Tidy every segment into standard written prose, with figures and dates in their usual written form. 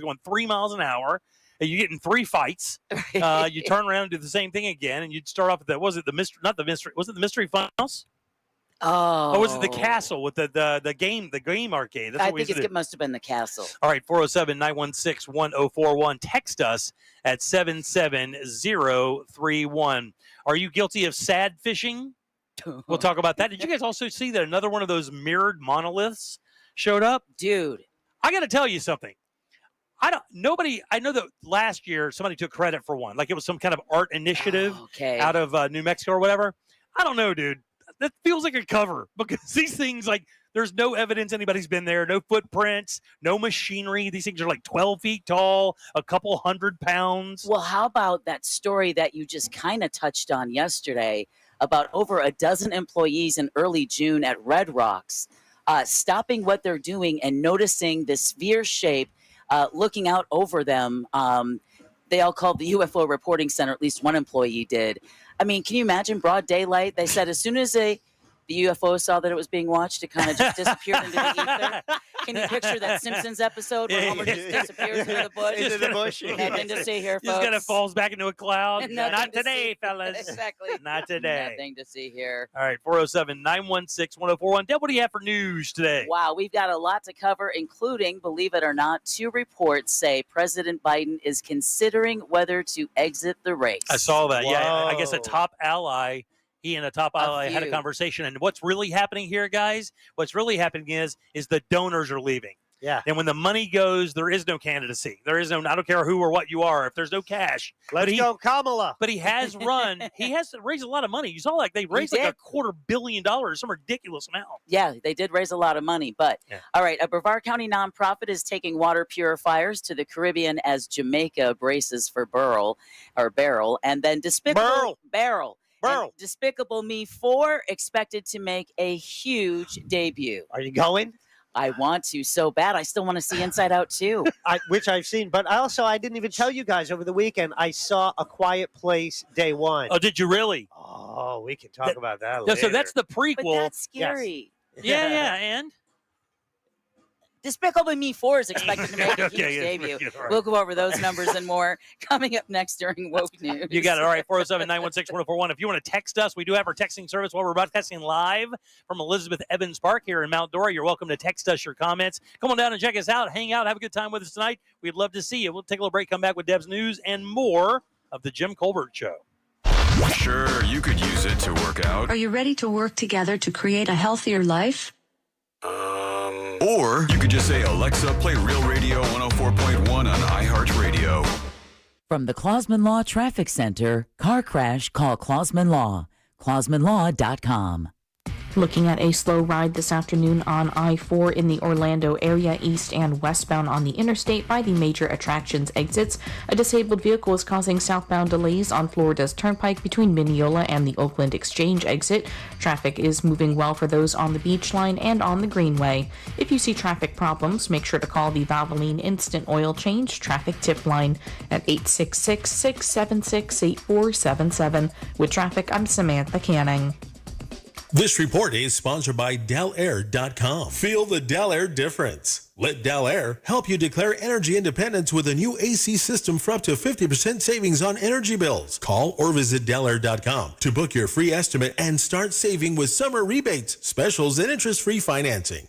going 3 miles an hour. And you get in 3 fights. You turn around and do the same thing again, and you'd start off with was it the mystery? Not the mystery. Was it the Mystery Funhouse? Oh. Or was it the castle with the game arcade? I think it must have been the castle. All right, 407-916-1041. Text us at 77031. Are you guilty of sad fishing? We'll talk about that. Did you guys also see that another one of those mirrored monoliths showed up? Dude. I got to tell you something. I know that last year somebody took credit for one. Like it was some kind of art initiative out of New Mexico or whatever. I don't know, dude. That feels like a cover because these things, like, there's no evidence anybody's been there, no footprints, no machinery. These things are like 12 feet tall, a couple 100 pounds. Well, how about that story that you just kind of touched on yesterday about over a dozen employees in early June at Red Rocks stopping what they're doing and noticing the sphere shape looking out over them. They all called the UFO reporting center, at least one employee did. I mean, can you imagine broad daylight? They said as soon as the UFO saw that it was being watched, it kind of just disappeared into the ether. Can you picture that Simpsons episode where Homer just disappears into the bush? Into the bush. Nothing to see here, folks. Just kind of falls back into a cloud. Not today, fellas. Exactly. Not today. Nothing to see here. All right, 407-916-1041. Deb, what do you have for news today? Wow, we've got a lot to cover, including, believe it or not, 2 reports say President Biden is considering whether to exit the race. I saw that. Whoa. Yeah, I guess a top ally. He and a top ally had a conversation. And what's really happening here, guys, what's really happening is the donors are leaving. Yeah. And when the money goes, there is no candidacy. There is no, I don't care who or what you are. If there's no cash. Let's go, Kamala. But he has he has to raise a lot of money. You saw like they raised like $250 million, some ridiculous amount. Yeah, they did raise a lot of money. But, all right, a Brevard County nonprofit is taking water purifiers to the Caribbean as Jamaica braces for Beryl. And then Beryl. And Despicable Me 4 expected to make a huge debut. Are you going? I want to so bad. I still want to see Inside Out too. Which I've seen. But I didn't even tell you guys over the weekend. I saw A Quiet Place Day 1. Oh, did you really? Oh, we can talk about that later. So that's the prequel. But that's scary. Yes. Yeah, and? Despicable Me 4 is expected to make a huge debut. Right. We'll go over those numbers and more coming up next during Woke News. You got it. All right, 407-916-1041. If you want to text us, we do have our texting service while we're broadcasting live from Elizabeth Evans Park here in Mount Dora. You're welcome to text us your comments. Come on down and check us out. Hang out. Have a good time with us tonight. We'd love to see you. We'll take a little break, come back with Deb's news and more of the Jim Colbert Show. Sure, you could use it to work out. Are you ready to work together to create a healthier life? Or you could just say, Alexa, play Real Radio 104.1 on iHeartRadio. From the Clausman Law Traffic Center, car crash, call Clausman Law. ClausmanLaw.com. Looking at a slow ride this afternoon on I-4 in the Orlando area, east and westbound on the interstate by the major attractions exits. A disabled vehicle is causing southbound delays on Florida's Turnpike between Mineola and the Oakland Exchange exit. Traffic is moving well for those on the Beach Line and on the Greenway. If you see traffic problems, make sure to call the Valvoline Instant Oil Change Traffic Tip Line at 866-676-8477. With traffic, I'm Samantha Canning. This report is sponsored by DellAir.com. Feel the Dell Air difference. Let Dell Air help you declare energy independence with a new AC system for up to 50% savings on energy bills. Call or visit DellAir.com to book your free estimate and start saving with summer rebates, specials, and interest-free financing.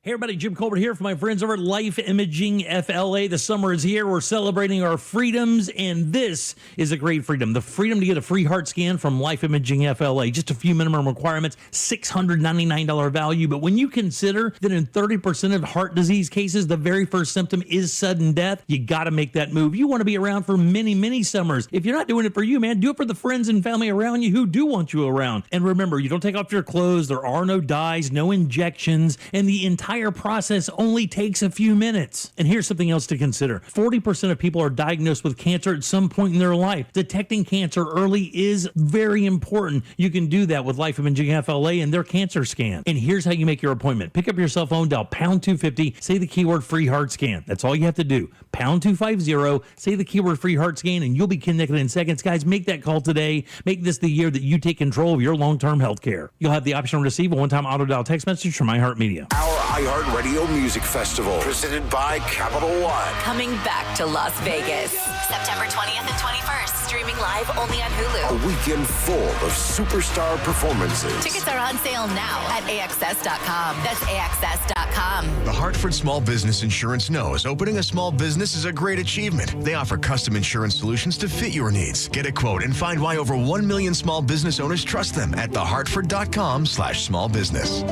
Hey everybody, Jim Colbert here for my friends over at Life Imaging FLA. The summer is here. We're celebrating our freedoms, and this is a great freedom. The freedom to get a free heart scan from Life Imaging FLA. Just a few minimum requirements, $699 value. But when you consider that in 30% of heart disease cases, the very first symptom is sudden death, you got to make that move. You want to be around for many, many summers. If you're not doing it for you, man, do it for the friends and family around you who do want you around. And remember, you don't take off your clothes. There are no dyes, no injections, and the entire process only takes a few minutes. And here's something else to consider. 40% of people are diagnosed with cancer at some point in their life. Detecting cancer early is very important. You can do that with Life Imaging FLA and their cancer scan. And here's how you make your appointment. Pick up your cell phone, dial pound 250, say the keyword free heart scan. That's all you have to do. Pound 250, say the keyword free heart scan, and you'll be connected in seconds. Guys, make that call today. Make this the year that you take control of your long-term health care. You'll have the option to receive a one-time auto dial text message from iHeartMedia. Our iHeartRadio Music Festival, presented by Capital One. Coming back to Las Vegas, September 20th and 21st, streaming live only on Hulu. A weekend full of superstar performances. Tickets are on sale now at AXS.com. That's AXS.com. The Hartford Small Business Insurance knows opening a small business is a great achievement. They offer custom insurance solutions to fit your needs. Get a quote and find why over 1 million small business owners trust them at thehartford.com/smallbusiness.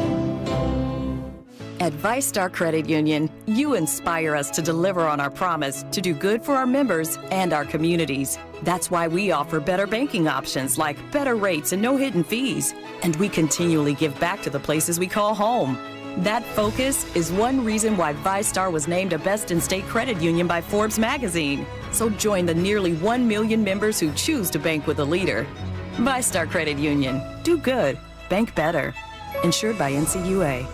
At ViStar Credit Union, you inspire us to deliver on our promise to do good for our members and our communities. That's why we offer better banking options like better rates and no hidden fees. And we continually give back to the places we call home. That focus is one reason why ViStar was named a Best in State Credit Union by Forbes magazine. So join the nearly 1 million members who choose to bank with a leader. ViStar Credit Union. Do good. Bank better. Insured by NCUA.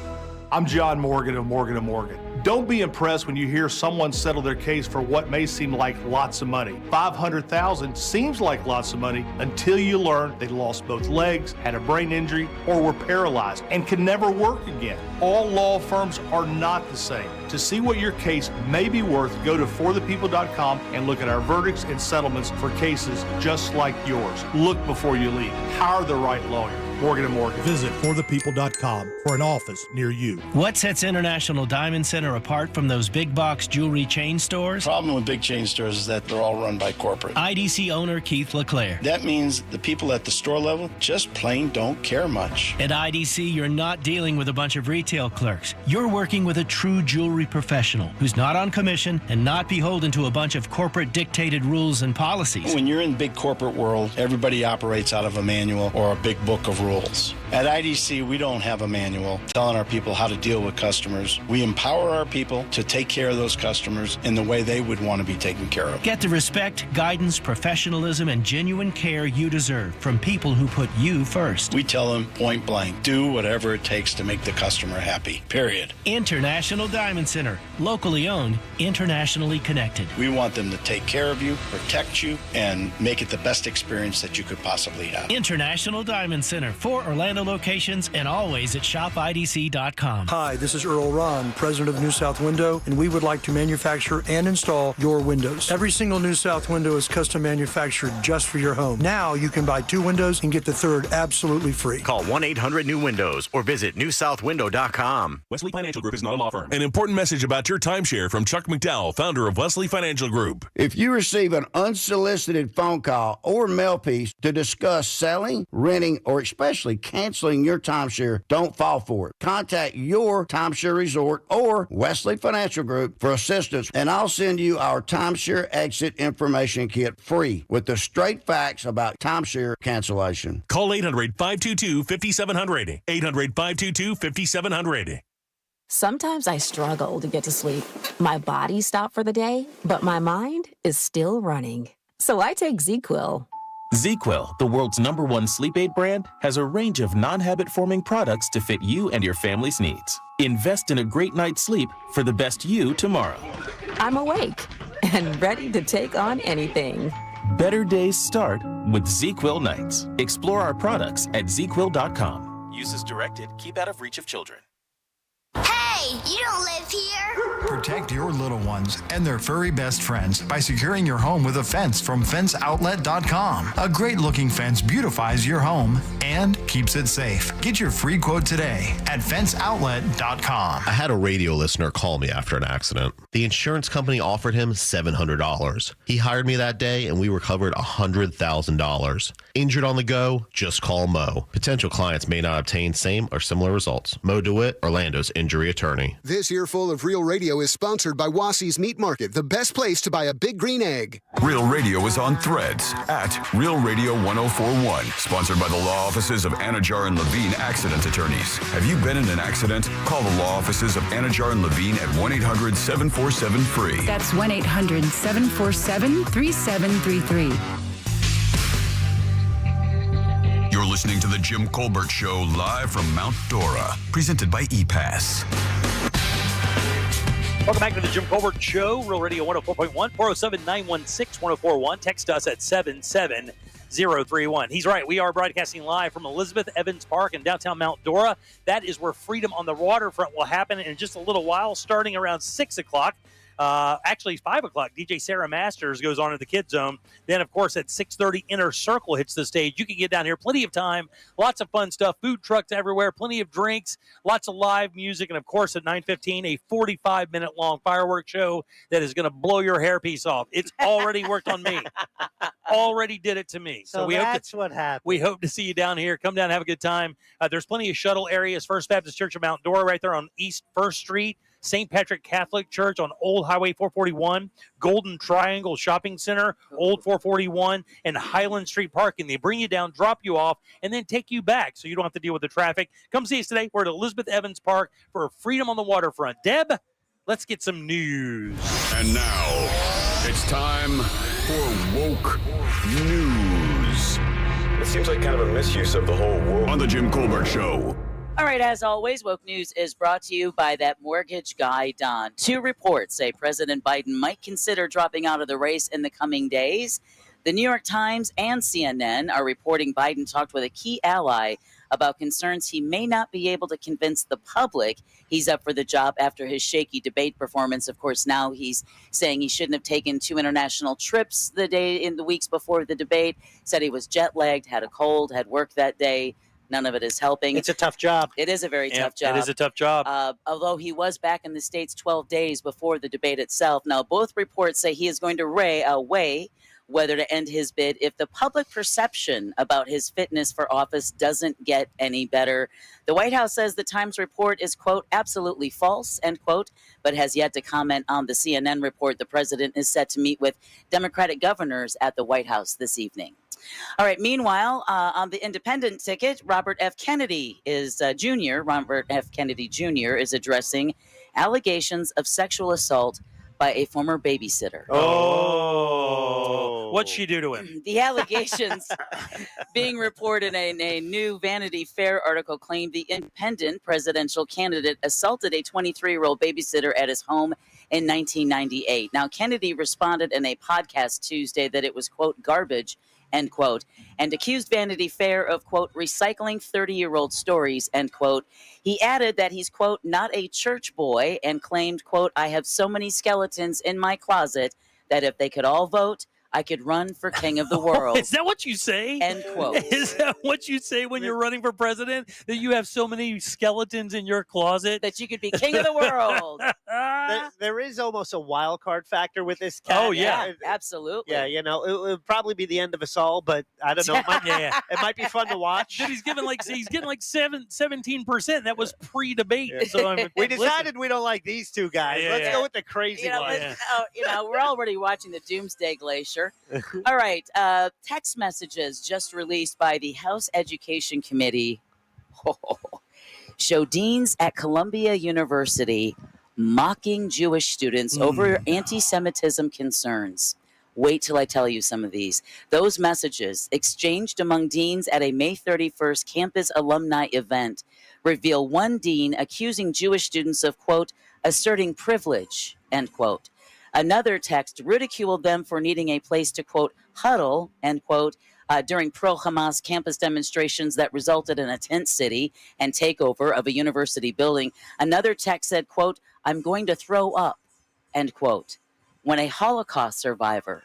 I'm John Morgan of Morgan & Morgan. Don't be impressed when you hear someone settle their case for what may seem like lots of money. $500,000 seems like lots of money until you learn they lost both legs, had a brain injury, or were paralyzed and can never work again. All law firms are not the same. To see what your case may be worth, go to forthepeople.com and look at our verdicts and settlements for cases just like yours. Look before you leave. Hire the right lawyer. Morgan & Morgan. Visit forthepeople.com for an office near you. What sets International Diamond Center apart from those big box jewelry chain stores? The problem with big chain stores is that they're all run by corporate. IDC owner Keith LeClaire. That means the people at the store level just plain don't care much. At IDC, you're not dealing with a bunch of retail clerks. You're working with a true jewelry professional who's not on commission and not beholden to a bunch of corporate dictated rules and policies. When you're in the big corporate world, everybody operates out of a manual or a big book of rules. At IDC, we don't have a manual telling our people how to deal with customers. We empower our people to take care of those customers in the way they would want to be taken care of. Get the respect, guidance, professionalism, and genuine care you deserve from people who put you first. We tell them point blank, do whatever it takes to make the customer happy, period. International Diamond Center, locally owned, internationally connected. We want them to take care of you, protect you, and make it the best experience that you could possibly have. International Diamond Center, 4 Orlando locations and always at shopidc.com. Hi, this is Earl Ron, president of New South Window, and we would like to manufacture and install your windows. Every single New South window is custom manufactured just for your home. Now you can buy 2 windows and get the third absolutely free. Call 1-800-NEW-WINDOWS or visit newsouthwindow.com. Wesley Financial Group is not a law firm. An important message about your timeshare from Chuck McDowell, founder of Wesley Financial Group. If you receive an unsolicited phone call or mail piece to discuss selling, renting, or especially canceling your timeshare, don't fall for it. Contact your timeshare resort or Wesley Financial Group for assistance, and I'll send you our timeshare exit information kit free with the straight facts about timeshare cancellation. Call 800-522-5700. 800-522-5700. Sometimes I struggle to get to sleep. My body stopped for the day, but my mind is still running. So I take ZQuil. ZQuil, the world's #1 sleep aid brand, has a range of non-habit-forming products to fit you and your family's needs. Invest in a great night's sleep for the best you tomorrow. I'm awake and ready to take on anything. Better days start with ZQuil nights. Explore our products at ZQuil.com. Use as directed. Keep out of reach of children. Hey, you don't live here. Protect your little ones and their furry best friends by securing your home with a fence from FenceOutlet.com. A great-looking fence beautifies your home and keeps it safe. Get your free quote today at FenceOutlet.com. I had a radio listener call me after an accident. The insurance company offered him $700. He hired me that day, and we were covered $100,000. Injured on the go? Just call Mo. Potential clients may not obtain same or similar results. Mo DeWitt, Orlando's injury attorney. This earful of Real Radio is sponsored by Wassey's Meat Market, the best place to buy a big green egg. Real Radio is on Threads at Real Radio 1041. Sponsored by the law offices of Anajar and Levine Accident Attorneys. Have you been in an accident? Call the law offices of Anajar and Levine at 1-800-747-FREE. That's 1-800-747-3733. You're listening to The Jim Colbert Show live from Mount Dora, presented by ePass. Welcome back to The Jim Colbert Show, Real Radio 104.1, 407-916-1041. Text us at 77000. 888-938-0031. He's right. We are broadcasting live from Elizabeth Evans Park in downtown Mount Dora. That is where Freedom on the Waterfront will happen in just a little while, starting around 6 o'clock. Actually, 5 o'clock, DJ Sarah Masters goes on to the Kids Zone. Then, of course, at 6:30, Inner Circle hits the stage. You can get down here. Plenty of time. Lots of fun stuff. Food trucks everywhere. Plenty of drinks. Lots of live music. And, of course, at 9:15, a 45-minute-long fireworks show that is going to blow your hairpiece off. It's already worked on me. Already did it to me. So that's what happened. We hope to see you down here. Come down and have a good time. There's plenty of shuttle areas. First Baptist Church of Mount Dora right there on East 1st Street. St. Patrick Catholic Church on Old Highway 441, Golden Triangle Shopping Center, Old 441, and Highland Street Parking. They bring you down, drop you off, and then take you back so you don't have to deal with the traffic. Come see us today. We're at Elizabeth Evans Park for Freedom on the Waterfront. Deb, let's get some news. And now, it's time for Woke News. It seems like kind of a misuse of the whole woke. On the Jim Colbert Show. All right, as always, Woke News is brought to you by that mortgage guy, Don. 2 reports say President Biden might consider dropping out of the race in the coming days. The New York Times and CNN are reporting Biden talked with a key ally about concerns he may not be able to convince the public he's up for the job after his shaky debate performance. Of course, now he's saying he shouldn't have taken 2 international trips in the weeks before the debate, said he was jet-lagged, had a cold, had work that day. None of it is helping. It's a tough job. It is a very tough job. It is a tough job. Although he was back in the States 12 days before the debate itself. Now, both reports say he is going to weigh whether to end his bid if the public perception about his fitness for office doesn't get any better. The White House says the Times report is, quote, absolutely false, end quote, but has yet to comment on the CNN report. The president is set to meet with Democratic governors at the White House this evening. All right. Meanwhile, on the independent ticket, Robert F. Kennedy is Robert F. Kennedy Jr. is addressing allegations of sexual assault by a former babysitter. Oh, what'd she do to him? The allegations being reported in a new Vanity Fair article claimed the independent presidential candidate assaulted a 23-year-old babysitter at his home in 1998. Now, Kennedy responded in a podcast Tuesday that it was, quote, garbage, end quote, and accused Vanity Fair of, quote, recycling 30-year-old stories, end quote. He added that he's, quote, not a church boy and claimed, quote, I have so many skeletons in my closet that if they could all vote, I could run for king of the world. Is that what you say? End quote. Is that what you say when you're running for president? That you have so many skeletons in your closet? That you could be king of the world. There is almost a wild card factor with this cat. Oh, yeah. Absolutely. Yeah, it would probably be the end of us all, but I don't know. It might be fun to watch. But he's getting like 17%. That was pre-debate. Yeah. So we decided we don't like these two guys. Let's go with the crazy one. We're already watching the Doomsday Glacier. All right. Text messages just released by the House Education Committee show deans at Columbia University mocking Jewish students over anti-Semitism concerns. Wait till I tell you some of these. Those messages exchanged among deans at a May 31st campus alumni event reveal one dean accusing Jewish students of, quote, asserting privilege, end quote. Another text ridiculed them for needing a place to, quote, huddle, end quote, during pro-Hamas campus demonstrations that resulted in a tent city and takeover of a university building. Another text said, quote, I'm going to throw up, end quote, when a Holocaust survivor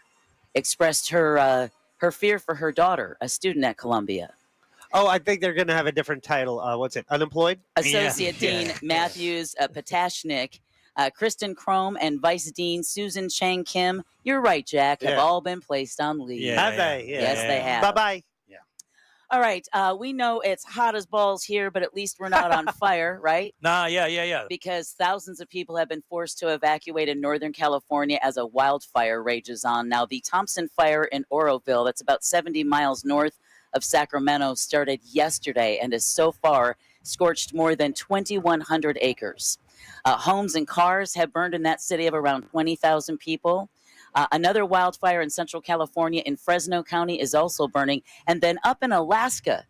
expressed her fear for her daughter, a student at Columbia. Oh, I think they're going to have a different title. What's it? Unemployed? Associate Dean Matthews Patashnik, Kristen Crome, and Vice Dean Susan Chang Kim, you're right, Jack, have all been placed on leave. Have they? Yes, they have. Bye-bye. Yeah. All right. We know it's hot as balls here, but at least we're not on fire, right? Nah, yeah. Because thousands of people have been forced to evacuate in Northern California as a wildfire rages on. Now, the Thompson Fire in Oroville, that's about 70 miles north of Sacramento, started yesterday and has so far scorched more than 2,100 acres. Homes and cars have burned in that city of around 20,000 people. Another wildfire in Central California in Fresno County is also burning. And then up in Alaska,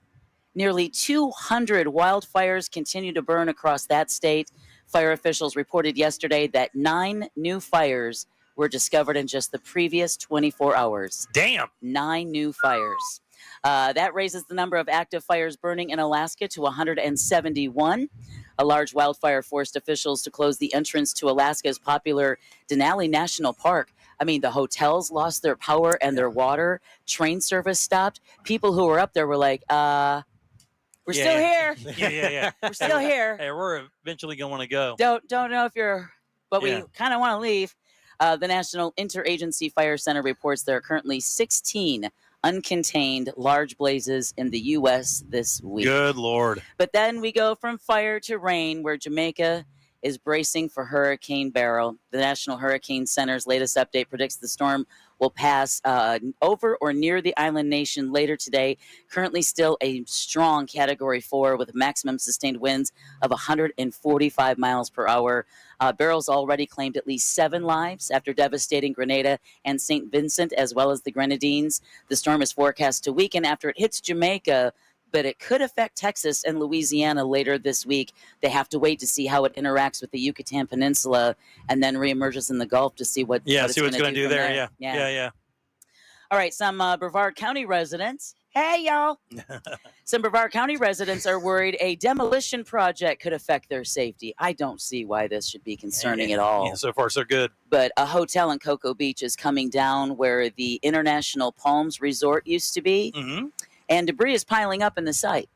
nearly 200 wildfires continue to burn across that state. Fire officials reported yesterday that 9 new fires were discovered in just the previous 24 hours. Damn. 9 new fires. That raises the number of active fires burning in Alaska to 171. A large wildfire forced officials to close the entrance to Alaska's popular Denali National Park. I mean, the hotels lost their power and their water. Train service stopped. People who were up there were like, we're still here. Yeah. We're still here. Hey, we're eventually going to want to go. Don't know if you're, but we kind of want to leave. The National Interagency Fire Center reports there are currently 16 uncontained large blazes in the U.S. this week. Good Lord. But then we go from fire to rain, where Jamaica is bracing for Hurricane Beryl. The National Hurricane Center's latest update predicts the storm will pass over or near the island nation later today. Currently still a strong Category 4 with maximum sustained winds of 145 miles per hour. Beryl's already claimed at least 7 lives after devastating Grenada and St. Vincent, as well as the Grenadines. The storm is forecast to weaken after it hits Jamaica, but it could affect Texas and Louisiana later this week. They have to wait to see how it interacts with the Yucatan Peninsula and then reemerges in the Gulf to see what see what's going to do there. Yeah. All right, some Brevard County residents. Hey, y'all. Some Brevard County residents are worried a demolition project could affect their safety. I don't see why this should be concerning at all. Yeah, so far, so good. But a hotel in Cocoa Beach is coming down where the International Palms Resort used to be. Mm-hmm. And debris is piling up in the site.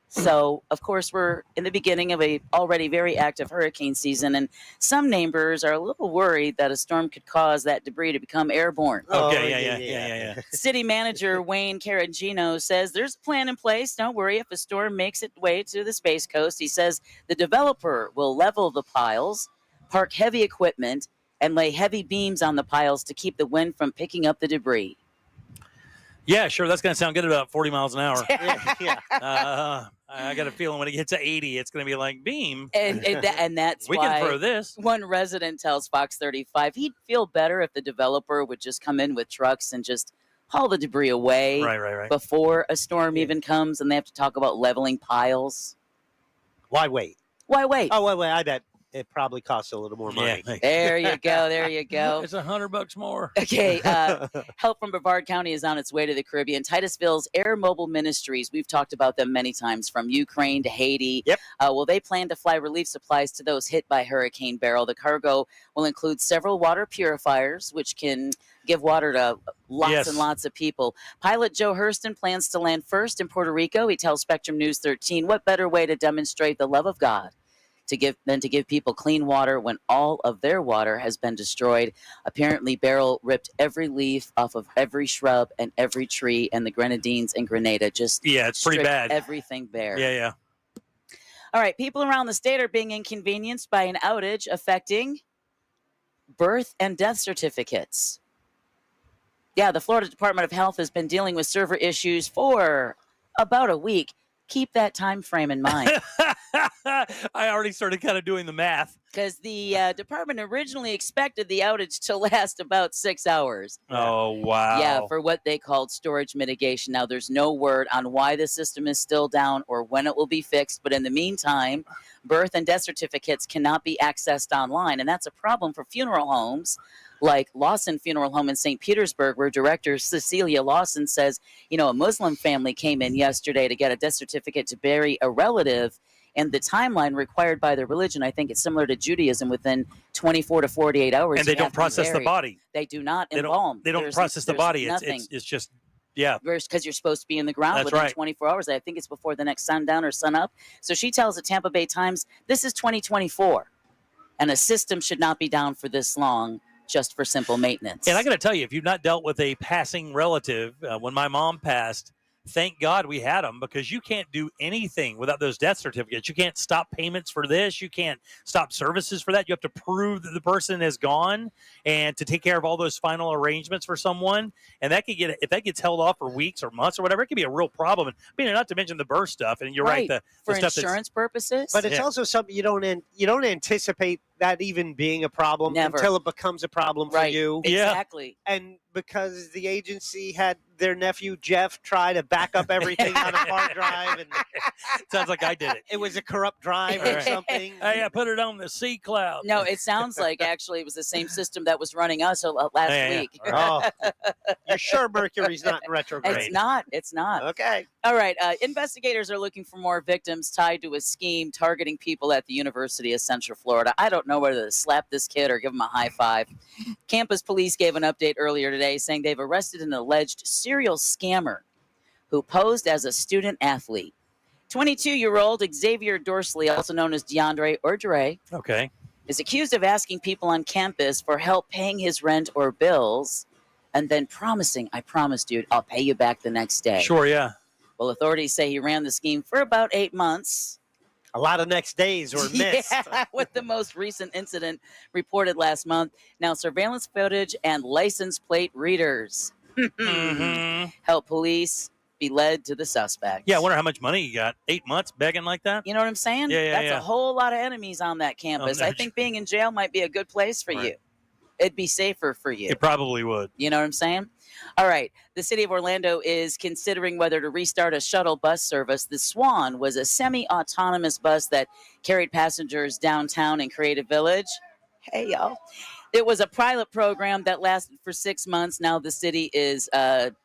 So, of course, we're in the beginning of a already very active hurricane season, and some neighbors are a little worried that a storm could cause that debris to become airborne. Yeah. City manager Wayne Caragino says there's a plan in place. Don't worry if a storm makes its way to the Space Coast. He says the developer will level the piles, park heavy equipment, and lay heavy beams on the piles to keep the wind from picking up the debris. Yeah, sure. That's going to sound good at about 40 miles an hour. Yeah. I got a feeling when it gets to 80, it's going to be like beam. And that's we why can throw this. One resident tells Fox 35 he'd feel better if the developer would just come in with trucks and just haul the debris away right. before a storm even comes, and they have to talk about leveling piles. Why wait? Why wait? Oh, wait. I bet it probably costs a little more money. Yeah. There you go. It's $100 more. Okay, help from Brevard County is on its way to the Caribbean. Titusville's Air Mobile Ministries, we've talked about them many times, from Ukraine to Haiti. Yep. Well, they plan to fly relief supplies to those hit by Hurricane Beryl. The cargo will include several water purifiers, which can give water to lots and lots of people. Pilot Joe Hurston plans to land first in Puerto Rico. He tells Spectrum News 13, what better way to demonstrate the love of God to give people clean water when all of their water has been destroyed. Apparently, Beryl ripped every leaf off of every shrub and every tree, and the Grenadines and Grenada just it's pretty bad. Everything bare. Yeah. All right, people around the state are being inconvenienced by an outage affecting birth and death certificates. Yeah, the Florida Department of Health has been dealing with server issues for about a week. Keep that time frame in mind. I already started kind of doing the math. Because the department originally expected the outage to last about 6 hours. Oh, wow. Yeah, for what they called storage mitigation. Now, there's no word on why the system is still down or when it will be fixed. But in the meantime, birth and death certificates cannot be accessed online. And that's a problem for funeral homes like Lawson Funeral Home in St. Petersburg, where director Cecilia Lawson says, a Muslim family came in yesterday to get a death certificate to bury a relative, and the timeline required by their religion, I think it's similar to Judaism, within 24 to 48 hours. And they don't process the body. They do not embalm. They don't process the body. It's just, because you're supposed to be in the ground within 24 hours. I think it's before the next sundown or sunup. So she tells the Tampa Bay Times, this is 2024, and a system should not be down for this long just for simple maintenance. And I got to tell you, if you've not dealt with a passing relative, when my mom passed, thank God we had them, because you can't do anything without those death certificates. You can't stop payments for this. You can't stop services for that. You have to prove that the person is gone and to take care of all those final arrangements for someone. And that could get, if that gets held off for weeks or months or whatever, it could be a real problem. And I mean, not to mention the birth stuff. And you're right, the for stuff insurance purposes. But it's also something you don't anticipate that even being a problem until it becomes a problem for you. Exactly. And because the agency had their nephew Jeff try to back up everything on a hard drive, and sounds like I did it. It was a corrupt drive or something. Hey, I put it on the C cloud. No, it sounds like actually it was the same system that was running us last week. Oh. You're sure Mercury's not in retrograde? It's not. It's not. Okay. All right. Investigators are looking for more victims tied to a scheme targeting people at the University of Central Florida. I don't know whether to slap this kid or give him a high five. Campus police gave an update earlier today saying they've arrested an alleged serial scammer who posed as a student athlete. 22-year-old Xavier Dorsley, also known as DeAndre or Dre, is accused of asking people on campus for help paying his rent or bills and then promising, I promise, dude, I'll pay you back the next day. Sure, yeah. Well, authorities say he ran the scheme for about 8 months. A lot of next days were missed. Yeah, with the most recent incident reported last month. Now, surveillance footage and license plate readers help police be led to the suspects. Yeah, I wonder how much money you got. 8 months begging like that? You know what I'm saying? Yeah, That's a whole lot of enemies on that campus. I think being in jail might be a good place for you. It'd be safer for you. It probably would. You know what I'm saying? All right. The city of Orlando is considering whether to restart a shuttle bus service. The Swan was a semi-autonomous bus that carried passengers downtown in Creative Village. Hey, y'all. It was a pilot program that lasted for 6 months. Now the city is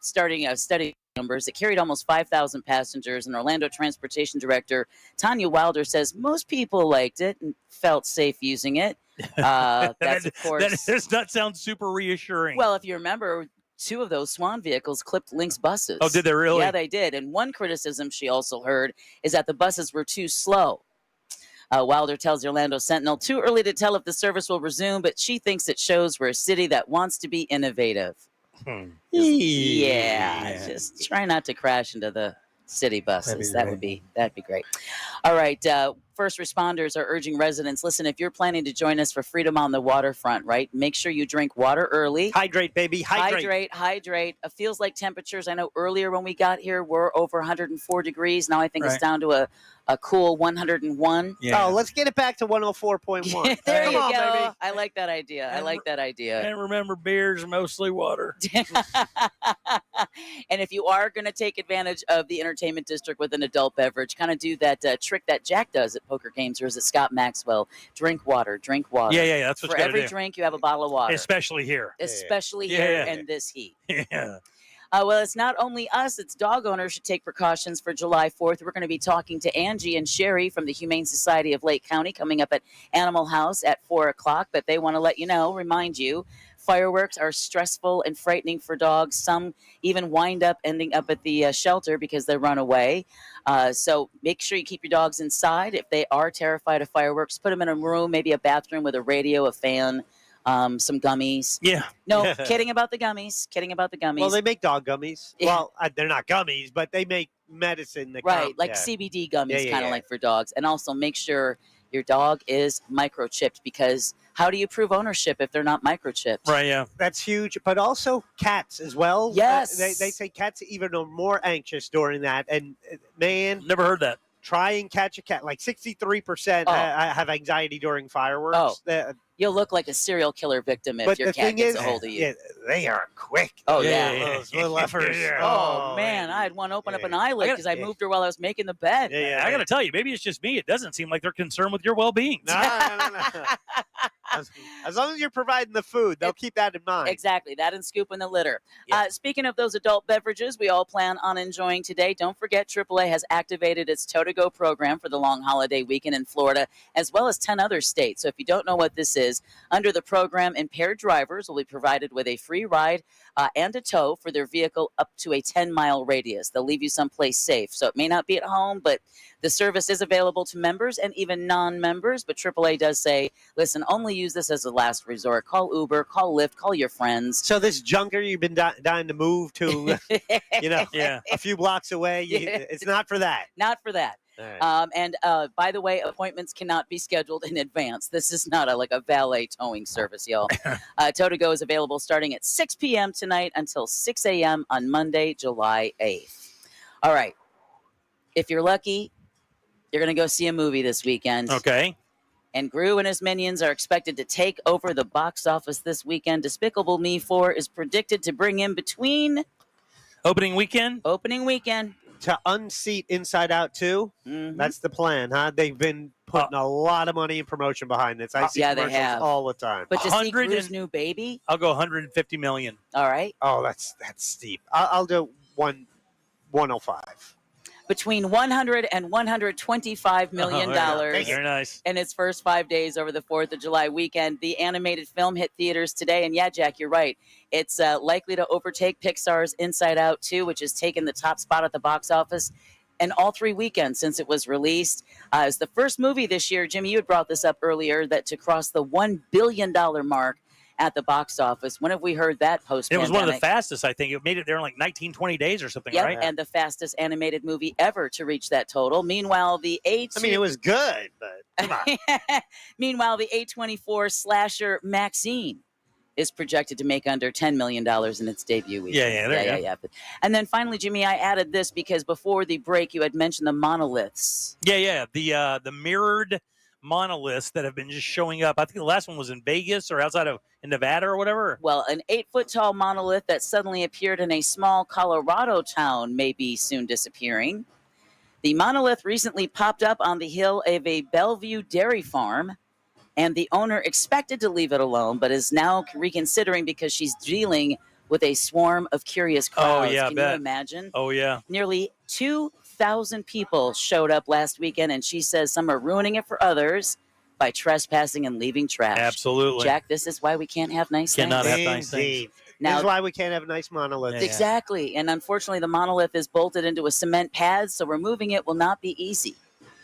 starting a study numbers. It carried almost 5,000 passengers, and Orlando Transportation Director Tanya Wilder says most people liked it and felt safe using it. That's, of course... That does not sound super reassuring. Well, if you remember, 2 of those Swan vehicles clipped Lynx buses. Oh, did they really? Yeah, they did. And one criticism she also heard is that the buses were too slow. Wilder tells the Orlando Sentinel, too early to tell if the service will resume, but she thinks it shows we're a city that wants to be innovative. Yeah, just try not to crash into the city buses. That'd be great. All right. First responders are urging residents, listen, if you're planning to join us for Freedom on the Waterfront, right, make sure you drink water early. Hydrate, baby. Hydrate. Hydrate. It feels like temperatures, I know earlier when we got here, were over 104 degrees. Now I think it's down to a cool 101. Yeah. Oh, let's get it back to 104.1. There Come you on, go. baby. I like that idea. And remember, beer's mostly water. And if you are going to take advantage of the entertainment district with an adult beverage, kind of do that trick that Jack does at poker games, or is it Scott Maxwell? Drink water. Yeah, that's what for you gotta every do. drink, you have a bottle of water. Especially here. Especially here in this heat. Yeah. Well, it's not only us, it's dog owners should take precautions for July 4th. We're going to be talking to Angie and Sherry from the Humane Society of Lake County coming up at Animal House at 4 o'clock. But they want to let you know, remind you, fireworks are stressful and frightening for dogs. Some even wind up ending up at the shelter because they run away. So make sure you keep your dogs inside. If they are terrified of fireworks, put them in a room, maybe a bathroom with a radio, a fan, some gummies. Yeah. No, kidding about the gummies. Well, they make dog gummies. Yeah. Well, they're not gummies, but they make medicine. That CBD gummies, kind of like for dogs. And also make sure your dog is microchipped, because how do you prove ownership if they're not microchipped? Right, yeah. That's huge. But also cats as well. Yes. They say cats even are more anxious during that. And man, never heard that. Try and catch a cat. Like 63% have anxiety during fireworks. You'll look like a serial killer victim if your cat gets a hold of you. Yeah, they are quick. Oh, yeah. Those little effers. Oh, man. I had one open up an eyelid because I moved her while I was making the bed. I got to tell you, maybe it's just me. It doesn't seem like they're concerned with your well-being. No. As long as you're providing the food, they'll keep that in mind. Exactly. That and scooping the litter. Speaking of those adult beverages we all plan on enjoying today, don't forget AAA has activated its Toe to Go program for the long holiday weekend in Florida, as well as 10 other states. So if you don't know what this is, under the program, impaired drivers will be provided with a free ride and a tow for their vehicle up to a 10-mile radius. They'll leave you someplace safe. So it may not be at home, but the service is available to members and even non-members. But AAA does say, listen, only use this as a last resort. Call Uber, call Lyft, call your friends. So this junker you've been dying to move to, a few blocks away, it's not for that. Not for that. Right. And by the way, appointments cannot be scheduled in advance. This is not like a valet towing service, y'all. Tow to Go is available starting at 6 p.m. tonight until 6 a.m. on Monday, July 8th. All right. If you're lucky, you're going to go see a movie this weekend. Okay. And Gru and his minions are expected to take over the box office this weekend. Despicable Me 4 is predicted to bring in between... Opening weekend? Opening weekend. to unseat Inside Out 2. Mm-hmm. That's the plan, huh? They've been putting a lot of money and promotion behind this. I see yeah, they commercials have. all the time. But to see Gru's new baby? I'll go 150 million. All right. Oh, that's steep. I'll do 105. Between $100 and $125 million Very nice. in its first 5 days over the 4th of July weekend. The animated film hit theaters today. And yeah, Jack, you're right. It's likely to overtake Pixar's Inside Out 2, which has taken the top spot at the box office in all 3 weekends since it was released. It's the first movie this year, Jimmy, you had brought this up earlier, that to cross the $1 billion mark at the box office. When have we heard that post-pandemic? It was one of the fastest, I think. It made it there in like 19, 20 days or something, Yep, right? and the fastest animated movie ever to reach that total. Meanwhile, the it was good, but come on. Meanwhile, the A24 slasher Maxine is projected to make under $10 million in its debut week. Yeah. And then finally, Jimmy, I added this because before the break, you had mentioned the monoliths. Yeah. The mirrored monoliths that have been just showing up. I think the last one was in Vegas or outside of in Nevada or whatever. Well, an 8-foot-tall monolith that suddenly appeared in a small Colorado town may be soon disappearing. The monolith recently popped up on the hill of a Bellevue dairy farm, and the owner expected to leave it alone, but is now reconsidering because she's dealing with a swarm of curious crowds. Oh, yeah, Can I bet. you imagine? Oh, yeah. Nearly 2,000 people showed up last weekend, and she says some are ruining it for others by trespassing and leaving trash. Absolutely. Jack, this is why we can't have nice Cannot things. have nice things. Indeed. Now- This is why we can't have nice monoliths. Exactly. And unfortunately, the monolith is bolted into a cement pad, so removing it will not be easy.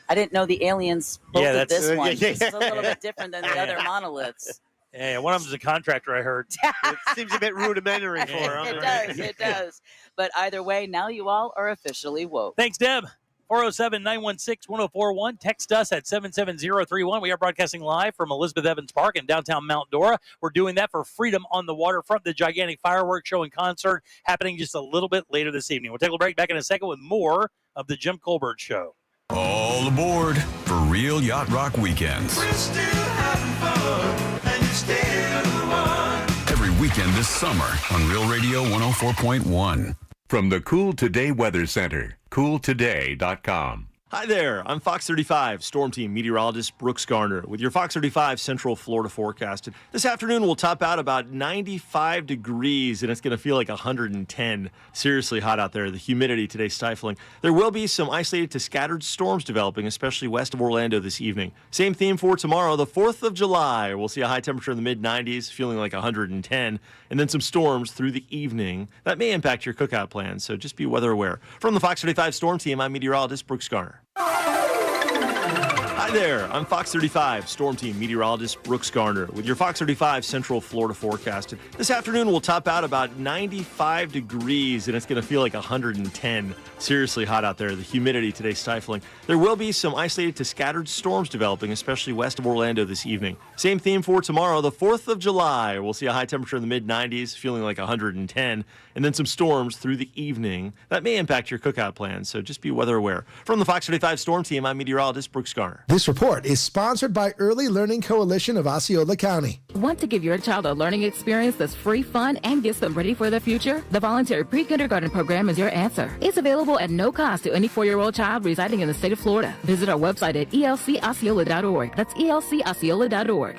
I didn't know the aliens bolted this one. This is a little bit different than the other monoliths. Yeah, one of them is a contractor, I heard. It seems a bit rudimentary for them. It does. But either way, now you all are officially woke. Thanks, Deb. 407-916-1041. Text us at 77031. We are broadcasting live from Elizabeth Evans Park in downtown Mount Dora. We're doing that for Freedom on the Waterfront, the gigantic fireworks show and concert happening just a little bit later this evening. We'll take a break back in a second with more of the Jim Colbert Show. All aboard for Real Yacht Rock Weekends. We're still having fun, and you're still the one. Every weekend this summer on Real Radio 104.1. From the Cool Today Weather Center, cooltoday.com. Hi there, I'm Fox 35 Storm Team meteorologist Brooks Garner with your Fox 35 Central Florida forecast. This afternoon will top out about 95 degrees and it's going to feel like 110. Seriously hot out there. The humidity today stifling. There will be some isolated to scattered storms developing, especially west of Orlando this evening. Same theme for tomorrow, the 4th of July. We'll see a high temperature in the mid-90s, feeling like 110, and then some storms through the evening. That may impact your cookout plans, so just be weather aware. From the Fox 35 Storm Team, I'm meteorologist Brooks Garner. Hi there, I'm Fox 35 Storm Team meteorologist Brooks Garner with your Fox 35 Central Florida forecast. This afternoon will top out about 95 degrees and it's going to feel like 110. Seriously hot out there. The humidity today stifling. There will be some isolated to scattered storms developing, especially west of Orlando this evening. Same theme for tomorrow, the 4th of July. We'll see a high temperature in the mid-90s, feeling like 110, and then some storms through the evening. That may impact your cookout plans, so just be weather aware. From the Fox 35 Storm Team, I'm meteorologist Brooks Garner. This report is sponsored by Early Learning Coalition of Osceola County. Want to give your child a learning experience that's free, fun, and gets them ready for the future? The voluntary pre-kindergarten program is your answer. It's available at no cost to any 4-year-old child residing in the state of Florida. Visit our website at elcosceola.org. That's elcosceola.org.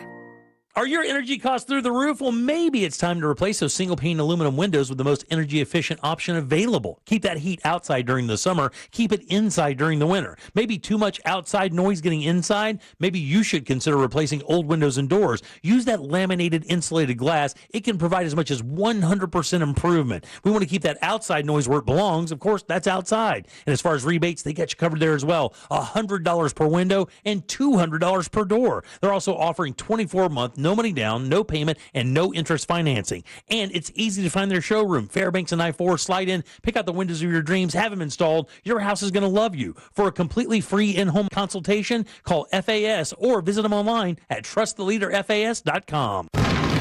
Are your energy costs through the roof? Well, maybe it's time to replace those single-pane aluminum windows with the most energy-efficient option available. Keep that heat outside during the summer. Keep it inside during the winter. Maybe too much outside noise getting inside? Maybe you should consider replacing old windows and doors. Use that laminated insulated glass. It can provide as much as 100% improvement. We want to keep that outside noise where it belongs. Of course, that's outside. And as far as rebates, they got you covered there as well. $100 per window and $200 per door. They're also offering 24-month no money down, no payment, and no interest financing. And it's easy to find their showroom, Fairbanks and I-4. Slide in, pick out the windows of your dreams, have them installed. Your house is going to love you. For a completely free in-home consultation, call FAS or visit them online at trusttheleaderfas.com.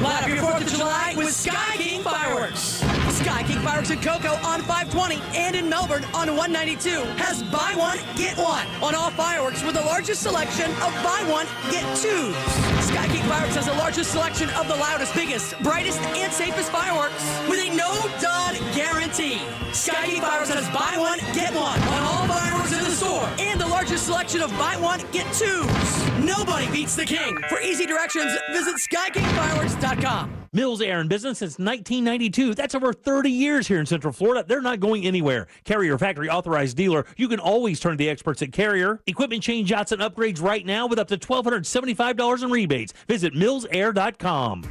Live your 4th of July with Sky King Fireworks. Sky King Fireworks in Cocoa on 520 and in Melbourne on 192 has buy one, get one on all fireworks with the largest selection of buy one, get two. Sky King Fireworks has the largest selection of the loudest, biggest, brightest, and safest fireworks with a no-dud guarantee. Sky King Fireworks has buy one, get one largest selection of buy one, get twos. Nobody beats the king. For easy directions, visit SkyKingFireworks.com. Mills Air in business since 1992. That's over 30 years here in Central Florida. They're not going anywhere. Carrier factory authorized dealer. You can always turn to the experts at Carrier. Equipment change outs and upgrades right now with up to $1,275 in rebates. Visit millsair.com.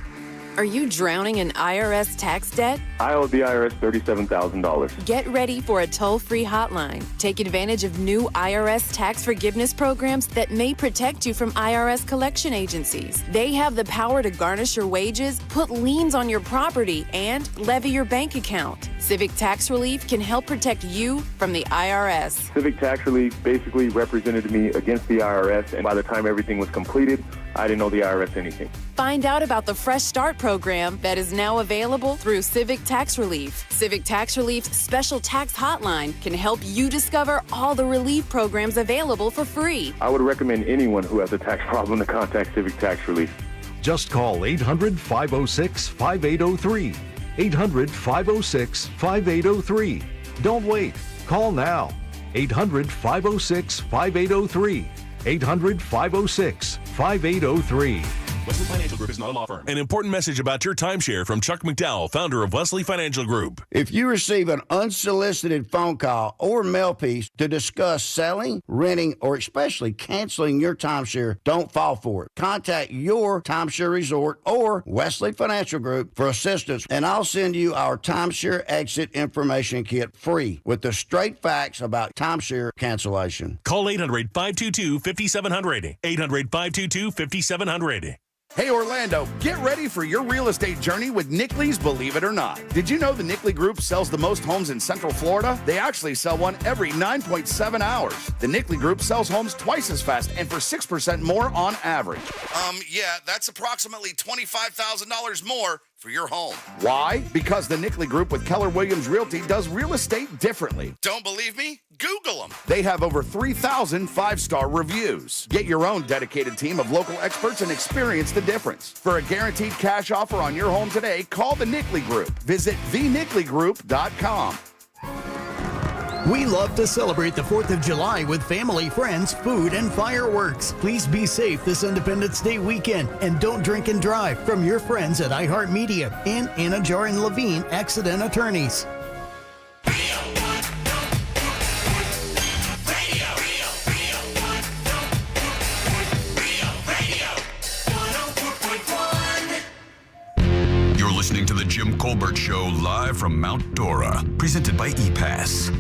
Are you drowning in IRS tax debt? I owe the IRS $37,000. Get ready for a toll-free hotline. Take advantage of new IRS tax forgiveness programs that may protect you from IRS collection agencies. They have the power to garnish your wages, put liens on your property, and levy your bank account. Civic Tax Relief can help protect you from the IRS. Civic Tax Relief basically represented me against the IRS, and by the time everything was completed, I didn't owe the IRS anything. Find out about the Fresh Start program that is now available through Civic Tax Relief. Civic Tax Relief's special tax hotline can help you discover all the relief programs available for free. I would recommend anyone who has a tax problem to contact Civic Tax Relief. Just call 800-506-5803. 800-506-5803. Don't wait. Call now. 800-506-5803. 800-506-5803. Wesley Financial Group is not a law firm. An important message about your timeshare from Chuck McDowell, founder of Wesley Financial Group. If you receive an unsolicited phone call or mail piece to discuss selling, renting, or especially canceling your timeshare, don't fall for it. Contact your timeshare resort or Wesley Financial Group for assistance, and I'll send you our timeshare exit information kit free with the straight facts about timeshare cancellation. Call 800-522-5700. 800-522-5700. Hey Orlando, get ready for your real estate journey with Nickley's Believe It or Not. Did you know the Nickley Group sells the most homes in Central Florida? They actually sell one every 9.7 hours. The Nickley Group sells homes twice as fast and for 6% more on average. Yeah, that's approximately $25,000 more for your home. Why? Because the Nickley Group with Keller Williams Realty does real estate differently. Don't believe me? Google them. They have over 3,000 five-star reviews. Get your own dedicated team of local experts and experience the difference. For a guaranteed cash offer on your home today, call the Nickley Group. Visit thenickley.com. We love to celebrate the 4th of July with family, friends, food, and fireworks. Please be safe this Independence Day weekend and don't drink and drive from your friends at iHeartMedia and Anajar and Levine Accident Attorneys. You're listening to The Jim Colbert Show live from Mount Dora, presented by ePass.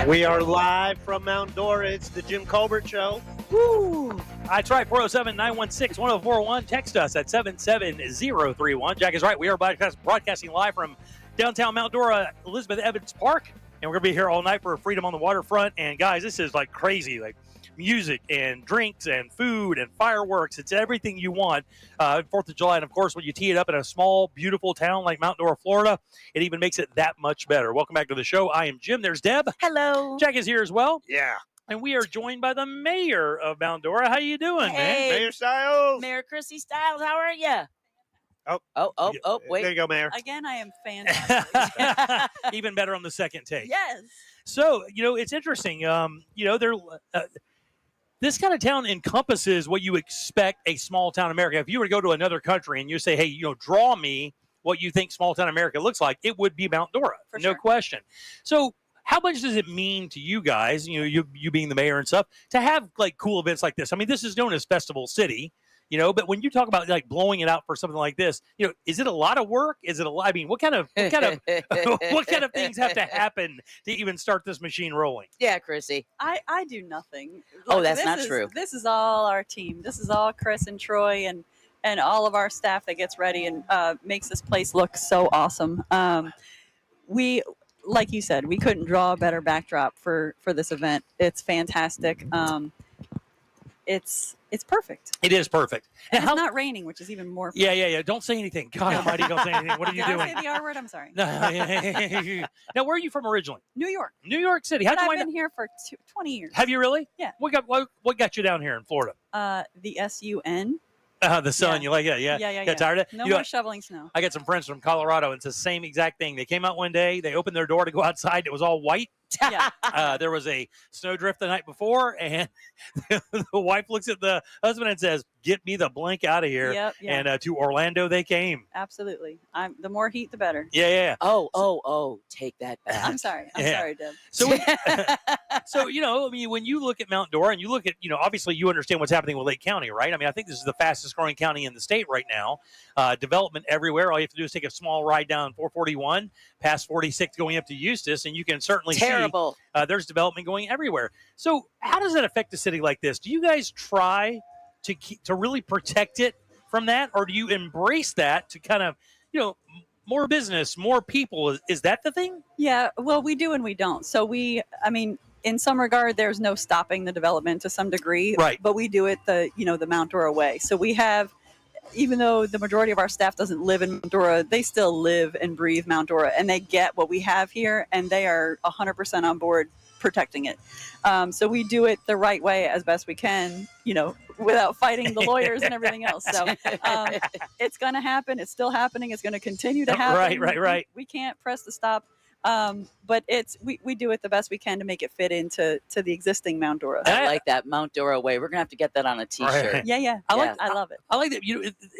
We are live from Mount Dora. It's the Jim Colbert Show. Woo! That's right, 407-916-1041. Text us at 77031. Jack is right. We are broadcasting live from downtown Mount Dora, Elizabeth Evans Park. And we're going to be here all night for Freedom on the Waterfront. And, guys, this is like crazy. Like music and drinks and food and fireworks. It's everything you want. 4th of July. And, of course, when you tee it up in a small, beautiful town like Mount Dora, Florida, it even makes it that much better. Welcome back to the show. I am Jim. There's Deb. Hello. Jack is here as well. Yeah. And we are joined by the mayor of Mount Dora. How you doing, man? Mayor Styles. Mayor Chrissy Styles, how are you? Oh, wait. There you go, Mayor. Again, I am fantastic. Even better on the second take. Yes. So, it's interesting. This kind of town encompasses what you expect a small town America. If you were to go to another country and you say, hey, draw me what you think small town America looks like, it would be Mount Dora. For no sure. question. So how much does it mean to you guys, you being the mayor and stuff, to have like cool events like this? I mean, this is known as Festival City. But when you talk about like blowing it out for something like this, is it a lot of work? Is it a lot? I mean, what kind of what kind of things have to happen to even start this machine rolling? Yeah, Chrissy. I do nothing. Oh, that's This not is- true. This is all our team. This is all Chris and Troy and all of our staff that gets ready and makes this place look so awesome. We, like you said, we couldn't draw a better backdrop for this event. It's fantastic. It's perfect. It is perfect. And it's not raining, which is even more fun. Yeah. Don't say anything. God Almighty, don't say anything. What are you Did doing? I say the R word? I'm sorry. Now, where are you from originally? New York. New York City. How'd But you I've wind been here for 20 years. Have you really? Yeah. What got you down here in Florida? The SUN. The sun. You like it? Yeah. Yeah. Got tired of it? No more shoveling snow. I got some friends from Colorado, and it's the same exact thing. They came out one day, they opened their door to go outside. It was all white. Yeah. There was a snowdrift the night before, and the wife looks at the husband and says, "Get me the blank out of here." Yep, yeah. And to Orlando they came. Absolutely. The more heat, the better. Yeah. Oh, take that back. I'm sorry. I'm Yeah. sorry, Deb. So, I mean, when you look at Mount Dora and you look at, obviously you understand what's happening with Lake County, right? I mean, I think this is the fastest growing county in the state right now. Development everywhere. All you have to do is take a small ride down 441, past 46, going up to Eustis, and you can certainly Terrible. see there's development going everywhere. So, how does that affect a city like this? Do you guys try to really protect it from that, or do you embrace that to kind of, more business, more people? Is that the thing? Yeah, well, we do and we don't. So in some regard, there's no stopping the development to some degree, right? But we do it the Mount Dora way. So we have, even though the majority of our staff doesn't live in Mount Dora, they still live and breathe Mount Dora, and they get what we have here, and they are 100% on board protecting it. So we do it the right way as best we can, without fighting the lawyers and everything else. So it's going to happen. It's still happening. It's going to continue to happen. Right. We can't press the stop. But we do it the best we can to make it fit into the existing Mount Dora. I like that Mount Dora way. We're gonna have to get that on a T-shirt. Right. Yeah. I love it. I like that.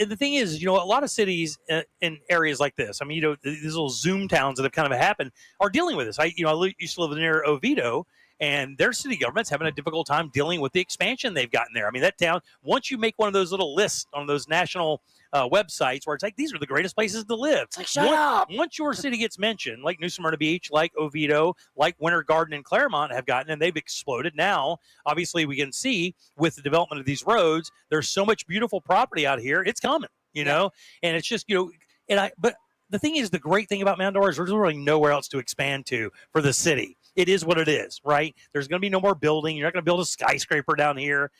The thing is, a lot of cities in areas like this, I mean, these little Zoom towns that have kind of happened are dealing with this. I used to live near Oviedo, and their city government's having a difficult time dealing with the expansion they've gotten there. I mean, that town, once you make one of those little lists on those national websites where it's like, these are the greatest places to live. It's like, shut up. Once your city gets mentioned, like New Smyrna Beach, like Oviedo, like Winter Garden and Claremont have gotten, and they've exploded. Now, obviously, we can see with the development of these roads, there's so much beautiful property out here. It's coming, and it's just, but the thing is, the great thing about Mount Dora is there's really nowhere else to expand to for the city. It is what it is, right? There's going to be no more building. You're not going to build a skyscraper down here,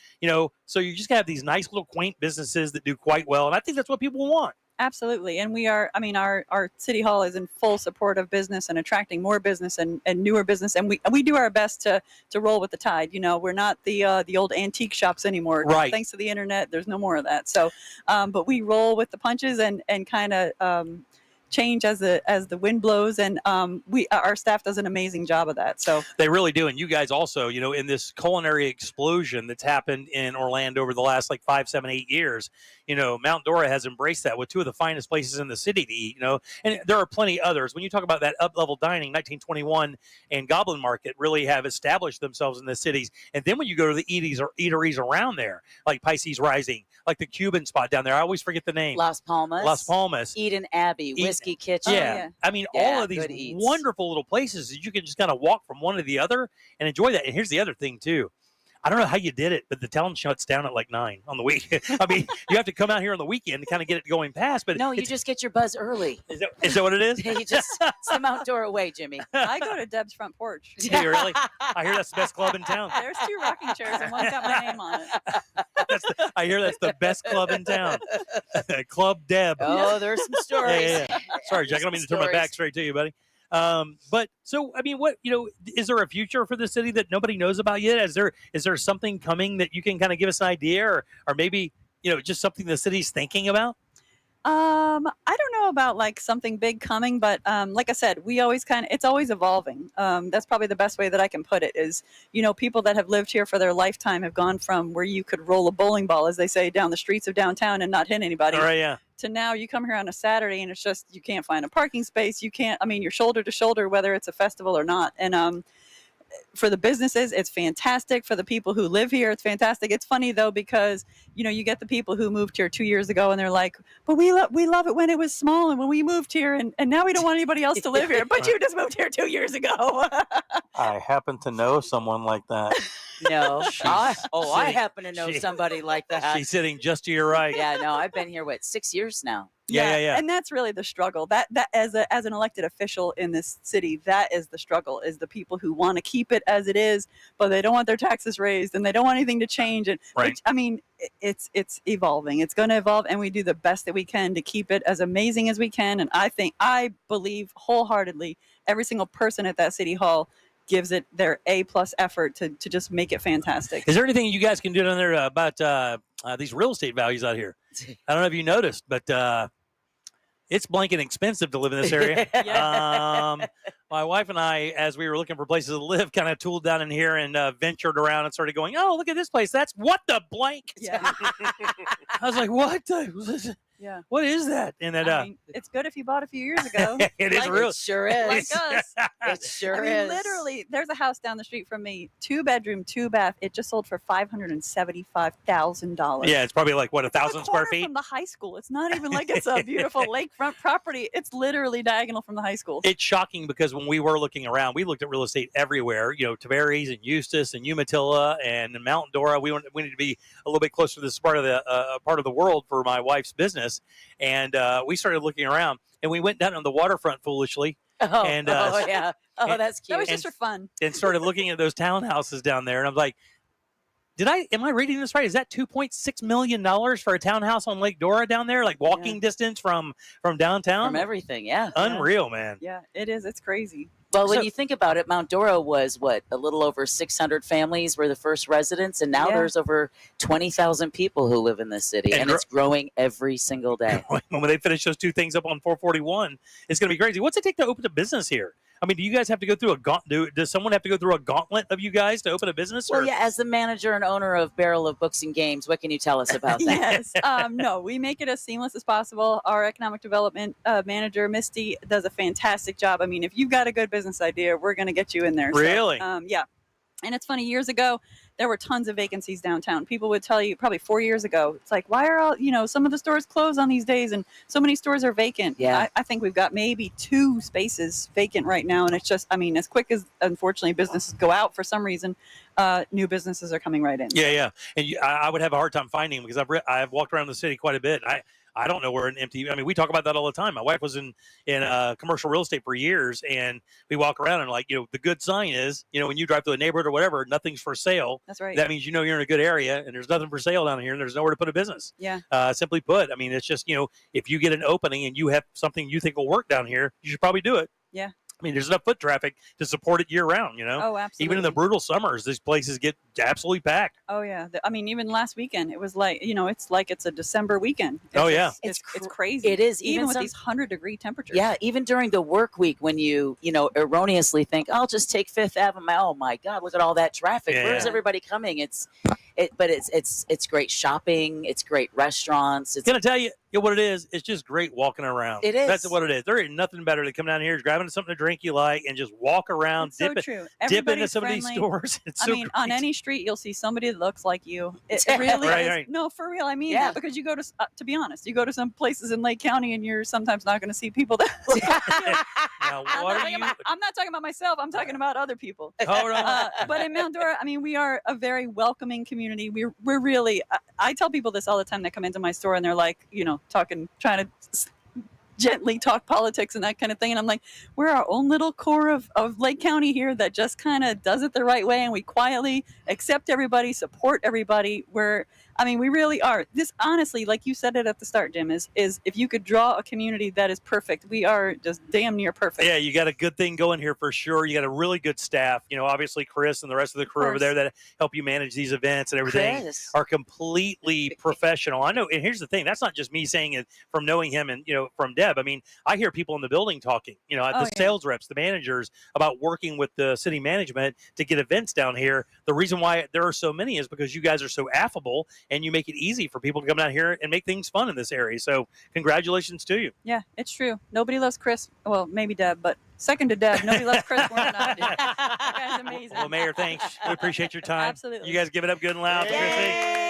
so you just have these nice little quaint businesses that do quite well. And I think that's what people want. Absolutely. And we are, our city hall is in full support of business and attracting more business and newer business. And we do our best to roll with the tide. We're not the old antique shops anymore. Right. Thanks to the internet, there's no more of that. So, but we roll with the punches and kind of, change as the wind blows, and our staff does an amazing job of that. So they really do. And you guys also, in this culinary explosion that's happened in Orlando over the last 5, 7, 8 years, Mount Dora has embraced that with two of the finest places in the city to eat, and there are plenty others. When you talk about that up-level dining, 1921 and Goblin Market really have established themselves in the cities. And then when you go to the eateries around there, like Pisces Rising, like the Cuban spot down there, I always forget the name. Las Palmas. Eden Abbey, Whiskey Kitchen. Yeah. I mean, all of these wonderful little places that you can just kind of walk from one to the other and enjoy that. And here's the other thing, too. I don't know how you did it, but the town shuts down at 9 on the week. I mean, you have to come out here on the weekend to kind of get it going past. But no, you just get your buzz early. Is that what it is? It's the Mount Dora way, Jimmy. I go to Deb's front porch. Yeah, really? I hear that's the best club in town. There's 2 rocking chairs and one's got my name on it. I hear that's the best club in town. Club Deb. Oh, there's some stories. Yeah. Sorry, Jack. I don't mean to turn my back straight to you, buddy. But so, I mean, is there a future for the city that nobody knows about yet? Is there something coming that you can kind of give us an idea, or maybe, just something the city's thinking about? I don't know about something big coming, but like I said, we always it's always evolving. That's probably the best way that I can put it is, people that have lived here for their lifetime have gone from where you could roll a bowling ball, as they say, down the streets of downtown and not hit anybody. All right, yeah. To now you come here on a Saturday and it's just, you can't find a parking space. You can't, you're shoulder to shoulder, whether it's a festival or not. And for the businesses, it's fantastic. For the people who live here, it's fantastic. It's funny though, because you get the people who moved here 2 years ago and they're like, but we love it when it was small and when we moved here and now we don't want anybody else to live here. But you just moved here 2 years ago. I happen to know someone like that. No. I happen to know somebody like that. She's sitting just to your right. Yeah, no, I've been here 6 years now. Yeah. And that's really the struggle. That as an elected official in this city, that is the struggle, is the people who want to keep it as it is, but they don't want their taxes raised and they don't want anything to change. And right. It's evolving. It's going to evolve, and we do the best that we can to keep it as amazing as we can. And I believe wholeheartedly every single person at that city hall gives it their A+ effort to just make it fantastic. Is there anything you guys can do down there about these real estate values out here? I don't know if you noticed, but it's blanket expensive to live in this area. My wife and I, as we were looking for places to live, kind of tooled down in here and ventured around and started going, oh, look at this place. That's what the blank. Yeah. I was like, what? Yeah. What is that? And that it's good if you bought a few years ago. It is real. It sure is. Like us. It sure is. Literally, there's a house down the street from me, 2-bedroom, 2-bath. It just sold for $575,000. Yeah, it's probably like, what, 1,000 square feet? From the high school. It's not even like it's a beautiful lakefront property. It's literally diagonal from the high school. It's shocking because when we were looking around, we looked at real estate everywhere. Tavares and Eustis and Umatilla and Mount Dora. We needed to be a little bit closer to this part of the world for my wife's business. And we started looking around, and we went down on the waterfront foolishly. Yeah. That's cute. That was just for fun. And started looking at those townhouses down there, and I'm like, am I reading this right? Is that $2.6 million for a townhouse on Lake Dora down there? Like walking distance from downtown? From everything, yeah. Unreal, man. Yeah, it is. It's crazy. Well, when you think about it, Mount Dora was a little over 600 families were the first residents, and now there's over 20,000 people who live in this city, and it's growing every single day. When they finish those two things up on 441, it's going to be crazy. What's it take to open a business here? I mean, do you guys have to go through does someone have to go through a gauntlet of you guys to open a business? Well, yeah, as the manager and owner of Barrel of Books and Games, what can you tell us about that? Yes. No, we make it as seamless as possible. Our economic development manager, Misty, does a fantastic job. I mean, if you've got a good business idea, we're going to get you in there. Really? So, yeah. And it's funny, years ago, there were tons of vacancies downtown. People would tell you probably 4 years ago, it's like, why are all, some of the stores closed on these days and so many stores are vacant? Yeah. I think we've got maybe 2 spaces vacant right now. And it's just, as quick as, unfortunately, businesses go out for some reason, new businesses are coming right in. Yeah. And I would have a hard time finding them because I've walked around the city quite a bit. I don't know where an empty. I mean, we talk about that all the time. My wife was in commercial real estate for years, and we walk around and the good sign is, when you drive through a neighborhood or whatever, nothing's for sale. That's right. That means you're in a good area, and there's nothing for sale down here, and there's nowhere to put a business. Yeah. Simply put, I mean, it's just if you get an opening and you have something you think will work down here, you should probably do it. Yeah. I mean, there's enough foot traffic to support it year round, Oh, absolutely. Even in the brutal summers, these places get absolutely packed. Oh, yeah. Even last weekend, it was like, it's a December weekend. It's crazy. It is. Even with these 100-degree temperatures. Yeah, even during the work week when you erroneously think, I'll just take Fifth Avenue. Oh, my God, look at all that traffic. Yeah. Where's everybody coming? It's great shopping. It's great restaurants. Can I tell you what it is? It's just great walking around. It is. That's what it is. There ain't nothing better than come down here, grabbing something to drink you like, and just walk around, It's so true. dip into Everybody's some of these friendly. stores. It's so great. On any street, you'll see somebody that looks like you. It really is. Right. No, for real. I mean that because you go to be honest, you go to some places in Lake County and you're sometimes not going to see people that look like you. Now, what are you? I'm not talking about myself. I'm talking about other people. Hold on. But in Mount Dora, we are a very welcoming community. We're really. I tell people this all the time that come into my store and they're like, trying to gently talk politics and that kind of thing. And I'm like, we're our own little core of Lake County here that just kind of does it the right way. And we quietly accept everybody, support everybody. We really are. This, honestly, like you said it at the start, Jim, is if you could draw a community that is perfect, we are just damn near perfect. Yeah, you got a good thing going here for sure. You got a really good staff. Obviously Chris and the rest of the crew over there that help you manage these events and everything are completely professional. I know, and here's the thing, that's not just me saying it from knowing him and from Deb. Deb, I mean, I hear people in the building talking, the sales reps, the managers, about working with the city management to get events down here. The reason why there are so many is because you guys are so affable and you make it ezy for people to come down here and make things fun in this area. So congratulations to you. Yeah, it's true. Nobody loves Chris. Well, maybe Deb, but second to Deb, nobody loves Chris more than I do. That guy's amazing. Well, Mayor, thanks. We appreciate your time. Absolutely. You guys give it up good and loud. Yay!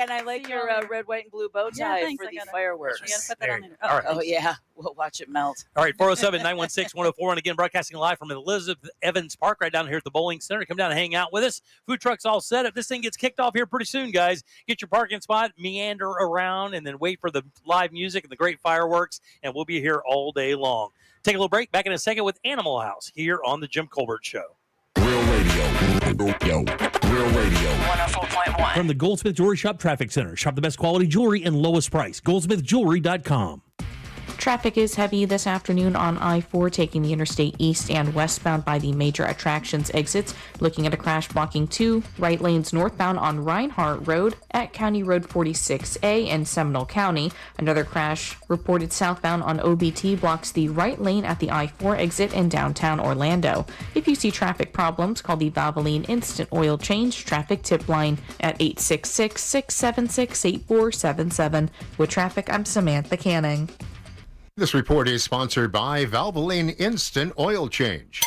And I like your red, white, and blue bow tie thanks. for I the gotta- fireworks. You gotta put that on there. All right. Oh, yeah. We'll watch it melt. All right, 407-916-1041. Again, broadcasting live from Elizabeth Evans Park right down here at the Bowling Center. Come down and hang out with us. Food truck's all set up. This thing gets kicked off here pretty soon, guys. Get your parking spot, meander around, and then wait for the live music and the great fireworks, and we'll be here all day long. Take a little break. Back in a second with Animal House here on the Jim Colbert Show. Real radio. Real radio. 104.1. From the Goldsmith Jewelry Shop Traffic Center. Shop the best quality jewelry and lowest price. GoldsmithJewelry.com. Traffic is heavy this afternoon on I-4 taking the interstate east and westbound by the major attractions exits. Looking at a crash blocking 2 right lanes northbound on Reinhardt Road at County Road 46A in Seminole County. Another crash reported southbound on OBT blocks the right lane at the I-4 exit in downtown Orlando. If you see traffic problems, call the Valvoline Instant Oil Change Traffic Tip Line at 866-676-8477. With traffic, I'm Samantha Canning. This report is sponsored by Valvoline Instant Oil Change.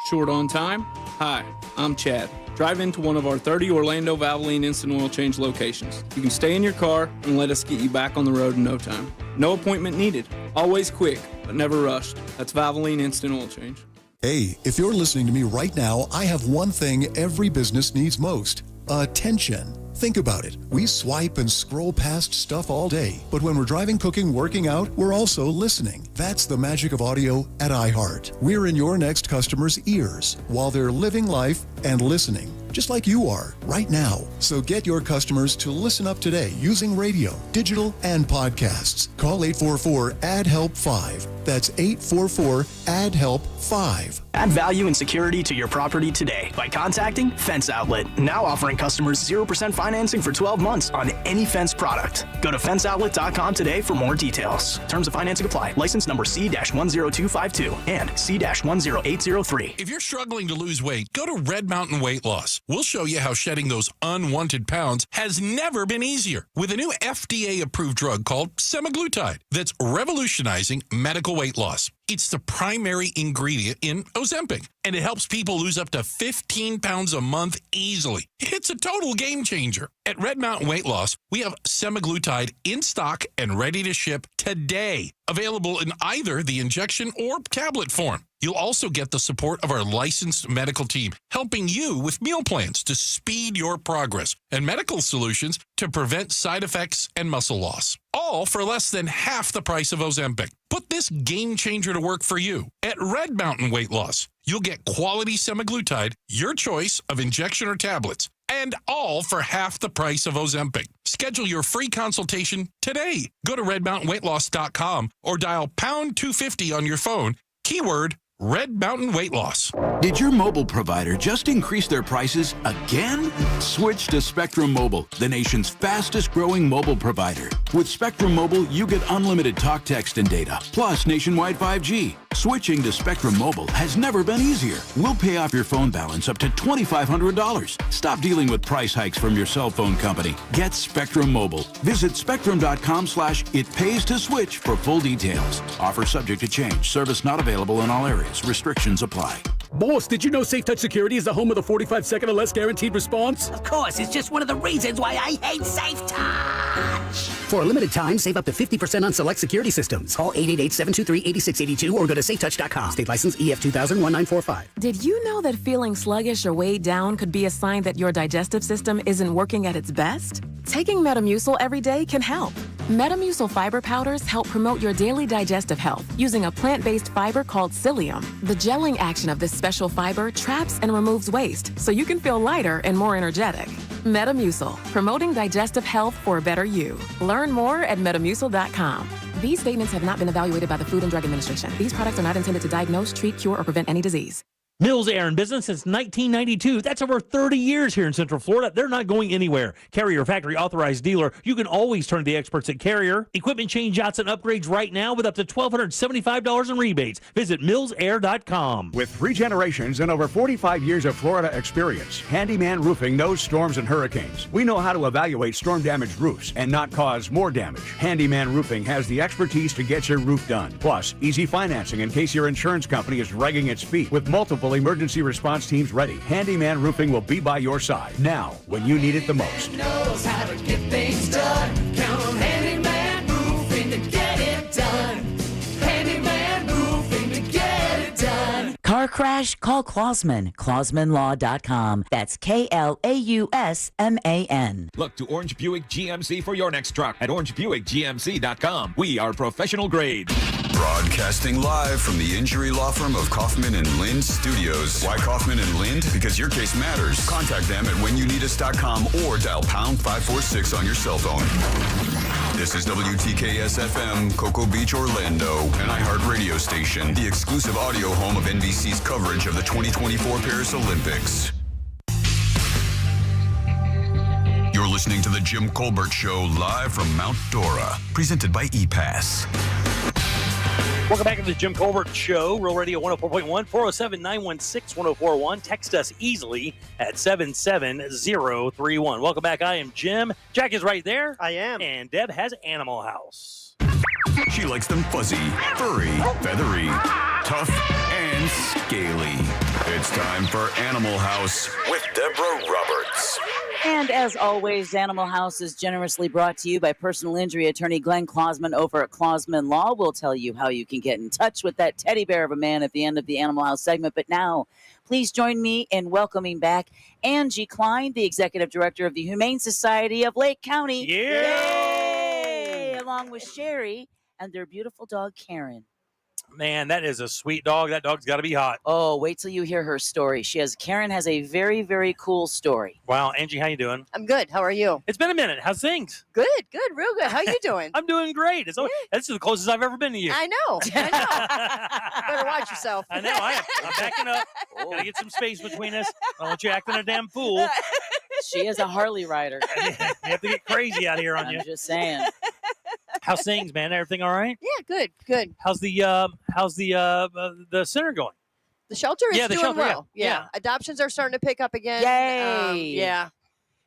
Short on time? Hi, I'm Chad. Drive into one of our 30 Orlando Valvoline Instant Oil Change locations. You can stay in your car and let us get you back on the road in no time. No appointment needed. Always quick, but never rushed. That's Valvoline Instant Oil Change. Hey, if you're listening to me right now, I have one thing every business needs most: attention. Think about it. We swipe and scroll past stuff all day, but when we're driving, cooking, working out, we're also listening. That's the magic of audio at iHeart. We're in your next customer's ears while they're living life and listening, just like you are right now. So get your customers to listen up today using radio, digital, and podcasts. Call 844-ADD-HELP-5. That's 844-ADD-HELP-5. Add value and security to your property today by contacting Fence Outlet. Now offering customers 0% financing for 12 months on any fence product. Go to fenceoutlet.com today for more details. Terms of financing apply. License number C-10252 and C-10803. If you're struggling to lose weight, go to Red Mountain Weight Loss. We'll show you how shedding those unwanted pounds has never been easier with a new FDA-approved drug called semaglutide that's revolutionizing medical weight loss. It's the primary ingredient in Ozempic, and it helps people lose up to 15 pounds a month easily. It's a total game changer. At Red Mountain Weight Loss, we have semaglutide in stock and ready to ship today. Available in either the injection or tablet form. You'll also get the support of our licensed medical team, helping you with meal plans to speed your progress and medical solutions to prevent side effects and muscle loss. All for less than half the price of Ozempic. Put this game changer to work for you at Red Mountain Weight Loss. You'll get quality semaglutide, your choice of injection or tablets, and all for half the price of Ozempic. Schedule your free consultation today. Go to redmountainweightloss.com or dial pound 250 on your phone, keyword Red Mountain Weight Loss. Did your mobile provider just increase their prices again? Switch to Spectrum Mobile, the nation's fastest growing mobile provider. With Spectrum Mobile, you get unlimited talk, text, and data, plus nationwide 5G. Switching to Spectrum Mobile has never been easier. We'll pay off your phone balance up to $2,500. Stop dealing with price hikes from your cell phone company. Get Spectrum Mobile. Visit spectrum.com/itpays-to-switch for full details. Offer subject to change. Service not available in all areas. Restrictions apply. Boss, did you know Safe Touch Security is the home of the 45-second or less guaranteed response? Of course, it's just one of the reasons why I hate Safe Touch. For a limited time, save up to 50% on select security systems. Call 888-723-8682 or go to safetouch.com. State license EF 2000-1945. Did you know that feeling sluggish or weighed down could be a sign that your digestive system isn't working at its best? Taking Metamucil every day can help. Metamucil fiber powders help promote your daily digestive health using a plant-based fiber called psyllium. The gelling action of this special fiber traps and removes waste so you can feel lighter and more energetic. Metamucil, promoting digestive health for a better you. Learn more at metamucil.com. These statements have not been evaluated by the Food and Drug Administration. These products are not intended to diagnose, treat, cure, or prevent any disease. Mills Air in business since 1992. That's over 30 years here in Central Florida. They're not going anywhere. Carrier factory authorized dealer. You can always turn to the experts at Carrier. Equipment changeouts and upgrades right now with up to $1,275 in rebates. Visit millsair.com. With 3 generations and over 45 years of Florida experience, Handyman Roofing knows storms and hurricanes. We know how to evaluate storm-damaged roofs and not cause more damage. Handyman Roofing has the expertise to get your roof done. Plus, easy financing in case your insurance company is dragging its feet. With multiple emergency response teams ready, Handyman Roofing will be by your side now when you need it the most. Knows how to get things done. Count on Handyman Roofing to get it done. Handyman Roofing to get it done. Car crash? Call Clausman. ClausmanLaw.com. That's KLAUSMAN. Look to Orange Buick GMC for your next truck at orangebuickgmc.com. We are professional grade. Broadcasting live from the injury law firm of Kaufman and Lind Studios. Why Kaufman and Lind? Because your case matters. Contact them at whenyouneedus.com or dial pound 546 on your cell phone. This is WTKS FM, Cocoa Beach, Orlando, an iHeart radio station, the exclusive audio home of NBC's coverage of the 2024 Paris Olympics. You're listening to The Jim Colbert Show live from Mount Dora, presented by ePass. Welcome back to the Jim Colbert Show, Real Radio 104.1, 407-916-1041. Text us easily at 77031. Welcome back. I am Jim. Jack is right there. I am. And Deb has Animal House. She likes them fuzzy, furry, feathery, tough, and scaly. It's time for Animal House with Deborah Roberts. And as always, Animal House is generously brought to you by personal injury attorney Glenn Clausman over at Clausman Law. We'll tell you how you can get in touch with that teddy bear of a man at the end of the Animal House segment. But now, please join me in welcoming back Angie Klein, the executive director of the Humane Society of Lake County. Yay! Along with Sherry and their beautiful dog, Karen. Man, that is a sweet dog. That dog's got to be hot. Oh, wait till you hear her story. Karen has a very, very cool story. Wow, Angie, how you doing? I'm good. How are you? It's been a minute. How's things? Good, real good. How you doing? I'm doing great. This is the closest I've ever been to you. I know. Better watch yourself. I know. I'm backing up. Gotta get some space between us. I don't want you acting a damn fool. She is a Harley rider. You have to get crazy out here on you. I'm just saying. How's things, man? Everything all right? Yeah, good. How's the center going? The shelter is doing shelter, well. yeah. Yeah. Adoptions are starting to pick up again. Yay!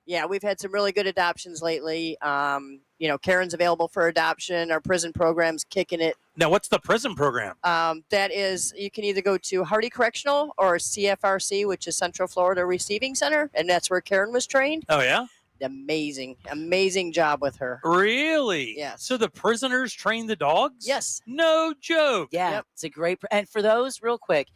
Yeah, we've had some really good adoptions lately. Karen's available for adoption. Our prison program's kicking it. Now, what's the prison program? That is, you can either go to Hardy Correctional or CFRC, which is Central Florida Receiving Center, and that's where Karen was trained. Oh, yeah? Amazing job with her. Really? Yes. So the prisoners train the dogs? Yes. No joke. Yeah, It's a great. And for those, real quick,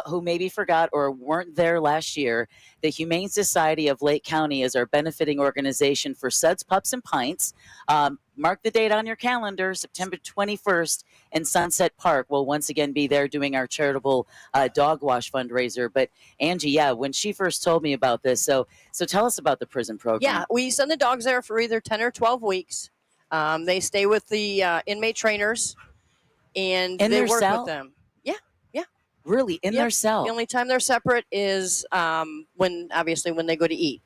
who maybe forgot or weren't there last year, the Humane Society of Lake County is our benefiting organization for Suds, Pups, and Pints. Mark the date on your calendar, September 21st in Sunset Park. We'll once again be there doing our charitable dog wash fundraiser. But Angie, when she first told me about this, so tell us about the prison program. Yeah, we send the dogs there for either 10 or 12 weeks. They stay with the inmate trainers, and they work with them. Yeah. Really, in their cell? The only time they're separate is when they go to eat.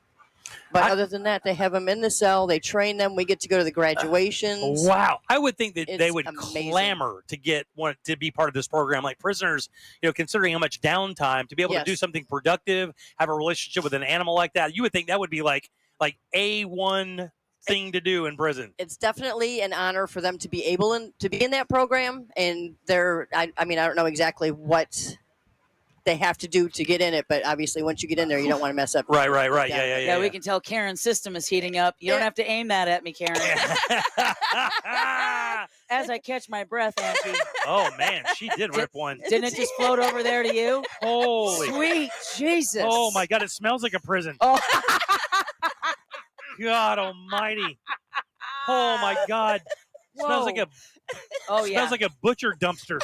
But other than that, they have them in the cell. They train them. We get to go to the graduations. Wow. I would think that they would amazing. clamor to to be part of this program. Like prisoners, considering how much downtime, to be able to do something productive, have a relationship with an animal like that, you would think that would be like A1 thing to do in prison. It's definitely an honor for them to be able to be in that program. And I don't know exactly what they have to do to get in it, but obviously once you get in there, you don't want to mess up. Right. Yeah. We can tell Karen's system is heating up. You don't have to aim that at me, Karen. As I catch my breath, Angie. Oh, man, she did rip one. Didn't it just float over there to you? Holy. Sweet Jesus. Oh, my God, it smells like a prison. Oh. God almighty. Oh, my God. Smells like smells like a butcher dumpster.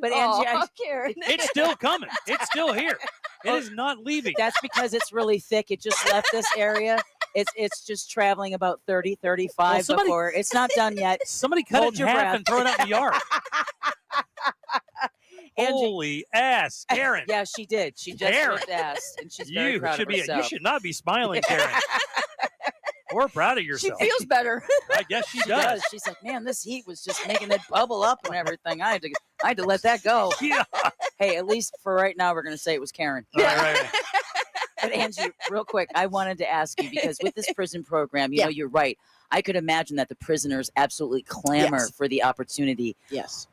But Angie, Karen. It's still coming. It's still here. It is not leaving. That's because it's really thick. It just left this area. It's just traveling about 30, 35 before. It's not done yet. Somebody cut it in half and throw it out in the yard. Holy ass, Karen. Yeah, she did. She just Karen. looked ass, and she's very proud of You herself. should not be smiling, Karen. We're proud of yourself. She feels better. I guess she She does. does. She's like, man, this heat was just making it bubble up and everything. I had to let that go. Yeah. Hey, at least for right now, we're going to say it was Karen. Right. But Angie, real quick, I wanted to ask you, because with this prison program, you know, you're right. I could imagine that the prisoners absolutely clamor for the opportunity. Yes.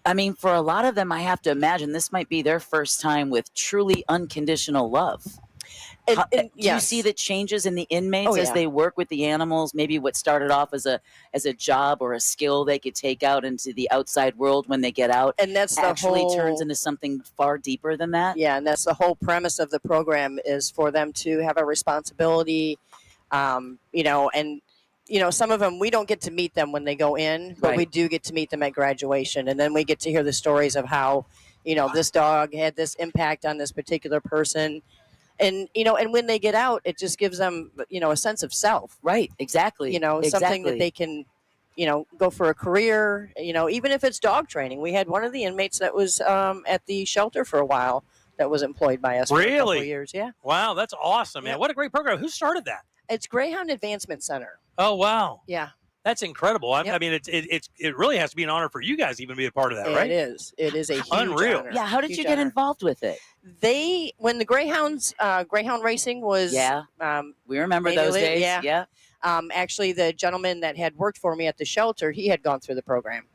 I mean, for a lot of them, I have to imagine this might be their first time with truly unconditional love. Do you see the changes in the inmates as they work with the animals? Maybe what started off as a job or a skill they could take out into the outside world when they get out, and that's actually the whole, turns into something far deeper than that. Yeah, and that's the whole premise of the program, is for them to have a responsibility, and some of them we don't get to meet them when they go in, but we do get to meet them at graduation, and then we get to hear the stories of how, this dog had this impact on this particular person. And, and when they get out, it just gives them, a sense of self. Right. Exactly. Something that they can, go for a career, even if it's dog training. We had one of the inmates that was at the shelter for a while that was employed by us for a couple of years. Yeah. Wow, that's awesome, man. What a great program. Who started that? It's Greyhound Advancement Center. Oh, wow. Yeah. That's incredible. I mean, it really has to be an honor for you guys to even be a part of that, right? It is. It is a huge Unreal. honor. Yeah. How did Huge you get honor. involved with it? When the Greyhound racing was, we remember those days. Yeah. Actually, the gentleman that had worked for me at the shelter, he had gone through the program.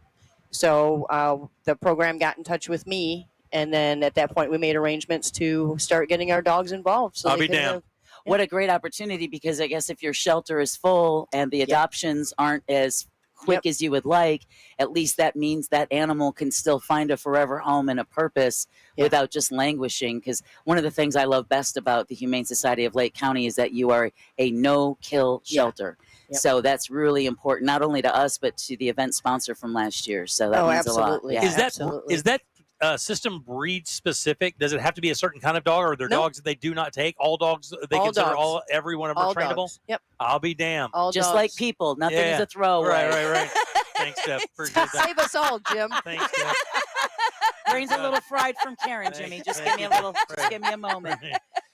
So the program got in touch with me, and then at that point, we made arrangements to start getting our dogs involved. So I'll be damned. What a great opportunity, because I guess if your shelter is full and the adoptions aren't as quick as you would like, at least that means that animal can still find a forever home and a purpose without just languishing. Because one of the things I love best about the Humane Society of Lake County is that you are a no-kill shelter. So that's really important, not only to us, but to the event sponsor from last year. So that means absolutely. a lot. Yeah. Is that system breed specific? Does it have to be a certain kind of dog, or are there dogs that they do not take? All dogs, they consider every one of them trainable? Dogs. Yep. I'll be damned. Just like people, nothing is a throwaway. Right. Thanks, Steph. Appreciate that. Save us all, Jim. Thanks, Steph. Brain's a little fried from Karen, Jimmy. Just give me a little. Just give me a moment.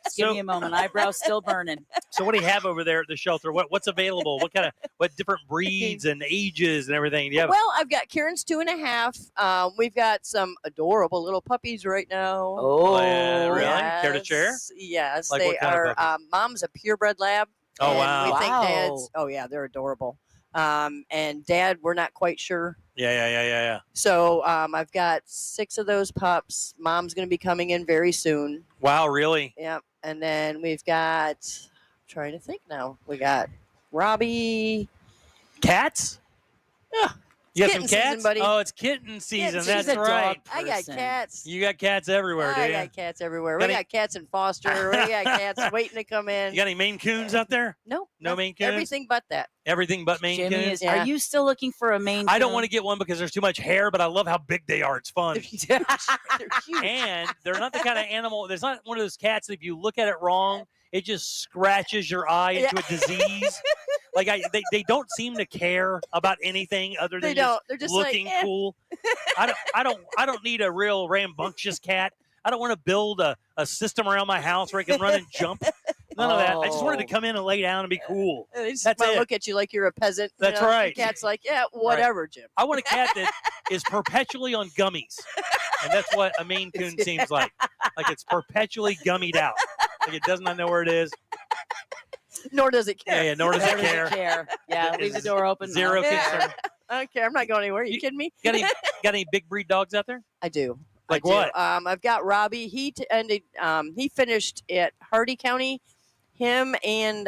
Just give me a moment. Eyebrows still burning. So what do you have over there at the shelter? What's available? What different breeds and ages and everything do you have? Well, I've got Karen's 2.5. We've got some adorable little puppies right now. Oh, really? Yes. Care to share? Yes, Like they what kind of are. Mom's a purebred lab. Oh, and wow. We think Dad's. Oh yeah, they're adorable. And Dad, we're not quite sure. Yeah. So I've got 6 of those pups. Mom's going to be coming in very soon. Wow, really? Yep. And then we've got, I'm trying to think now. We got Robbie. Cats? Yeah. You got kitten some cats? season, buddy. Oh, it's kitten season. Kitten That's season. right. I got cats. You got cats everywhere, do I you? got cats everywhere. Got We any- got cats in foster. We got cats waiting to come in. You got any Maine Coons out there? No. No Maine Coons? Everything but that. Everything but Maine Jimmy Coons? Are you still looking for a Maine I don't Coon? want to get one because there's too much hair, but I love how big they are. It's fun. And they're not the kind of animal. There's not one of those cats that if you look at it wrong, it just scratches your eye into a disease. Like they don't seem to care about anything other than They don't. They're just like, looking eh. cool. I don't need a real rambunctious cat. I don't want to build a system around my house where it can run and jump. None of that. I just wanted to come in and lay down and be cool. They just That's want to it. look at you like you're a peasant. you That's know? right. The cat's like, yeah, whatever, Jim. I want a cat that is perpetually on gummies. And that's what a Maine Coon seems like. Like it's perpetually gummied out. Like it does not know where it is. Nor does it care. Yeah, nor does it Nor does it care. care. Yeah, leave the door open. Zero now. concern. I don't care. I'm not going anywhere. You kidding me? Got any big breed dogs out there? I do. Like I do. what? I've got Robbie. He finished at Hardy County. Him and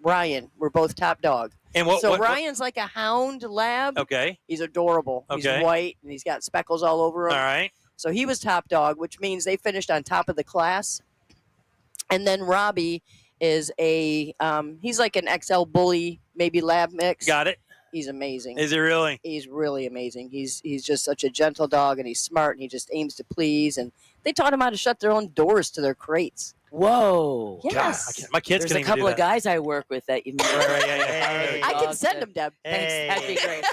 Ryan were both top dog. And what? So what- Ryan's like a hound lab. Okay. He's adorable. Okay. He's white and he's got speckles all over him. All right. So he was top dog, which means they finished on top of the class. And then Robbie is he's like an XL bully, maybe lab mix. Got it. He's amazing. Is he really? He's really amazing. He's just such a gentle dog, and he's smart, and he just aims to please. And they taught him how to shut their own doors to their crates. Whoa. Yes. God, I can't- my kids There's can a even do couple of that. guys I work with that you know. Right, yeah. I can send him, Deb. Thanks. That'd be great.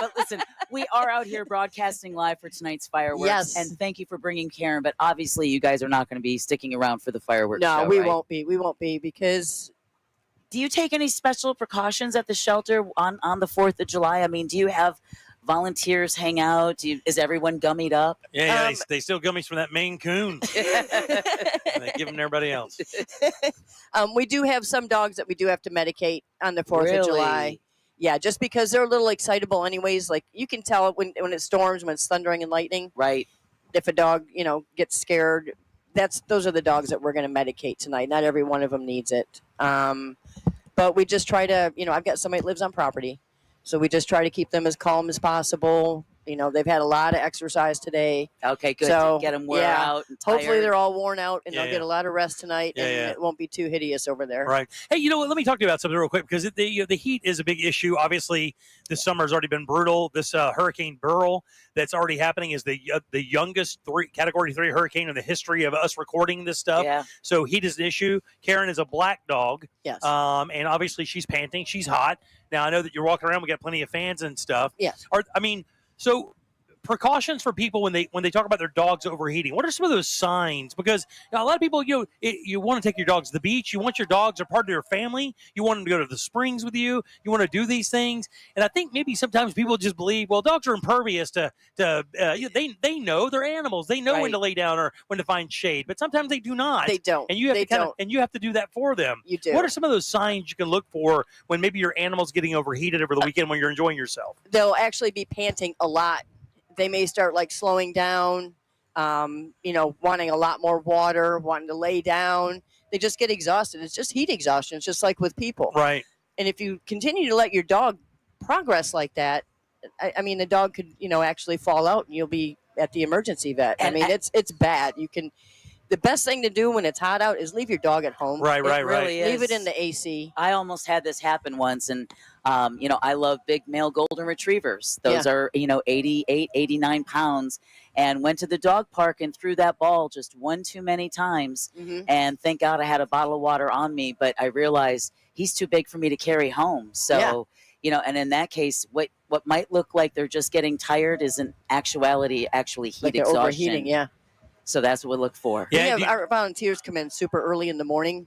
But listen, we are out here broadcasting live for tonight's fireworks. Yes. And thank you for bringing Karen. But obviously, you guys are not going to be sticking around for the fireworks No, show, we right? won't be. We won't be because. Do you take any special precautions at the shelter on the 4th of July? I mean, do you have volunteers hang out? Is everyone gummied up? Yeah, they steal gummies from that Maine Coon. And they give them to everybody else. We do have some dogs that we do have to medicate on the 4th of Really? July. Yeah, just because they're a little excitable anyways. Like you can tell when it storms, when it's thundering and lightning. Right. If a dog, gets scared, those are the dogs that we're going to medicate tonight. Not every one of them needs it. But we just try to, I've got somebody that lives on property. So we just try to keep them as calm as possible. They've had a lot of exercise today. Okay, good. So, to get them wore yeah, out and tired. hopefully they're all worn out and Yeah, they'll get a lot of rest tonight and Yeah. it won't be too hideous over there. Right. Hey, you know what? Let me talk to you about something real quick because the heat is a big issue. Obviously, this summer has already been brutal. This Hurricane Beryl that's already happening is the youngest Category 3 hurricane in the history of us recording this stuff. Yeah. So heat is an issue. Karen is a black dog. Yes. And obviously she's panting. She's hot. Now, I know that you're walking around. We got plenty of fans and stuff. Yes. So precautions for people when they talk about their dogs overheating. What are some of those signs? Because a lot of people, you want to take your dogs to the beach. You want your dogs are part of your family. You want them to go to the springs with you. You want to do these things. And I think maybe sometimes people just believe, well, dogs are impervious to they know they're animals. They know when to lay down or when to find shade. But sometimes they do not. They don't. And you have They don't. and you have to do that for them. You do. What are some of those signs you can look for when maybe your animal's getting overheated over the weekend when you're enjoying yourself? They'll actually be panting a lot. They may start slowing down, wanting a lot more water, wanting to lay down. They just get exhausted. It's just heat exhaustion. It's just like with people. Right. And if you continue to let your dog progress like that, the dog could, actually fall out and you'll be at the emergency vet. It's bad. The best thing to do when it's hot out is leave your dog at home. Right. Really Leave is. it in the AC. I almost had this happen once, and I love big male golden retrievers. Those are 88, 89 pounds, and went to the dog park and threw that ball just one too many times. Mm-hmm. And thank God I had a bottle of water on me, but I realized he's too big for me to carry home. So and in that case, what might look like they're just getting tired is in actuality actually heat Like exhaustion. overheating, yeah. So that's what we look for. We have our volunteers come in super early in the morning,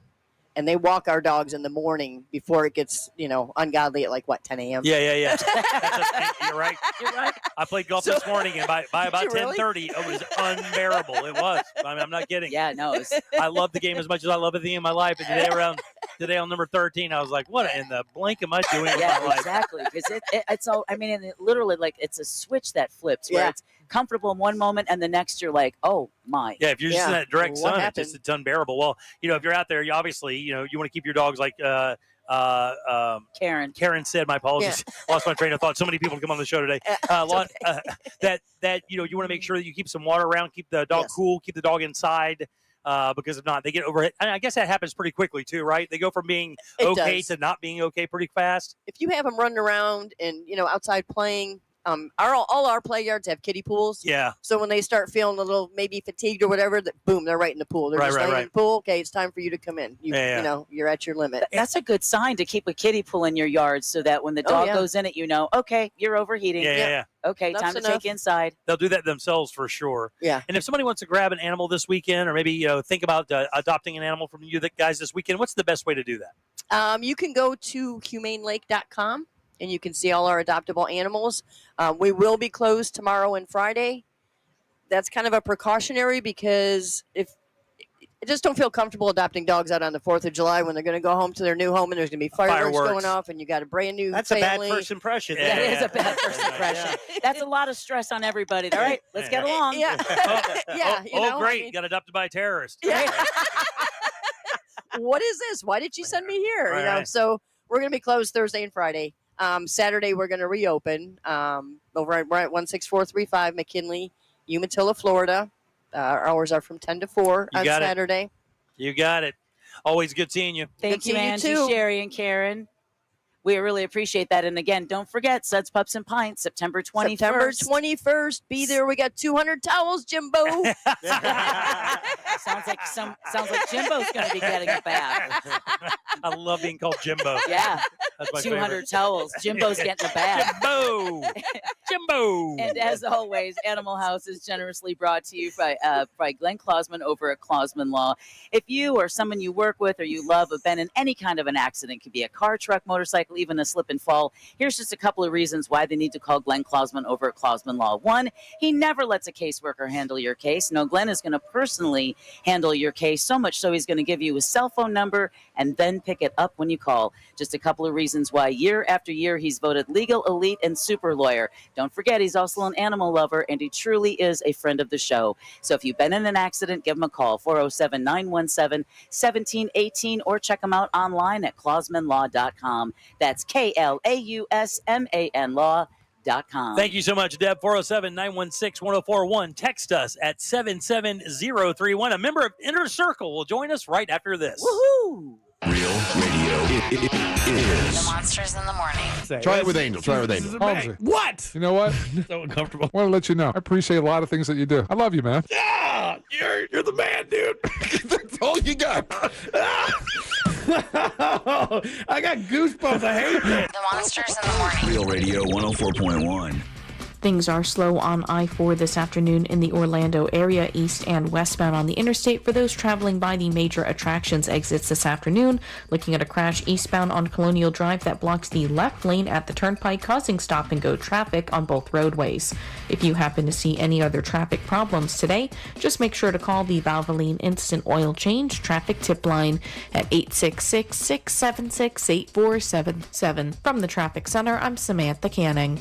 and they walk our dogs in the morning before it gets, ungodly at 10 a.m. Yeah. You're right. You're right. I played golf this morning, and by about you really? 10:30, it was unbearable. It was. I'm not kidding. Yeah, no. I love the game as much as I love everything in my life. And today on number 13, I was like, what in the blank am I doing with my life? Exactly. Because it's all, and it literally, it's a switch that flips where it's comfortable in one moment and the next you're like, oh my. Yeah, if you're just in that direct What sun, happened? it's unbearable. Well, if you're out there, you obviously, you want to keep your dogs like Karen said, my apologies. Lost my train of thought. So many people come on the show today. That you want to make sure that you keep some water around, keep the dog cool, keep the dog inside. Because if not, they get overhit. And I guess that happens pretty quickly too, right? They go from being okay to not being okay pretty fast. If you have them running around and, outside playing, all our play yards have kiddie pools. Yeah. So when they start feeling a little maybe fatigued or whatever, boom, they're right in the pool. They're just laying in the pool. Okay, it's time for you to come in. You're at your limit. That's a good sign to keep a kiddie pool in your yard so that when the dog goes in it, okay, you're overheating. Yeah. Okay, Enough's time to enough. take inside. They'll do that themselves for sure. Yeah. And if somebody wants to grab an animal this weekend or maybe think about adopting an animal from you guys this weekend, what's the best way to do that? You can go to humanelake.com. and you can see all our adoptable animals. We will be closed tomorrow and Friday. That's kind of a precautionary because if I just don't feel comfortable adopting dogs out on the 4th of July when they're going to go home to their new home and there's going to be fireworks going off and you got a brand new family. A bad first impression. That is a bad first impression. That's a lot of stress on everybody. All right, let's get along. Yeah. Great. Got adopted by a terrorist. Yeah. What is this? Why did you send me here? Right. So we're going to be closed Thursday and Friday. Saturday, we're going to reopen over at 16435 McKinley, Umatilla, Florida. Our hours are from 10 to 4 on Saturday. You got it. Always good seeing you. Thank you, Angie, Sherry, and Karen. We really appreciate that. And again, don't forget Suds, Pups, and Pints, September 21st. September 21st. Be there. We got 200 towels, Jimbo. sounds like Jimbo's going to be getting a bath. I love being called Jimbo. Yeah. That's my 200 favorite. towels. Jimbo's getting a bath. Jimbo. And as always, Animal House is generously brought to you by Glenn Klausman over at Klausman Law. If you or someone you work with or you love have been in any kind of an accident, could be a car, truck, motorcycle, even a slip and fall, here's just a couple of reasons why they need to call Glenn Klausman over at Klausman Law. One, he never lets a caseworker handle your case. No, Glenn is going to personally handle your case, so much so he's going to give you a cell phone number and then pick it up when you call. Just a couple of reasons why year after year he's voted legal, elite, and super lawyer. Don't forget, he's also an animal lover, and he truly is a friend of the show. So if you've been in an accident, give him a call, 407-917-1718, or check him out online at klausmanlaw.com. That's KLAUSMAN law.com. Thank you so much, Deb. 407-916-1041. Text us at 77031. A member of Inner Circle will join us right after this. Woohoo! Real radio is The Monsters in the Morning. Try it with Angel. Try it with Angel. Halsey. What? You know what? So uncomfortable. I want to let you know. I appreciate a lot of things that you do. I love you, man. Yeah, you're the man, dude. That's all you got. I got goosebumps. I hate it. The Monsters in the Morning. Real Radio 104.1. Things are slow on I-4 this afternoon in the Orlando area, east and westbound on the interstate. For those traveling by the major attractions exits this afternoon, looking at a crash eastbound on Colonial Drive that blocks the left lane at the turnpike, causing stop-and-go traffic on both roadways. If you happen to see any other traffic problems today, just make sure to call the Valvoline Instant Oil Change traffic tip line at 866-676-8477. From the Traffic Center, I'm Samantha Canning.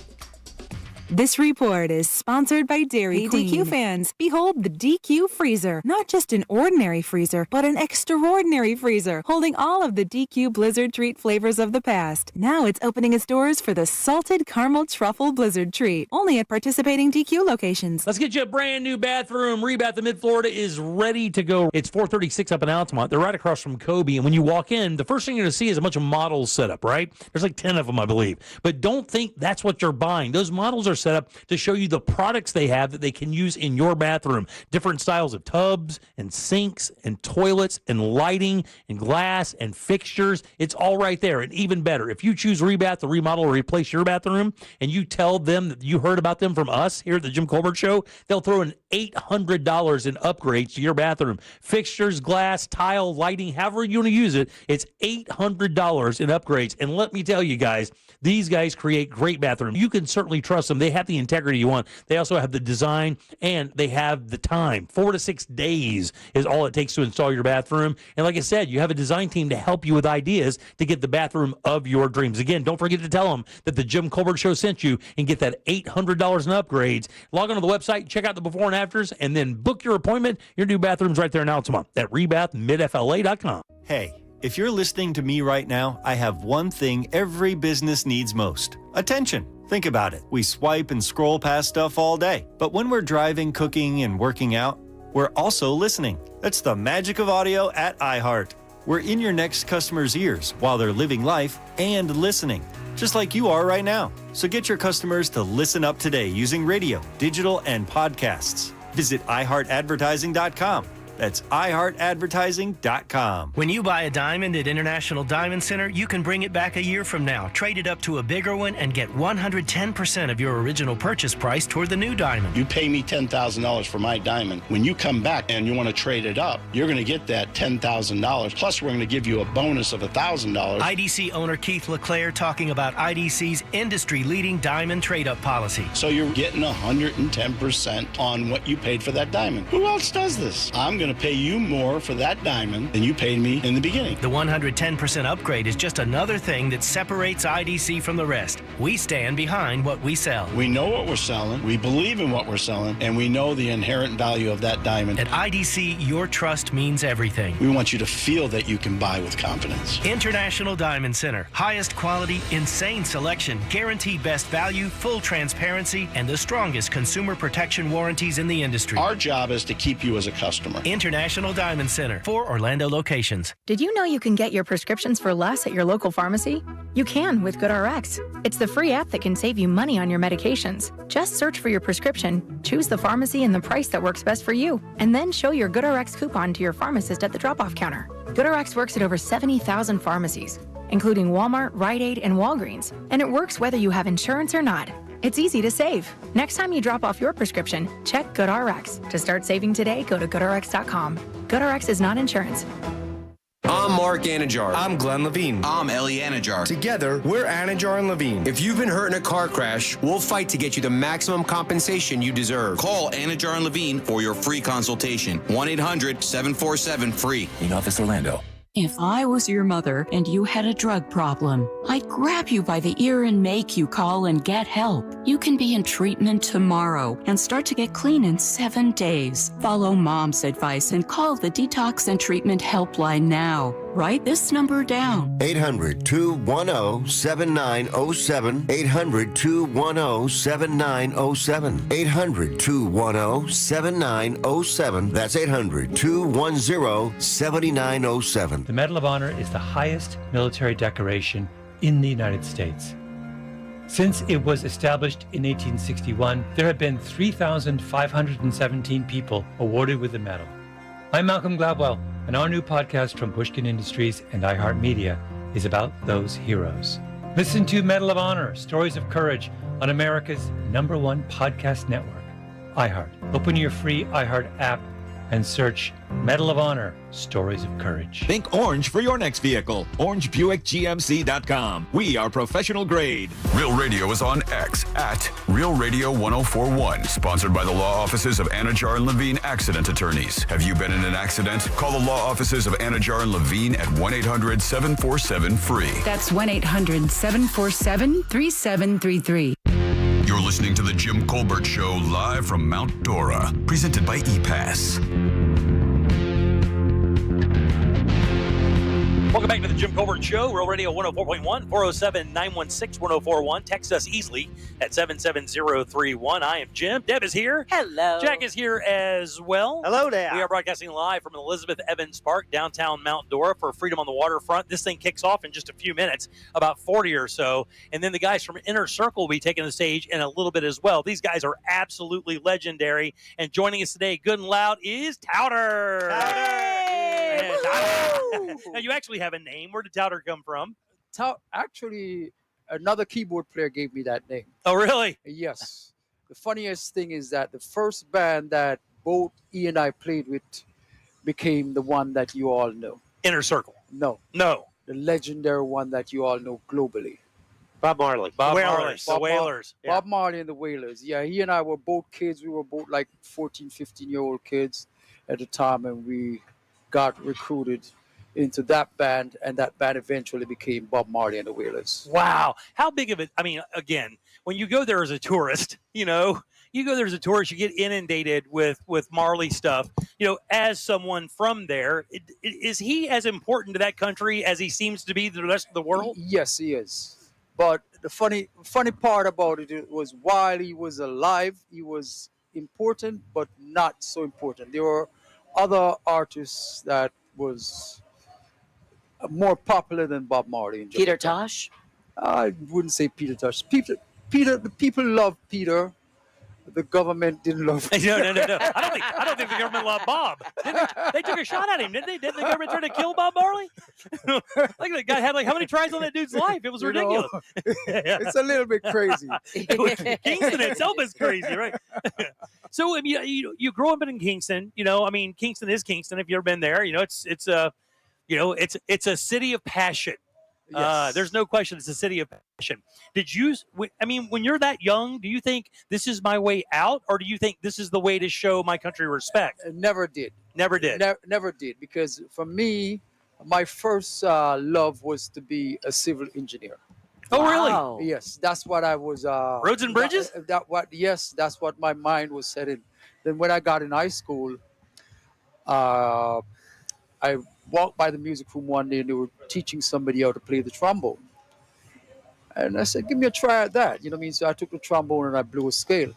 This report is sponsored by Dairy Queen. DQ fans, behold the DQ freezer. Not just an ordinary freezer, but an extraordinary freezer, holding all of the DQ Blizzard Treat flavors of the past. Now it's opening its doors for the Salted Caramel Truffle Blizzard Treat, only at participating DQ locations. Let's get you a brand new bathroom. Rebath in Mid-Florida is ready to go. It's 436 up in Altamont. They're right across from Kobe. And when you walk in, the first thing you're going to see is a bunch of models set up, right? There's like 10 of them, I believe. But don't think that's what you're buying. Those models are set up to show you the products they have that they can use in your bathroom. Different styles of tubs and sinks and toilets and lighting and glass and fixtures. It's all right there. And even better, if you choose Rebath to remodel or replace your bathroom and you tell them that you heard about them from us here at the Jim Colbert Show, they'll throw in $800 in upgrades to your bathroom. Fixtures, glass, tile, lighting, however you want to use it, it's $800 in upgrades. And let me tell you guys, these guys create great bathrooms. You can certainly trust them. They have the integrity you want. They also have the design and they have the time. 4 to 6 days is all it takes to install your bathroom. And like I said, you have a design team to help you with ideas to get the bathroom of your dreams. Again, don't forget to tell them that the Jim Colbert Show sent you and get that $800 in upgrades. Log on to the website, check out the before and afters, and then book your appointment. Your new bathroom's right there in Altamont at rebathmidfla.com. Hey, if you're listening to me right now, I have one thing every business needs most: attention. Think about it. We swipe and scroll past stuff all day. But when we're driving, cooking, and working out, we're also listening. That's the magic of audio at iHeart. We're in your next customer's ears while they're living life and listening, just like you are right now. So get your customers to listen up today using radio, digital, and podcasts. Visit iHeartAdvertising.com. That's iHeartAdvertising.com. When you buy a diamond at International Diamond Center, you can bring it back a year from now, trade it up to a bigger one, and get 110% of your original purchase price toward the new diamond. You pay me $10,000 for my diamond. When you come back and you want to trade it up, you're going to get that $10,000. Plus, we're going to give you a bonus of $1,000. IDC owner Keith LeClaire talking about IDC's industry-leading diamond trade-up policy. So you're getting 110% on what you paid for that diamond. Who else does this? I'm going to pay you more for that diamond than you paid me in the beginning. The 110% upgrade is just another thing that separates IDC from the rest. We stand behind what we sell. We know what we're selling, we believe in what we're selling, and we know the inherent value of that diamond. At IDC, your trust means everything. We want you to feel that you can buy with confidence. International Diamond Center. Highest quality, insane selection, guaranteed best value, full transparency, and the strongest consumer protection warranties in the industry. Our job is to keep you as a customer. International Diamond Center. 4 Orlando locations. Did you know you can get your prescriptions for less at your local pharmacy? You can with GoodRx. It's the free app that can save you money on your medications. Just search for your prescription, choose the pharmacy and the price that works best for you, and then show your GoodRx coupon to your pharmacist at the drop-off counter. GoodRx works at over 70,000 pharmacies. including Walmart, Rite Aid, and Walgreens. And it works whether you have insurance or not. It's easy to save. Next time you drop off your prescription, check GoodRx. To start saving today, go to GoodRx.com. GoodRx is not insurance. I'm Mark Anajar. I'm Glenn Levine. I'm Ellie Anajar. Together, we're Anajar and Levine. If you've been hurt in a car crash, we'll fight to get you the maximum compensation you deserve. Call Anajar and Levine for your free consultation. 1-800-747-FREE. In Office Orlando. If I was your mother and you had a drug problem, I'd grab you by the ear and make you call and get help. You can be in treatment tomorrow and start to get clean in 7 days. Follow Mom's advice and call the Detox and Treatment Helpline now. Write this number down. 800-210-7907. 800-210-7907. 800-210-7907. That's 800-210-7907. The Medal of Honor is the highest military decoration in the United States. Since it was established in 1861, there have been 3,517 people awarded with the medal. I'm Malcolm Gladwell, and our new podcast from Pushkin Industries and iHeartMedia is about those heroes. Listen to Medal of Honor, Stories of Courage on America's #1 podcast network, iHeart. Open your free iHeart app and search Medal of Honor, Stories of Courage. Think orange for your next vehicle. OrangeBuickGMC.com. We are professional grade. Real Radio is on X at Real Radio 1041. Sponsored by the law offices of Anajar and Levine Accident Attorneys. Have you been in an accident? Call the law offices of Anajar and Levine at 1-800-747-FREE. That's 1-800-747-3733. You're listening to The Jim Colbert Show live from Mount Dora. Presented by ePass. Welcome back to the Jim Colbert Show, Real Radio 104.1, 407-916-1041. Text us easily at 77031. I am Jim. Deb is here. Hello. Jack is here as well. Hello there. We are broadcasting live from Elizabeth Evans Park, downtown Mount Dora for Freedom on the Waterfront. This thing kicks off in just a few minutes, about 40 or so. And then the guys from Inner Circle will be taking the stage in a little bit as well. These guys are absolutely legendary. And joining us today, good and loud, is Touter. Now, you actually have a name. Where did Touter come from? Actually, another keyboard player gave me that name. Oh, really? Yes. The funniest thing is that the first band that both E and I played with became the one that you all know. Inner Circle? No. The legendary one that you all know globally. Bob Marley. The Wailers. Bob Marley and the Wailers. Yeah, he and I were both kids. We were both like 14, 15-year-old kids at the time, and we got recruited into that band, and that band eventually became Bob Marley and the Wailers. Wow. How big of it? I mean, again, when you go there as a tourist, you go there as a tourist, you get inundated with Marley stuff. As someone from there, is he as important to that country as he seems to be to the rest of the world? Yes, he is. But the funny part about it was while he was alive, he was important, but not so important. There were other artists that was more popular than Bob Marley. Peter Tosh? I wouldn't say Peter Tosh. The people loved Peter. The government didn't love him. No. I don't think the government loved Bob. They took a shot at him, didn't they? Didn't the government try to kill Bob Marley? Like the guy had how many tries on that dude's life? It was ridiculous. It's a little bit crazy. Kingston itself is crazy, right? So you grow up in Kingston. Kingston is Kingston. If you've ever been there, it's a city of passion. Yes. There's no question it's a city of passion. When you're that young, do you think this is my way out, or do you think this is the way to show my country respect? Never did. Never did. Never did. Because for me, my first love was to be a civil engineer. Oh, really? Yes, that's what I was. Roads and bridges? Yes, that's what my mind was set in. Then when I got in high school, I walked by the music room one day and they were teaching somebody how to play the trombone. And I said, give me a try at that. So I took the trombone and I blew a scale.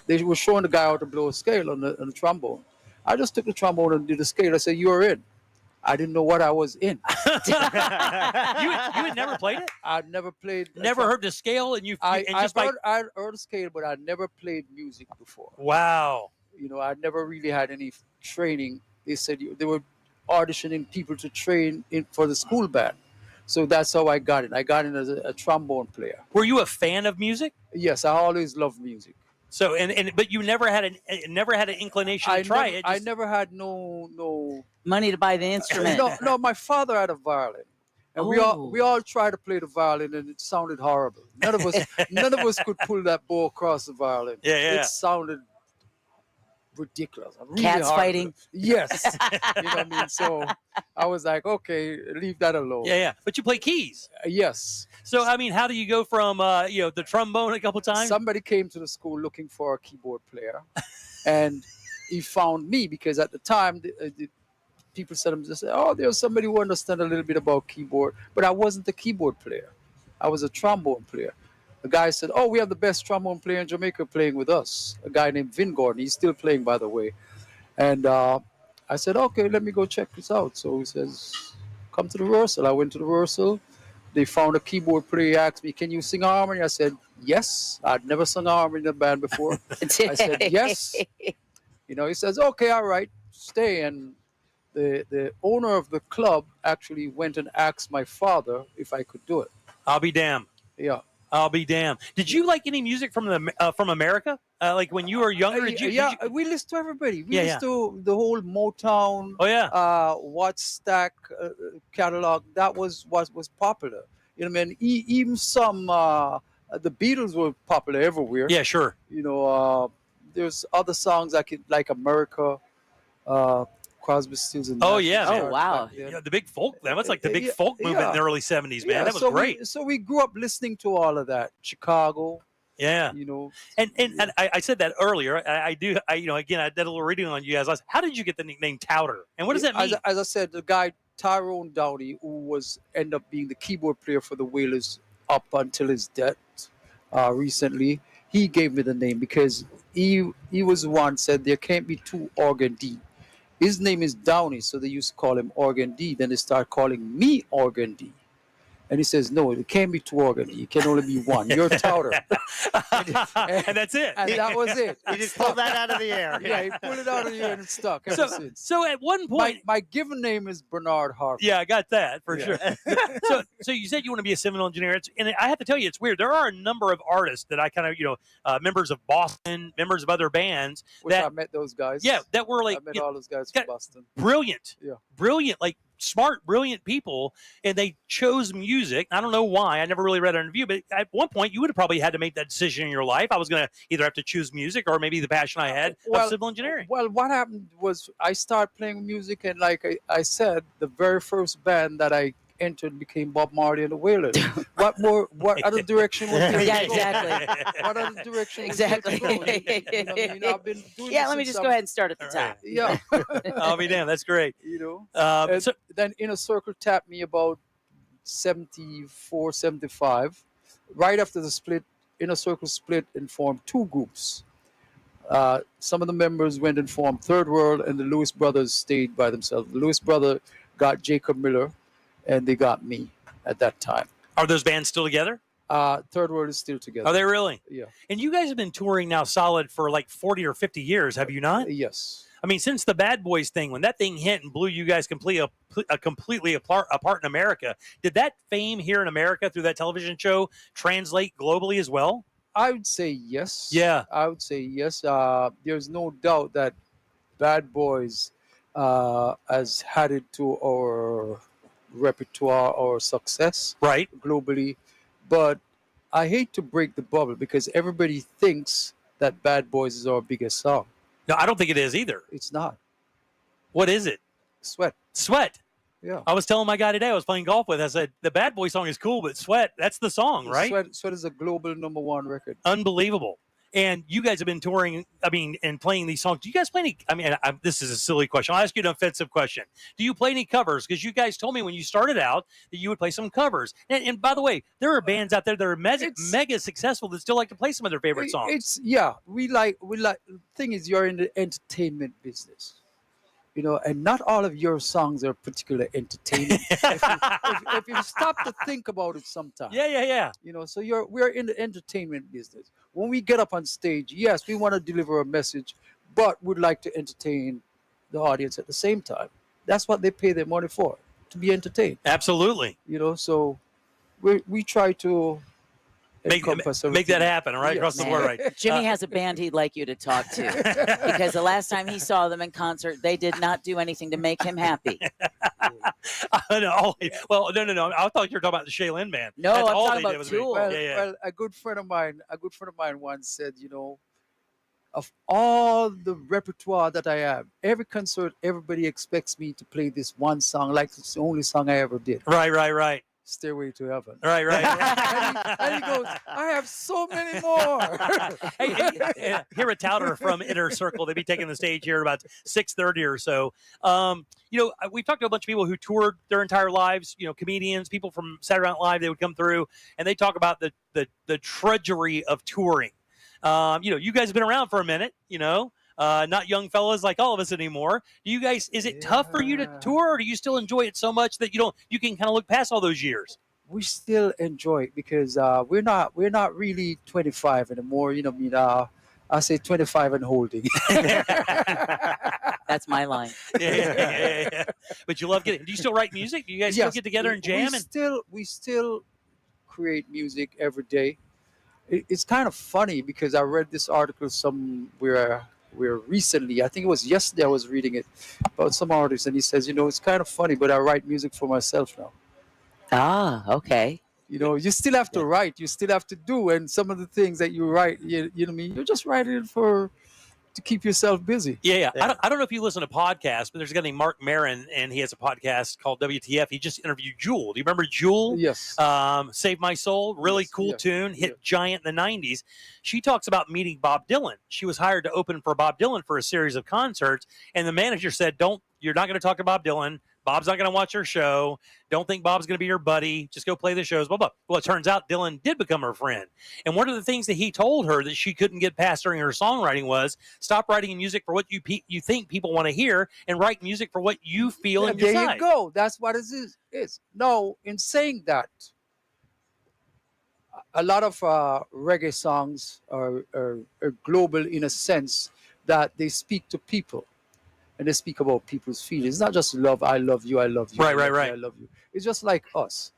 They were showing the guy how to blow a scale on the trombone. I just took the trombone and did the scale. I said, you're in. I didn't know what I was in. You had never played it? I'd never played. Never heard the scale, and I heard the scale, but I'd never played music before. Wow. I never really had any training. They said they were auditioning people to train for the school band. So that's how I got in. I got in as a trombone player. Were you a fan of music? Yes, I always loved music. So but you never had an inclination to try it. I never had no money to buy the instrument. No, my father had a violin. And we all tried to play the violin, and it sounded horrible. None of us could pull that bow across the violin. Yeah. It sounded ridiculous. Really Cats horrible. fighting. Yes. You know what I mean? So I was like, okay, leave that alone. Yeah. But you play keys. Yes. So I mean, how do you go from the trombone a couple times? Somebody came to the school looking for a keyboard player, and he found me because at the time the people said, "Oh, there's somebody who understands a little bit about keyboard," but I wasn't a keyboard player. I was a trombone player. The guy said, "Oh, we have the best trombone player in Jamaica playing with us." A guy named Vin Gordon. He's still playing, by the way. And I said, "Okay, let me go check this out." So he says, "Come to the rehearsal." I went to the rehearsal. They found a keyboard player. He asked me, "Can you sing harmony?" I said, "Yes." I'd never sung harmony in a band before. I said, "Yes." He says, "Okay, all right, stay." And the owner of the club actually went and asked my father if I could do it. I'll be damned. Yeah. I'll be damned. Did you like any music from America? Like when you were younger? Did you? We listened to everybody. We Yeah, listened to the whole Motown. Oh yeah. Watch Stack catalog. That was popular. You know what I mean? Even some the Beatles were popular everywhere. Yeah, sure. There's other songs like America. Crosby, Stills, and Oh Nash. yeah. Man. Oh wow. Yeah, the big folk. That was like the big folk movement in the early '70s, man. Yeah, That was so great. So we grew up listening to all of that. Chicago. Yeah. And I said that earlier. I again I did a little reading on you guys. How did you get the nickname Touter? And what does that mean? As I said, the guy Tyrone Downey, who ended up being the keyboard player for the Wailers up until his death recently, he gave me the name because he was the one said there can't be two Organ D. His name is Downey, so they used to call him Organ D. Then they start calling me Organ D. And he says, "No, it can't be two Organ D. It can only be one. You're Touter." and that's it. And that was it. He just pulled that out of the air. Yeah, he pulled it out of the air and it stuck ever since. So at one point, my given name is Bernard Harper. Yeah, I got that for sure. So you said you want to be a civil engineer, and I have to tell you, it's weird. There are a number of artists that I kind of, members of Boston, members of other bands. I met those guys. Yeah, that were like I met all those guys from Boston. Brilliant. Yeah. Brilliant, like smart, brilliant people, and they chose music. I don't know why. I never really read an interview, but at one point you would have probably had to make that decision in your life. I was going to either have to choose music or maybe the passion I had of civil engineering. Well, what happened was I started playing music, and like I said, the very first band that I entered became Bob Marley and the Wailers. What other direction was there? Yeah, exactly. What other direction? Exactly. I've been doing let me just go ahead and start at the top. Yeah. I'll be damned. That's great. And then Inner Circle tapped me about 74, 75. Right after the split, Inner Circle split and formed two groups. Some of the members went and formed Third World, and the Lewis brothers stayed by themselves. The Lewis brother got Jacob Miller, and they got me at that time. Are those bands still together? Third World is still together. Are they really? Yeah. And you guys have been touring now solid for like 40 or 50 years, have you not? Yes. I mean, since the Bad Boys thing, when that thing hit and blew you guys completely apart in America, did that fame here in America through that television show translate globally as well? I would say yes. Yeah. I would say yes. There's no doubt that Bad Boys has added to our repertoire or success globally. But I hate to break the bubble because everybody thinks that Bad Boys is our biggest song. No, I don't think it is either. It's not. What is it? Sweat. Yeah. I was telling my guy today, I was playing golf with, I said, the Bad Boy song is cool, but Sweat, that's the song, right? Sweat is a global #1 record. Unbelievable. And you guys have been touring, and playing these songs. Do you guys play any, this is a silly question. I'll ask you an offensive question. Do you play any covers? Because you guys told me when you started out that you would play some covers. And by the way, there are bands out there that are mega successful that still like to play some of their favorite songs. We like, the thing is, you're in the entertainment business. And not all of your songs are particularly entertaining. if you stop to think about it sometimes. Yeah. So we're in the entertainment business. When we get up on stage, yes, we want to deliver a message, but we'd like to entertain the audience at the same time. That's what they pay their money for, to be entertained. Absolutely. You know, so we try to Make that happen, right? Across the board, right? Jimmy has a band he'd like you to talk to because the last time he saw them in concert, they did not do anything to make him happy. No, well, no. I thought you were talking about the Shaylin band. No, That's I'm all talking they did about was make- Tool. Well, a good friend of mine once said, you know, of all the repertoire that I have, every concert, everybody expects me to play this one song, like it's the only song I ever did. Right. Stairway to Heaven. Right. And he goes, I have so many more. Hey, here at Touter from Inner Circle, they'll be taking the stage here about 6:30 or so. You know, we've talked to a bunch of people who toured their entire lives. You know, comedians, people from Saturday Night Live, they would come through and they talk about the drudgery of touring. You know, you guys have been around for a minute. You know. Not young fellas like all of us anymore. Do you guys? Is it tough for you to tour, or do you still enjoy it so much that you can kind of look past all those years? We still enjoy it because we're not really 25 anymore. You know, I mean, I say 25 and holding. That's my line. Yeah. But you love getting. Do you still write music? Do you guys still get together and jam? We still create music every day. It's kind of funny because I read this article somewhere. Where recently, I think it was yesterday, I was reading it about some artist, and he says, you know, it's kind of funny, but I write music for myself now. Ah, okay. You know, you still have to write, you still have to do, and some of the things that you write, you know what I mean? You're just writing it to keep yourself busy. Yeah. I don't know if you listen to podcasts, but there's a guy named Mark Maron, and he has a podcast called WTF. He just interviewed Jewel. Do you remember Jewel? Yes. Save My Soul, really cool tune, hit giant in the 90s. She talks about meeting Bob Dylan. She was hired to open for Bob Dylan for a series of concerts, and the manager said, you're not going to talk to Bob Dylan. Bob's not going to watch her show. Don't think Bob's going to be your buddy. Just go play the shows, blah, blah. Well, it turns out Dylan did become her friend. And one of the things that he told her that she couldn't get past during her songwriting was stop writing music for what you think people want to hear and write music for what you feel and there decide. you go. That's what it is. No, in saying that, a lot of reggae songs are global in a sense that they speak to people. And they speak about people's feelings. It's not just love, I love you, I love you. Right. I love you. It's just like us.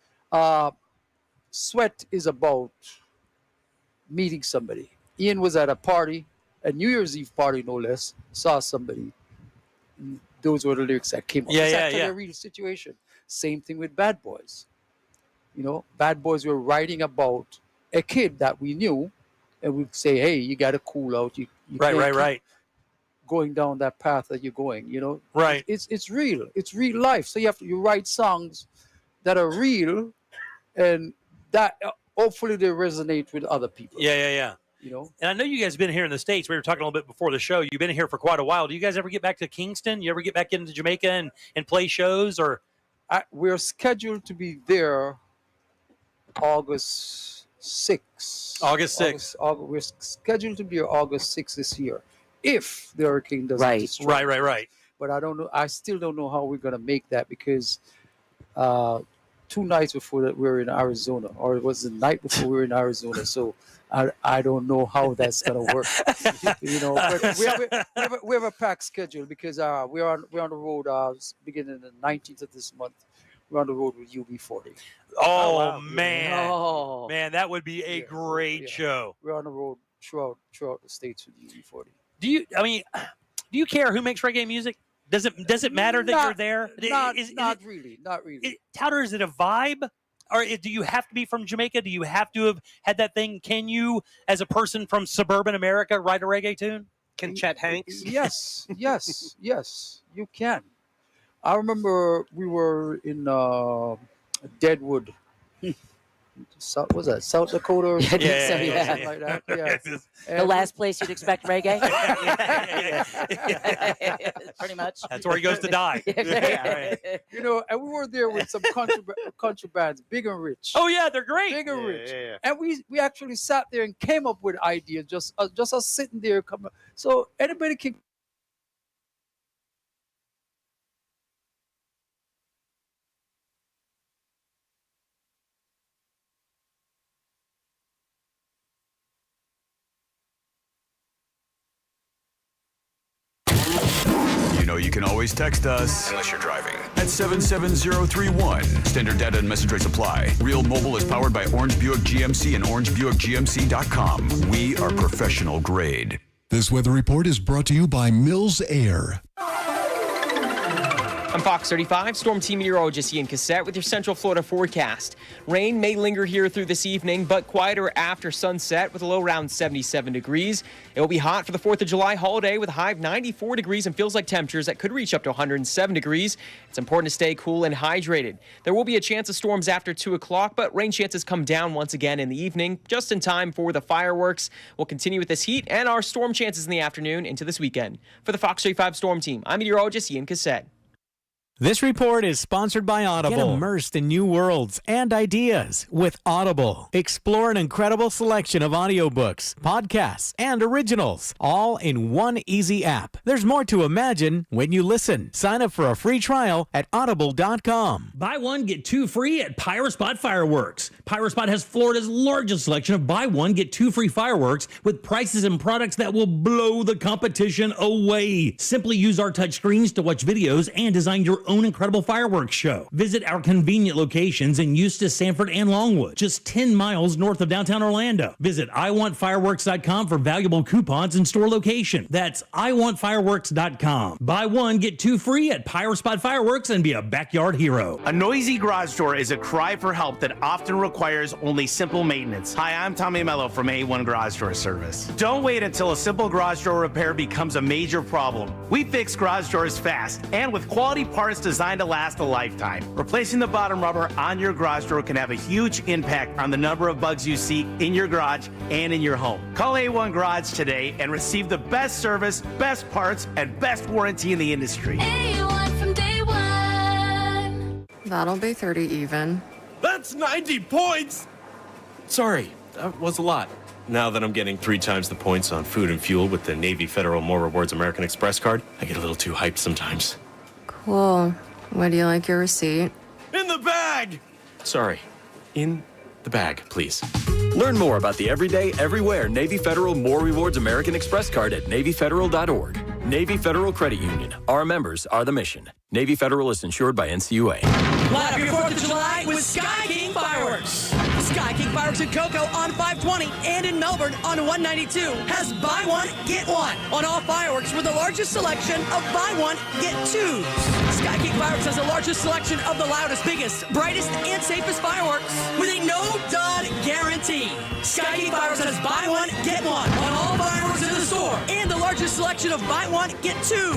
Sweat is about meeting somebody. Ian was at a party, a New Year's Eve party no less, saw somebody. Those were the lyrics that came up. It's actually a real situation. Same thing with Bad Boys. You know, Bad Boys were writing about a kid that we knew, and we'd say, hey, you got to cool out. You Right. Going down that path that you're going, you know, right? It's real. It's real life. So you write songs that are real, and that hopefully they resonate with other people. Yeah. You know, and I know you guys have been here in the States. We were talking a little bit before the show. You've been here for quite a while. Do you guys ever get back to Kingston? You ever get back into Jamaica and play shows? Or we're scheduled to be there August 6th. August 6th. We're scheduled to be here August 6th this year. If the hurricane doesn't destroy. Right. But I don't know. I still don't know how we're going to make that because 2 nights before that we were in Arizona, or it was the night before we were in Arizona. So I don't know how that's going to work. You know, but we have a packed schedule because we're on the road beginning the 19th of this month. We're on the road with UB40. Oh, wow. Man, that would be a great show. We're on the road throughout the states with UB40. Do you care who makes reggae music? Does it matter that you're there? Not really. Touter, is it a vibe? Or do you have to be from Jamaica? Do you have to have had that thing? Can you, as a person from suburban America, write a reggae tune? Can Chet Hanks? Yes, you can. I remember we were in Deadwood. South Dakota or something, something like that. Yeah. The last place you'd expect reggae. Pretty much. That's where he goes to die. You know, and we were there with some country bands, Big and Rich. Oh yeah, they're great. Big and Rich. And we actually sat there and came up with ideas, just us sitting there. So anybody can. You know you can always text us. Unless you're driving. at 77031. Standard data and message rates apply. Real Mobile is powered by Orange Buick GMC and orangebuickgmc.com. We are professional grade. This weather report is brought to you by Mills Air. I'm Fox 35 Storm Team meteorologist Ian Cassette with your Central Florida forecast. Rain may linger here through this evening, but quieter after sunset with a low around 77 degrees. It will be hot for the 4th of July holiday with a high of 94 degrees and feels like temperatures that could reach up to 107 degrees. It's important to stay cool and hydrated. There will be a chance of storms after 2 o'clock, but rain chances come down once again in the evening, just in time for the fireworks. We'll continue with this heat and our storm chances in the afternoon into this weekend. For the Fox 35 Storm Team, I'm meteorologist Ian Cassette. This report is sponsored by Audible. Get immersed in new worlds and ideas with Audible. Explore an incredible selection of audiobooks, podcasts, and originals, all in one easy app. There's more to imagine when you listen. Sign up for a free trial at audible.com. Buy one, get two free at Pyrospot Fireworks. Pyrospot has Florida's largest selection of buy one, get two free fireworks with prices and products that will blow the competition away. Simply use our touch screens to watch videos and design your own incredible fireworks show. Visit our convenient locations in Eustis, Sanford, and Longwood, just 10 miles north of downtown Orlando. Visit iwantfireworks.com for valuable coupons and store location. That's iwantfireworks.com. Buy one, get two free at Pyrospot Fireworks and be a backyard hero. A noisy garage door is a cry for help that often requires only simple maintenance. Hi, I'm Tommy Mello from A1 Garage Door Service. Don't wait until a simple garage door repair becomes a major problem. We fix garage doors fast and with quality parts designed to last a lifetime. Replacing the bottom rubber on your garage door can have a huge impact on the number of bugs you see in your garage and in your home. Call A1 Garage today and receive the best service, best parts, and best warranty in the industry. A1 from day one. That'll be 30 even. That's 90 points! Sorry, that was a lot. Now that I'm getting 3 times the points on food and fuel with the Navy Federal More Rewards American Express card, I get a little too hyped sometimes. Cool. Would you like your receipt? In the bag! Sorry. In the bag, please. Learn more about the everyday, everywhere Navy Federal More Rewards American Express card at NavyFederal.org. Navy Federal Credit Union. Our members are the mission. Navy Federal is insured by NCUA. Light up your 4th of July with Sky King Fireworks. Sky King Fireworks in Cocoa on 520 and in Melbourne on 192 has buy one, get one on all fireworks with the largest selection of buy one, get two. Sky King Fireworks has the largest selection of the loudest, biggest, brightest, and safest fireworks with a no-dud guarantee. Sky King Fireworks has buy one, get one on all fireworks in the store and the largest selection of buy one, get twos.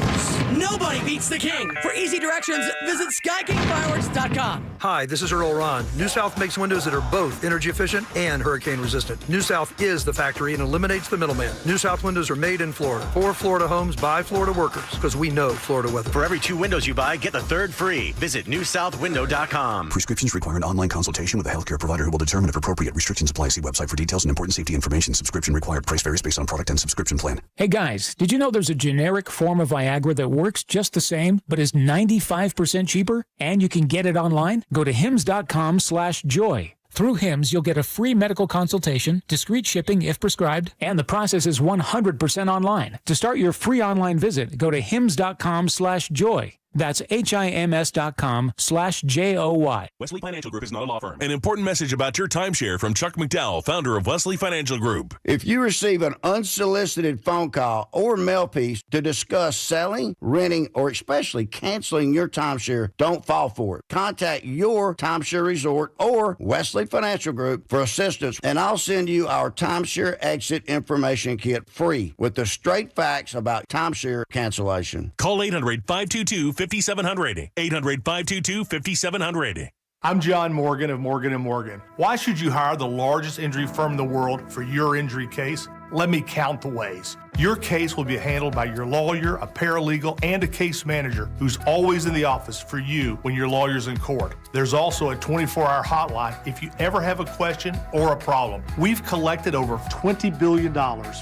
Nobody beats the king. For easy directions, visit SkyKingFireworks.com. Hi, this is Earl Ron. New South makes windows that are both energy efficient and hurricane resistant. New South is the factory and eliminates the middleman. New South windows are made in Florida for Florida homes by Florida workers because we know Florida weather. For every 2 windows you buy, get the third free. Visit newsouthwindow.com. Prescriptions require an online consultation with a healthcare provider who will determine if appropriate. Restrictions apply. See website for details and important safety information. Subscription required. Price varies based on product and subscription plan. Hey guys, did you know there's a generic form of Viagra that works just the same, but is 95% cheaper? And you can get it online? Go to hims.com/joy. Through HIMS, you'll get a free medical consultation, discreet shipping if prescribed, and the process is 100% online. To start your free online visit, go to hims.com/joy. That's HIMS.com/JOY. Wesley Financial Group is not a law firm. An important message about your timeshare from Chuck McDowell, founder of Wesley Financial Group. If you receive an unsolicited phone call or mail piece to discuss selling, renting, or especially canceling your timeshare, don't fall for it. Contact your timeshare resort or Wesley Financial Group for assistance, and I'll send you our timeshare exit information kit free with the straight facts about timeshare cancellation. Call 800-522-5700. 800-522-5700. I'm John Morgan of Morgan & Morgan. Why should you hire the largest injury firm in the world for your injury case? Let me count the ways. Your case will be handled by your lawyer, a paralegal, and a case manager who's always in the office for you when your lawyer's in court. There's also a 24-hour hotline if you ever have a question or a problem. We've collected over $20 billion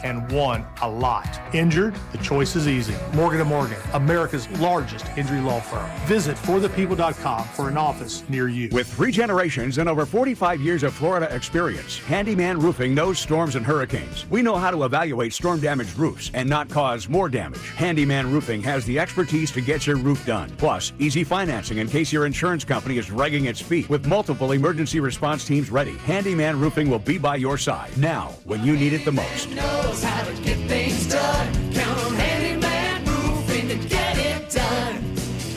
and won a lot. Injured? The choice is easy. Morgan & Morgan, America's largest injury law firm. Visit forthepeople.com for an office near you. With 3 generations and over 45 years of Florida experience, Handyman Roofing knows storms and hurricanes. We know how to evaluate storm damaged roofs and not cause more damage. Handyman Roofing has the expertise to get your roof done. Plus, easy financing in case your insurance company is dragging its feet. With multiple emergency response teams ready, Handyman Roofing will be by your side now when you need it the most. Knows how to get things done. Count on Handyman Roofing to get it done.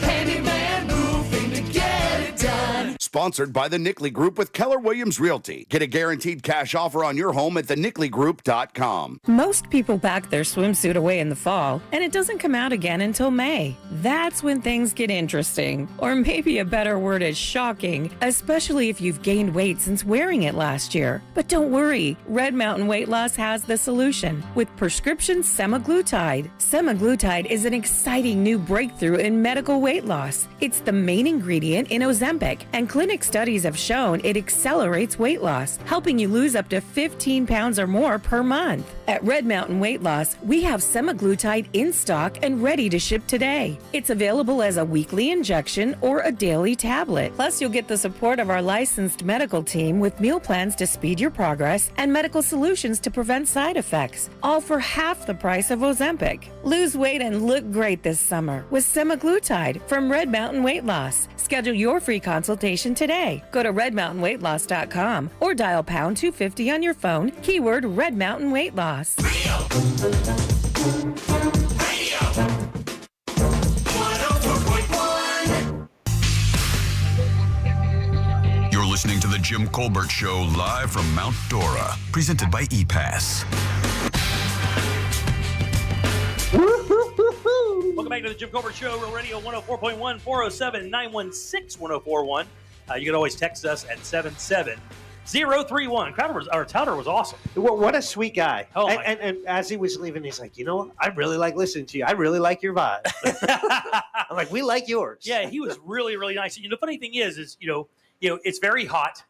Handyman Roofing to get it done. Sponsored by the Nickley Group with Keller Williams Realty. Get a guaranteed cash offer on your home at thenickley.com. Most people pack their swimsuit away in the fall, and it doesn't come out again until May. That's when things get interesting. Or maybe a better word is shocking, especially if you've gained weight since wearing it last year. But don't worry, Red Mountain Weight Loss has the solution with prescription semaglutide. Semaglutide is an exciting new breakthrough in medical weight loss. It's the main ingredient in Ozempic, and clinic studies have shown it accelerates weight loss, helping you lose up to 15 pounds or more per month. At Red Mountain Weight Loss, we have semaglutide in stock and ready to ship today. It's available as a weekly injection or a daily tablet. Plus, you'll get the support of our licensed medical team with meal plans to speed your progress and medical solutions to prevent side effects, all for half the price of Ozempic. Lose weight and look great this summer with semaglutide from Red Mountain Weight Loss. Schedule your free consultation today. Go to redmountainweightloss.com or dial pound 250 on your phone, keyword Red Mountain Weight Loss. You're listening to The Jim Colbert Show live from Mount Dora, presented by ePass. Welcome back to the Jim Colbert Show, Real Radio 104.1, 407-916-1041. You can always text us at 77031. Our touter was awesome. What a sweet guy. Oh, and as he was leaving, he's like, I really like listening to you. I really like your vibe. I'm like, we like yours. Yeah, he was really, really nice. The funny thing is it's very hot.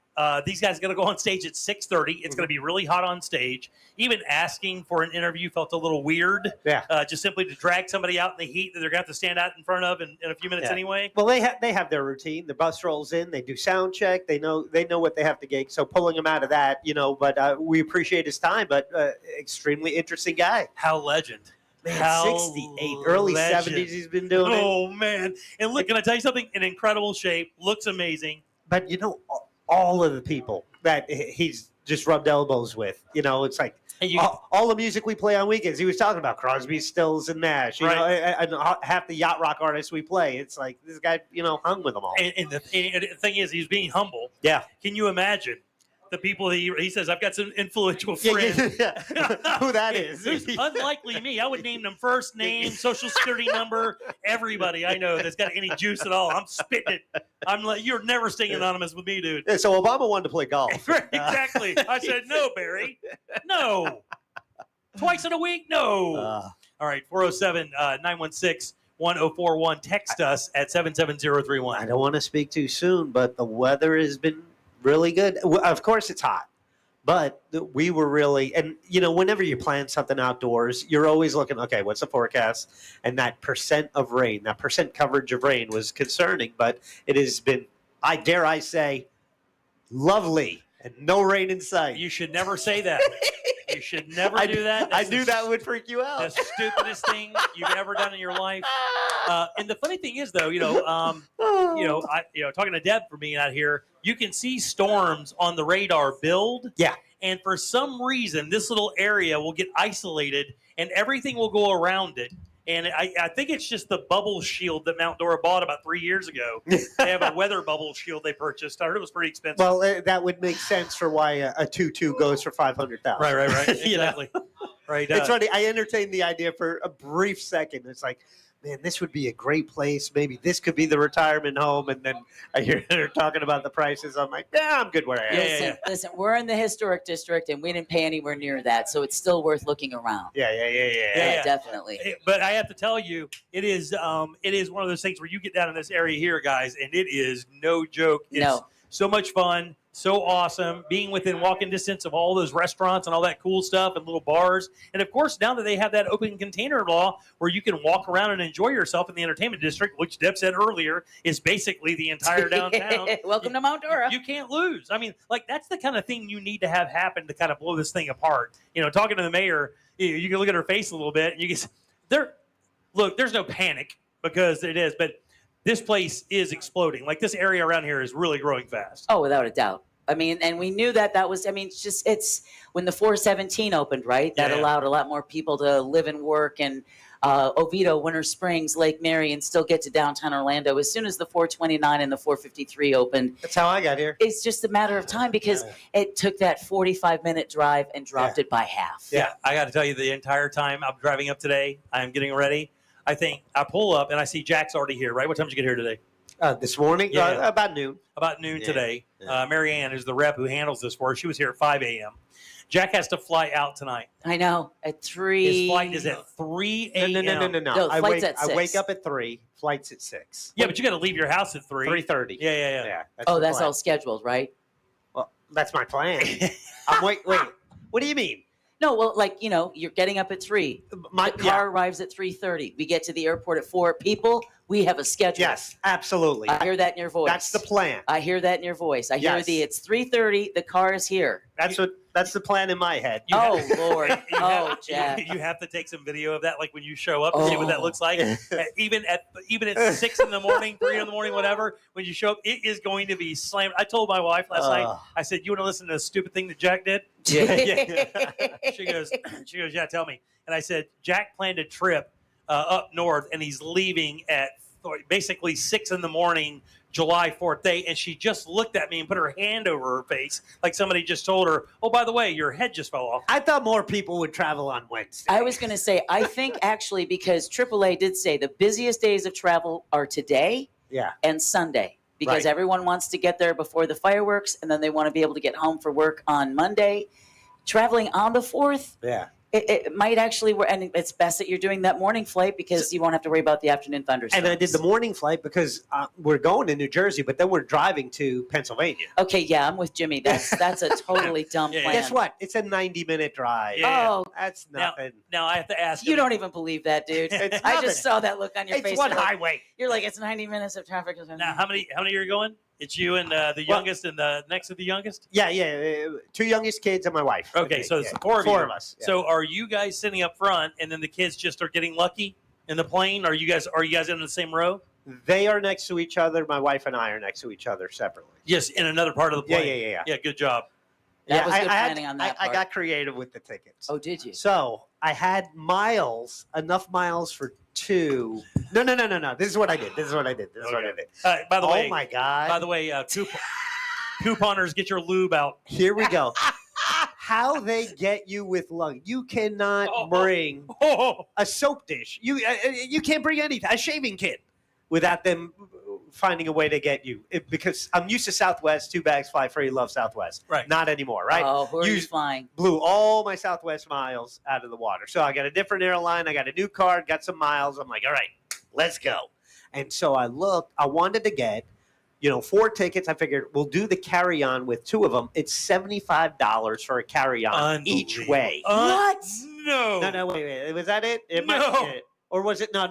These guys are going to go on stage at 6:30. It's going to be really hot on stage. Even asking for an interview felt a little weird. Yeah. Just simply to drag somebody out in the heat that they're going to have to stand out in front of in a few minutes anyway. Well, they have their routine. The bus rolls in. They do sound check. They know what they have to gig. So pulling him out of that, but we appreciate his time. But extremely interesting guy. How legend. Man, 68, early legend. 70s he's been doing it. Oh, man. And look, can I tell you something? In incredible shape. Looks amazing. But, all of the people that he's just rubbed elbows with, it's like all the music we play on weekends. He was talking about Crosby, Stills, and Nash, and half the yacht rock artists we play. It's like this guy, hung with them all. And the thing is, he's being humble. Yeah. Can you imagine the people he says, I've got some influential friends. Yeah. Who that is. Who's unlikely me. I would name them first name, social security number, everybody I know that's got any juice at all. I'm spitting it. I'm like, you're never staying anonymous with me, dude. Yeah, so Obama wanted to play golf. Exactly. I said, no, Barry. No. Twice in a week? No. All right, 407-916-1041. Text us at 77031. I don't want to speak too soon, but the weather has been really good. Of course, it's hot, but we were really, and whenever you plan something outdoors, you're always looking, okay, what's the forecast? And that percent of rain, that percent coverage of rain was concerning, but it has been, I dare say, lovely and no rain in sight. You should never say that. You should never do that. I knew that would freak you out. The stupidest thing you've ever done in your life. And the funny thing is, though, talking to Deb for being out here, you can see storms on the radar build. Yeah. And for some reason, this little area will get isolated, and everything will go around it. And I think it's just the bubble shield that Mount Dora bought about 3 years ago. They have a weather bubble shield they purchased. I heard it was pretty expensive. Well, that would make sense for why a 2.2 goes for $500,000. Right. Exactly. Right. It's funny. I entertained the idea for a brief second. It's like, man, this would be a great place. Maybe this could be the retirement home. And then I hear they're talking about the prices. I'm like, I'm good where I am. Listen, we're in the historic district, and we didn't pay anywhere near that, so it's still worth looking around. Yeah, definitely. But I have to tell you, it is one of those things where you get down in this area here, guys, and it is no joke. It's so much fun. So awesome being within walking distance of all those restaurants and all that cool stuff and little bars. And of course, now that they have that open container law where you can walk around and enjoy yourself in the entertainment district, which Deb said earlier is basically the entire downtown. Welcome to Mount Dora. You can't lose. I mean, like, that's the kind of thing you need to have happen to kind of blow this thing apart. Talking to the mayor, you can look at her face a little bit and you can there's no panic because it is, but this place is exploding. Like, this area around here is really growing fast. Oh, without a doubt. I mean, and we knew that was, it's when the 417 opened, right? That allowed a lot more people to live and work in Oviedo, Winter Springs, Lake Mary, and still get to downtown Orlando. As soon as the 429 and the 453 opened. That's how I got here. It's just a matter of time because it took that 45-minute drive and dropped it by half. Yeah, I got to tell you, the entire time I'm driving up today, I'm getting ready. I think I pull up and I see Jack's already here, right? What time did you get here today? This morning? Yeah. About noon. About noon today. Mary Ann is the rep who handles this for us. She was here at 5 a.m. Jack has to fly out tonight. I know. At 3. His flight is at 3 a.m. No. I wake up at 3. Flight's at 6. Yeah, but you got to leave your house at 3. 3:30. Yeah. That's all scheduled, right? Well, that's my plan. Wait. What do you mean? No, well, you're getting up at 3. The car arrives at 3:30. We get to the airport at 4. People, we have a schedule. Yes, absolutely. I hear that in your voice. That's the plan. I hear that in your voice. I hear it's 3:30. The car is here. That's the plan in my head. Lord. Jack. You have to take some video of that, like when you show up and see what that looks like. Even at 6 in the morning, 3 in the morning, whatever, when you show up, it is going to be slammed. I told my wife last night, I said, "You want to listen to the stupid thing that Jack did?" Yeah. She goes, "Yeah, tell me." And I said, "Jack planned a trip up north, and he's leaving at basically 6 in the morning, July 4th day." And she just looked at me and put her hand over her face like somebody just told her, "Oh, by the way, your head just fell off." I thought more people would travel on Wednesday. I was going to say, I think actually because AAA did say the busiest days of travel are today and Sunday. Because everyone wants to get there before the fireworks, and then they want to be able to get home for work on Monday. Traveling on the 4th, it might actually work. And it's best that you're doing that morning flight because you won't have to worry about the afternoon thunderstorms. And I did the morning flight because we're going to New Jersey, but then we're driving to Pennsylvania. Okay, yeah, I'm with Jimmy. That's a totally dumb plan. Guess what? It's a 90-minute drive. Yeah. Oh, that's nothing. Now I have to ask you. Don't even believe that, dude. I just saw that look on your face. It's one highway. You're like, it's 90 minutes of traffic. Now, how many are you going? It's you and the youngest and the next to the youngest? Yeah. 2 youngest kids and my wife. Okay, so it's the 4 of you. 4 of us. Yeah. So are you guys sitting up front and then the kids just are getting lucky in the plane? Are you guys in the same row? They are next to each other. My wife and I are next to each other separately. Yes, in another part of the plane. Yeah. Yeah, good job. That was good planning on that I part. got creative with the tickets. Oh, did you? So I had enough miles for 2. No. This is what I did. By the way, oh my God. By the way, couponers, get your lube out. Here we go. How they get you with lug? You cannot bring a soap dish. You can't bring anything. A shaving kit without them finding a way to get you. Because I'm used to Southwest. 2 bags fly free. Love Southwest. Right. Not anymore. Right. Oh, who are you flying? Blew all my Southwest miles out of the water. So I got a different airline. I got a new card. Got some miles. I'm like, all right, let's go. And so I looked. I wanted to get 4 tickets. I figured we'll do the carry-on with 2 of them. It's $75 for a carry-on each way. What? No, wait. Was that it? No. Or was it? No.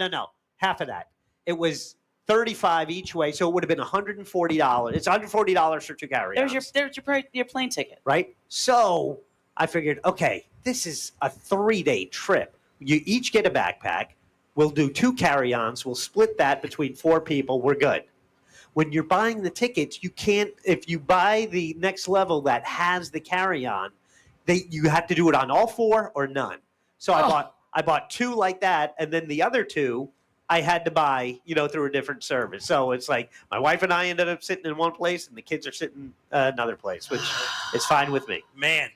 Half of that. It was $35 each way, so it would have been $140. It's $140 for 2 carry-ons. There's your plane ticket. Right? So I figured, okay, this is a 3-day trip. You each get a backpack. We'll do 2 carry-ons. We'll split that between 4 people. We're good. When you're buying the tickets, you can't, if you buy the next level that has the carry-on, you have to do it on all 4 or none. So I bought 2 like that, and then the other 2 I had to buy, through a different service. So it's like my wife and I ended up sitting in one place, and the kids are sitting another place, which It's fine with me. Man,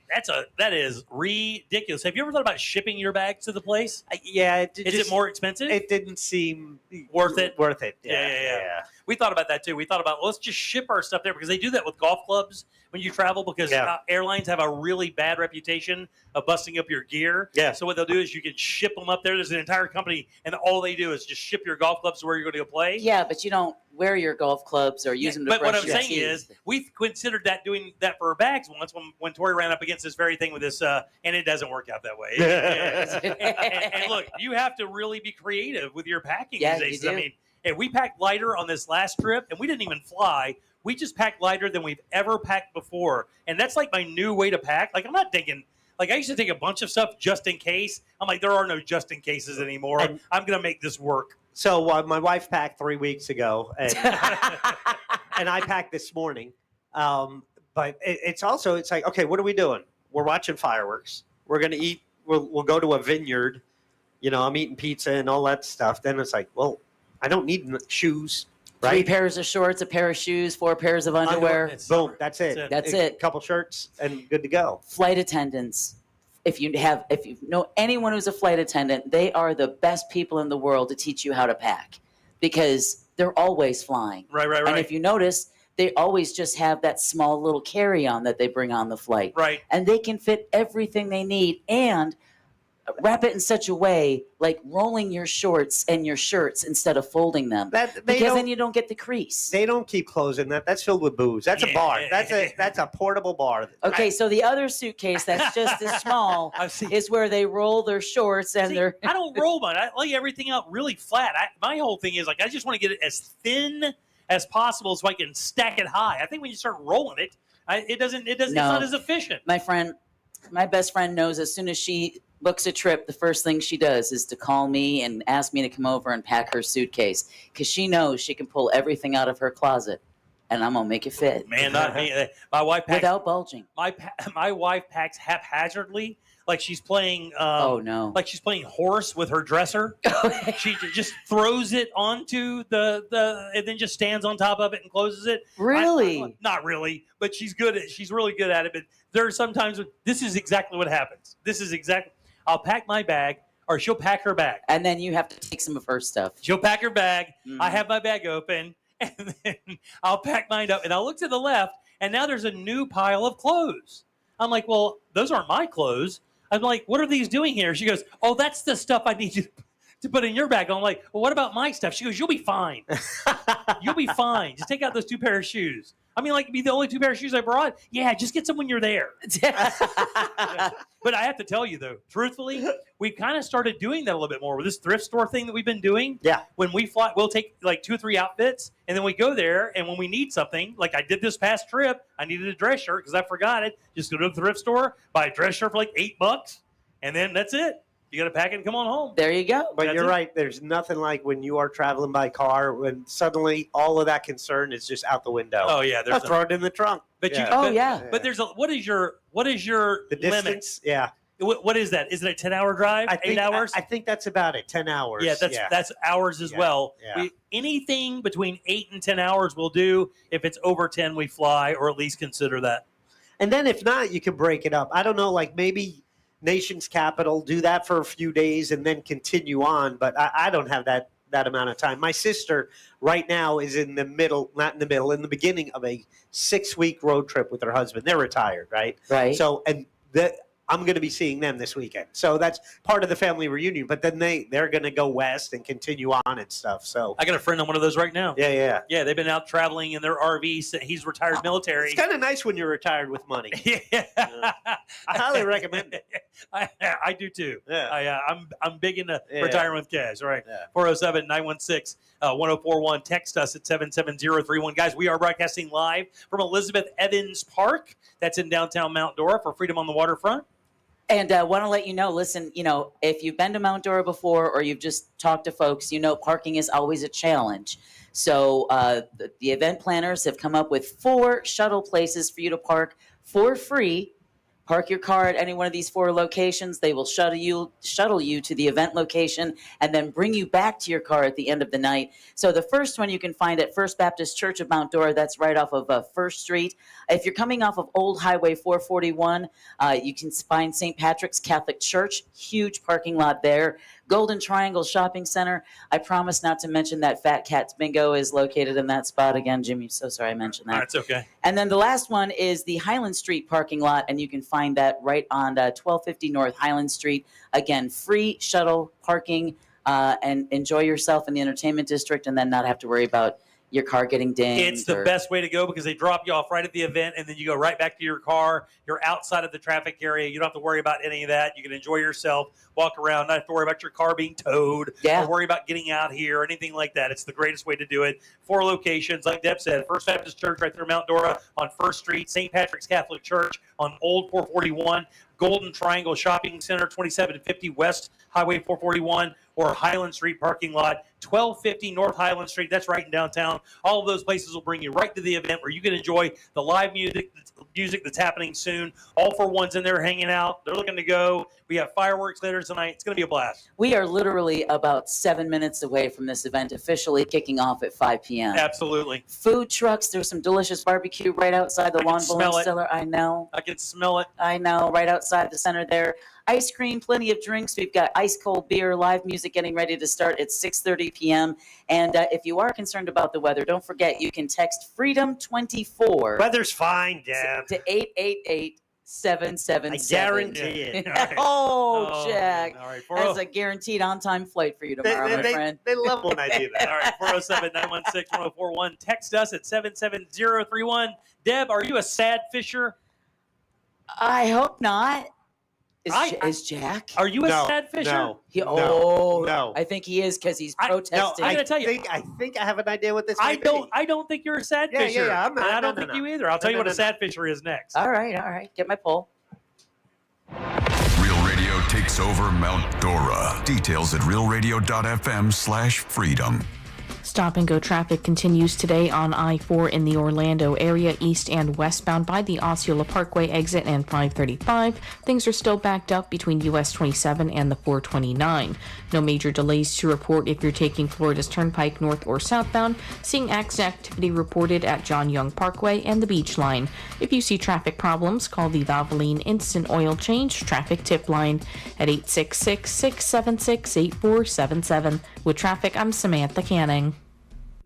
that is ridiculous. Have you ever thought about shipping your bags to the place? Yeah. Is it more expensive? It didn't seem worth it. Worth it. Yeah. We thought about that too. We thought about let's just ship our stuff there because they do that with golf clubs when you travel because airlines have a really bad reputation of busting up your gear. Yeah. So what they'll do is you can ship them up there. There's an entire company, and all they do is just ship your golf clubs to where you're going to go play. Yeah, but you don't wear your golf clubs or use them to But brush what I'm your saying teeth. is, we considered doing that for our bags once when Tori ran up against this very thing with this, and it doesn't work out that way. and look, you have to really be creative with your packing these days. You do. I mean, and we packed lighter on this last trip, and we didn't even fly. We just packed lighter than we've ever packed before, and that's like my new way to pack. Like I'm not thinking. Like I used to take a bunch of stuff just in case. I'm like, there are no just in cases anymore. I'm going to make this work. So my wife packed 3 weeks ago, and, and I packed this morning. But it's like, okay, what are we doing? We're watching fireworks. We're going to eat. We'll go to a vineyard. I'm eating pizza and all that stuff. Then it's like, well, I don't need shoes. Right? 3 pairs of shorts, a pair of shoes, 4 pairs of underwear. Boom, that's it. That's it. A couple shirts and good to go. Flight attendants. If you know anyone who's a flight attendant, they are the best people in the world to teach you how to pack because they're always flying. Right. And if you notice, they always just have that small little carry-on that they bring on the flight. Right. And they can fit everything they need and wrap it in such a way, like rolling your shorts and your shirts instead of folding them. Because then you don't get the crease. They don't keep clothes in that. That's filled with booze. That's a bar. That's a portable bar. Okay, so the other suitcase that's just as small is where they roll their shorts and their. I don't roll mine. I lay everything out really flat. My whole thing is like I just want to get it as thin as possible so I can stack it high. I think when you start rolling it, it's not as efficient. My best friend knows as soon as she books a trip, the first thing she does is to call me and ask me to come over and pack her suitcase because she knows she can pull everything out of her closet and I'm gonna make it fit. Man, not me. My wife packs without bulging. My wife packs haphazardly, like she's playing. Like she's playing horse with her dresser. She just throws it onto the and then just stands on top of it and closes it. Really? Not really, but she's really good at it. But there are sometimes this is exactly what happens. I'll pack my bag, or she'll pack her bag. And then you have to take some of her stuff. She'll pack her bag. I have my bag open, and then I'll pack mine up. And I'll look to the left, and now there's a new pile of clothes. I'm like, well, those aren't my clothes. I'm like, what are these doing here? She goes, oh, that's the stuff I need you to put in your bag. I'm like, well, what about my stuff? She goes, you'll be fine. You'll be fine. Just take out those 2 pair of shoes. I mean, like, be the only 2 pair of shoes I brought? Yeah, just get some when you're there. But I have to tell you, though, truthfully, we've kind of started doing that a little bit more with this thrift store thing that we've been doing. Yeah. When we fly, we'll take like 2 or 3 outfits, and then we go there, and when we need something, like I did this past trip, I needed a dress shirt because I forgot it. Just go to the thrift store, buy a dress shirt for like $8, and then that's it. You got to pack it and come on home. There you go. But you're right. There's nothing like when you are traveling by car when suddenly all of that concern is just out the window. Oh yeah, I'll throw it in the trunk. But But there's what is your the distance? limit? Yeah. What is that? Is it a 10-hour drive? 8 hours? I think that's about it. 10 hours. Yeah, that's hours as well. Yeah. Anything between 8 and 10 hours we'll do. If it's over 10, we fly, or at least consider that. And then if not, you can break it up. I don't know, like maybe Nation's capital, do that for a few days and then continue on. But I don't have that amount of time. My sister right now is in the beginning of a 6-week road trip with her husband. They're retired, right? Right. So, I'm going to be seeing them this weekend. So that's part of the family reunion. But then they're going to go west and continue on and stuff. So I got a friend on one of those right now. Yeah. Yeah, they've been out traveling in their RVs. He's retired military. It's kind of nice when you're retired with money. Yeah. I highly recommend it. I do too. Yeah. I'm big into retiring with cash. All right. 407-916-1041. Text us at 77031. Guys, we are broadcasting live from Elizabeth Evans Park. That's in downtown Mount Dora for Freedom on the Waterfront. And want to let you know, listen, if you've been to Mount Dora before or you've just talked to folks, parking is always a challenge. So the event planners have come up with 4 shuttle places for you to park for free Park your car at any one of these 4 locations. They will shuttle you to the event location and then bring you back to your car at the end of the night. So the first one you can find at First Baptist Church of Mount Dora. That's right off of 1st Street. If you're coming off of Old Highway 441, you can find St. Patrick's Catholic Church. Huge parking lot there. Golden Triangle Shopping Center. I promise not to mention that Fat Cat's Bingo is located in that spot again. Jimmy, so sorry I mentioned that. That's okay. And then the last one is the Highland Street parking lot, and you can find that right on 1250 North Highland Street. Again, free shuttle parking, and enjoy yourself in the entertainment district and then not have to worry about your car getting dinged. It's the best way to go because they drop you off right at the event and then you go right back to your car. You're outside of the traffic area. You don't have to worry about any of that. You can enjoy yourself, walk around, not have to worry about your car being towed or worry about getting out here or anything like that. It's the greatest way to do it. 4 locations, like Deb said, First Baptist Church right there in Mount Dora on 1st Street, St. Patrick's Catholic Church on Old 441, Golden Triangle Shopping Center, 2750 West Highway 441, or Highland Street parking lot, 1250 North Highland Street. That's right in downtown. All of those places will bring you right to the event where you can enjoy the live music that's happening soon. All for ones in there hanging out. They're looking to go. We have fireworks later tonight. It's going to be a blast. We are literally about 7 minutes away from this event officially kicking off at 5 p.m. Absolutely. Food trucks. There's some delicious barbecue right outside the Lawn Bowling Cellar. I know. I can smell it. I know. Right outside the center there. Ice cream, plenty of drinks. We've got ice cold beer, live music getting ready to start at 6:30 p.m. And if you are concerned about the weather, don't forget you can text Freedom24. Weather's fine, Deb. To 888-777. I guarantee it. Right. Oh, Jack. All right. That's a guaranteed on-time flight for you tomorrow, my friend. They love when I do that. All right, 407-916-1041. Text us at 77031. Deb, are you a sad fisher? I hope not. Is Jack? Are you a sad fisher? No. No. I think he is because he's protesting. I'm going to tell you. I think I have an idea what this I might be. don't think you're a sad fisher. Yeah. I don't think you either. I'll tell you what a sad fisher is next. All right. Get my poll. Real Radio takes over Mount Dora. Details at realradio.fm/freedom. Stop and go traffic continues today on I-4 in the Orlando area, east and westbound by the Osceola Parkway exit and 535. Things are still backed up between US 27 and the 429. No major delays to report if you're taking Florida's Turnpike north or southbound. Seeing accident activity reported at John Young Parkway and the Beach Line. If you see traffic problems, call the Valvoline Instant Oil Change Traffic Tip Line at 866-676-8477. With traffic, I'm Samantha Canning.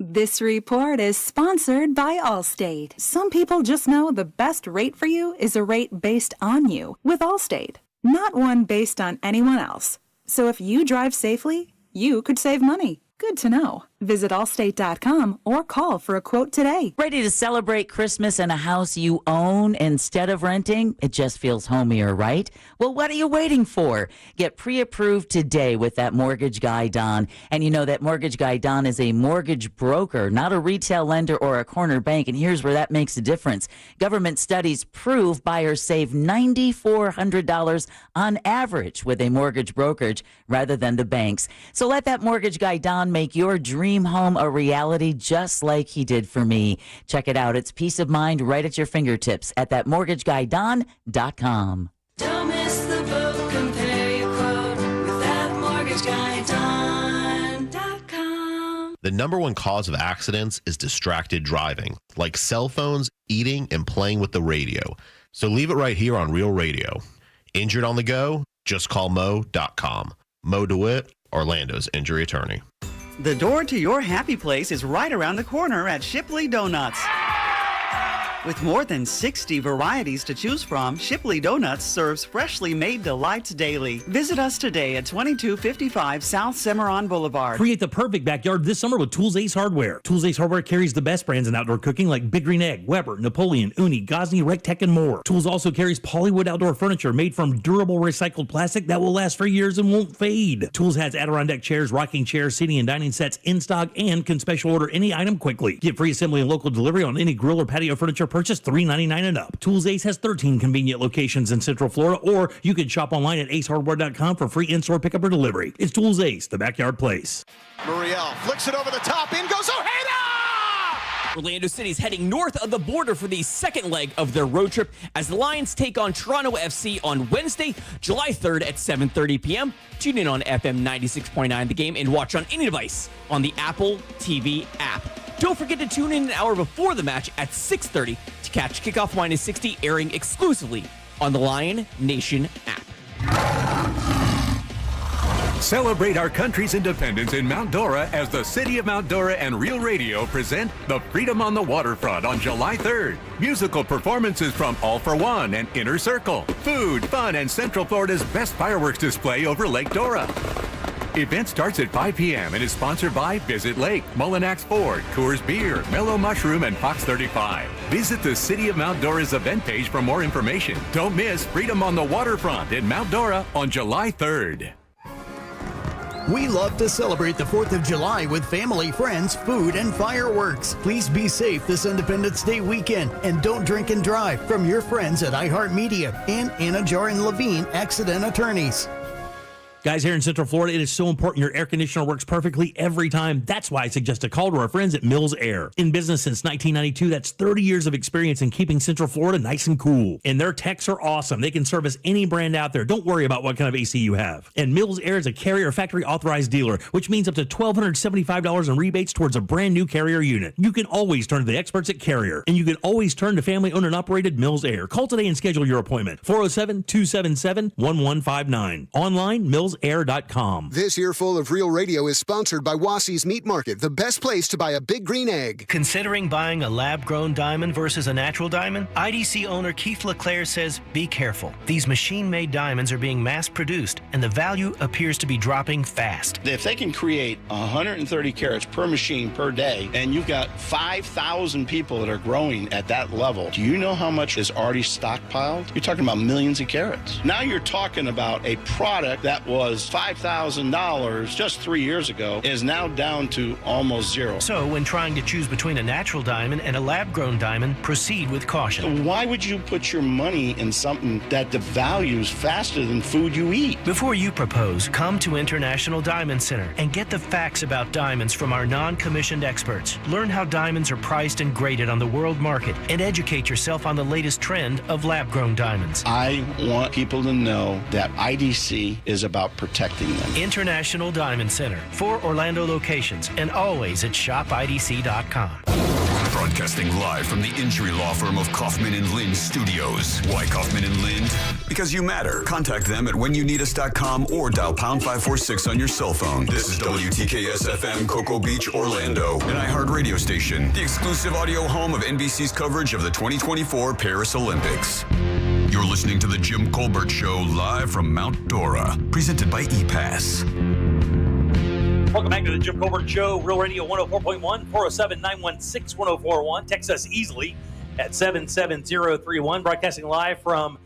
This report is sponsored by Allstate. Some people just know the best rate for you is a rate based on you with Allstate, not one based on anyone else. So if you drive safely, you could save money. Good to know. Visit allstate.com or call for a quote today. Ready to celebrate Christmas in a house you own instead of renting? It just feels homier, right? Well, what are you waiting for? Get pre-approved today with that mortgage guy, Don. And you know that mortgage guy, Don, is a mortgage broker, not a retail lender or a corner bank. And here's where that makes a difference. Government studies prove buyers save $9,400 on average with a mortgage brokerage rather than the banks. So let that mortgage guy, Don, make your dream home a reality just like he did for me. Check it out. It's peace of mind right at your fingertips at thatmortgageguydon.com. Don't miss the boat, compare your quote with thatmortgageguydon.com. The number one cause of accidents is distracted driving, like cell phones, eating, and playing with the radio. So leave it right here on Real Radio. Injured on the go? Just call Mo.com. Mo DeWitt, Orlando's injury attorney. The door to your happy place is right around the corner at Shipley Donuts. With more than 60 varieties to choose from, Shipley Donuts serves freshly made delights daily. Visit us today at 2255 South Cimarron Boulevard. Create the perfect backyard this summer with Tools Ace Hardware. Tools Ace Hardware carries the best brands in outdoor cooking like Big Green Egg, Weber, Napoleon, Uni, Gosney, Rectech, and more. Tools also carries Polywood outdoor furniture made from durable recycled plastic that will last for years and won't fade. Tools has Adirondack chairs, rocking chairs, seating, and dining sets in stock and can special order any item quickly. Get free assembly and local delivery on any grill or patio furniture purchase $3.99 and up. Tools Ace has 13 convenient locations in Central Florida, or you can shop online at acehardware.com for free in-store pickup or delivery. It's Tools Ace, the backyard place. Muriel flicks it over the top. In goes Ojeda! Orlando City's heading north of the border for the second leg of their road trip as the Lions take on Toronto FC on Wednesday, July 3rd at 7:30 p.m. Tune in on FM 96.9 The Game and watch on any device on the Apple TV app. Don't forget to tune in an hour before the match at 6:30 to catch Kickoff Minus 60 airing exclusively on the Lion Nation app. Celebrate our country's independence in Mount Dora as the City of Mount Dora and Real Radio present the Freedom on the Waterfront on July 3rd. Musical performances from All for One and Inner Circle. Food, fun, and Central Florida's best fireworks display over Lake Dora. Event starts at 5 p.m. and is sponsored by Visit Lake, Mullinax Ford, Coors Beer, Mellow Mushroom, and Fox 35. Visit the City of Mount Dora's event page for more information. Don't miss Freedom on the Waterfront in Mount Dora on July 3rd. We love to celebrate the 4th of July with family, friends, food, and fireworks. Please be safe this Independence Day weekend and don't drink and drive from your friends at iHeartMedia and Anajar and Levine Accident Attorneys. Guys, here in Central Florida, it is so important your air conditioner works perfectly every time. That's why I suggest a call to our friends at Mills Air. In business since 1992, that's 30 years of experience in keeping Central Florida nice and cool. And their techs are awesome. They can service any brand out there. Don't worry about what kind of AC you have. And Mills Air is a Carrier factory authorized dealer, which means up to $1,275 in rebates towards a brand new Carrier unit. You can always turn to the experts at Carrier, and you can always turn to family owned and operated Mills Air. Call today and schedule your appointment. 407-277-1159. Online, millsair.com. This earful of Real Radio is sponsored by Wassie's Meat Market, the best place to buy a big green egg. Considering buying a lab-grown diamond versus a natural diamond? IDC owner Keith LeClaire says, be careful. These machine-made diamonds are being mass-produced, and the value appears to be dropping fast. If they can create 130 carats per machine per day, and you've got 5,000 people that are growing at that level, do you know how much is already stockpiled? You're talking about millions of carats. Now you're talking about a product that was $5,000 just 3 years ago is now down to almost zero. So when trying to choose between a natural diamond and a lab-grown diamond, proceed with caution. Why would you put your money in something that devalues faster than food you eat? Before you propose, come to International Diamond Center and get the facts about diamonds from our non-commissioned experts. Learn how diamonds are priced and graded on the world market and educate yourself on the latest trend of lab-grown diamonds. I want people to know that IDC is about protecting them. International Diamond Center, 4 Orlando locations, and always at shopidc.com. Broadcasting live from the injury law firm of Kaufman & Lind Studios. Why Kaufman & Lind? Because you matter. Contact them at whenyouneedus.com or dial pound 546 on your cell phone. This is WTKS FM, Cocoa Beach, Orlando, an iHeart radio station, the exclusive audio home of NBC's coverage of the 2024 Paris Olympics. You're listening to The Jim Colbert Show live from Mount Dora, presented by ePass. Welcome back to the Jim Colbert Show, Real Radio 104.1, 407-916-1041. Text us easily at 77031. Broadcasting live from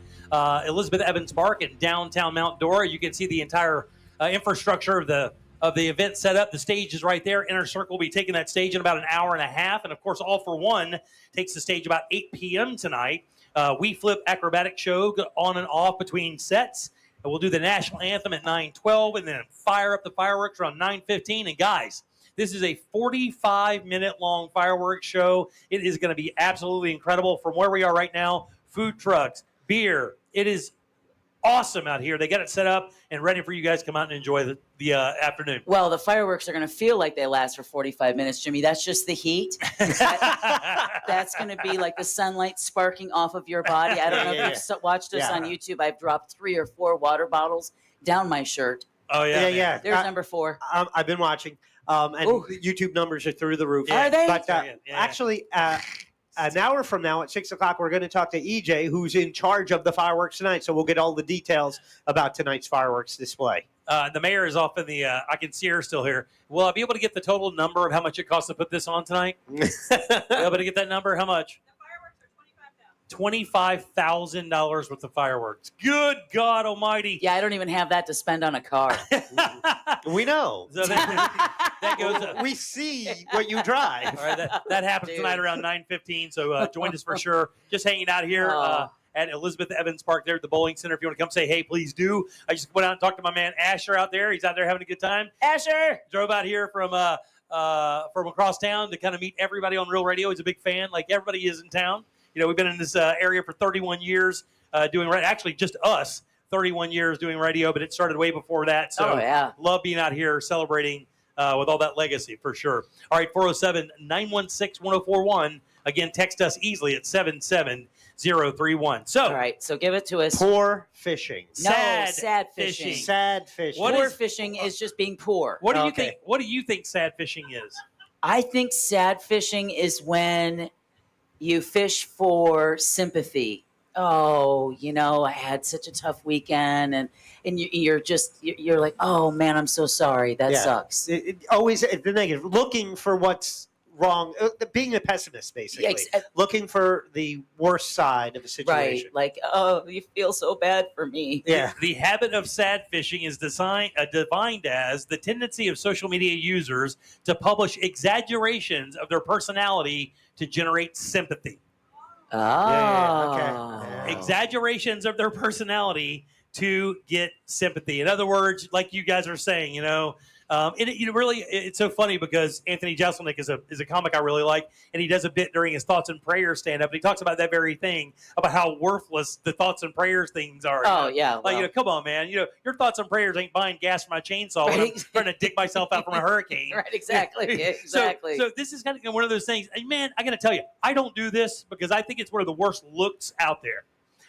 Elizabeth Evans Park in downtown Mount Dora. You can see the entire infrastructure of the event set up. The stage is right there. Inner Circle will be taking that stage in about an hour and a half. And, of course, All for One takes the stage about 8 p.m. tonight. We Flip acrobatic show on and off between sets. And we'll do the national anthem at 9:12 and then fire up the fireworks around 9:15. And, guys, this is a 45-minute long fireworks show. It is going to be absolutely incredible. From where we are right now, food trucks, beer. It is awesome out here. They got it set up and ready for you guys to come out and enjoy the afternoon. Well, the fireworks are going to feel like they last for 45 minutes, Jimmy. That's just the heat. That's going to be like the sunlight sparking off of your body. I don't know if you've watched us on YouTube. I've dropped 3 or 4 water bottles down my shirt. Oh, yeah. There's number 4. I've been watching, and the YouTube numbers are through the roof. Are they? But actually, an hour from now at 6 o'clock, we're going to talk to EJ, who's in charge of the fireworks tonight. So we'll get all the details about tonight's fireworks display. The mayor is off in the, I can see her still here. Will I be able to get the total number of how much it costs to put this on tonight? Be able to get that number? How much? The fireworks are $25,000 worth of fireworks. Good God almighty. Yeah, I don't even have that to spend on a car. We know. So that goes we see what you drive. All right, that happens tonight around 9:15. So join us for sure. Just hanging out here at Elizabeth Evans Park there at the bowling center. If you want to come say hey, please do. I just went out and talked to my man Asher out there. He's out there having a good time. Asher! Drove out here from from across town to kind of meet everybody on Real Radio. He's a big fan, like everybody is in town. We've been in this area for 31 years doing radio. Actually, just us, 31 years doing radio, but it started way before that. So love being out here celebrating with all that legacy for sure. All right, 407-916-1041. Again, text us easily at 77031. So, all right, so give it to us. Poor fishing. Sad fishing. Sad fishing. Poor fishing is just being poor. What do you think? What do you think sad fishing is? I think sad fishing is when you fish for sympathy. Oh, I had such a tough weekend, and you're like, oh man, I'm so sorry. That sucks. Always the negative, looking for what's wrong, being a pessimist, basically, looking for the worst side of a situation. Right, like, oh, you feel so bad for me. Yeah. The habit of sad fishing is defined as the tendency of social media users to publish exaggerations of their personality to generate sympathy. Exaggerations of their personality to get sympathy. In other words, like you guys are saying, it's so funny because Anthony Jeselnik is a comic I really like, and he does a bit during his Thoughts and Prayers stand-up, and he talks about that very thing, about how worthless the Thoughts and Prayers things are. Come on, man. Your Thoughts and Prayers ain't buying gas for my chainsaw when I'm trying to dig myself out from a hurricane. Right, exactly. So this is kind of one of those things. And man, I got to tell you, I don't do this because I think it's one of the worst looks out there.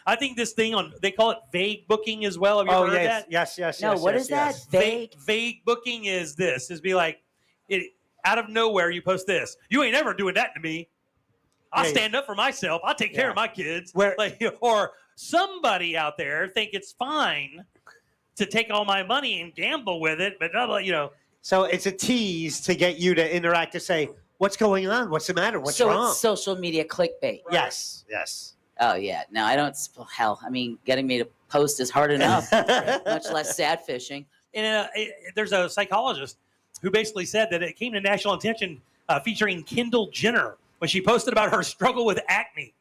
I think this thing they call it vague booking as well. Have you ever heard that? Yes. No, what is that? Vague booking is this. Is be like, out of nowhere, you post this. You ain't ever doing that to me. I'll stand up for myself. I'll take care of my kids. Or somebody out there think it's fine to take all my money and gamble with it, but So it's a tease to get you to interact, to say, what's going on? What's the matter? What's wrong? It's social media clickbait. Yes. Oh, yeah. No, I don't. Hell, I mean, getting me to post is hard enough, much less sad fishing. And there's a psychologist who basically said that it came to national attention featuring Kendall Jenner when she posted about her struggle with acne.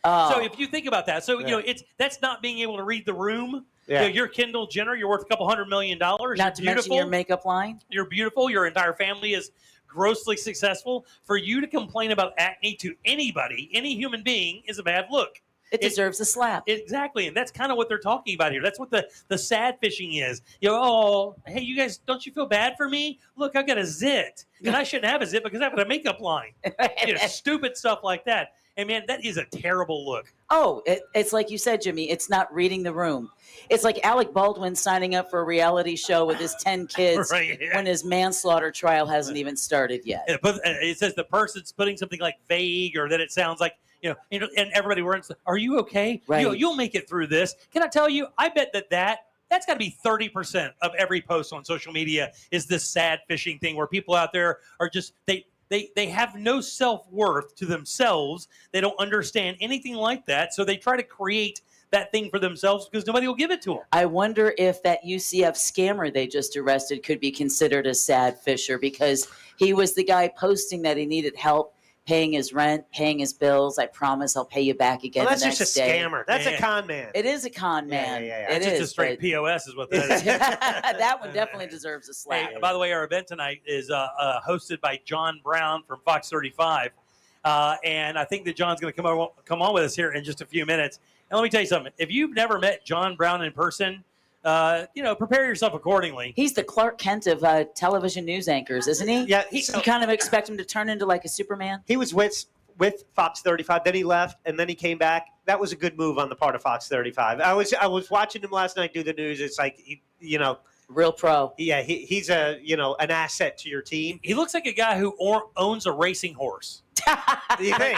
So if you think about that, that's not being able to read the room. Yeah. You're Kendall Jenner. You're worth a couple $100 million. Not to mention your makeup line. You're beautiful. Your entire family is grossly successful. For you to complain about acne to anybody, any human being, is a bad look. It deserves a slap. Exactly. And that's kind of what they're talking about here. That's what the sad fishing is. Oh, hey, you guys, don't you feel bad for me? Look, I've got a zit. And I shouldn't have a zit because I've got a makeup line. Stupid stuff like that. And, man, that is a terrible look. Oh, it's like you said, Jimmy. It's not reading the room. It's like Alec Baldwin signing up for a reality show with his 10 kids when his manslaughter trial hasn't even started yet. It says the person's putting something like vague, or that it sounds like, and everybody runs, are you okay? Right. You'll make it through this. Can I tell you, I bet that's got to be 30% of every post on social media is this sad fishing thing where people out there are just, they have no self-worth to themselves. They don't understand anything like that. So they try to create that thing for themselves because nobody will give it to them. I wonder if that UCF scammer they just arrested could be considered a sad fisher, because he was the guy posting that he needed help paying his rent, paying his bills. I promise I'll pay you back again the next day. That's just a scammer. That's a con man. It is a con man. It's just a straight POS is what that is. That one definitely deserves a slap. Hey, by the way, our event tonight is hosted by John Brown from Fox 35. And I think that John's going to come on with us here in just a few minutes. And let me tell you something. If you've never met John Brown in person, prepare yourself accordingly. He's the Clark Kent of television news anchors, isn't he? Yeah. You kind of expect him to turn into like a Superman. He was with Fox 35, then he left, and then he came back. That was a good move on the part of Fox 35. I was watching him last night do the news. It's like, real pro. Yeah, he's an asset to your team. He looks like a guy who owns a racing horse. You think?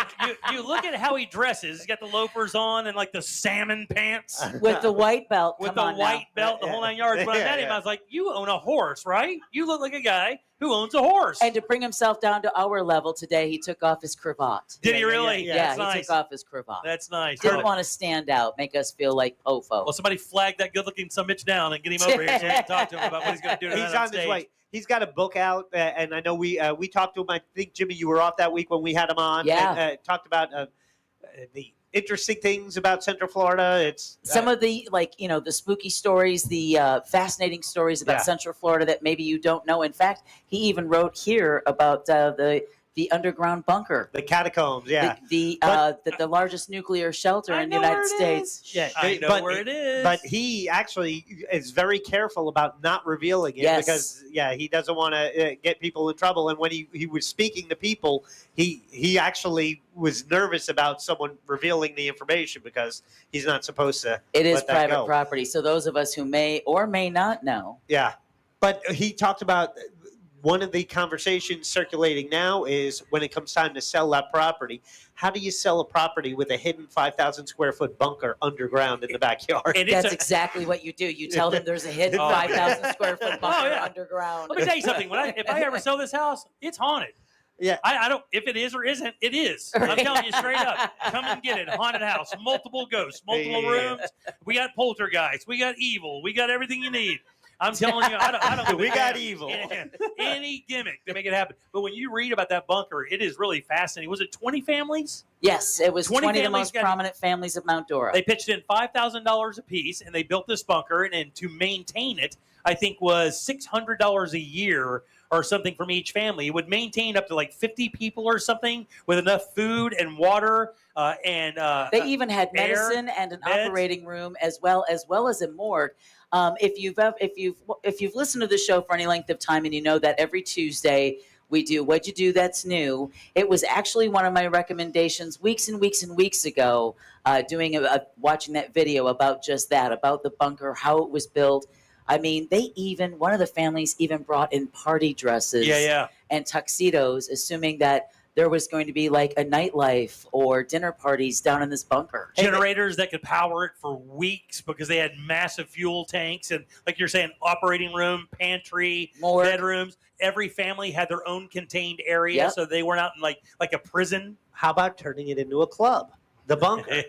You look at how he dresses. He's got the loafers on and like the salmon pants with the white belt. With the white belt, the whole 9 yards. When I met him, I was like, "You own a horse, right? You look like a guy who owns a horse." And to bring himself down to our level today, he took off his cravat. Did he really? Yeah, nice. He took off his cravat. That's nice. Didn't want to stand out, make us feel like Pofo. Well, somebody flag that good-looking son bitch down and get him over here so we can talk to him about what he's going to do tonight. He's on his way. He's got a book out, and I know we talked to him. I think, Jimmy, you were off that week when we had him on. Yeah. And, talked about the interesting things about Central Florida. It's some of the the spooky stories, the fascinating stories about Central Florida that maybe you don't know. In fact, he even wrote here about the underground bunker, the catacombs. The largest nuclear shelter in the United States. Yeah, I know where it is. But he actually is very careful about not revealing it because he doesn't want to get people in trouble. And when he was speaking to people, he actually was nervous about someone revealing the information because he's not supposed to. It is let that private go. property. So those of us who may or may not know. Yeah, but he talked about. One of the conversations circulating now is when it comes time to sell that property, how do you sell a property with a hidden 5,000 square foot bunker underground in the backyard? That's exactly what you do. You tell them there's a hidden 5,000 square foot bunker underground. Let me tell you something. If I ever sell this house, it's haunted. Yeah, I don't. If it is or isn't, it is. I'm telling you straight up. Come and get it. Haunted house, multiple ghosts, multiple rooms. We got poltergeist. We got evil. We got everything you need. I'm telling you, I don't. We got evil. Any gimmick to make it happen. But when you read about that bunker, it is really fascinating. Was it 20 families? Yes, it was 20 of the most families prominent families of Mount Dora. They pitched in $5,000 a piece, and they built this bunker. And to maintain it, I think was $600 a year or something from each family. It would maintain up to like 50 people or something with enough food and water and they even had air, medicine and an beds. operating room as well as a morgue. If you've listened to the show for any length of time and you know that every Tuesday we do What'd You Do That's New, it was actually one of my recommendations weeks and weeks and weeks ago, watching that video about just that, about the bunker, how it was built. I mean, one of the families even brought in party dresses and tuxedos, assuming that there was going to be like a nightlife or dinner parties down in this bunker. Generators that could power it for weeks because they had massive fuel tanks and, like you're saying, operating room, pantry, bedrooms. Every family had their own contained area, so they weren't out in like a prison. How about turning it into a club? The bunker.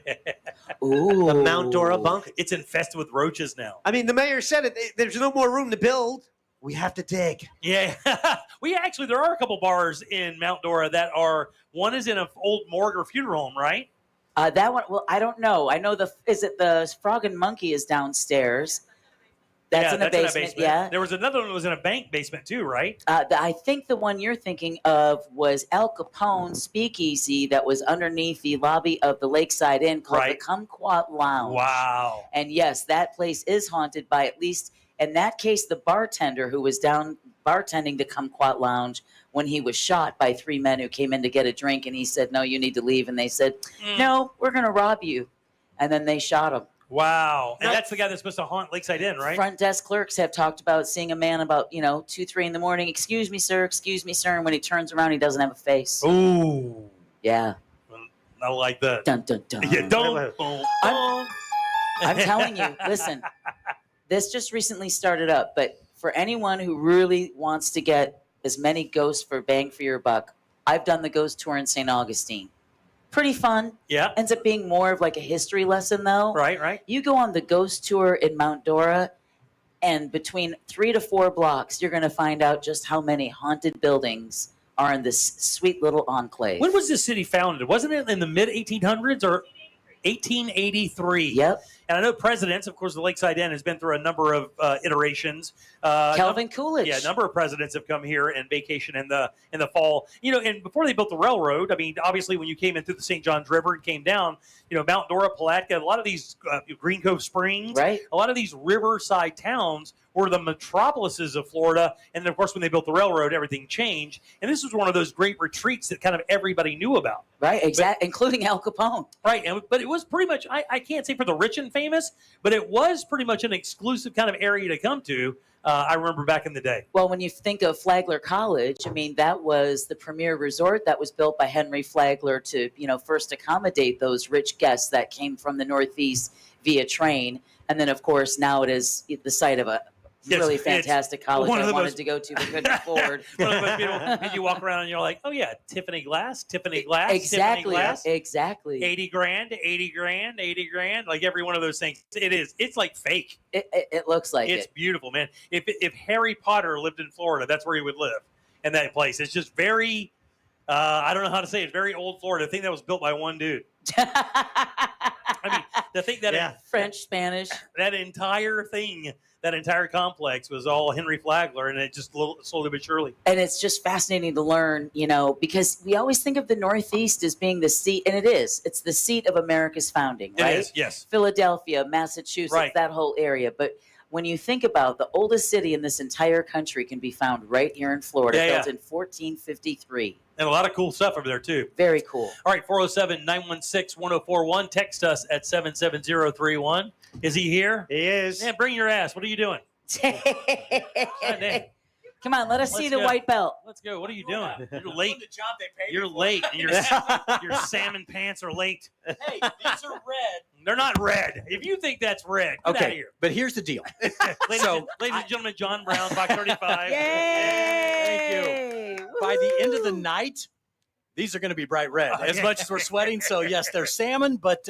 Ooh. The Mount Dora bunker. It's infested with roaches now. I mean, the mayor said it. There's no more room to build. We have to dig. Yeah. There are a couple bars in Mount Dora that are, one is in an old morgue or funeral home, right? That one, well, I don't know. I know the Frog and Monkey is downstairs. That's in the basement. Yeah. There was another one that was in a bank basement too, right? I think the one you're thinking of was Al Capone's Speakeasy that was underneath the lobby of the Lakeside Inn called the Kumquat Lounge. Wow. And yes, that place is haunted by, at least in that case, the bartender who was down bartending the Kumquat Lounge when he was shot by three men who came in to get a drink, and he said, "No, you need to leave." And they said, "No, we're going to rob you." And then they shot him. Wow. And that's the guy that's supposed to haunt Lakeside Inn, right? Front desk clerks have talked about seeing a man about, 2, 3 in the morning. Excuse me, sir. And when he turns around, he doesn't have a face. Ooh. Yeah. I like that. Dun, dun, dun. Yeah, don't. I'm telling you, listen, this just recently started up, but for anyone who really wants to get as many ghosts for bang for your buck, I've done the ghost tour in St. Augustine. Pretty fun. Yeah. Ends up being more of like a history lesson, though. Right. You go on the ghost tour in Mount Dora, and between 3 to 4 blocks, you're going to find out just how many haunted buildings are in this sweet little enclave. When was this city founded? Wasn't it in the mid-1800s or 1883? Yep. And I know presidents, of course, the Lakeside Inn has been through a number of iterations. Calvin Coolidge. Yeah, a number of presidents have come here and vacation in the fall. And before they built the railroad, I mean, obviously when you came in through the St. Johns River and came down, Mount Dora, Palatka, a lot of these Green Cove Springs, right? A lot of these riverside towns were the metropolises of Florida. And then, of course, when they built the railroad, everything changed. And this was one of those great retreats that kind of everybody knew about. Right, exactly, including Al Capone. Right, but it was pretty much, I can't say for the rich and famous, but it was pretty much an exclusive kind of area to come to. I remember back in the day. Well, when you think of Flagler College, I mean, that was the premier resort that was built by Henry Flagler to, first accommodate those rich guests that came from the Northeast via train. And then, of course, now it is the site of a really fantastic college I wanted to go to but couldn't afford. One of those people, and you walk around and you're like, oh, yeah, Tiffany Glass. Exactly. 80 grand, like every one of those things. It is. It's like fake. It looks like it's beautiful, man. If Harry Potter lived in Florida, that's where he would live, in that place. It's just very I don't know how to say it. Very old Florida. I think that was built by one dude. I mean, the thing that French, Spanish, that entire thing, that entire complex was all Henry Flagler, and it just slowly but surely. And it's just fascinating to learn, because we always think of the Northeast as being the seat, and it is. It's the seat of America's founding, right? It is, yes. Philadelphia, Massachusetts, that whole area. But when you think about the oldest city in this entire country can be found right here in Florida, built in 1453. And a lot of cool stuff over there, too. Very cool. All right, 407-916-1041. Text us at 77031. Is he here? He is. Yeah, bring your ass. What are you doing? Come on, let us see the white belt. Let's go. What are you doing? You're late. You're late. Your salmon pants are late. Hey, these are red. They're not red. If you think that's red, get out of here. But here's the deal. Ladies and gentlemen, John Brown, Box 35. Thank you. By the end of the night, these are going to be bright red, as much as we're sweating. So, yes, they're salmon, but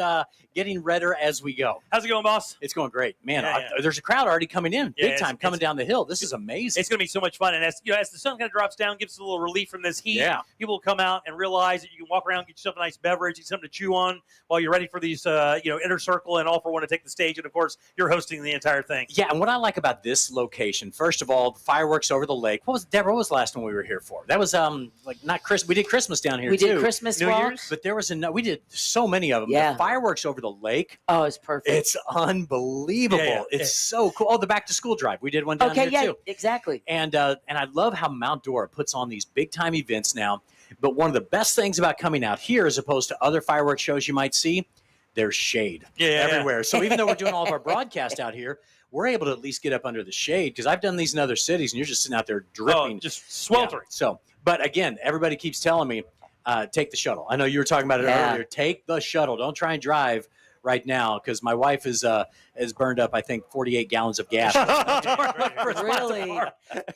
getting redder as we go. How's it going, boss? It's going great. Man, there's a crowd already coming in, big time, coming down the hill. This is amazing. It's going to be so much fun. And as the sun kind of drops down, gives us a little relief from this heat, people will come out and realize that you can walk around, get yourself a nice beverage, get something to chew on while you're ready for these, Inner Circle and All for One to take the stage. And, of course, you're hosting the entire thing. Yeah, and what I like about this location, first of all, the fireworks over the lake. Deborah, what was the last one we were here for? That was, not Christmas. We did Christmas down here, too. We did Christmas walks. But there was we did so many of them. Yeah. The fireworks over the lake. Oh, it's perfect. It's unbelievable. It's so cool. Oh, the back to school drive. We did one down here too. Exactly. And I love how Mount Dora puts on these big time events now. But one of the best things about coming out here, as opposed to other fireworks shows you might see, there's shade everywhere. So even though we're doing all of our broadcast out here, we're able to at least get up under the shade, because I've done these in other cities and you're just sitting out there dripping. Just sweltering. So, but again, everybody keeps telling me, take the shuttle. I know you were talking about it earlier. Take the shuttle. Don't try and drive right now, because my wife has burned up, I think, 48 gallons of gas. Really?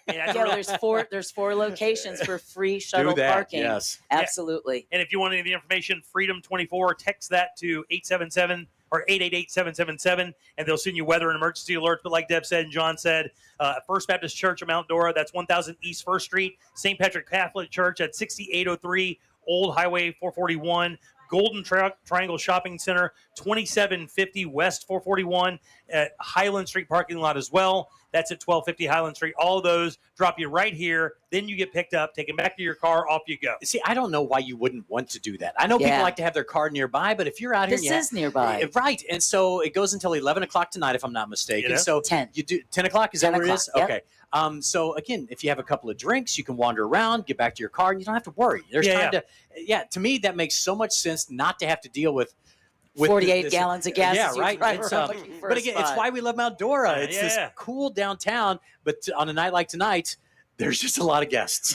There's 4 locations for free shuttle parking. Yes, absolutely. And if you want any of the information, Freedom24, text that to 877 or 888-777, and they'll send you weather and emergency alerts. But like Deb said and John said, First Baptist Church of Mount Dora, that's 1000 East 1st Street. St. Patrick Catholic Church at 6803 Old Highway 441. Golden Triangle Shopping Center, 2750 West 441 at Highland Street parking lot as well. That's at 1250 Highland Street. All of those drop you right here. Then you get picked up, taken back to your car, off you go. See, I don't know why you wouldn't want to do that. I know people like to have their car nearby, but if you're out here, this is nearby, right? And so it goes until 11 o'clock tonight, if I'm not mistaken. So 10. You do 10 o'clock. Is that what it is? Yep. Okay. So again, if you have a couple of drinks, you can wander around, get back to your car, and you don't have to worry. There's time to. Yeah, to me, that makes so much sense not to have to deal with 48 gallons of gas. Yeah, right. It's, but again, it's why we love Mount Dora. It's this cool downtown, but on a night like tonight, there's just a lot of guests.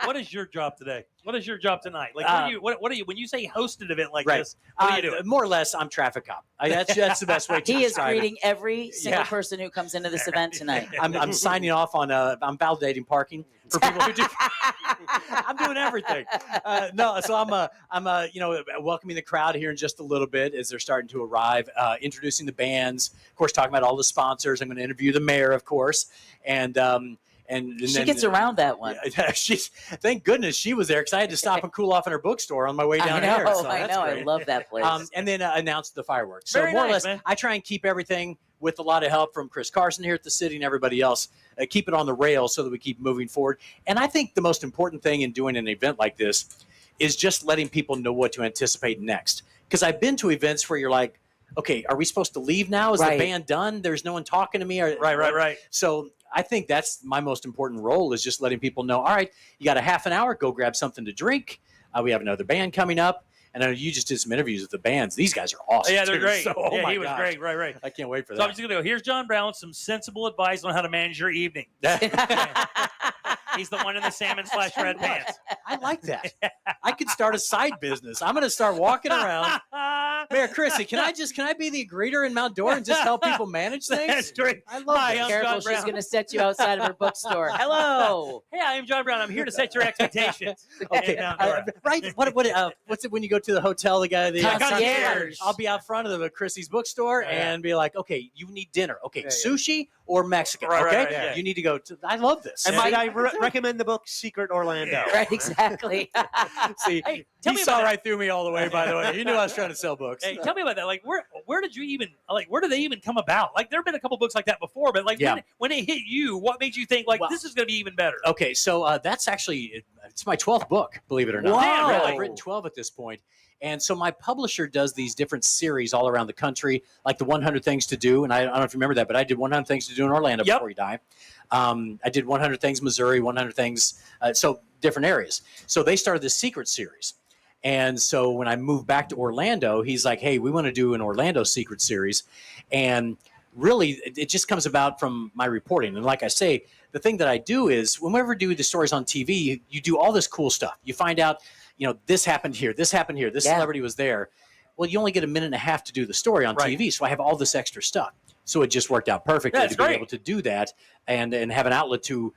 What is your job today? What is your job tonight? Like, what are you when you say host an event like this? What are you doing? More or less, I'm traffic cop. That's the best way to He is describe greeting it. every single person who comes into this event tonight. I'm signing off on. I'm validating parking for people who do. I'm doing everything. So I'm welcoming the crowd here in just a little bit as they're starting to arrive, introducing the bands, of course, talking about all the sponsors. I'm going to interview the mayor, of course, and she then, gets around that one. Thank goodness she was there, because I had to stop and cool off in her bookstore on my way down here. So I know. I love that place. And then announced the fireworks. So Very more nice, or less, man. I try and keep everything with a lot of help from Chris Carson here at the city and everybody else. Keep it on the rails so that we keep moving forward. And I think the most important thing in doing an event like this is just letting people know what to anticipate next. Because I've been to events where you're like, okay, are we supposed to leave now? Is the band done? There's no one talking to me. Right. So I think that's my most important role, is just letting people know, all right, you got a half an hour, go grab something to drink. We have another band coming up. And I know you just did some interviews with the bands. These guys are awesome. Yeah, they're too. great. So, He was great. Right. I can't wait for So that. I'm just going to go. Here's John Brown with some sensible advice on how to manage your evening. He's the one in the salmon/red pants. I like that. I could start a side business. I'm going to start walking around. Mayor Chrissy, can I be the greeter in Mount Dora and just help people manage things? That's great. I love Hi, that. I'm Careful, John Brown. she's going to set you outside of her bookstore. Hello. Hey, I am John Brown. I'm here to set your expectations. Okay, right. What's it when you go to the hotel? The guy, the concierge. I'll be out front of the Chrissy's bookstore and be like, okay, you need dinner. Okay, sushi or Mexican. Right, okay, right, yeah. you need to go to. I love this. And might I recommend the book Secret Orlando? Right, exactly. See, Hey, tell he me saw about that. right through me all the way. By the way, you knew I was trying to sell books. Hey, tell me about that. Like, where did you even where did they even come about? Like, there have been a couple books like that before, but like, Yeah. when it hit you, what made you think like this is going to be even better? Okay, so that's actually it's my 12th book, believe it or not. Wow. Yeah, I've written 12 at this point. And so my publisher does these different series all around the country, like the 100 Things to Do. And I don't know if you remember that, but I did 100 Things to Do in Orlando before you die. I did 100 Things Missouri, 100 Things, so different areas. So they started this secret series. And so when I moved back to Orlando, he's like, hey, we want to do an Orlando secret series. And really, it just comes about from my reporting. And like I say, the thing that I do is whenever we do the stories on TV, you do all this cool stuff. You find out, this happened here, this celebrity was there. Well, you only get a minute and a half to do the story on TV. So I have all this extra stuff. So it just worked out perfectly to be able to do that and have an outlet to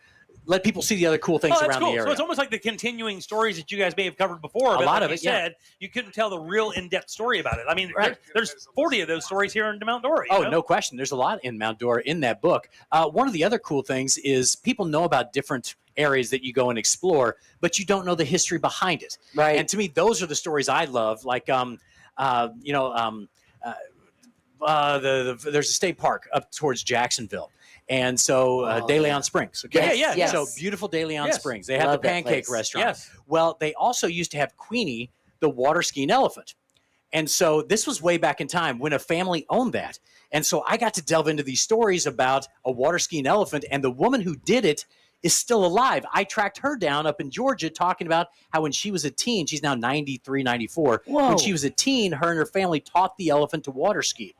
let people see the other cool things around the area. So it's almost like the continuing stories that you guys may have covered before. But lot like of you it, yeah. said, you couldn't tell the real in-depth story about it. I mean, there's 40 of those stories here in Mount Dora. Oh, no question. There's a lot in Mount Dora in that book. One of the other cool things is people know about different areas that you go and explore, but you don't know the history behind it. Right. And to me, those are the stories I love. Like, there's a state park up towards Jacksonville. And so De Leon Springs. Okay? Yes. So beautiful De Leon Springs. They have Love the that pancake place. restaurant. Yes. Well, they also used to have Queenie, the water skiing elephant. And so this was way back in time when a family owned that. And so I got to delve into these stories about a water skiing elephant, and the woman who did it is still alive. I tracked her down up in Georgia talking about how when she was a teen, she's now 93, 94. Whoa. When she was a teen, her and her family taught the elephant to water ski.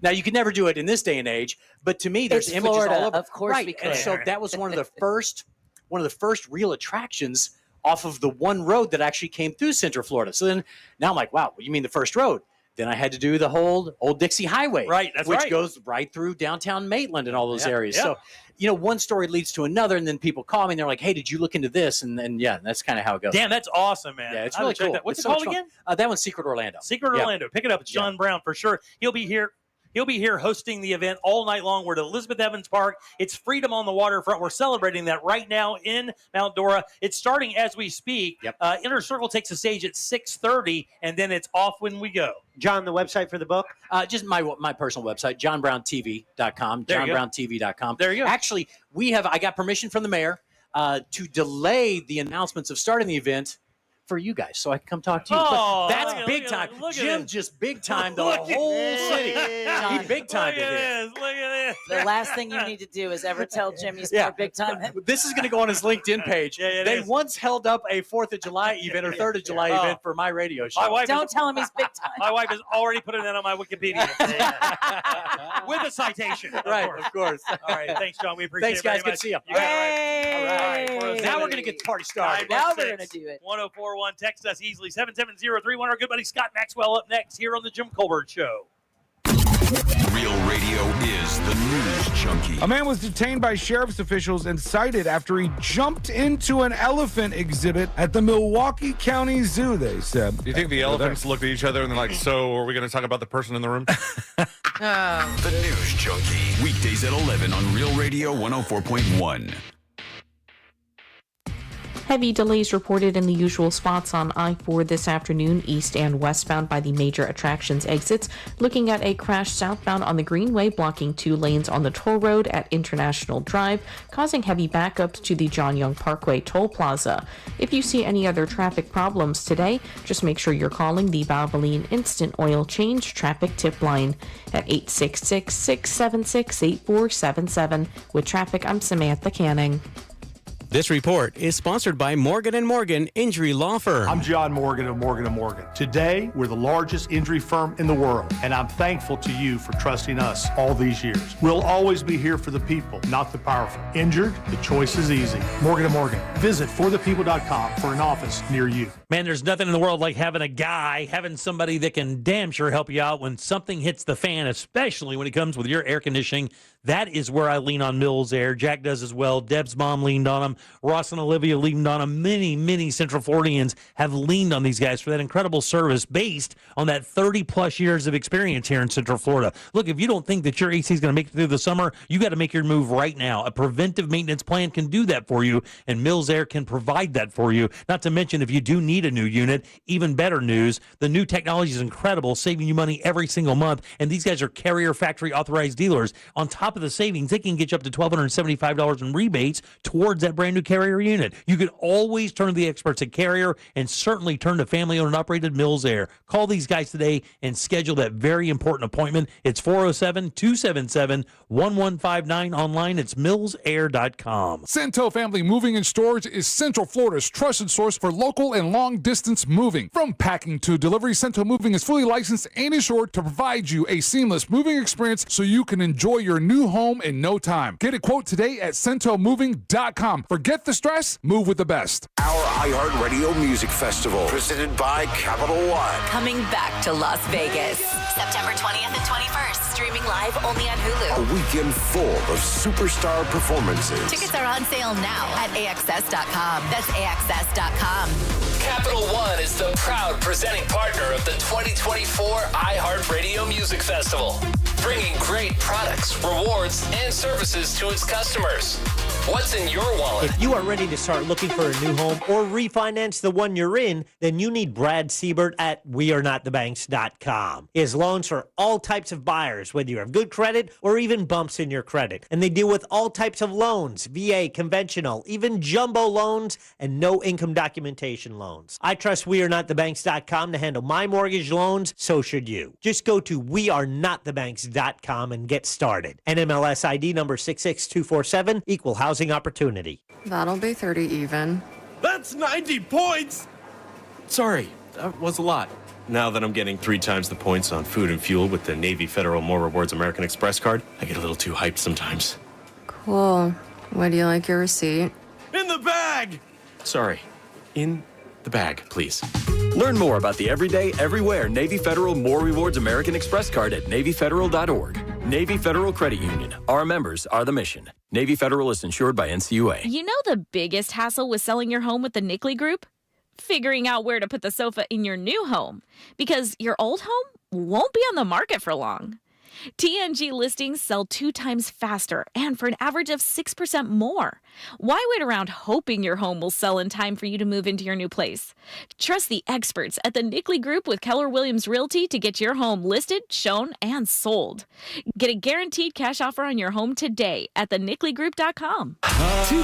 Now, you could never do it in this day and age, but to me, there's It's images Florida. all over. Of course right. we could. And so that was one of the first real attractions off of the one road that actually came through Central Florida. So then now I'm like, wow, you mean the first road? Then I had to do the whole Old Dixie Highway, Right, that's which right. goes right through downtown Maitland and all those areas. yeah. So, one story leads to another, and then people call me and they're like, hey, did you look into this? And yeah, that's kind of how it goes. Damn, that's awesome, man. Yeah, it's I really would check cool. that. What's It's it so called much fun. again? That one's Secret Orlando. Secret Yeah. Orlando. Pick it up. It's John Brown for sure. He'll be here. He'll be here hosting the event all night long. We're at Elizabeth Evans Park. It's Freedom on the Waterfront. We're celebrating that right now in Mount Dora. It's starting as we speak. Yep. Inner Circle takes the stage at 6:30, and then it's off when we go. John, the website for the book? Just my personal website, johnbrowntv.com, There you go. johnbrowntv.com. There you go. Actually, I got permission from the mayor to delay the announcements of starting the event for you guys, so I can come talk to you. Oh, But that's look at- big look at- time. look at Jim this. just big time the Look whole at city. John, He big time Look it here. at this. Look at this. The last thing you need to do is ever tell Jim he's Yeah. more big time. This is going to go on his LinkedIn page. Yeah, it they is. once held up a 4th of July event or 3rd of July Oh. event for my radio show. My wife Don't is, tell him he's big time. my wife has already put it in on my Wikipedia with a citation. Of Right, course. of course. All right, thanks, John. We appreciate Thanks, it very guys. Good much. to see you. You got it right. Yay! All right. Now we're going to get the party started. Now we're gonna do it. 1041. Text us easily 77031. Our good buddy Scott Maxwell up next here on the Jim Colbert Show. Real Radio is the news junkie. A man was detained by sheriff's officials and cited after he jumped into an elephant exhibit at the Milwaukee County Zoo, they said. Do you think the elephants looked at each other and they're like, so are we going to talk about the person in the room? The news junkie. Weekdays at 11 on Real Radio 104.1. Heavy delays reported in the usual spots on I-4 this afternoon, east and westbound by the major attractions exits. Looking at a crash southbound on the Greenway, blocking 2 lanes on the toll road at International Drive, causing heavy backups to the John Young Parkway toll plaza. If you see any other traffic problems today, just make sure you're calling the Valvoline Instant Oil Change traffic tip line at 866-676-8477. With traffic, I'm Samantha Canning. This report is sponsored by Morgan & Morgan Injury Law Firm. I'm John Morgan of Morgan & Morgan. Today, we're the largest injury firm in the world, and I'm thankful to you for trusting us all these years. We'll always be here for the people, not the powerful. Injured? The choice is easy. Morgan & Morgan. Visit forthepeople.com for an office near you. Man, there's nothing in the world like having somebody that can damn sure help you out when something hits the fan, especially when it comes with your air conditioning. That is where I lean on Mills Air. Jack does as well. Deb's mom leaned on him. Ross and Olivia leaned on him. Many Central Floridians have leaned on these guys for that incredible service based on that 30-plus years of experience here in Central Florida. Look, if you don't think that your AC is going to make it through the summer, you got to make your move right now. A preventive maintenance plan can do that for you, and Mills Air can provide that for you. Not to mention, if you do need a new unit, even better news, the new technology is incredible, saving you money every single month, and these guys are Carrier factory authorized dealers. On top of the savings, they can get you up to $1,275 in rebates towards that brand new Carrier unit. You can always turn to the experts at Carrier and certainly turn to family-owned and operated Mills Air. Call these guys today and schedule that very important appointment. It's 407-277-1159. Online, it's millsair.com. Cento Family Moving and Storage is Central Florida's trusted source for local and long-distance moving. From packing to delivery, Cento Moving is fully licensed and insured to provide you a seamless moving experience so you can enjoy your new home in no time. Get a quote today at centomoving.com. Forget the stress, move with the best. Our iHeartRadio Music Festival, presented by Capital One. Coming back to Las Vegas, September 20th and 21st, streaming live only on Hulu. A weekend full of superstar performances. Tickets are on sale now at AXS.com. That's AXS.com. Capital One is the proud presenting partner of the 2024 iHeartRadio Music Festival, bringing great products, rewards, and services to its customers. What's in your wallet? If you are ready to start looking for a new home or refinance the one you're in, then you need Brad Siebert at wearenotthebanks.com. He has loans for all types of buyers, whether you have good credit or even bumps in your credit. And they deal with all types of loans, VA, conventional, even jumbo loans, and no income documentation loans. I trust wearenotthebanks.com to handle my mortgage loans, so should you. Just go to wearenotthebanks.com and get started. NMLS ID number 66247, equal housing opportunity. That'll be 30 even. That's 90 points! Sorry, that was a lot. Now that I'm getting 3 times the points on food and fuel with the Navy Federal More Rewards American Express card, I get a little too hyped sometimes. Cool. Would you like your receipt? In the bag! Sorry, in the bag, please. Learn more about the everyday, everywhere Navy Federal More Rewards American Express card at NavyFederal.org. Navy Federal Credit Union. Our members are the mission. Navy Federal is insured by NCUA. You know the biggest hassle with selling your home with the Nickley Group? Figuring out where to put the sofa in your new home, because your old home won't be on the market for long. TNG listings sell 2 times faster and for an average of 6% more. Why wait around hoping your home will sell in time for you to move into your new place? Trust the experts at the Nickley Group with Keller Williams Realty to get your home listed, shown, and sold. Get a guaranteed cash offer on your home today at thenickley.com. 2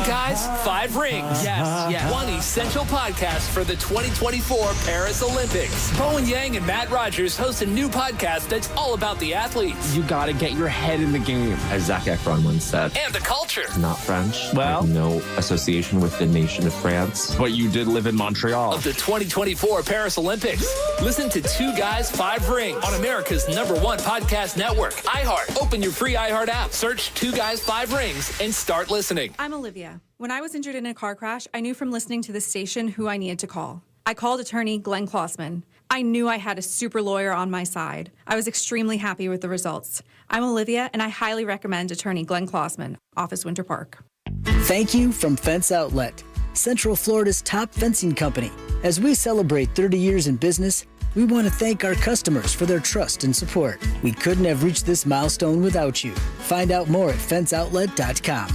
guys, 5 rings. Yes. One essential podcast for the 2024 Paris Olympics. Bowen Yang and Matt Rogers host a new podcast that's all about the athletes. You gotta get your head in the game, as Zac Efron once said. And the culture. Not French. Well, no association with the nation of France. But you did live in Montreal. Of the 2024 Paris Olympics. Listen to 2 Guys, 5 Rings on America's #1 podcast network, iHeart. Open your free iHeart app, search 2 Guys, 5 Rings, and start listening. I'm Olivia. When I was injured in a car crash, I knew from listening to this station who I needed to call. I called attorney Glenn Klossman. I knew I had a super lawyer on my side. I was extremely happy with the results. I'm Olivia, and I highly recommend attorney Glenn Klossman, Office Winter Park. Thank you from Fence Outlet, Central Florida's top fencing company. As we celebrate 30 years in business, we want to thank our customers for their trust and support. We couldn't have reached this milestone without you. Find out more at fenceoutlet.com.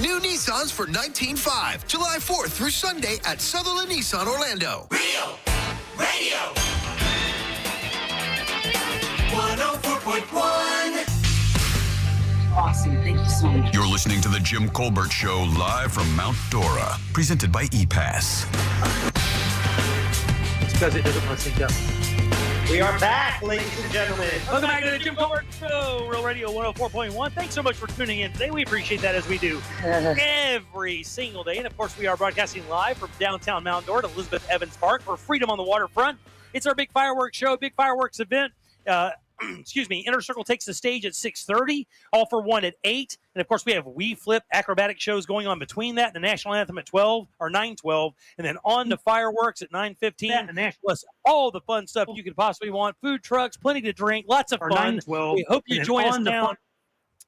New Nissans for 19.5, July 4th through Sunday at Sutherland Nissan Orlando. Real Radio 104.1. Awesome. Thank you so much. You're listening to The Jim Colbert Show live from Mount Dora, presented by ePass. It's because it doesn't want to sync up. We are back, ladies and gentlemen. Welcome back to the Jim Colbert Show, Real Radio 104.1. Thanks so much for tuning in today. We appreciate that, as we do every single day. And, of course, we are broadcasting live from downtown Mount Dora to Elizabeth Evans Park for Freedom on the Waterfront. It's our big fireworks show, big fireworks event. Inner Circle takes the stage at 6:30, All for One at 8. And, of course, we have We Flip acrobatic shows going on between that and the National Anthem at 12 or 9:12, and then on to fireworks at 9:15, plus all the fun stuff you could possibly want. Food trucks, plenty to drink, lots of fun. We hope you join us down.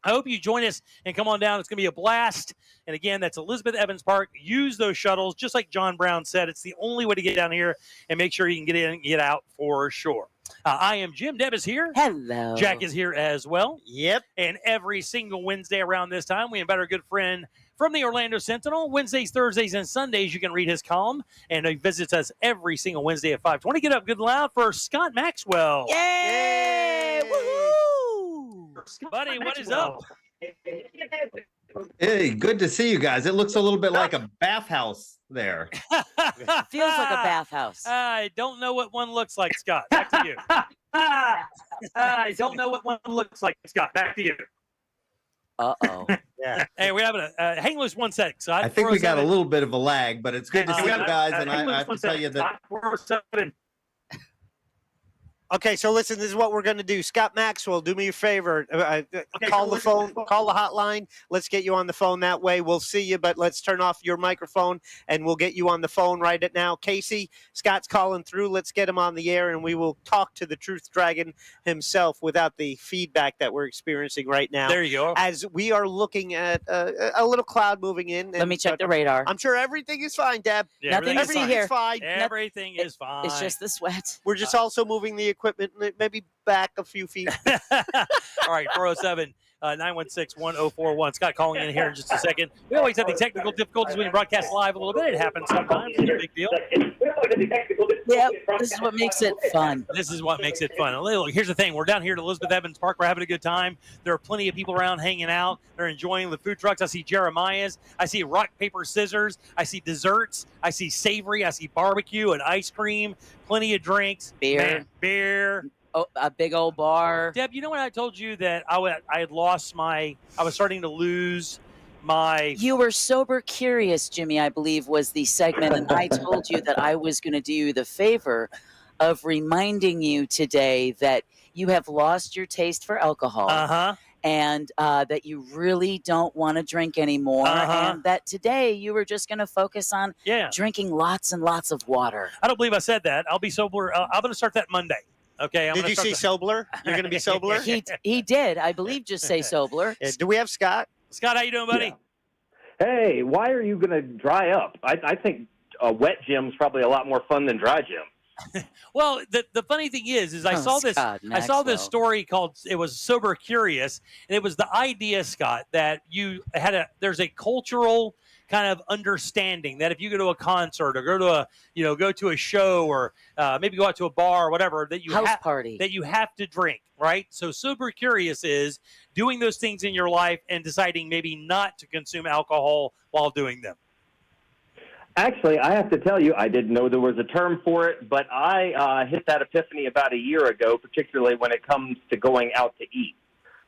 I hope you join us and come on down. It's going to be a blast. And, again, that's Elizabeth Evans Park. Use those shuttles. Just like John Brown said, it's the only way to get down here, and make sure you can get in and get out for sure. I am Jim. Deb is here. Hello. Jack is here as well. Yep. And every single Wednesday around this time, we invite our good friend from the Orlando Sentinel. Wednesdays, Thursdays, and Sundays, you can read his column. And he visits us every single Wednesday at 5:20. Get up good and loud for Scott Maxwell. Yay! Woohoo! Buddy, what is up? Hey, good to see you guys. It looks a little bit like a bathhouse there. Feels like a bathhouse. I don't know what one looks like, Scott. Back to you. I don't know what one looks like, Scott. Back to you. Uh-oh. Yeah. Hey, we're having a hang loose 1 sec, Scott. I think we got a little bit of a lag, but it's good to see you guys. And hang I loose have to tell you that. 407. Okay, so listen, this is what we're going to do. Scott Maxwell, do me a favor. Call the phone, call the hotline. Let's get you on the phone that way. We'll see you, but let's turn off your microphone, and we'll get you on the phone right now. Casey, Scott's calling through. Let's get him on the air, and we will talk to the Truth Dragon himself without the feedback that we're experiencing right now. There you go. As we are looking at a little cloud moving in. Let me check the radar. I'm sure everything is fine, Deb. Yeah, Nothing everything here. is fine. Everything is fine. It's just the sweat. We're just also moving the equipment maybe back a few feet. All right, 407 916-1041. Scott calling in here in just a second. We always have the technical difficulties when you broadcast live a little bit. It happens sometimes. It's a big deal. Yep, this is what makes it fun. This is what makes it fun. Look, here's the thing. We're down here at Elizabeth Evans Park. We're having a good time. There are plenty of people around hanging out. They're enjoying the food trucks. I see Jeremiah's. I see rock, paper, scissors. I see desserts. I see savory. I see barbecue and ice cream. Plenty of drinks. Beer. Man, beer. Oh, a big old bar. Deb, you know when I told you that I had lost I was starting to lose my... You were sober curious, Jimmy, I believe was the segment, and I told you that I was going to do you the favor of reminding you today that you have lost your taste for alcohol. Uh-huh. And that you really don't want to drink anymore. Uh-huh. And that today you were just going to focus on drinking lots and lots of water. I don't believe I said that. I'll be sober. I'm going to start that Monday. Okay. Did you see Sobler? You're going to be Sobler? He did, I believe, just say Sobler. Do we have Scott? Scott, how you doing, buddy? Yeah. Hey, why are you going to dry up? I think wet gym's probably a lot more fun than dry gym. Well, the funny thing is I saw this. Scott I saw this Maxwell. story called. It was Sober Curious, and it was the idea, Scott, that you had there's a cultural kind of understanding that if you go to a concert or go to a show or maybe go out to a bar or whatever, that you party that you have to drink, right? So Sober Curious is doing those things in your life and deciding maybe not to consume alcohol while doing them. Actually, I have to tell you, I didn't know there was a term for it, but I hit that epiphany about a year ago, particularly when it comes to going out to eat.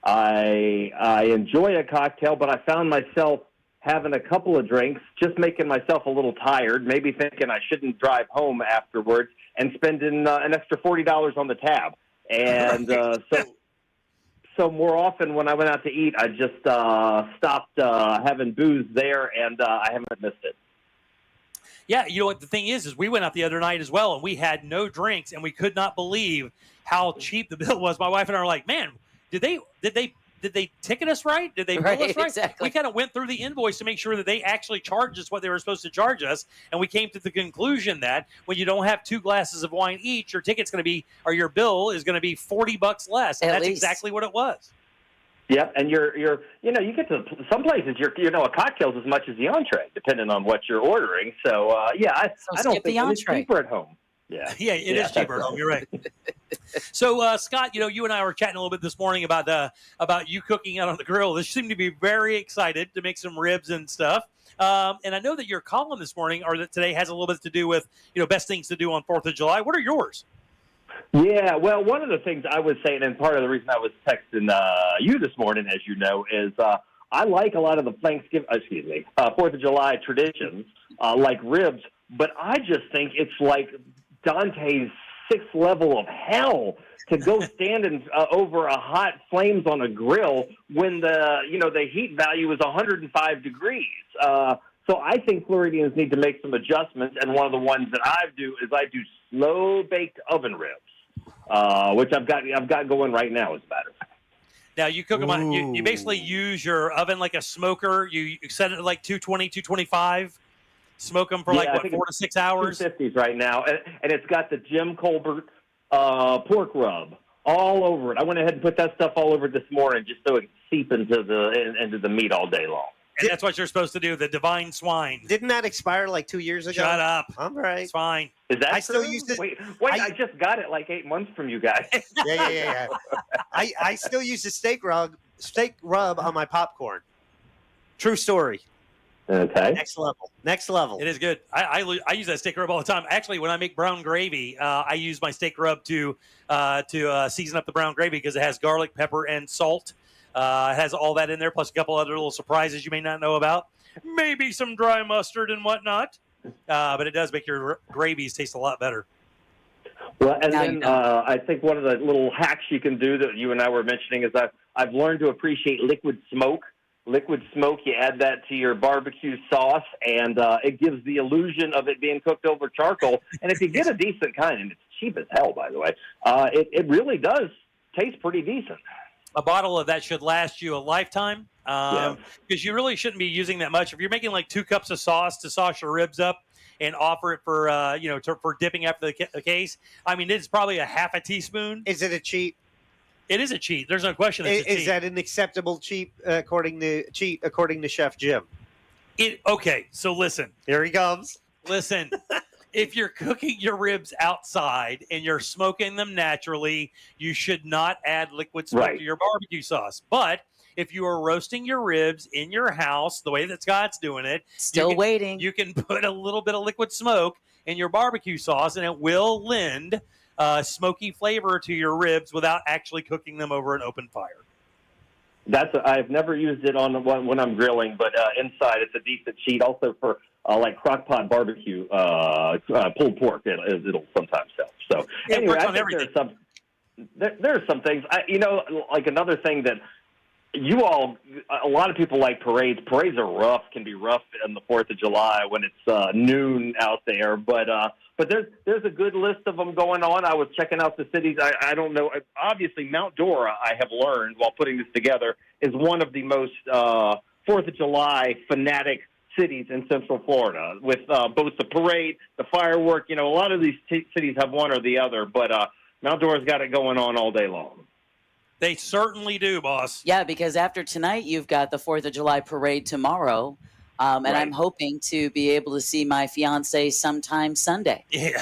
I enjoy a cocktail, but I found myself having a couple of drinks, just making myself a little tired, maybe thinking I shouldn't drive home afterwards, and spending an extra $40 on the tab. And so more often when I went out to eat, I just stopped having booze there, and I haven't missed it. Yeah, you know what the thing is we went out the other night as well, and we had no drinks, and we could not believe how cheap the bill was. My wife and I were like, "Man, did they ticket us right? Did they bill us right?" Exactly. We kind of went through the invoice to make sure that they actually charged us what they were supposed to charge us, and we came to the conclusion that when you don't have 2 glasses of wine each, your ticket's going to be, or your bill is going to be $40 less, and that's exactly what it was. Yep, and you get to some places, a cocktail's as much as the entree, depending on what you're ordering. So, I don't think it's cheaper at home. Yeah, it is cheaper at home. You're right. So, Scott, you and I were chatting a little bit this morning about you cooking out on the grill. This seemed to be very excited to make some ribs and stuff. And I know that your column this morning, or that today, has a little bit to do with best things to do on 4th of July. What are yours? Yeah, well, one of the things I was saying, and part of the reason I was texting you this morning, as you know, is I like a lot of the 4th of July traditions, like ribs, but I just think it's like Dante's sixth level of hell to go stand over a hot flames on a grill when the heat value is 105 degrees. So I think Floridians need to make some adjustments, and one of the ones that I do slow baked oven ribs, which I've got going right now, as a matter of fact. Now, you cook them on, you basically use your oven like a smoker. You set it at like 220, 225, smoke them for 4 to 6 hours? 250s right now, and it's got the Jim Colbert pork rub all over it. I went ahead and put that stuff all over it this morning just so it can seep into the meat all day long. And that's what you're supposed to do, the divine swine. Didn't that expire like 2 years ago? Shut up. All right. It's fine. Is that I true? still use this. Wait, I just got it like 8 months from you guys. Yeah. I still use the steak rub on my popcorn. True story. Okay. Next level. It is good. I use that steak rub all the time. Actually, when I make brown gravy, I use my steak rub to season up the brown gravy because it has garlic, pepper, and salt. It has all that in there, plus a couple other little surprises you may not know about. Maybe some dry mustard and whatnot. But it does make your gravies taste a lot better. Well, and then I think one of the little hacks you can do that you and I were mentioning is I've learned to appreciate liquid smoke. Liquid smoke, you add that to your barbecue sauce, and it gives the illusion of it being cooked over charcoal. And if you get a decent kind, and it's cheap as hell, by the way, it really does taste pretty decent. A bottle of that should last you a lifetime because you really shouldn't be using that much. If you're making like 2 cups of sauce to sauce your ribs up and offer it for for dipping after the case, I mean, it's probably a half a teaspoon. Is it a cheat? It is a cheat. There's no question. Is that an acceptable cheat according to Chef Jim? Okay, so listen. Here he comes. Listen. If you're cooking your ribs outside and you're smoking them naturally, you should not add liquid smoke to your barbecue sauce. But if you are roasting your ribs in your house, the way that Scott's doing it, waiting. You can put a little bit of liquid smoke in your barbecue sauce, and it will lend smoky flavor to your ribs without actually cooking them over an open fire. I've never used it on when I'm grilling, but inside it's a decent cheat. Also for like crock pot barbecue pulled pork, it'll sometimes help. So anyway, I think there are some things. Like another thing that a lot of people like parades. Parades are rough, can be rough on the 4th of July when it's noon out there. But there's a good list of them going on. I was checking out the cities. I don't know. Obviously, Mount Dora, I have learned while putting this together, is one of the most 4th of July fanatic cities in Central Florida with both the parade, the firework. A lot of these cities have one or the other, but Mount Dora's got it going on all day long. They certainly do, boss. Yeah, because after tonight, you've got the 4th of July parade tomorrow. And I'm hoping to be able to see my fiance sometime Sunday. Yeah.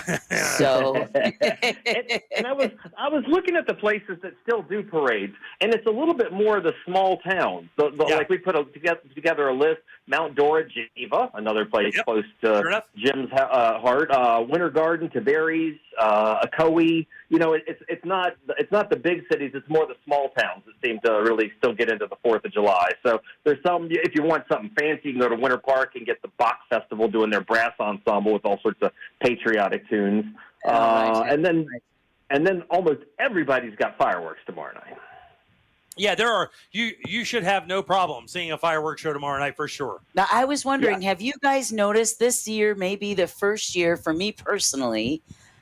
So, and I was looking at the places that still do parades, and it's a little bit more of the small towns. Like we put together a list: Mount Dora, Geneva, another place close to Jim's heart. Winter Garden, Tiberias, Ocoee. It's not the big cities. It's more the small towns that seem to really still get into the 4th of July. So there's some. If you want something fancy, you can go to Winter Park and get the Bach Festival doing their brass ensemble with all sorts of patriotic tunes. And then almost everybody's got fireworks tomorrow night. Yeah, there are. You should have no problem seeing a fireworks show tomorrow night for sure. Now, I was wondering, have you guys noticed this year may be the first year for me personally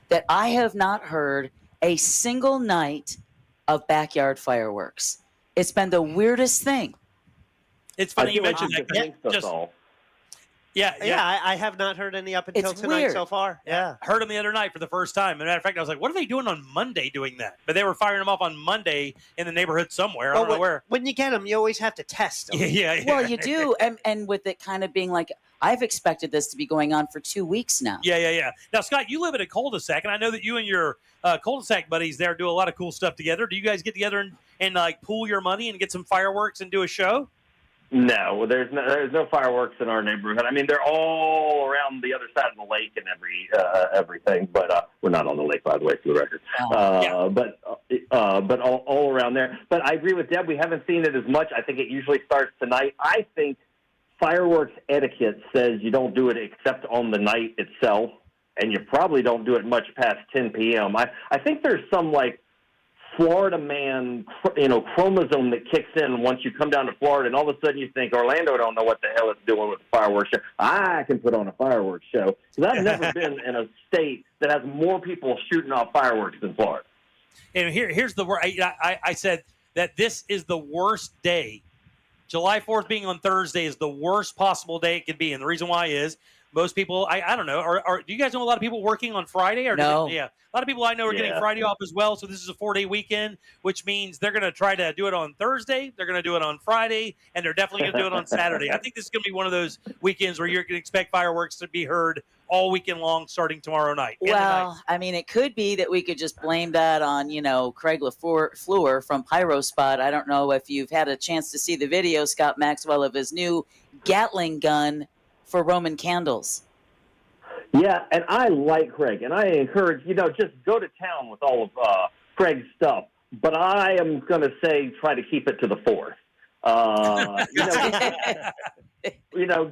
that I have not heard a single night of backyard fireworks? It's been the weirdest thing. It's funny you mentioned that. I have not heard any up until tonight so far. Yeah. Heard them the other night for the first time. As a matter of fact, I was like, what are they doing on Monday doing that? But they were firing them off on Monday in the neighborhood somewhere. I don't know where. When you get them, you always have to test them. Yeah. Well, you do. And with it kind of being like, I've expected this to be going on for 2 weeks now. Yeah. Now, Scott, you live in a cul-de-sac, and I know that you and your cul-de-sac buddies there do a lot of cool stuff together. Do you guys get together and like pool your money and get some fireworks and do a show? No, there's no fireworks in our neighborhood. I mean, they're all around the other side of the lake and everything, but we're not on the lake, by the way, for the record. But all around there. But I agree with Deb. We haven't seen it as much. I think it usually starts tonight. I think fireworks etiquette says you don't do it except on the night itself. and you probably don't do it much past 10 p.m. I think there's some, like, Florida man, chromosome that kicks in once you come down to Florida, and all of a sudden you think, Orlando don't know what the hell it's doing with the fireworks show. I can put on a fireworks show. Because I've never been in a state that has more people shooting off fireworks than Florida. And here's the word. I said that this is the worst day. July 4th being on Thursday is the worst possible day it could be. And the reason why is most people, I don't know, do you guys know a lot of people working on Friday? Or no. Yeah. A lot of people I know are getting Friday off as well. So this is a 4-day weekend, which means they're going to try to do it on Thursday. They're going to do it on Friday. And they're definitely going to do it on Saturday. I think this is going to be one of those weekends where you're going to expect fireworks to be heard all weekend long starting tomorrow night. Well, I mean, it could be that we could just blame that on, Craig LaFleur from Pyro Spot. I don't know if you've had a chance to see the video, Scott Maxwell, of his new Gatling gun for Roman candles. Yeah, and I like Craig, and I encourage, just go to town with all of Craig's stuff. But I am going to say try to keep it to the 4th.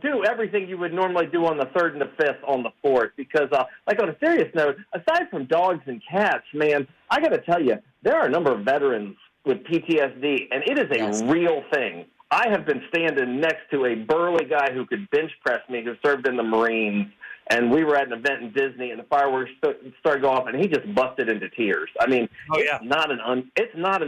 Do everything you would normally do on the 3rd and the 5th on the 4th. Because, like on a serious note, aside from dogs and cats, man, I got to tell you, there are a number of veterans with PTSD, and it is a real thing. I have been standing next to a burly guy who could bench press me, who served in the Marines, and we were at an event in Disney, and the fireworks started going off, and he just busted into tears. I mean, it's not an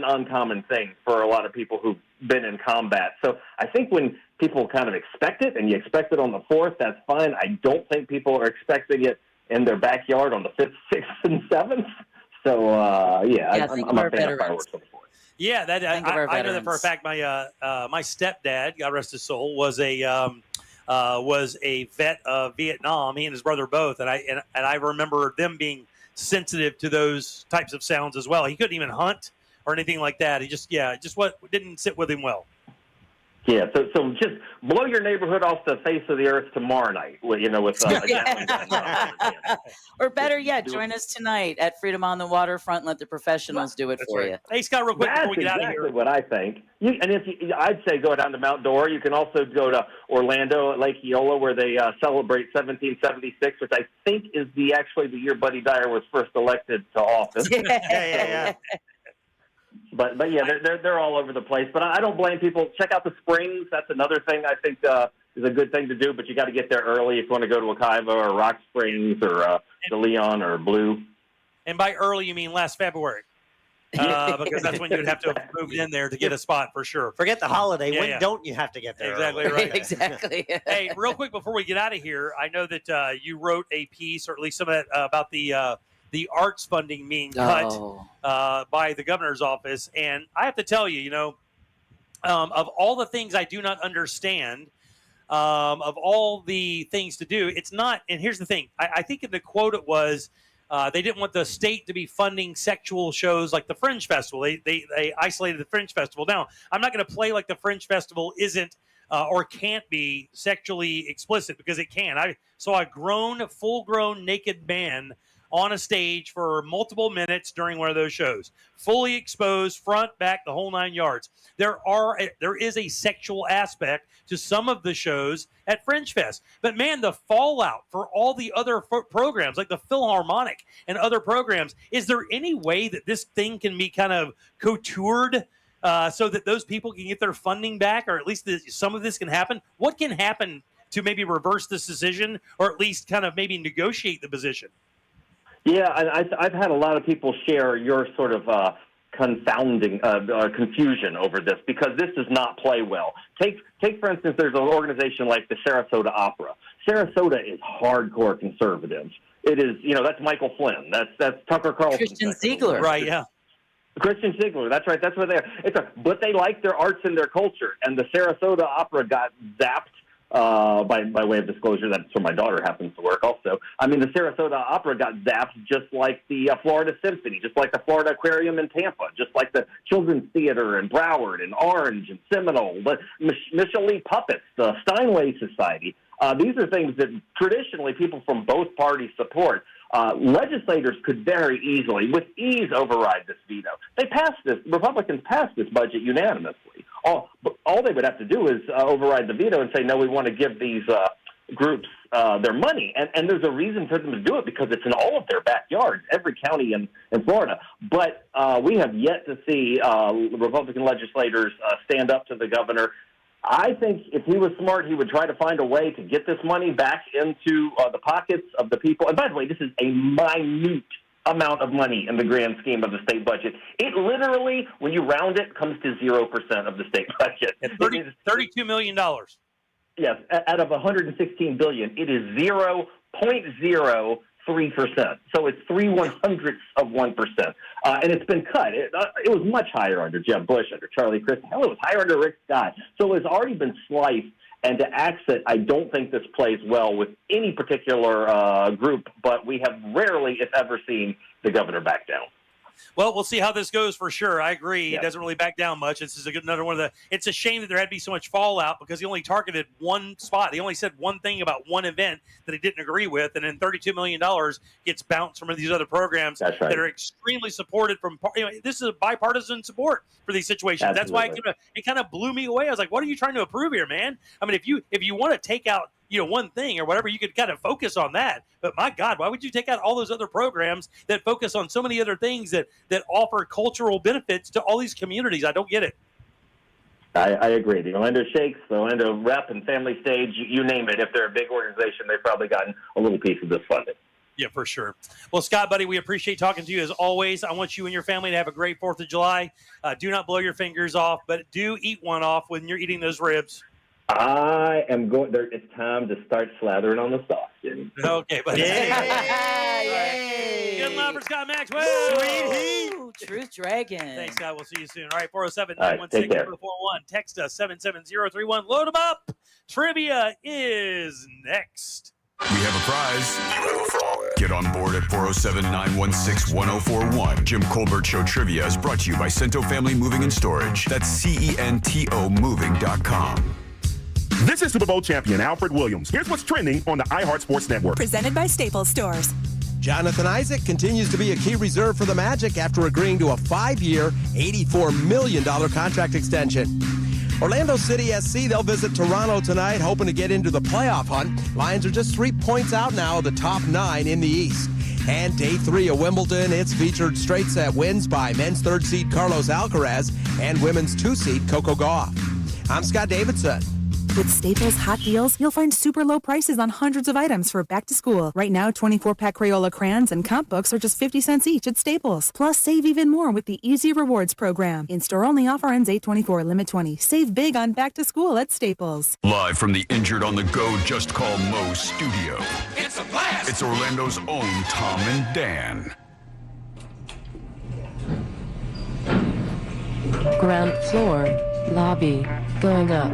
uncommon thing for a lot of people who've been in combat. So I think when people kind of expect it, and you expect it on the 4th, that's fine. I don't think people are expecting it in their backyard on the 5th, 6th, and 7th. So, I'm a fan of fireworks on the 4th. Yeah, I know that for a fact. My stepdad, God rest his soul, was a vet of Vietnam. He and his brother both, and I remember them being sensitive to those types of sounds as well. He couldn't even hunt or anything like that. He just didn't sit with him well. Yeah, so just blow your neighborhood off the face of the earth tomorrow night, with a Gatling gun. Or better yet, join us tonight at Freedom on the Waterfront. Let the professionals do it for you. Hey, Scott, real quick before we get out of here. That's exactly what I think. I'd say go down to Mount Dora. You can also go to Orlando at Lake Eola, where they celebrate 1776, which I think is actually the year Buddy Dyer was first elected to office. Yeah. But yeah, they're all over the place. But I don't blame people. Check out the Springs. That's another thing I think is a good thing to do. But you got to get there early if you want to go to Wekiva or Rock Springs or De Leon or Blue. And by early, you mean last February. Because that's when you would have to have moved in there to get a spot for sure. Forget the holiday. When don't you have to get there? Exactly early? right. Exactly. Hey, real quick before we get out of here, I know that you wrote a piece, or at least some of that, about the arts funding being cut by the governor's office. And I have to tell you, of all the things I do not understand, of all the things to do, it's not. And here's the thing. I think in the quote it was, they didn't want the state to be funding sexual shows like the Fringe Festival. They isolated the Fringe Festival. Now, I'm not going to play like the Fringe Festival isn't or can't be sexually explicit, because it can. I saw a full-grown naked man on a stage for multiple minutes during one of those shows, fully exposed, front, back, the whole 9 yards. There is a sexual aspect to some of the shows at Fringe Fest. But man, the fallout for all the other programs, like the Philharmonic and other programs, is there any way that this thing can be kind of coutured so that those people can get their funding back, or at least some of this can happen? What can happen to maybe reverse this decision, or at least kind of maybe negotiate the position? Yeah, I've had a lot of people share your sort of confounding confusion over this, because this does not play well. Take for instance, there's an organization like the Sarasota Opera. Sarasota is hardcore conservative. It is, that's Michael Flynn. That's Tucker Carlson. Christian Ziegler. Right, yeah. Christian Ziegler, that's right. That's what they are. But they like their arts and their culture, and the Sarasota Opera got zapped. By way of disclosure, that's where my daughter happens to work also. I mean, the Sarasota Opera got zapped just like the Florida Symphony, just like the Florida Aquarium in Tampa, just like the Children's Theater in Broward and Orange and Seminole, the Michelle Puppets, the Steinway Society. These are things that traditionally people from both parties support. Legislators could very easily, with ease, override this veto. Republicans passed this budget unanimously. All they would have to do is override the veto and say, no, we want to give these groups their money. And there's a reason for them to do it because it's in all of their backyards, every county in Florida. But we have yet to see Republican legislators stand up to the governor. I think if he was smart, he would try to find a way to get this money back into the pockets of the people. And by the way, this is a minute amount of money in the grand scheme of the state budget. It literally, when you round it, comes to 0% of the state budget. $32 million. Yes, out of $116 billion, it is 0.03%. So it's 0.03%, and it's been cut. It was much higher under Jeb Bush, under Charlie Crist. Hell, it was higher under Rick Scott. So it's already been sliced. And to axe it, I don't think this plays well with any particular group. But we have rarely, if ever, seen the governor back down. Well, we'll see how this goes for sure. I agree. Yeah. He doesn't really back down much. This is another one of the. It's a shame that there had to be so much fallout because he only targeted one spot. He only said one thing about one event that he didn't agree with, and then $32 million gets bounced from these other programs that are extremely supported from. This is a bipartisan support for these situations. Absolutely. That's why it kind of blew me away. I was like, what are you trying to approve here, man? I mean, if you want to take out one thing or whatever, you could kind of focus on that. But my God, why would you take out all those other programs that focus on so many other things that offer cultural benefits to all these communities? I don't get it. I agree. The Orlando Shakes, the Orlando Rep and Family Stage, you name it. If they're a big organization, they've probably gotten a little piece of this funding. Yeah, for sure. Well, Scott, buddy, we appreciate talking to you as always. I want you and your family to have a great 4th of July. Do not blow your fingers off, but do eat one off when you're eating those ribs. I am going there. It's time to start slathering on the sauce, Jimmy. Okay, buddy. Yay! Good love for Scott Maxwell. Sweet heat. Truth Dragon. Thanks, Scott. We'll see you soon. All right, 407-916-041. Text us 77031. Load them up. Trivia is next. We have a prize. Get on board at 407-916-1041. Jim Colbert Show Trivia is brought to you by Cento Family Moving and Storage. That's CENTO moving.com. This is Super Bowl champion Alfred Williams. Here's what's trending on the iHeart Sports Network. Presented by Staples Stores. Jonathan Isaac continues to be a key reserve for the Magic after agreeing to a 5-year, $84 million contract extension. Orlando City SC, they'll visit Toronto tonight, hoping to get into the playoff hunt. Lions are just 3 points out now of the top 9 in the East. And day 3 of Wimbledon, it's featured straight set wins by men's 3rd seed Carlos Alcaraz and women's 2 seed Coco Gauff. I'm Scott Davidson. With Staples Hot Deals, you'll find super low prices on hundreds of items for back to school. Right now, 24-pack Crayola crayons and comp books are just 50 cents each at Staples. Plus, save even more with the Easy Rewards program. In-store only, offer ends 8/24, limit 20. Save big on back to school at Staples. Live from the Injured on the Go Just Call Mo studio. It's a blast! It's Orlando's own Tom and Dan. Ground floor, lobby, going up.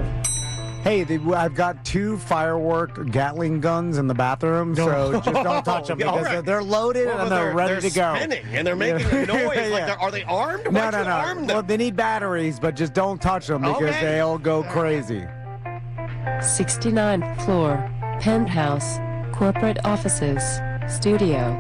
Hey, I've got 2 firework Gatling guns in the bathroom, so just don't touch them because they're loaded and they're ready to go. Spinning and they're making a noise. Like are they armed? No. Well, they need batteries, but just don't touch them because they'll go crazy. 69th floor, penthouse, corporate offices, studio.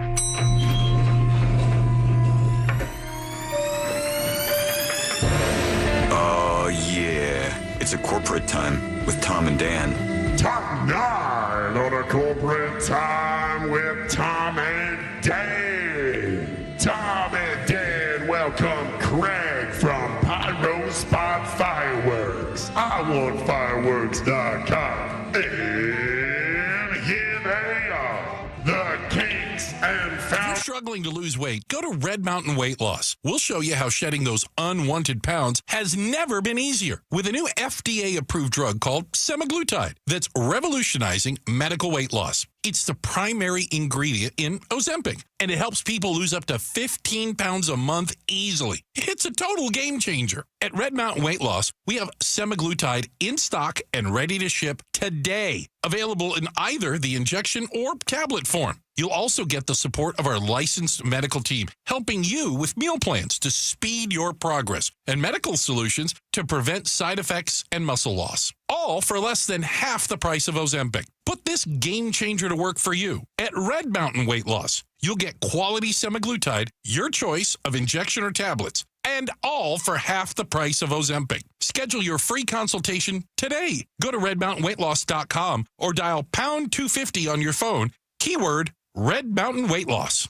Oh, yeah. It's a corporate time with Tom and Dan. Top 9 on a corporate time with Tom and Dan. Tom and Dan welcome Craig from Pyro Spot Fireworks. IWantFireworks.com. And here they are, the Kinks and If you're struggling to lose weight, go to Red Mountain Weight Loss. We'll show you how shedding those unwanted pounds has never been easier with a new FDA-approved drug called semaglutide that's revolutionizing medical weight loss. It's the primary ingredient in Ozempic, and it helps people lose up to 15 pounds a month easily. It's a total game changer. At Red Mountain Weight Loss, we have semaglutide in stock and ready to ship today, available in either the injection or tablet form. You'll also get the support of our licensed medical team, helping you with meal plans to speed your progress and medical solutions to prevent side effects and muscle loss. All for less than half the price of Ozempic. Put this game changer to work for you at Red Mountain Weight Loss. You'll get quality semaglutide, your choice of injection or tablets, and all for half the price of Ozempic. Schedule your free consultation today. Go to redmountainweightloss.com or dial pound 250 on your phone. Keyword Red Mountain Weight Loss.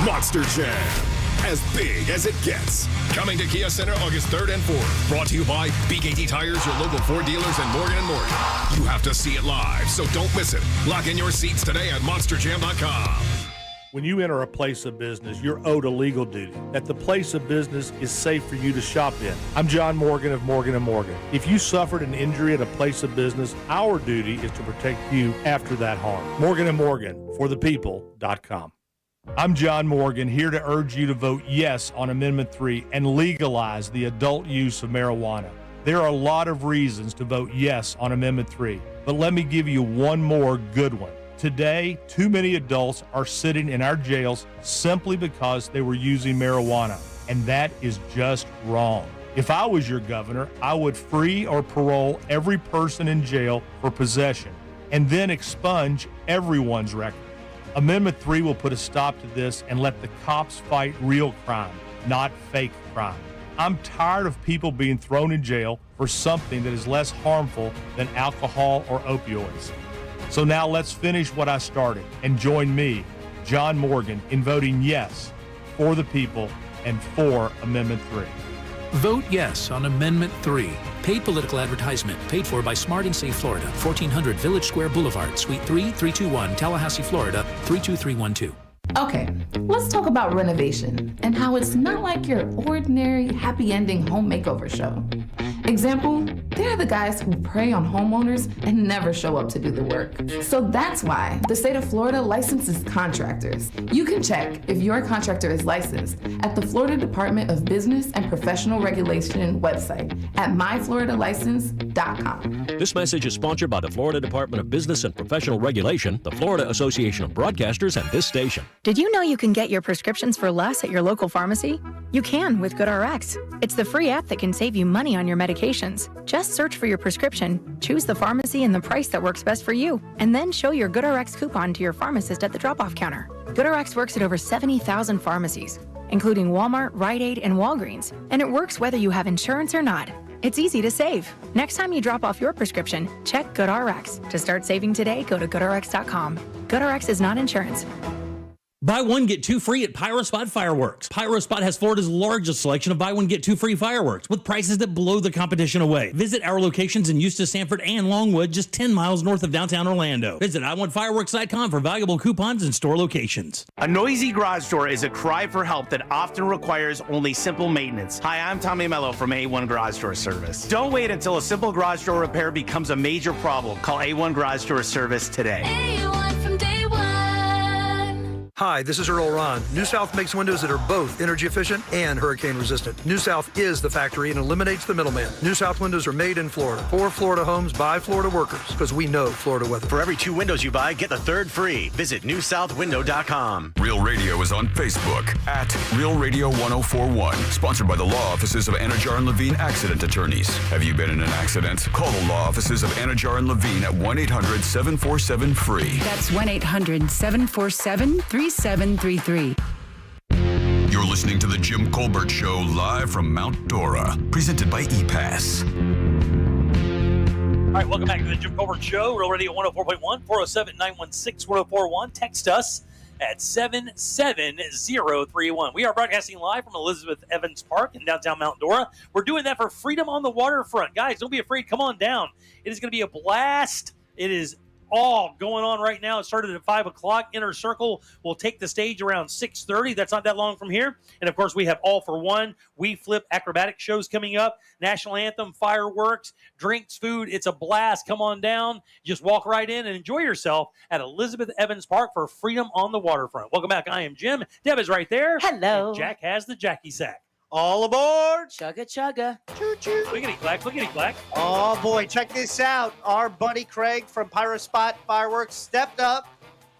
Monster Jam, as big as it gets. Coming to Kia Center August 3rd and 4th. Brought to you by BKT Tires, your local Ford dealers, and Morgan & Morgan. You have to see it live, so don't miss it. Lock in your seats today at monsterjam.com. When you enter a place of business, you're owed a legal duty, that the place of business is safe for you to shop in. I'm John Morgan of Morgan & Morgan. If you suffered an injury at a place of business, our duty is to protect you after that harm. Morgan & Morgan, forthepeople.com. I'm John Morgan, here to urge you to vote yes on Amendment 3 and legalize the adult use of marijuana. There are a lot of reasons to vote yes on Amendment 3, but let me give you one more good one. Today, too many adults are sitting in our jails simply because they were using marijuana, and that is just wrong. If I was your governor, I would free or parole every person in jail for possession, and then expunge everyone's record. Amendment 3 will put a stop to this and let the cops fight real crime, not fake crime. I'm tired of people being thrown in jail for something that is less harmful than alcohol or opioids. So now let's finish what I started and join me, John Morgan, in voting yes for the people and for Amendment 3. Vote yes on Amendment 3. Paid political advertisement paid for by Smart and Safe Florida, 1400 Village Square Boulevard, Suite 3, 321, Tallahassee, Florida, 32312. Okay, let's talk about renovation and how it's not like your ordinary happy ending home makeover show. Example, they're the guys who prey on homeowners and never show up to do the work. So that's why the state of Florida licenses contractors. You can check if your contractor is licensed at the Florida Department of Business and Professional Regulation website at myfloridalicense.com. This message is sponsored by the Florida Department of Business and Professional Regulation, the Florida Association of Broadcasters, and this station. Did you know you can get your prescriptions for less at your local pharmacy? You can with GoodRx. It's the free app that can save you money on your medications. Just search for your prescription, choose the pharmacy and the price that works best for you, and then show your GoodRx coupon to your pharmacist at the drop-off counter. GoodRx works at over 70,000 pharmacies, including Walmart, Rite Aid, and Walgreens, and it works whether you have insurance or not. It's easy to save. Next time you drop off your prescription, check GoodRx. To start saving today, go to GoodRx.com. GoodRx is not insurance. Buy one, get two free at PyroSpot Fireworks. PyroSpot has Florida's largest selection of buy one, get two free fireworks with prices that blow the competition away. Visit our locations in Eustis, Sanford, and Longwood, just 10 miles north of downtown Orlando. Visit iwantfireworks.com for valuable coupons and store locations. A noisy garage door is a cry for help that often requires only simple maintenance. Hi, I'm Tommy Mello from A1 Garage Door Service. Don't wait until a simple garage door repair becomes a major problem. Call A1 Garage Door Service today. A1 from day one. Hi, this is Earl Ron. New South makes windows that are both energy efficient and hurricane resistant. New South is the factory and eliminates the middleman. New South windows are made in Florida, for Florida homes, by Florida workers, because we know Florida weather. For every 2 windows you buy, get the third free. Visit newsouthwindow.com. Real Radio is on Facebook at Real Radio 1041. Sponsored by the law offices of Anajar and Levine Accident Attorneys. Have you been in an accident? Call the law offices of Anajar and Levine at 1-800-747-FREE. That's 1-800-747-3733. You're listening to the Jim Colbert Show live from Mount Dora, presented by ePass. All right, welcome back to the Jim Colbert Show, Real Radio 104.1, 407-916-1041. Text us at 77031. We are broadcasting live from Elizabeth Evans Park in downtown Mount Dora. We're doing that for Freedom on the Waterfront. Guys, don't be afraid. Come on down. It is going to be a blast. It is all going on right now. It started at 5 o'clock. Inner Circle will take the stage around 6:30. That's not that long from here. And, of course, we have All for One, We Flip acrobatic shows coming up, National Anthem, fireworks, drinks, food. It's a blast. Come on down. Just walk right in and enjoy yourself at Elizabeth Evans Park for Freedom on the Waterfront. Welcome back. I am Jim. Deb is right there. Hello. And Jack has the Jackie Sack. All aboard! Chugga chugga. Choo-choo. Clickety-clack, clickety-clack. Oh, boy, check this out. Our buddy Craig from PyroSpot Fireworks stepped up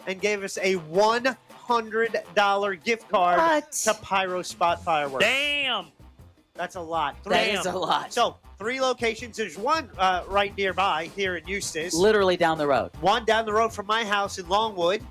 and gave us a $100 gift card to Pyro Spot Fireworks. Damn! That's a lot. That is a lot. So 3 locations. There's one right nearby here in Eustis. Literally down the road. One down the road from my house in Longwood,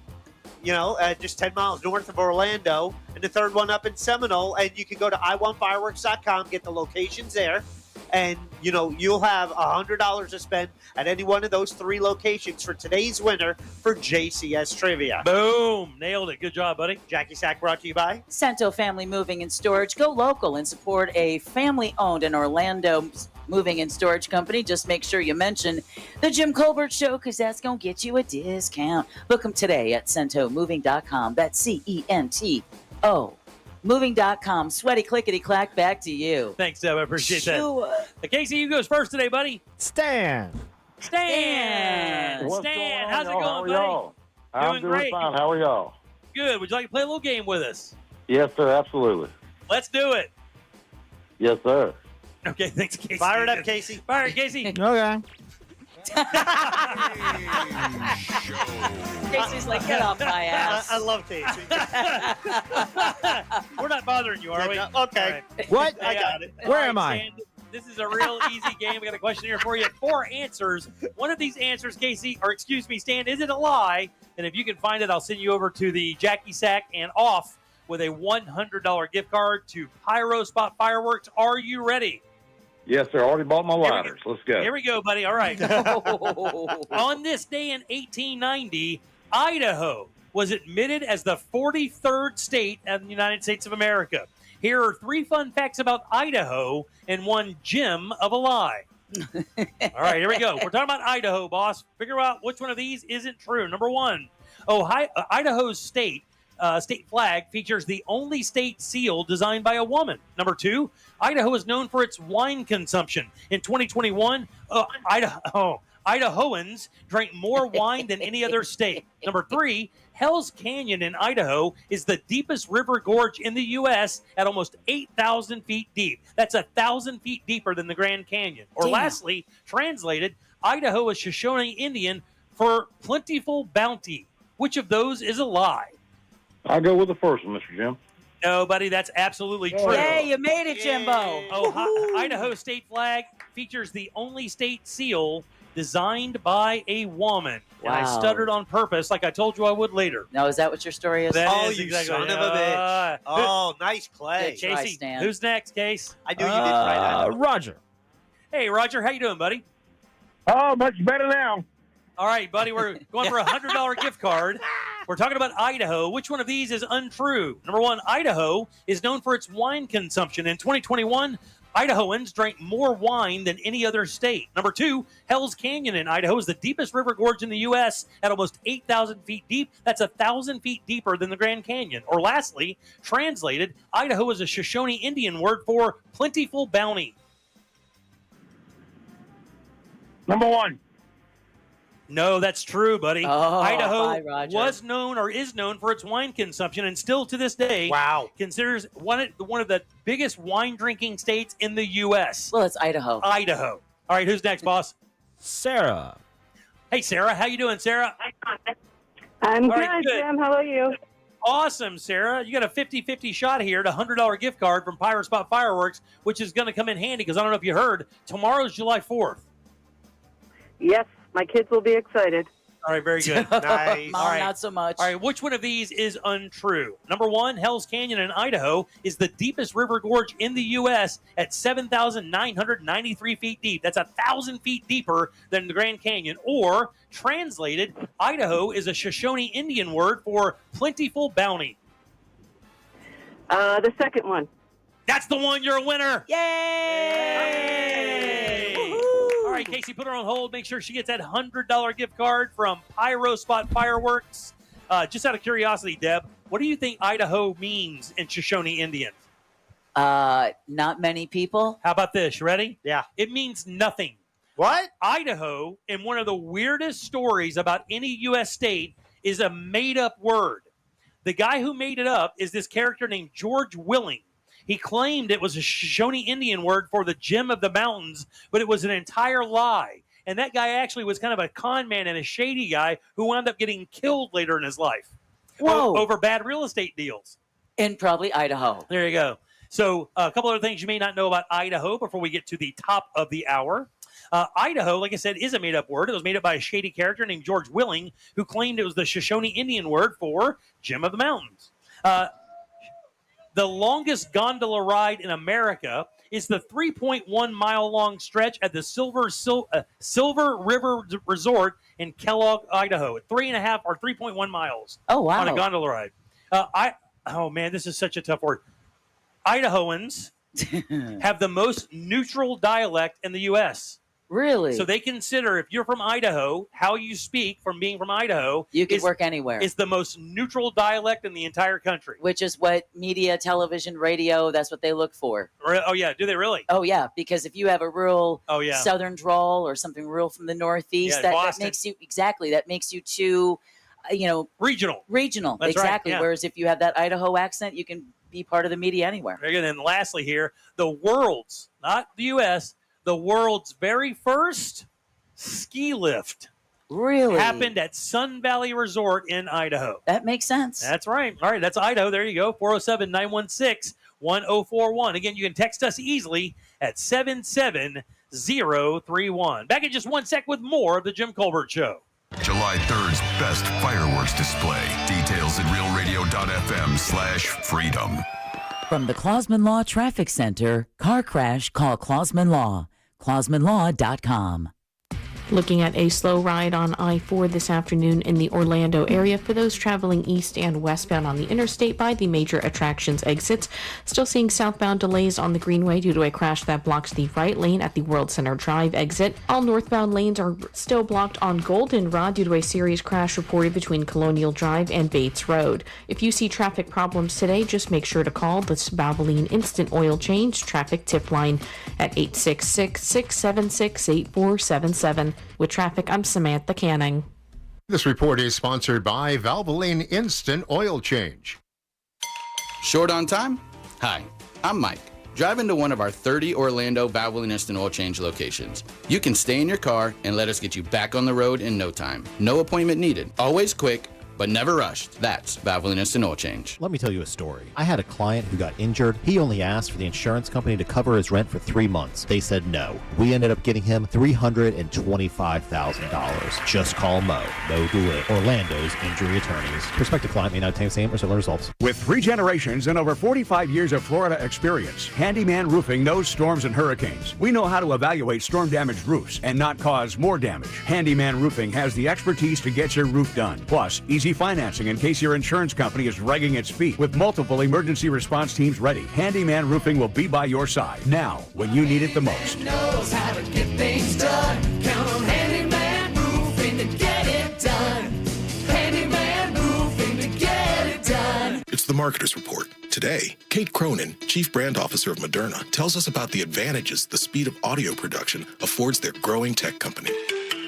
just 10 miles north of Orlando. And the third one up in Seminole. And you can go to iwantfireworks.com, get the locations there. And, you'll have $100 to spend at any one of those 3 locations for today's winner for JCS Trivia. Boom. Nailed it. Good job, buddy. Jackie Sack brought to you by Cento Family Moving and Storage. Go local and support a family-owned in Orlando moving and storage company. Just make sure you mention the Jim Colbert Show, because that's going to get you a discount. Book them today at CentoMoving.com. That's CENTO. Moving.com. Sweaty clickety-clack, back to you. Thanks, Deb. I appreciate Sure. that. Casey, you goes first today, buddy. Stan. Stan, how's it going, buddy? I'm doing great. fine. How are y'all? Good. Would you like to play a little game with us? Yes, sir. Absolutely. Let's do it. Yes, sir. Okay, thanks, Casey. Fire it up, Casey. Fire it, Casey. Okay. Casey's like, get off my ass. I love Casey. We're not bothering you, are we? Okay. All right. What? I got it. Where All am right, I? Stan, this is a real easy game. We got a question here for you. 4 answers. One of these answers, Stan, is it a lie? And if you can find it, I'll send you over to the Jackie Sack and off with a $100 gift card to Pyro Spot Fireworks. Are you ready? Yes, sir. Already bought my lighters. Let's go. Here we go, buddy. All right. On this day in 1890, Idaho was admitted as the 43rd state of the United States of America. Here are 3 fun facts about Idaho and 1 gem of a lie. All right, here we go. We're talking about Idaho, boss. Figure out which one of these isn't true. Number 1, Idaho's state flag features the only state seal designed by a woman. Number 2, Idaho is known for its wine consumption. In 2021, Idahoans drank more wine than any other state. Number 3, Hell's Canyon in Idaho is the deepest river gorge in the U.S. at almost 8,000 feet deep. That's 1,000 feet deeper than the Grand Canyon. Or lastly, translated, Idaho is Shoshone Indian for plentiful bounty. Which of those is a lie? I'll go with the first one, Mr. Jim. No, buddy, that's absolutely true. Yay, you made it, Jimbo. Idaho state flag features the only state seal designed by a woman. And I stuttered on purpose, like I told you I would later. No, is that what your story is? That is you exactly son of a bitch. Nice play. Good try, Casey, Stan. who's next, Case? I knew you did right. Roger. Hey, Roger, how you doing, buddy? Oh, much better now. All right, buddy, we're going for a $100 gift card. We're talking about Idaho. Which one of these is untrue? Number 1, Idaho is known for its wine consumption. In 2021, Idahoans drank more wine than any other state. Number 2, Hell's Canyon in Idaho is the deepest river gorge in the U.S. at almost 8,000 feet deep. That's 1,000 feet deeper than the Grand Canyon. Or lastly, translated, Idaho is a Shoshone Indian word for plentiful bounty. Number 1. No, that's true, buddy. Idaho bye, Roger. was known or is known for its wine consumption, and still to this day, considers one of the biggest wine drinking states in the U.S. Well, it's Idaho. Idaho. All right, who's next, boss? Sarah. Hey, Sarah, how you doing, Sarah? I'm All right, good, Jim. How are you? Awesome, Sarah. You got a 50-50 shot here at a $100 gift card from Pyro Spot Fireworks, which is going to come in handy because I don't know if you heard, tomorrow's July 4th. Yes, my kids will be excited. All right, very good. Nice. Mom, All right. not so much. All right, which one of these is untrue? Number 1, Hell's Canyon in Idaho is the deepest river gorge in the U.S. at 7,993 feet deep. That's 1,000 feet deeper than the Grand Canyon. Or, translated, Idaho is a Shoshone Indian word for plentiful bounty. The second one. That's the one. You're a winner. Yay! All right, Casey, put her on hold. Make sure she gets that $100 gift card from Pyro Spot Fireworks. Just out of curiosity, Deb, what do you think Idaho means in Shoshone Indian? Not many people. How about this? You ready? Yeah. It means nothing. What? Idaho, in one of the weirdest stories about any U.S. state, is a made-up word. The guy who made it up is this character named George Willing. He claimed it was a Shoshone Indian word for the gem of the mountains, but it was an entire lie. And that guy actually was kind of a con man and a shady guy who wound up getting killed later in his life. Whoa. Over bad real estate deals. In probably Idaho. There you go. So a couple other things you may not know about Idaho before we get to the top of the hour. Idaho, like I said, is a made-up word. It was made up by a shady character named George Willing, who claimed it was the Shoshone Indian word for Gem of the Mountains. The longest gondola ride in America is the 3.1-mile-long stretch at the Silver River Resort in Kellogg, Idaho. 3.5 or 3.1 miles. Oh, wow. On a gondola ride. Oh, man, this is such a tough word. Idahoans have the most neutral dialect in the U.S. Really? So they consider if you're from Idaho, how you speak from being from Idaho You can work anywhere. is the most neutral dialect in the entire country. Which is what media, television, radio, that's what they look for. Oh, yeah. Do they really? Oh, yeah. Because if you have a real yeah. southern drawl or something real from the Northeast, Yeah, that makes you, that makes you too, regional. Regional, That's right, exactly. yeah. Whereas if you have that Idaho accent, you can be part of the media anywhere. Very good. And lastly here, the world's, not the U.S., the world's very first ski lift. Really? Happened at Sun Valley Resort in Idaho. That makes sense. That's right. All right, that's Idaho. There you go. 407-916-1041. Again, you can text us easily at 77031. Back in just 1 sec with more of the Jim Colbert Show. July 3rd's best fireworks display. Details at realradio.fm/freedom. From the Clausman Law Traffic Center, car crash, call Clausman Law. ClausmanLaw.com. Looking at a slow ride on I-4 this afternoon in the Orlando area for those traveling east and westbound on the interstate by the major attractions exits. Still seeing southbound delays on the Greenway due to a crash that blocks the right lane at the World Center Drive exit. All northbound lanes are still blocked on Goldenrod due to a serious crash reported between Colonial Drive and Bates Road. If you see traffic problems today, just make sure to call the Valvoline Instant Oil Change traffic tip line at 866-676-8477. With traffic, I'm Samantha Canning. This report is sponsored by Valvoline Instant Oil Change. Short on time? Hi, I'm Mike. Drive into one of our 30 Orlando Valvoline Instant Oil Change locations. You can stay in your car and let us get you back on the road in no time. No appointment needed. Always quick, but never rushed. That's Valvoline Instant Oil Change. Let me tell you a story. I had a client who got injured. He only asked for the insurance company to cover his rent for 3 months. They said no. We ended up getting him $325,000. Just call Mo. Mo DeWitt, Orlando's injury attorneys. Prospective client may not obtain the same or similar results. With 3 generations and over 45 years of Florida experience, Handyman Roofing knows storms and hurricanes. We know how to evaluate storm-damaged roofs and not cause more damage. Handyman Roofing has the expertise to get your roof done. Plus, easy financing in case your insurance company is dragging its feet. With multiple emergency response teams ready, Handyman Roofing will be by your side now when you need it the most. Knows how to get things done. Count on Handyman Roofing to get it done. Handyman Roofing to get it done. It's the Marketer's Report. Today, Kate Cronin, Chief Brand Officer of Moderna, tells us about the advantages the speed of audio production affords their growing tech company.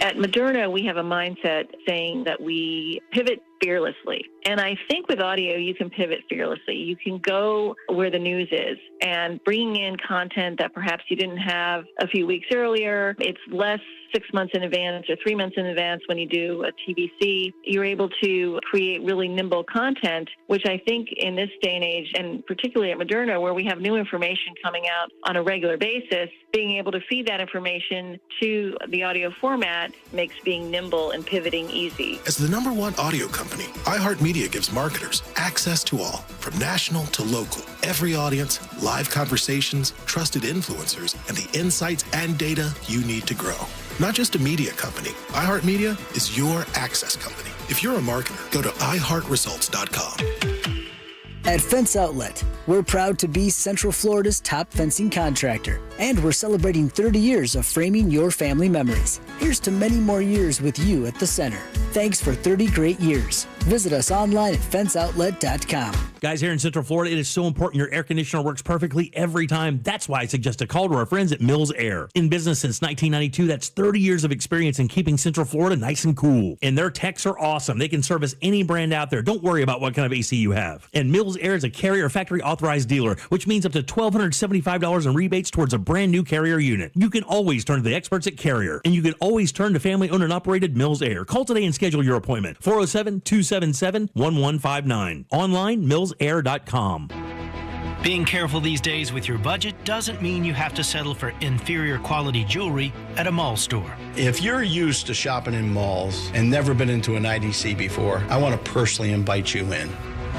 At Moderna, we have a mindset saying that we pivot fearlessly. And I think with audio, you can pivot fearlessly. You can go where the news is and bringing in content that perhaps you didn't have a few weeks earlier. It's less 6 months in advance or 3 months in advance when you do a TVC. You're able to create really nimble content, which I think in this day and age, and particularly at Moderna, where we have new information coming out on a regular basis, being able to feed that information to the audio format makes being nimble and pivoting easy. As the #1 audio company, iHeartMedia gives marketers access to all, from national to local, every audience, live conversations, trusted influencers, and the insights and data you need to grow. Not just a media company, iHeartMedia is your access company. If you're a marketer, go to iHeartResults.com. At Fence Outlet, we're proud to be Central Florida's top fencing contractor, and we're celebrating 30 years of framing your family memories. Here's to many more years with you at the center. Thanks for 30 great years. Visit us online at fenceoutlet.com. Guys, here in Central Florida, it is so important your air conditioner works perfectly every time. That's why I suggest a call to our friends at Mills Air. In business since 1992, that's 30 years of experience in keeping Central Florida nice and cool. And their techs are awesome. They can service any brand out there. Don't worry about what kind of AC you have. And Mills Air is a Carrier factory authorized dealer, which means up to $1,275 in rebates towards a brand new Carrier unit. You can always turn to the experts at Carrier, and you can always turn to family-owned and operated Mills Air. Call today and schedule your appointment. 407-277-1159. Online, millsair.com. Being careful these days with your budget doesn't mean you have to settle for inferior quality jewelry at a mall store. If you're used to shopping in malls and never been into an IDC before, I want to personally invite you in.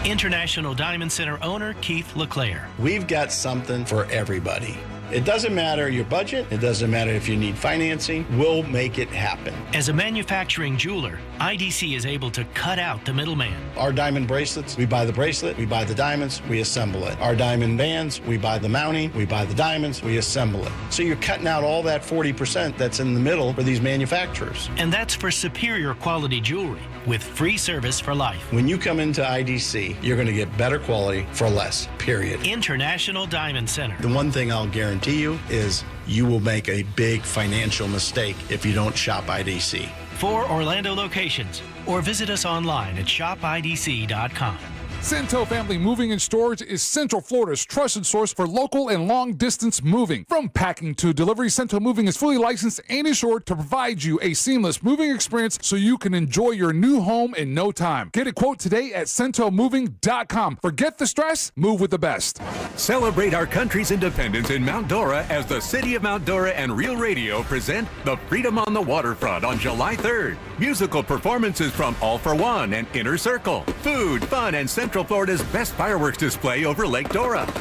International Diamond Center owner Keith LeClaire. We've got something for everybody. It doesn't matter your budget. It doesn't matter if you need financing. We'll make it happen. As a manufacturing jeweler, IDC is able to cut out the middleman. Our diamond bracelets, we buy the bracelet, we buy the diamonds, we assemble it. Our diamond bands, we buy the mounting, we buy the diamonds, we assemble it. So you're cutting out all that 40% that's in the middle for these manufacturers. And that's for superior quality jewelry with free service for life. When you come into IDC, you're going to get better quality for less, period. International Diamond Center. The one thing I'll guarantee you is you will make a big financial mistake if you don't shop IDC. 4 Orlando locations, or visit us online at shopidc.com. Cento Family Moving and Storage is Central Florida's trusted source for local and long-distance moving. From packing to delivery, Cento Moving is fully licensed and insured to provide you a seamless moving experience so you can enjoy your new home in no time. Get a quote today at centomoving.com. Forget the stress, move with the best. Celebrate our country's independence in Mount Dora as the City of Mount Dora and Real Radio present the Freedom on the Waterfront on July 3rd. Musical performances from All for One and Inner Circle. Food, fun, and Central Florida's best fireworks display over Lake Dora.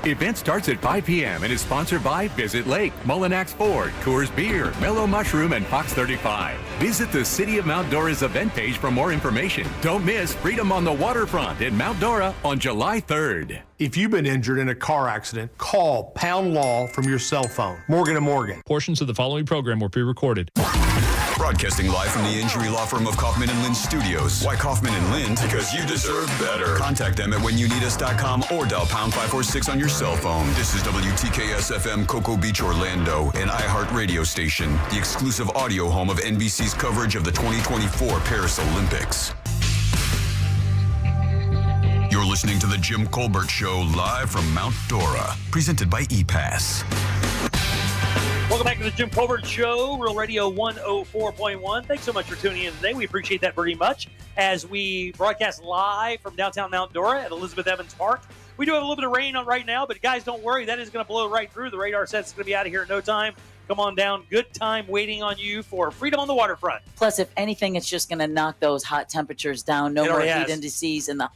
Event starts at 5 p.m. and is sponsored by Visit Lake, Mullinax Ford, Coors Beer, Mellow Mushroom, and Fox 35. Visit the City of Mount Dora's event page for more information. Don't miss Freedom on the Waterfront in Mount Dora on July 3rd. If you've been injured in a car accident, call Pound Law from your cell phone. Morgan & Morgan. Portions of the following program were pre-recorded. Broadcasting live from the injury law firm of Kaufman & Lind Studios. Why Kaufman & Lind? Because you deserve better. Contact them at whenyouneedus.com or dial pound 546 on your cell phone. This is WTKS-FM Cocoa Beach, Orlando, an iHeart radio station, the exclusive audio home of NBC's coverage of the 2024 Paris Olympics. You're listening to The Jim Colbert Show live from Mount Dora, presented by ePass. Welcome back to the Jim Colbert Show, Real Radio 104.1. Thanks so much for tuning in today. We appreciate that very much as we broadcast live from downtown Mount Dora at Elizabeth Evans Park. We do have a little bit of rain on right now, but guys, don't worry. That is going to blow right through. The radar says it's going to be out of here in no time. Come on down. Good time waiting on you for Freedom on the Waterfront. Plus, if anything, it's just going to knock those hot temperatures down. No more heat indices in the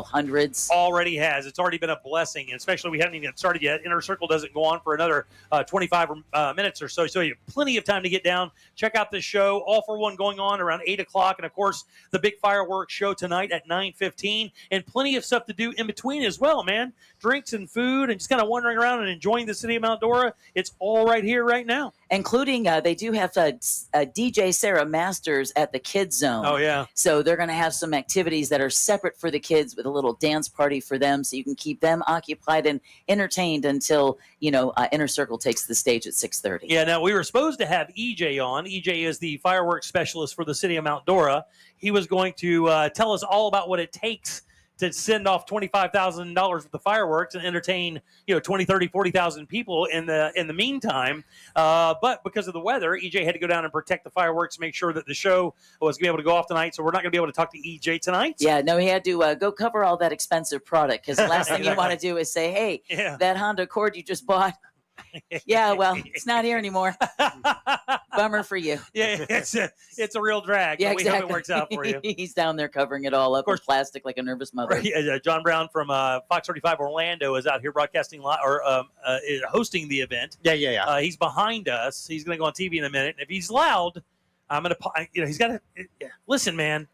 hundreds. Already has. It's already been a blessing, especially we haven't even started yet. Inner Circle doesn't go on for another 25 minutes or so. So you have plenty of time to get down. Check out this show. All for One going on around 8 o'clock. And, of course, the big fireworks show tonight at 9:15. And plenty of stuff to do in between as well, man. Drinks and food and just kind of wandering around and enjoying the city of Mount Dora. It's all right here right now. Including, they do have DJ Sarah Masters at the Kids Zone. Oh, yeah. So they're going to have some activities that are separate for the kids with a little dance party for them so you can keep them occupied and entertained until, Inner Circle takes the stage at 6:30. Yeah, now we were supposed to have EJ on. EJ is the fireworks specialist for the city of Mount Dora. He was going to tell us all about what it takes to send off $25,000 worth of fireworks and entertain, 20, 30, 40,000 people in the meantime. But because of the weather, EJ had to go down and protect the fireworks, make sure that the show was going to be able to go off tonight. So we're not going to be able to talk to EJ tonight. Yeah, no, he had to go cover all that expensive product because the last thing you want to do is say, hey, that Honda Accord you just bought, yeah, well, it's not here anymore. Bummer for you. Yeah, it's a real drag. Yeah, but we exactly. hope it works out for you. He's down there covering it all up in plastic like a nervous mother. Right. John Brown from Fox 35 Orlando is out here broadcasting live or hosting the event. Yeah. He's behind us. He's going to go on TV in a minute. And if he's loud, I'm going to, he's got to listen, man.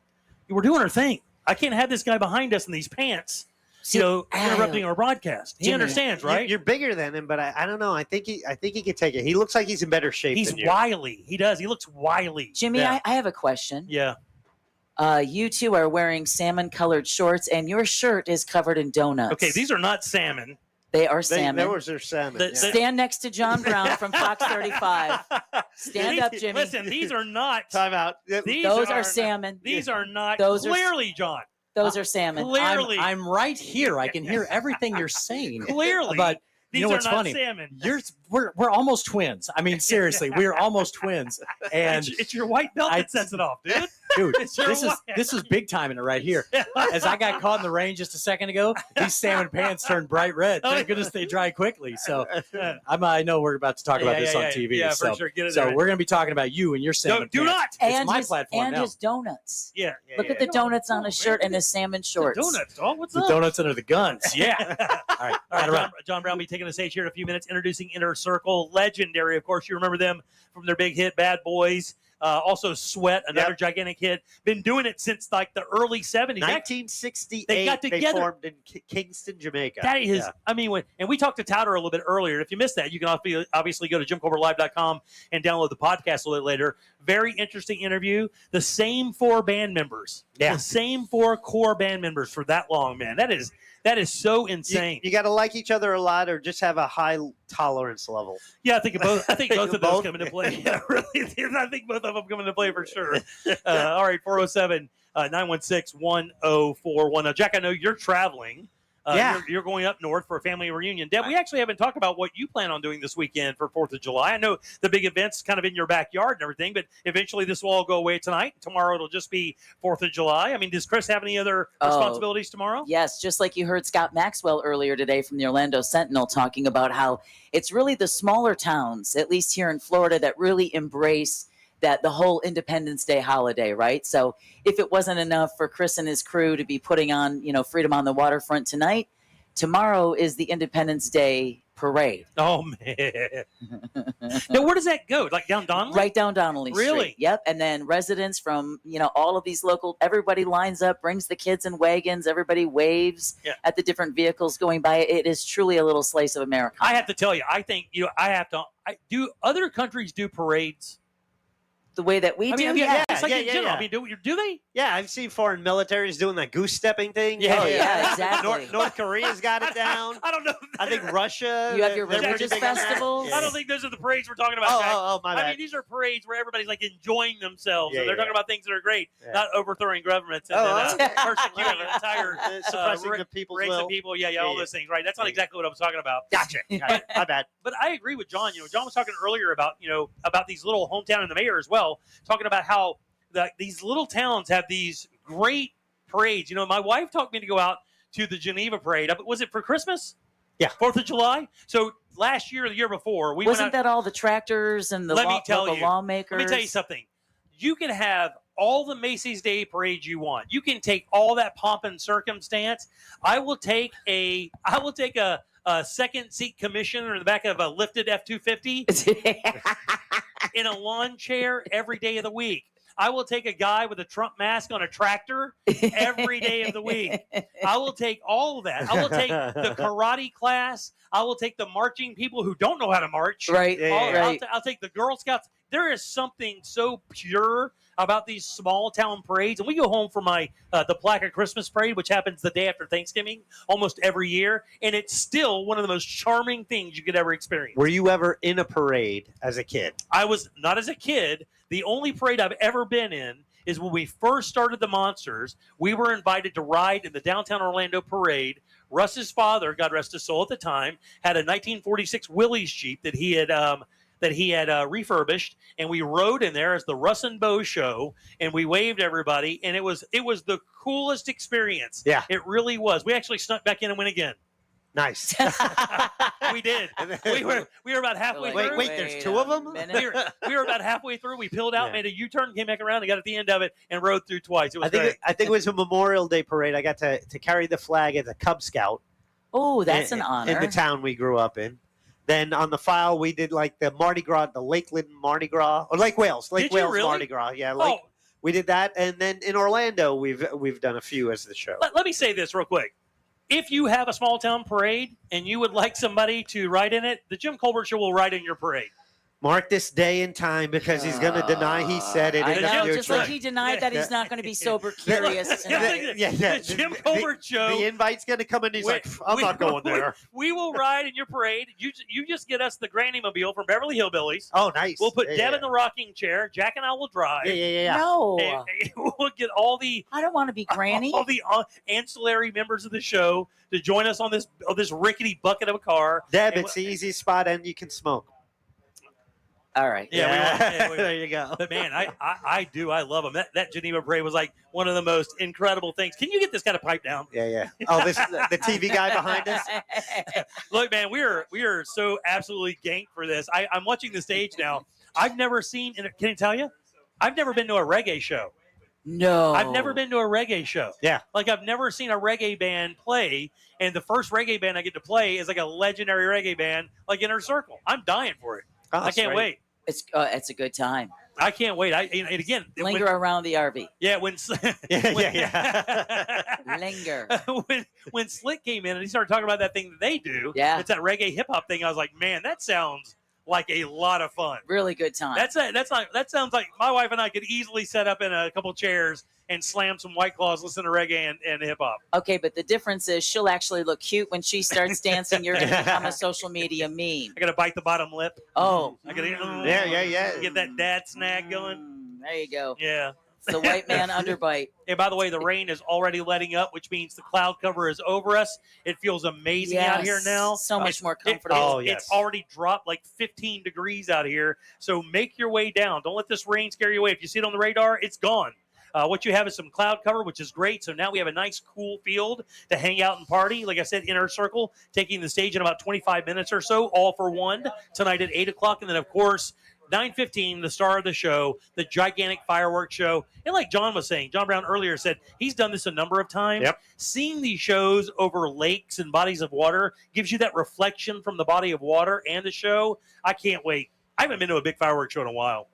We're doing our thing. I can't have this guy behind us in these pants. Interrupting our broadcast. He understands, right? You're bigger than him, but I don't know. I think he can take it. He looks like he's in better shape. He's than you. wily. He does. He looks wily. Jimmy, yeah. I have a question. Yeah. You two are wearing salmon-colored shorts, and your shirt is covered in donuts. Okay, these are not salmon. They are salmon. Those are salmon. Stand next to John Brown from Fox 35. Stand up, Jimmy. Listen, these are not. Time out. Those are salmon. These are not. Those are- Clearly, John. Those are salmon. Clearly. I'm right here. I can hear everything you're saying. Clearly. But These you know are what's not funny? salmon. We're almost twins. I mean, seriously, we're almost twins. And It's your white belt that sets it off, dude. Dude, It's your this is white- big timing it right here. As I got caught in the rain just a second ago, these salmon pants turned bright red. Thank goodness they dried quickly. So I know we're about to talk about this on TV. Yeah, so for sure. Get it so there. we're going to be talking about you and your salmon do pants. not. It's And my his, platform and now. his donuts. Yeah. Look at the donuts on his shirt and his salmon shorts. Donuts, dog. What's The up? donuts under the guns. Yeah. All right. All right, John Brown will be taking the stage here in a few minutes, introducing Inner Circle. Legendary, of course. You remember them from their big hit, Bad Boys. Also, Sweat, another gigantic hit. Been doing it since like the early 70s. 1968. They got together. formed in Kingston, Jamaica. That is, I mean, and we talked to Touter a little bit earlier. If you missed that, you can obviously go to JimColbertLive.com and download the podcast a little later. Very interesting interview. The same 4 band members. Yeah. The same 4 core band members for that long, man. That is so insane. You got to like each other a lot, or just have a high tolerance level. Yeah, I think both of those Both? come into play. Yeah, really. I think both of them come into play for sure. All right, 407-916-1041. Jack, I know you're traveling. You're going up north for a family reunion. Deb, we actually haven't talked about what you plan on doing this weekend for 4th of July. I know the big event's kind of in your backyard and everything, but eventually this will all go away tonight. Tomorrow it'll just be 4th of July. I mean, does Chris have any other responsibilities tomorrow? Yes, just like you heard Scott Maxwell earlier today from the Orlando Sentinel talking about how it's really the smaller towns, at least here in Florida, that really embrace that the whole Independence Day holiday, right? So if it wasn't enough for Chris and his crew to be putting on, Freedom on the Waterfront tonight, tomorrow is the Independence Day parade. Oh, man. Now, where does that go? Like down Donnelly? Right down Donnelly Street. Really? Yep. And then residents from, all of these local, everybody lines up, brings the kids in wagons, everybody waves at the different vehicles going by. It is truly a little slice of America. I have to tell you, I think, do other countries do parades? The way that we do? It's like in general. I mean, do they? Yeah, I've seen foreign militaries doing that goose stepping thing. Yeah, exactly. North Korea's got it down. I don't know. I think Russia. You have your they're religious pretty big on that. festivals. I don't think those are the parades we're talking about. Jack. My bad. I mean, these are parades where everybody's like enjoying themselves, and they're talking about things that are great, Yeah. not overthrowing governments and persecuting an entire suppressing the people's race will. of people. Yeah, all those things, right? That's not exactly what I was talking about. Gotcha. My bad. But I agree with John. John was talking earlier about about these little hometown and the mayor as well, talking about how these little towns have these great parades. My wife talked me to go out to the Geneva parade. Was it for Christmas? Yeah, 4th of July. So last year or the year before, we wasn't went out, that all the tractors and the local lawmakers? Let me tell you something. You can have all the Macy's Day parades you want. You can take all that pomp and circumstance. I will take a second seat commissioner in the back of a lifted F-250 in a lawn chair every day of the week. I will take a guy with a Trump mask on a tractor every day of the week. I will take all of that. I will take the karate class. I will take the marching people who don't know how to march. Right. I'll take the Girl Scouts. There is something so pure about these small town parades. And we go home for my the Placa Christmas parade, which happens the day after Thanksgiving almost every year. And it's still one of the most charming things you could ever experience. Were you ever in a parade as a kid? I was not as a kid. The only parade I've ever been in is when we first started the Monsters. We were invited to ride in the downtown Orlando parade. Russ's father, God rest his soul at the time, had a 1946 Willys Jeep that he had refurbished, and we rode in there as the Russ and Bo show, and we waved everybody, and it was the coolest experience. Yeah, it really was. We actually snuck back in and went again. Nice. We did. We were about halfway through. Wait, there's 2 of them? We were about halfway through. We peeled out, made a U-turn, came back around, and got at the end of it, and rode through twice. It was great. I think it was a Memorial Day parade. I got to carry the flag as a Cub Scout. Oh, that's an honor. In the town we grew up in. Then on the file, we did like the Mardi Gras, the Lakeland Mardi Gras, or Lake Wales really? Mardi Gras. Yeah, we did that. And then in Orlando, we've done a few as the show. Let me say this real quick. If you have a small town parade and you would like somebody to ride in it, the Jim Colbert Show will ride in your parade. Mark this day and time because he's going to deny he said it. I in the know, future. just like he denied that he's not going to be sober curious. The Jim Colbert show. The invite's going to come in. He's like, I'm not going there. We will ride in your parade. You just get us the Granny Mobile from Beverly Hillbillies. Oh, nice. We'll put Yeah, Deb yeah. in the rocking chair. Jack and I will drive. Yeah. No. And we'll get all the. I don't want to be Granny. All the ancillary members of the show to join us on this rickety bucket of a car. Deb, it's the easy spot, and you can smoke. All right. Yeah, there you go. But man, I love them. That Geneva parade was like one of the most incredible things. Can you get this guy to pipe down? Yeah. Oh, this the TV guy behind us. Look, man, we are so absolutely ganked for this. I'm watching the stage now. I've never seen. Can I tell you? I've never been to a reggae show. No. I've never been to a reggae show. Yeah. Like I've never seen a reggae band play, and the first reggae band I get to play is like a legendary reggae band, like Inner Circle. I'm dying for it. Oh, I can't wait. It's a good time. I can't wait. And again, Linger around the RV. Yeah, when Linger. when Slick came in and he started talking about that thing that they do, yeah, it's that reggae hip hop thing. I was like, man, that sounds like a lot of fun. Really good time. That sounds like my wife and I could easily set up in a couple chairs and slam some White Claws, listen to reggae and hip hop. Okay, but the difference is she'll actually look cute when she starts dancing. You're going to become a social media meme. I got to bite the bottom lip. Oh. I got to yeah. Get that dad snag going. There you go. Yeah. It's the white man underbite. And by the way, the rain is already letting up, which means the cloud cover is over us. It feels amazing out here now. So much more comfortable. It's already dropped like 15 degrees out here. So make your way down. Don't let this rain scare you away. If you see it on the radar, it's gone. What you have is some cloud cover, which is great. So now we have a nice, cool field to hang out and party. Like I said, Inner Circle, taking the stage in about 25 minutes or so, all for one, tonight at 8 o'clock. And then, of course, 9:15, the star of the show, the gigantic fireworks show. And like John was saying, John Brown earlier said he's done this a number of times. Yep. Seeing these shows over lakes and bodies of water gives you that reflection from the body of water and the show. I can't wait. I haven't been to a big fireworks show in a while.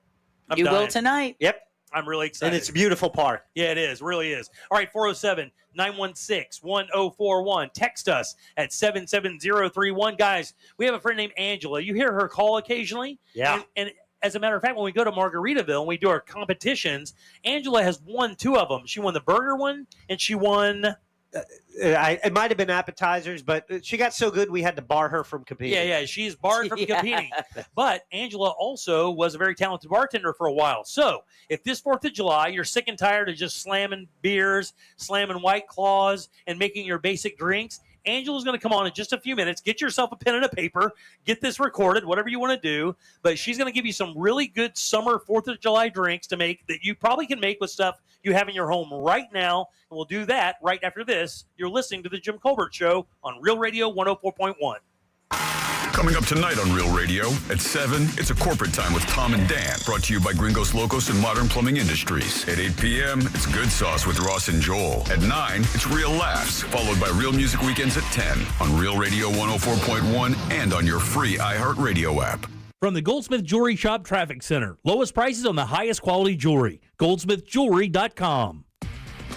I'm you dying. will tonight. Yep. I'm really excited. And it's a beautiful park. Yeah, it is. Really is. All right, 407-916-1041. Text us at 77031. Guys, we have a friend named Angela. You hear her call occasionally. Yeah. And as a matter of fact, when we go to Margaritaville and we do our competitions, Angela has won 2 of them. She won the burger one, and she won... it might have been appetizers, but she got so good we had to bar her from competing. Yeah, she's barred from competing. But Angela also was a very talented bartender for a while. So if this 4th of July, you're sick and tired of just slamming beers, slamming White Claws, and making your basic drinks, Angela's going to come on in just a few minutes. Get yourself a pen and a paper. Get this recorded, whatever you want to do. But she's going to give you some really good summer 4th of July drinks to make that you probably can make with stuff you have in your home right now. And we'll do that right after this. You're listening to The Jim Colbert Show on Real Radio 104.1. Coming up tonight on Real Radio at 7, it's a corporate time with Tom and Dan, brought to you by Gringos Locos and Modern Plumbing Industries. At 8 p.m., it's Good Sauce with Ross and Joel. At 9, it's Real Laughs, followed by Real Music Weekends at 10 on Real Radio 104.1 and on your free iHeartRadio app. From the Goldsmith Jewelry Shop Traffic Center. Lowest prices on the highest quality jewelry. GoldsmithJewelry.com.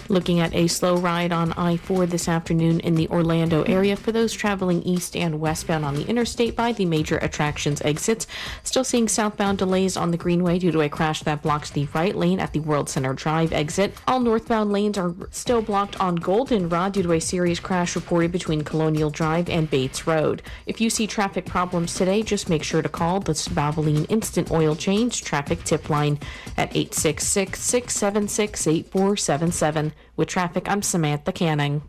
Looking at a slow ride on I-4 this afternoon in the Orlando area for those traveling east and westbound on the interstate by the major attractions exits. Still seeing southbound delays on the Greenway due to a crash that blocks the right lane at the World Center Drive exit. All northbound lanes are still blocked on Goldenrod due to a serious crash reported between Colonial Drive and Bates Road. If you see traffic problems today, just make sure to call the Valvoline Instant Oil Change traffic tip line at 866-676-8477. With traffic, I'm Samantha Canning.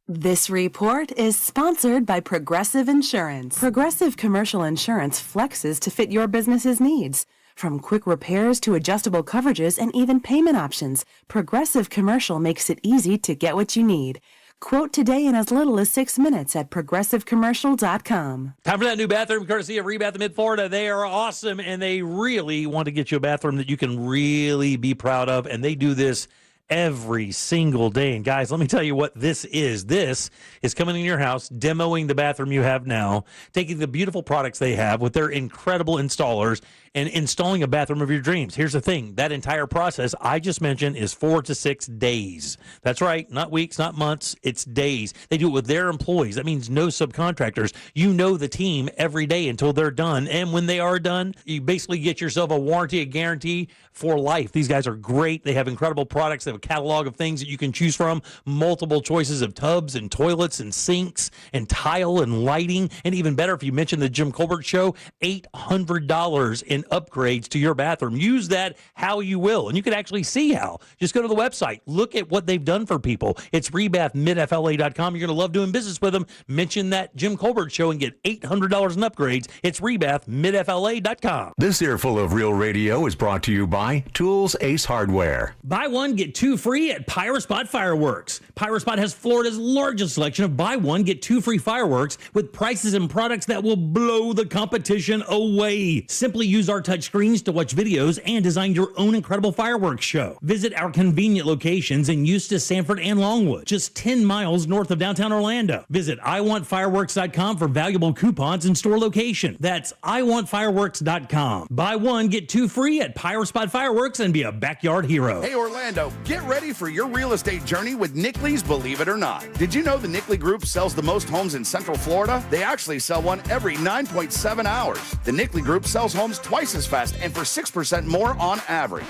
This report is sponsored by Progressive Insurance. Progressive Commercial Insurance flexes to fit your business's needs. From quick repairs to adjustable coverages and even payment options, Progressive Commercial makes it easy to get what you need. Quote today in as little as 6 minutes at progressivecommercial.com. Time for that new bathroom, courtesy of Rebath of Mid-Florida. They are awesome, and they really want to get you a bathroom that you can really be proud of, and they do this every single day. And guys, let me tell you what this is. This is coming in your house, demoing the bathroom you have now, taking the beautiful products they have with their incredible installers and installing a bathroom of your dreams. Here's the thing. That entire process I just mentioned is 4 to 6 days. That's right. Not weeks, not months. It's days. They do it with their employees. That means no subcontractors. You know the team every day until they're done. And when they are done, you basically get yourself a warranty, a guarantee for life. These guys are great. They have incredible products. They have a catalog of things that you can choose from, multiple choices of tubs and toilets and sinks and tile and lighting. And even better, if you mention the Jim Colbert Show, $800 in upgrades to your bathroom. Use that how you will. And you can actually see how. Just go to the website. Look at what they've done for people. It's rebathmidfla.com. You're going to love doing business with them. Mention that Jim Colbert Show and get $800 in upgrades. It's rebathmidfla.com. This earful of Real Radio is brought to you by Tools Ace Hardware. Buy one, get two free at Pyrospot Fireworks. Pyrospot has Florida's largest selection of buy one, get two free fireworks with prices and products that will blow the competition away. Simply use our touch screens to watch videos and design your own incredible fireworks show. Visit our convenient locations in Eustis, Sanford, and Longwood, just 10 miles north of downtown Orlando. Visit iwantfireworks.com for valuable coupons and store location. That's iwantfireworks.com. Buy one, get two free at Pyrospot Fireworks and be a backyard hero. Hey Orlando, get ready for your real estate journey with Nickley's Believe It or Not. Did you know the Nickley Group sells the most homes in Central Florida? They actually sell one every 9.7 hours. The Nickley Group sells homes twice as fast and for 6% more on average.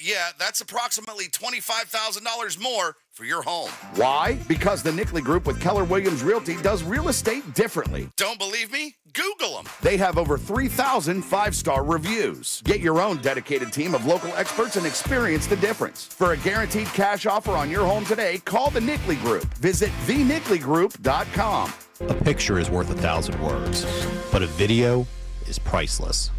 Yeah, that's approximately $25,000 more for your home. Why? Because the Nickley Group with Keller Williams Realty does real estate differently. Don't believe me? Google them. They have over 3,000 five-star reviews. Get your own dedicated team of local experts and experience the difference. For a guaranteed cash offer on your home today, call the Nickley Group. Visit thenickley.com. A picture is worth 1,000 words, but a video is priceless.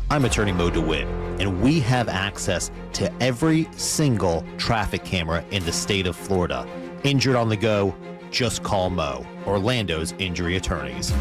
I'm attorney Mo DeWitt, and we have access to every single traffic camera in the state of Florida. Injured on the go, just call Mo, Orlando's injury attorneys. 2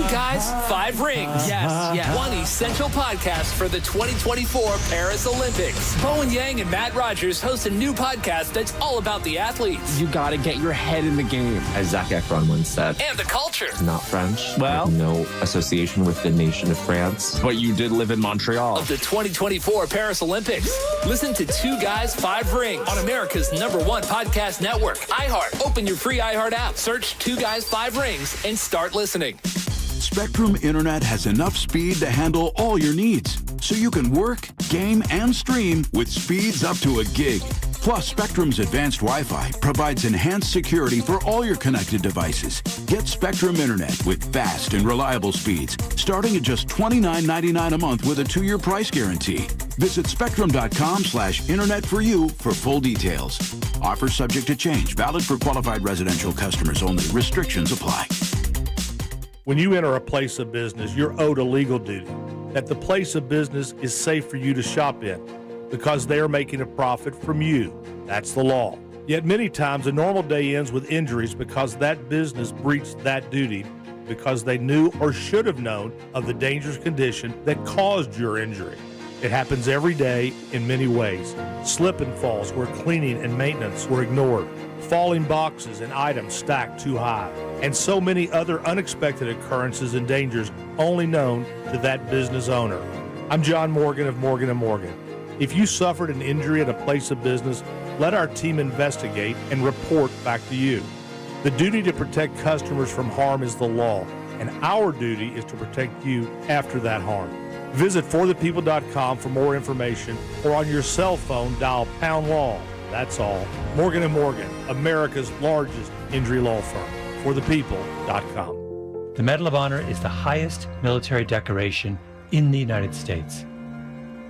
Guys, 5 Rings. Yes. One essential podcast for the 2024 Paris Olympics. Bowen Yang and Matt Rogers host a new podcast that's all about the athletes. You gotta get your head in the game, as Zac Efron once said. And the culture. Not French. Well, no association with the nation of France. But you did live in Montreal. Of the 2024 Paris Olympics. Listen to 2 Guys, 5 Rings on America's #1 podcast network, iHeart. Open your free iHeart app. Search 2 Guys, 5 Rings and start listening. Spectrum Internet has enough speed to handle all your needs, so you can work, game, and stream with speeds up to a gig. Plus, Spectrum's advanced Wi-Fi provides enhanced security for all your connected devices. Get Spectrum Internet with fast and reliable speeds, starting at just $29.99 a month with a 2-year price guarantee. Visit spectrum.com/internet for you for full details. Offer subject to change, valid for qualified residential customers only. Restrictions apply. When you enter a place of business, you're owed a legal duty that the place of business is safe for you to shop in because they are making a profit from you. That's the law. Yet many times a normal day ends with injuries because that business breached that duty because they knew or should have known of the dangerous condition that caused your injury. It happens every day in many ways. Slip and falls where cleaning and maintenance were ignored. Falling boxes and items stacked too high, and so many other unexpected occurrences and dangers only known to that business owner. I'm John Morgan of Morgan & Morgan. If you suffered an injury at a place of business, let our team investigate and report back to you. The duty to protect customers from harm is the law, and our duty is to protect you after that harm. Visit forthepeople.com for more information, or on your cell phone, dial #law. That's all. Morgan & Morgan, America's largest injury law firm. ForThePeople.com. The Medal of Honor is the highest military decoration in the United States.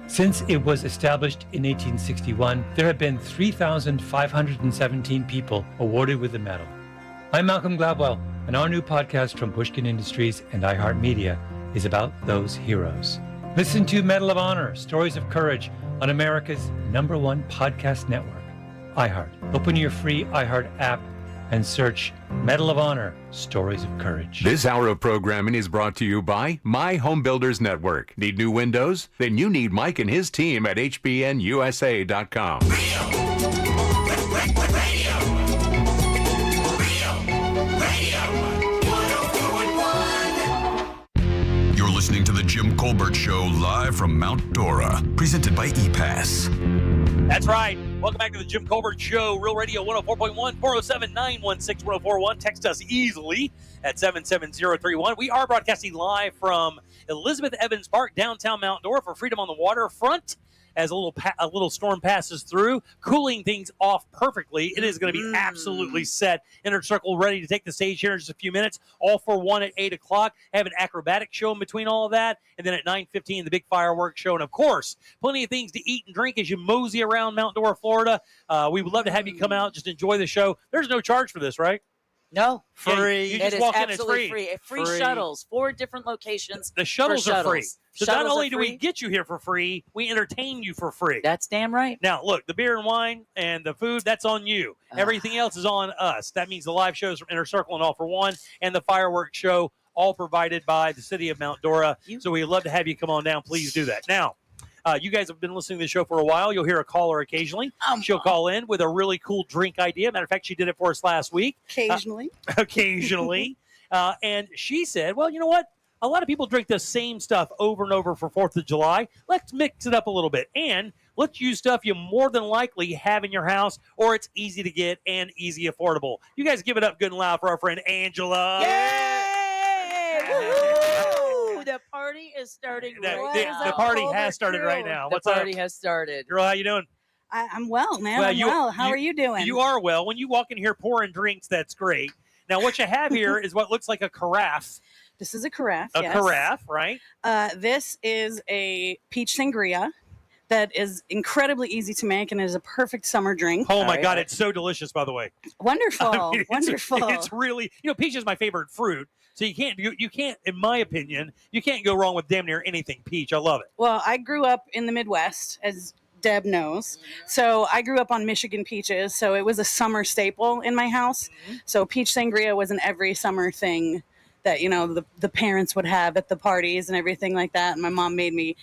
Since it was established in 1861, there have been 3,517 people awarded with the medal. I'm Malcolm Gladwell, and our new podcast from Pushkin Industries and iHeartMedia is about those heroes. Listen to Medal of Honor, Stories of Courage on America's #1 podcast network, iHeart. Open your free iHeart app and search Medal of Honor, Stories of Courage. This hour of programming is brought to you by My Home Builders Network. Need new windows? Then you need Mike and his team at hbnusa.com. Jim Colbert Show live from Mount Dora, presented by ePass. That's right. Welcome back to the Jim Colbert Show, Real Radio 104.1, 407-916-1041. Text us easily at 77031. We are broadcasting live from Elizabeth Evans Park, downtown Mount Dora, for Freedom on the Waterfront. As a little storm passes through, cooling things off perfectly. It is going to be absolutely set. Inner Circle ready to take the stage here in just a few minutes. All for one at 8 o'clock. Have an acrobatic show in between all of that. And then at 9:15, the big fireworks show. And, of course, plenty of things to eat and drink as you mosey around Mount Dora, Florida. We would love to have you come out. Just enjoy the show. There's no charge for this, right? No. Free. You just walk in, it's absolutely free. Free shuttles, 4 different locations. The shuttles are free. So Shuttles not only are do we free. get you here for free, we entertain you for free. That's damn right. Now, look, the beer and wine and the food, that's on you. Everything else is on us. That means the live shows from Inner Circle and All for One and the fireworks show, all provided by the city of Mount Dora. So we'd love to have you come on down. Please do that. Now, you guys have been listening to the show for a while. You'll hear a caller occasionally. She'll call in with a really cool drink idea. Matter of fact, she did it for us last week. Occasionally. Occasionally. And she said, well, you know what? A lot of people drink the same stuff over and over for 4th of July. Let's mix it up a little bit. And let's use stuff you more than likely have in your house, or it's easy to get and easy affordable. You guys give it up good and loud for our friend Angela. Yay! Woo-hoo! The party is starting The party has started right now. What's up? The party has started. Girl, how you doing? I'm well, man. Well, I'm well. How are you doing? You are well. When you walk in here pouring drinks, that's great. Now, what you have here is what looks like a carafe. This is a carafe, A yes. carafe, right? This is a peach sangria that is incredibly easy to make and is a perfect summer drink. Oh, my God. It's so delicious, by the way. Wonderful. I mean, wonderful. It's really, peach is my favorite fruit. So you can't, in my opinion, you can't go wrong with damn near anything peach. I love it. Well, I grew up in the Midwest, as Deb knows. So I grew up on Michigan peaches. So it was a summer staple in my house. So peach sangria was an every summer thing that, the parents would have at the parties and everything like that. And my mom made me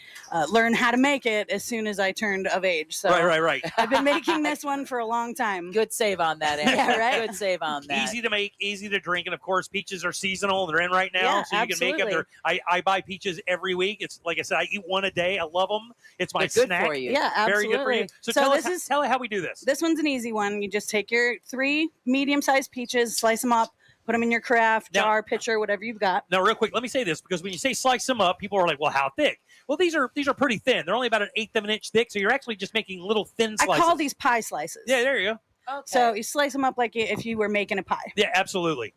learn how to make it as soon as I turned of age. So Right. I've been making this one for a long time. Good save on that, Anne. Yeah, right? Good save on that. Easy to make, easy to drink. And, of course, peaches are seasonal. They're in right now. Yeah, so you can make them. I buy peaches every week. It's like I said, I eat one a day. I love them. It's my They're good snack. for you. Yeah, absolutely. Very good for you. So tell her how we do this. This one's an easy one. You just take your 3 medium-sized peaches, slice them up, put them in your carafe, jar, pitcher, whatever you've got. Now, real quick, let me say this, because when you say slice them up, people are like, well, how thick? Well, these are pretty thin. They're only about 1/8 of an inch thick, so you're actually just making little thin slices. I call these pie slices. Yeah, there you go. Okay. So you slice them up like if you were making a pie. Yeah, absolutely.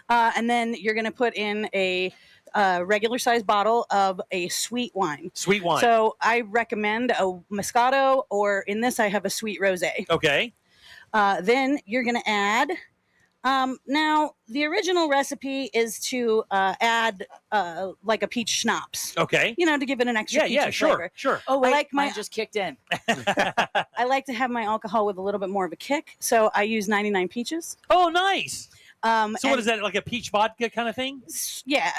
And then you're going to put in a regular size bottle of a sweet wine. Sweet wine. So I recommend a Moscato, or in this I have a sweet rosé. Okay. Then you're going to add... now, the original recipe is to add like a peach schnapps. Okay. To give it an extra peachy flavor. Sure. Oh, wait, I like mine just kicked in. I like to have my alcohol with a little bit more of a kick, so I use 99 peaches. Oh, nice. So what and- is that, like a peach vodka kind of thing? Yeah,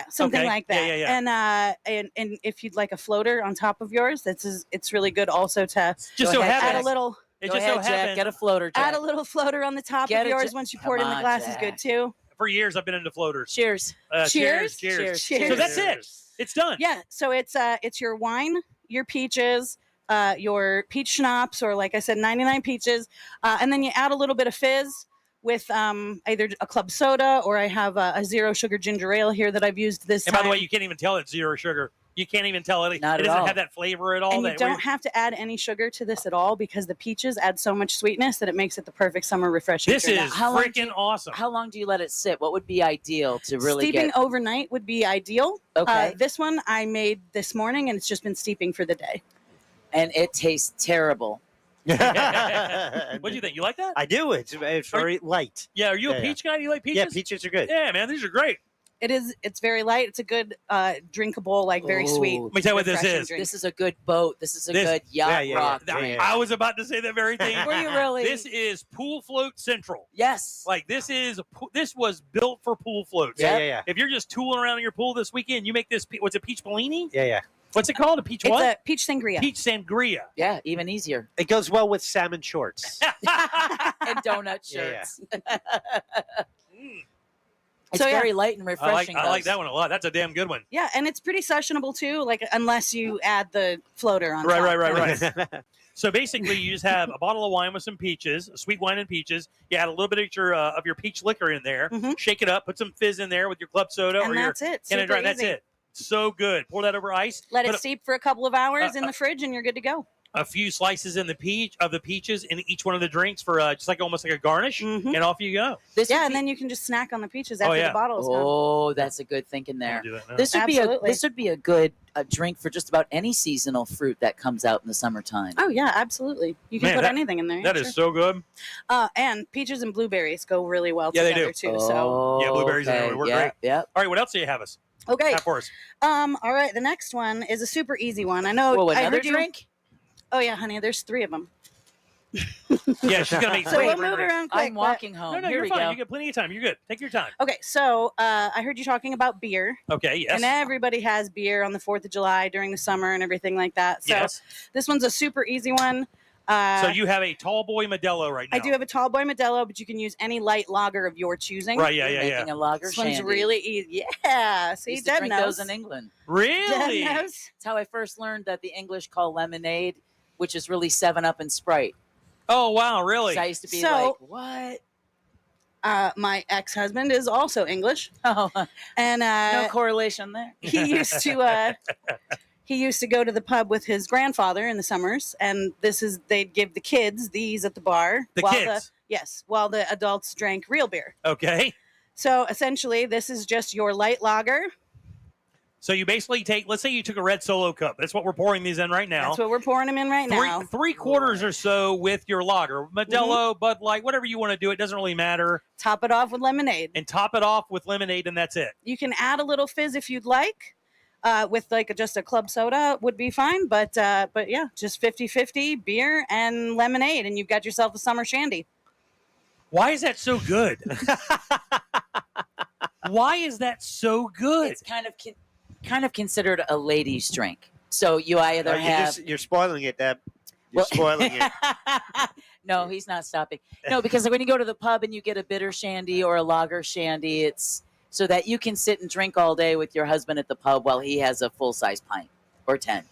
something Okay. like that. Yeah. And if you'd like a floater on top of yours, it's really good also to Just so add happens. a little. It just so Jack. happens. Get a floater, Jack. Add a little floater on the top Get of it, yours. Jack. Once you pour it in Come the on, glass is Jack. good too. For years, I've been into floaters. Cheers. Cheers. Cheers. Cheers. So that's it. It's done. Yeah. So it's your wine, your peaches, your peach schnapps, or like I said, 99 peaches, and then you add a little bit of fizz with either a club soda, or I have a 0 sugar ginger ale here that I've used this And time. by the way, you can't even tell it's 0 sugar. You can't even tell it. Not it at doesn't all. have that flavor at all. And you that don't weird- have to add any sugar to this at all, because the peaches add so much sweetness that it makes it the perfect summer refreshing This drink. is freaking awesome. How long do you let it sit? What would be ideal to really Steeping get? overnight would be ideal. Okay. This one I made this morning, and it's just been steeping for the day. And it tastes terrible. What do you think? You like that? I do. It's very light. Yeah. Are you a Yeah, peach guy? Do you like peaches? Yeah, peaches are good. Yeah, man. These are great. It's very light. It's a good drinkable, like very sweet. Let me tell you what this refreshing is. drink. This is a good boat. This is a This- good yacht rock. I- drink. I was about to say that very thing. Were you really? This is Pool Float Central. Yes. Like this was built for pool floats. Yeah. If you're just tooling around in your pool this weekend, you make this. What's a peach Bellini? Yeah. What's it called? A peach It's what? a peach sangria. Peach sangria. Yeah, even easier. It goes well with salmon shorts. And donut Yeah, yeah. shirts. It's very light and refreshing. I like that one a lot. That's a damn good one. Yeah, and it's pretty sessionable too. Like unless you add the floater on. Right. So basically, you just have a bottle of wine with some peaches, sweet wine and peaches. You add a little bit of your peach liquor in there. Shake it up. Put some fizz in there with your club soda And or that's your it. Canada Super Dry. That's easy. it. So good. Pour that over ice. Let Put it steep for a couple of hours in the fridge, and you're good to go. a few slices in the peaches in each one of the drinks for just like almost like a garnish, and off you go. And then you can just snack on the peaches after the bottle is gone. Oh, that's a good thinking there. Do that now. This would be a good drink for just about any seasonal fruit that comes out in the summertime. Oh yeah, absolutely. You can put anything in there. That is so good. And peaches and blueberries go really well Yeah, they together do. too. So yeah, blueberries and work great. Yeah. All right, what else do you have us? Okay. Have for us. All right, the next one is a super easy one. I know. Whoa, I another heard you. drink? Oh yeah, honey. There's 3 of them. Yeah, she's gonna make So we'll move around quick. I'm walking home. No, Here you're we fine. go. You get plenty of time. You're good. Take your time. Okay, so I heard you talking about beer. Okay, yes. And everybody has beer on the 4th of July during the summer and everything like that. So Yes. this one's a super easy one. So you have a tall boy Modelo right now. I do have a tall boy Modelo, but you can use any light lager of your choosing. Right, yeah. Making a lager This one's shandy. really easy. Yeah. See, Used to Deb drink knows. those in England. Really? Deb knows. That's how I first learned that the English call lemonade, which is really 7-Up and Sprite. Oh wow, really? So I used to be So- like, what? My ex-husband is also English. Oh, And no correlation there. he used to go to the pub with his grandfather in the summers, and they'd give the kids these at the bar. The while kids? while the adults drank real beer. Okay. So essentially, this is just your light lager. So you basically let's say you took a red Solo cup. That's what we're pouring these in right now. That's what we're pouring them in right now. 3/4 or so with your lager. Modelo, Bud Light, whatever you want to do. It doesn't really matter. Top it off with lemonade. And top it off with lemonade, and that's it. You can add a little fizz if you'd like. With just a club soda would be fine. But yeah, just 50-50 beer and lemonade, and you've got yourself a summer shandy. Why is that so good? Why is that so good? It's kind of considered a ladies' drink. So you either have. You're spoiling it, Deb. You're spoiling it. No, he's not stopping. No, because when you go to the pub and you get a bitter shandy or a lager shandy, it's so that you can sit and drink all day with your husband at the pub while he has a full-size pint or 10.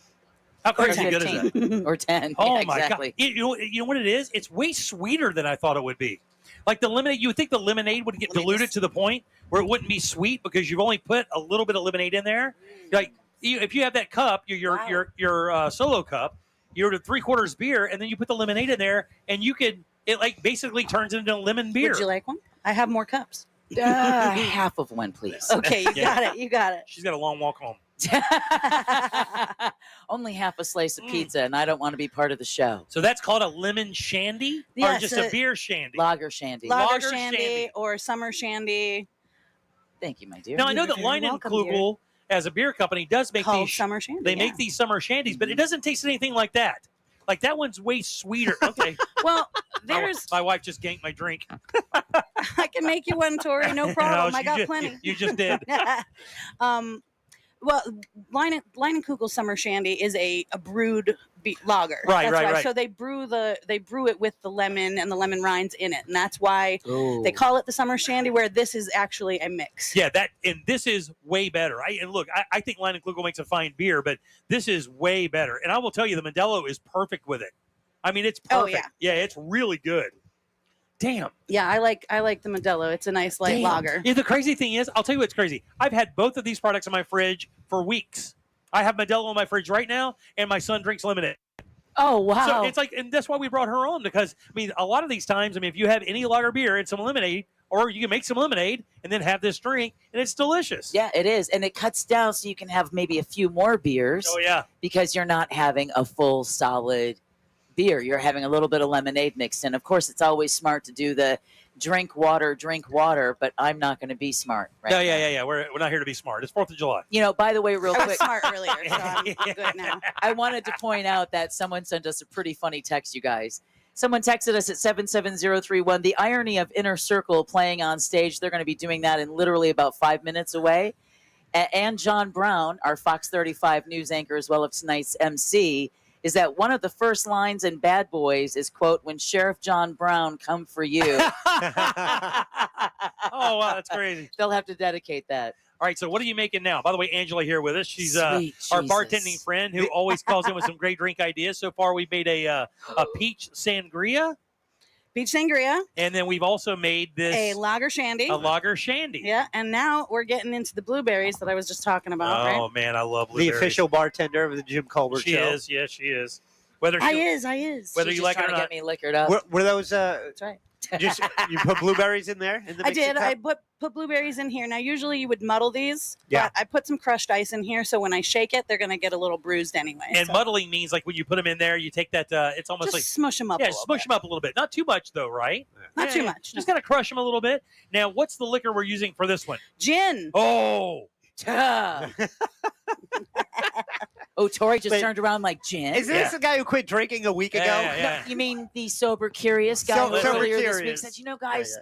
How crazy good is that? Or 10. Oh Yeah, my exactly. God! You know what it is? It's way sweeter than I thought it would be. Like the lemonade, you would think the lemonade would get diluted to the point where it wouldn't be sweet because you've only put a little bit of lemonade in there. Like if you have that cup, your Solo cup, you're at 3/4 beer, and then you put the lemonade in there, and it like basically turns into lemon beer. Would you like one? I have more cups. Half of one, please. Okay, you got it. You got it. She's got a long walk home. Only half a slice of pizza, and I don't want to be part of the show. So that's called a lemon shandy, or Yes, just a beer shandy? Lager shandy. Lager shandy or summer shandy. Thank you, my dear. Now I know You're that very Line and welcome, Klugel, as a beer company, does make Called these summer shandy. They make these summer shandies, but it doesn't taste anything like that. Like that one's way sweeter. Okay. Well, my, there's. my wife just ganked my drink. I can make you one, Tori. No problem. I got you plenty. You just did. Well, Line and Kugel Summer Shandy is a brewed lager. Right, That's right, why. right. So they brew it with the lemon and the lemon rinds in it, and that's why Oh. they call it the Summer Shandy. Where this is actually a mix. Yeah, and this is way better. I think Line and Klugel makes a fine beer, but this is way better. And I will tell you, the Modelo is perfect with it. I mean, it's perfect. Oh, yeah. Yeah, it's really good. Damn. Yeah, I like the Modelo. It's a nice light Damn. lager. Yeah, the crazy thing is, I'll tell you what's crazy. I've had both of these products in my fridge for weeks. I have Modelo in my fridge right now, and my son drinks lemonade. Oh, wow. So it's like, and that's why we brought her on, because, I mean, a lot of these times, I mean, if you have any lager beer and some lemonade, or you can make some lemonade and then have this drink, and it's delicious. Yeah, it is. And it cuts down so you can have maybe a few more beers. Oh, yeah. Because you're not having a full, solid beer. You're having a little bit of lemonade mixed in. Of course, it's always smart to do the drink water, but I'm not going to be smart right No, now. yeah. We're not here to be smart. It's 4th of July. You know, by the way, real I was quick, smart earlier, so I'm good now. I wanted to point out that someone sent us a pretty funny text, you guys. Someone texted us at 77031. The irony of Inner Circle playing on stage. They're going to be doing that in literally about 5 minutes away. And John Brown, our Fox 35 news anchor as well as tonight's MC, is that one of the first lines in Bad Boys is, quote, "When Sheriff John Brown come for you." Oh, wow, that's crazy. They'll have to dedicate that. All right, so what are you making now? By the way, Angela here with us. She's Sweet our Jesus. bartending friend who always calls in with some great drink ideas. So far, we've made a peach sangria. Peach sangria. And then we've also made this. A lager shandy. A lager shandy. Yeah, and now we're getting into the blueberries that I was just talking about, right? Oh, man, I love The blueberries. official bartender of the Jim Colbert She Show. is. Yes, she is. Whether I she, is. Whether She's you just like it trying or to not. get me liquored up. Were those That's right. just you put blueberries in there? In the I mixing did. cup? I put blueberries in here. Now, usually you would muddle these. Yeah. But I put some crushed ice in here, so when I shake it, they're going to get a little bruised anyway. And so. muddling means like when you put them in there, you take that. It's almost Just like smush them up. yeah, a little smush them up a little bit. Not too much though, right? Not Yeah, too yeah. much. Just gotta crush them a little bit. Now, what's the liquor we're using for this one? Gin. Oh, Oh, Tori just Wait, turned around like gin. Is this the guy who quit drinking a week ago? Yeah. You mean the sober curious guy So- who sober earlier this curious. week said, you know, guys,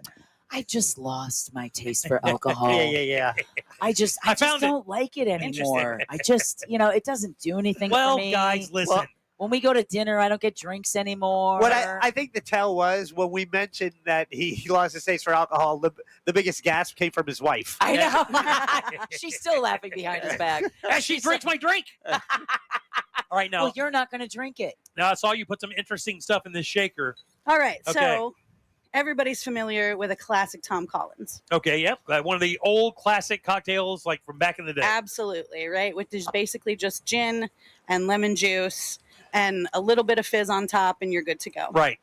I just lost my taste for alcohol. Yeah. I just found it. don't like it anymore. I just, it doesn't do anything well, for me. guys, listen. Well, when we go to dinner, I don't get drinks anymore. What I think the tell was when we mentioned that he lost his taste for alcohol, the biggest gasp came from his wife. I know. She's still laughing behind his back. As she drinks my drink. All right, now. Well, you're not going to drink it. Now I saw you put some interesting stuff in this shaker. All right. Okay. So everybody's familiar with a classic Tom Collins. Okay, yep. One of the old classic cocktails, like from back in the day. Absolutely, right? Which is basically just gin and lemon juice and a little bit of fizz on top, and you're good to go. Right.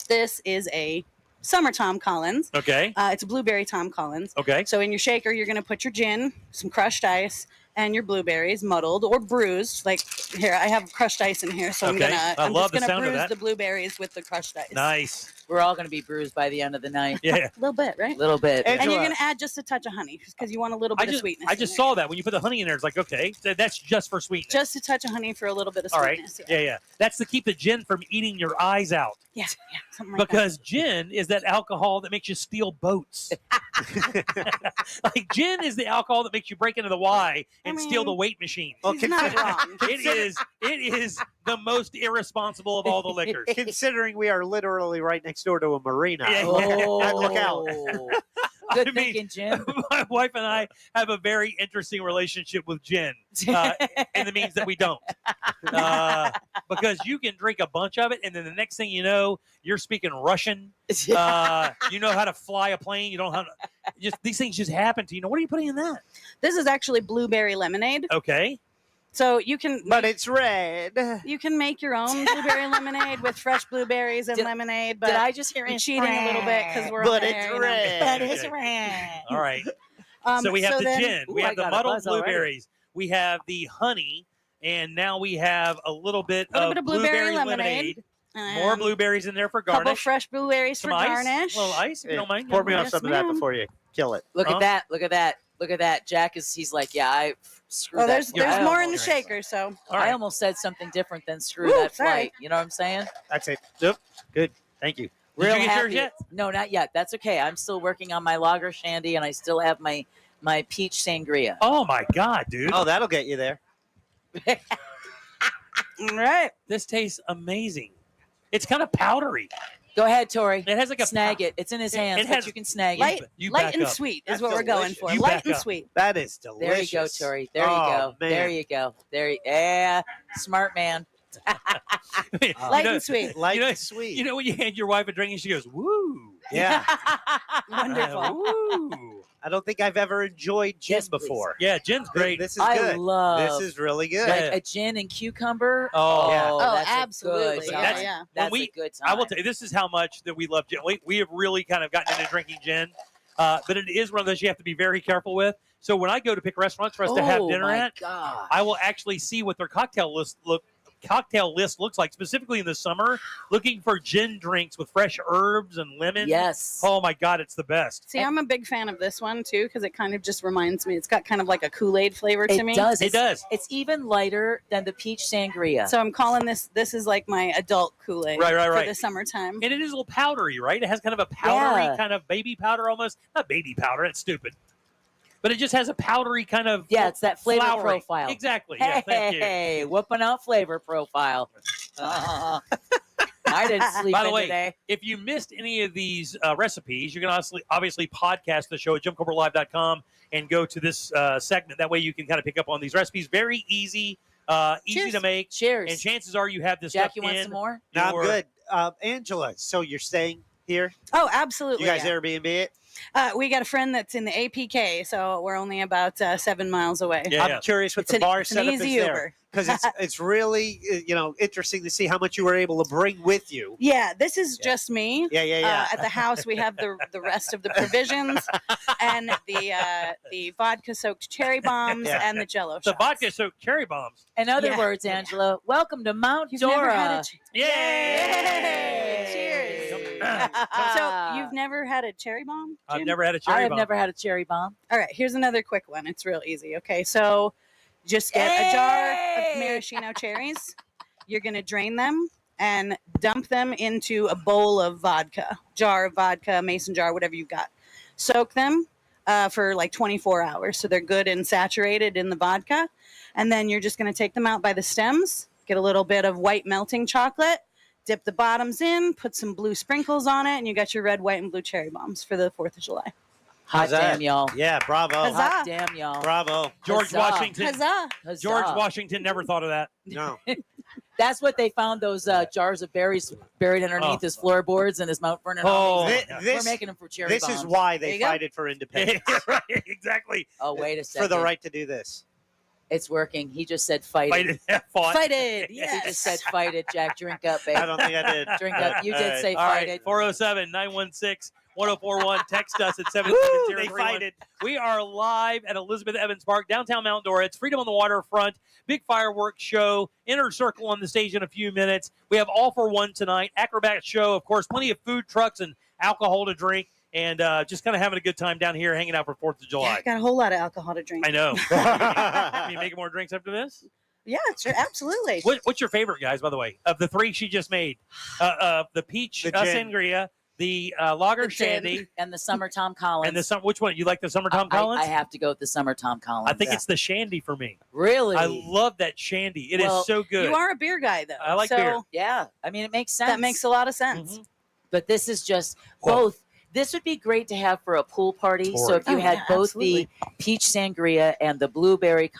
This is a summer Tom Collins. Okay. It's a blueberry Tom Collins. Okay. So in your shaker, you're going to put your gin, some crushed ice, and your blueberries muddled or bruised. Like here, I have crushed ice in here, so Okay. I'm love just the gonna sound of bruise that. the blueberries with the crushed ice. Nice. We're all going to be bruised by the end of the night. Yeah. A little bit, right? A little bit. And you're Angela. going to add just a touch of honey because you want a little bit of sweetness. I in just there. saw that when you put the honey in there. It's like, okay, that's just for sweetness. Just a touch of honey for a little bit of All right. sweetness. Yeah. That's to keep the gin from eating your eyes out. Yeah, something like Because gin is that alcohol that makes you steal boats. Like gin is the alcohol that makes you break into the Y and steal the weight machine. Well, He's not wrong. It is the most irresponsible of all the liquors. Considering we are literally right next door to a marina. Yeah. Look out. Good I mean, thinking, Jim. My wife and I have a very interesting relationship with gin, and it means that we don't. Because you can drink a bunch of it, and then the next thing you know, you're speaking Russian. You know how to fly a plane. You don't know how to. These things just happen to you. What are you putting in that? This is actually blueberry lemonade. Okay. So you can, But it's red. you can make your own blueberry lemonade with fresh blueberries and lemonade. But Did I just hear I'm it? cheating a little bit because we're But on it's air, you know. red. But it's Okay. red. All right. So we have the then- gin. We Ooh, I have the got a muddled buzz already. blueberries. We have the honey, and now we have a little bit A little of bit of blueberry lemonade. More and blueberries in there for a couple garnish. fresh blueberries Some for ice, garnish. a little ice, if you don't mind. Pour me off Yes, some of that ma'am. before you kill it. Look Huh? at that. Look at that. Look at that. Jack he's like, yeah, I screw Oh, that. there's I more in the almost- shaker, so All right. I almost said something different than screw Ooh, that sorry. flight. You know what I'm saying? That's it. Yep. Good. Thank you. Did Real you get yours happy. yet? No, not yet. That's okay. I'm still working on my lager shandy, and I still have my peach sangria. Oh my God, dude! Oh, that'll get you there. all right. This tastes amazing. It's kind of powdery. Go ahead, Tori. It has like a Snag it. It's in his hands, it but has- you can snag Light, it. You light back and up. sweet is That's what we're going delicious. for. You Light back and up. sweet. That is There delicious. you go, Tori. There you Oh, go. man. There you go. Yeah, smart man. Light and sweet. Light You know- and sweet. You know when you hand your wife a drink and she goes, "Woo!" yeah. Wonderful. Woo! I don't think I've ever enjoyed gin Yes, please. before. Yeah, gin's great. This is I good. love This is really good. like a gin and cucumber. Oh. Yeah. Oh, that's absolutely. A good Yeah, time. that's- yeah. That's when a good time. I will tell you, this is how much that we love gin. We have really kind of gotten into drinking gin, but it is one of those you have to be very careful with. So when I go to pick restaurants for us to have dinner my at, God. I will actually see what their cocktail list looks like, specifically in the summer, looking for gin drinks with fresh herbs and lemon. Yes. Oh my God, it's the best. See, I'm a big fan of this one too because it kind of just reminds me. It's got kind of like a Kool-Aid flavor to It me. does. It does. It's even lighter than the peach sangria. So I'm calling this. This is like my adult Kool-Aid Right, for right. the summertime. And it is a little powdery, right? It has kind of a powdery Yeah. kind of baby powder almost. Not baby powder, it's stupid. But it just has a powdery kind of yeah, it's that flavor flowery. profile. Exactly. Yeah, thank you. Hey, whooping out flavor profile. I didn't sleep By the in way, today. if you missed any of these recipes, you can obviously podcast the show at jimcobertlive.com and go to this segment. That way you can kind of pick up on these recipes. Very easy, easy to make. Cheers. And chances are you have this Jack, stuff you want in some more? No, I'm good. Angela, so you're staying here? Oh, absolutely. You guys yeah. Airbnb it? We got a friend that's in the APK, so we're only about 7 miles away. I'm curious what the bar it's an setup is easy there. Uber. Because it's really, interesting to see how much you were able to bring with you. Yeah, this is just me. Yeah. At the house, we have the rest of the provisions and the vodka-soaked cherry bombs and the Jello shots. The vodka-soaked cherry bombs. In other words, Angela, welcome to Mount You've never had Dora. a Yay! Cheers. So you've never had a cherry bomb? I've Jim? never had a cherry I've bomb. never had a cherry bomb. All right, here's another quick one. It's real easy. Okay, so just get a jar of maraschino cherries. You're going to drain them and dump them into a bowl of vodka, jar of vodka, mason jar, whatever you've got. Soak them for like 24 hours so they're good and saturated in the vodka. And then you're just going to take them out by the stems, get a little bit of white melting chocolate, dip the bottoms in, put some blue sprinkles on it, and you got your red, white, and blue cherry bombs for the 4th of July. Hot damn, y'all. Yeah, bravo. Huzzah. Hot damn, y'all. Bravo. George Huzzah. Washington. Huzzah. Huzzah. George Washington never thought of that. No. That's what they found those jars of berries buried underneath his floorboards and his Mount Vernon. Oh. homies. This- We're making them for cherry This bombs. is why There they you go. fighted for independence. Right, exactly. Oh, wait a second. For the right to do this. It's working. He just said fight it. Fought. Fight it. He Yes. just said fight it, Jack. Drink up, babe. I don't think I did. Drink up. You did say All fight right, it. 407-916-1041. Text us at They 77031. fighted. We are live at Elizabeth Evans Park, downtown Mount Dora. It's Freedom on the Waterfront, big fireworks show, inner circle on the stage in a few minutes. We have All for One tonight, acrobat show, of course, plenty of food trucks and alcohol to drink, and just kind of having a good time down here hanging out for 4th of July. I got a whole lot of alcohol to drink. I know. Are you making more drinks after this? Yeah, sure, absolutely. What's your favorite, guys, by the way, of the three she just made? The peach The gin. sangria, the lager The gin shandy, and the summer Tom Collins. and the which one? You like the summer Tom Collins? I have to go with the summer Tom Collins. I think it's the shandy for me. Really? I love that shandy. It is Well, so good. You are a beer guy, though. I like so beer. Yeah. I mean, it makes sense. That makes a lot of sense. But this is just both. This would be great to have for a pool party. So if you Oh, had yeah, both absolutely. the peach sangria and the blueberry,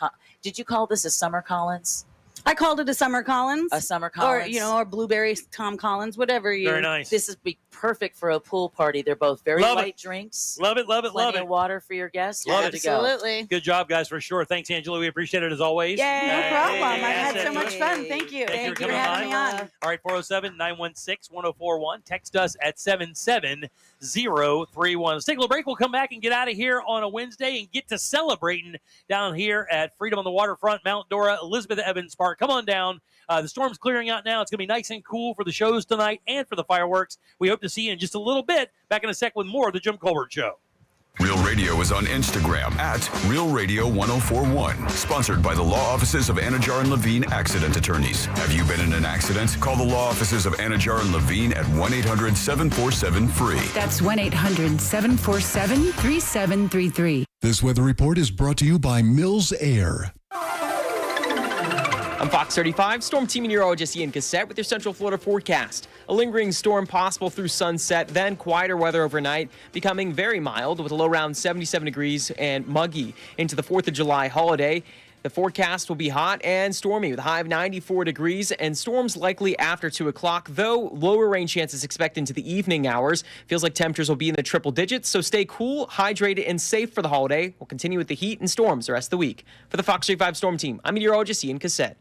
did you call this a summer Collins? I called it a summer Collins. A summer Collins, Or blueberry Tom Collins, whatever you. Very nice. This would be perfect for a pool party. They're both very Love light it. drinks. Love it, love it, Plenty love of it. water for your guests. Love Good it. to go. Absolutely. Good job, guys, for sure. Thanks, Angela. We appreciate it as always. Yay, no problem. I Yes, had so much fun. Thank you. Thank you for for coming having me by. on. All right, 407-916-1041. Text us at 77031. Let's take a little break. We'll come back and get out of here on a Wednesday and get to celebrating down here at Freedom on the Waterfront, Mount Dora, Elizabeth Evans Park. Come on down. The storm's clearing out now. It's going to be nice and cool for the shows tonight and for the fireworks. We hope to see you in just a little bit. Back in a sec with more of the Jim Colbert Show. Real Radio is on Instagram at Real Radio 1041. Sponsored by the law offices of Anajar and Levine Accident Attorneys. Have you been in an accident? Call the law offices of Anajar and Levine at 1-800-747-FREE. That's 1-800-747-3733. This weather report is brought to you by Mills Air. I'm Fox 35 Storm Team Meteorologist Ian Cassette with your Central Florida forecast. A lingering storm possible through sunset, then quieter weather overnight, becoming very mild with a low around 77 degrees and muggy into the 4th of July holiday. The forecast will be hot and stormy with a high of 94 degrees and storms likely after 2 o'clock, though lower rain chances expected into the evening hours. Feels like temperatures will be in the triple digits, so stay cool, hydrated, and safe for the holiday. We'll continue with the heat and storms the rest of the week. For the Fox 35 Storm Team, I'm meteorologist Ian Cassette.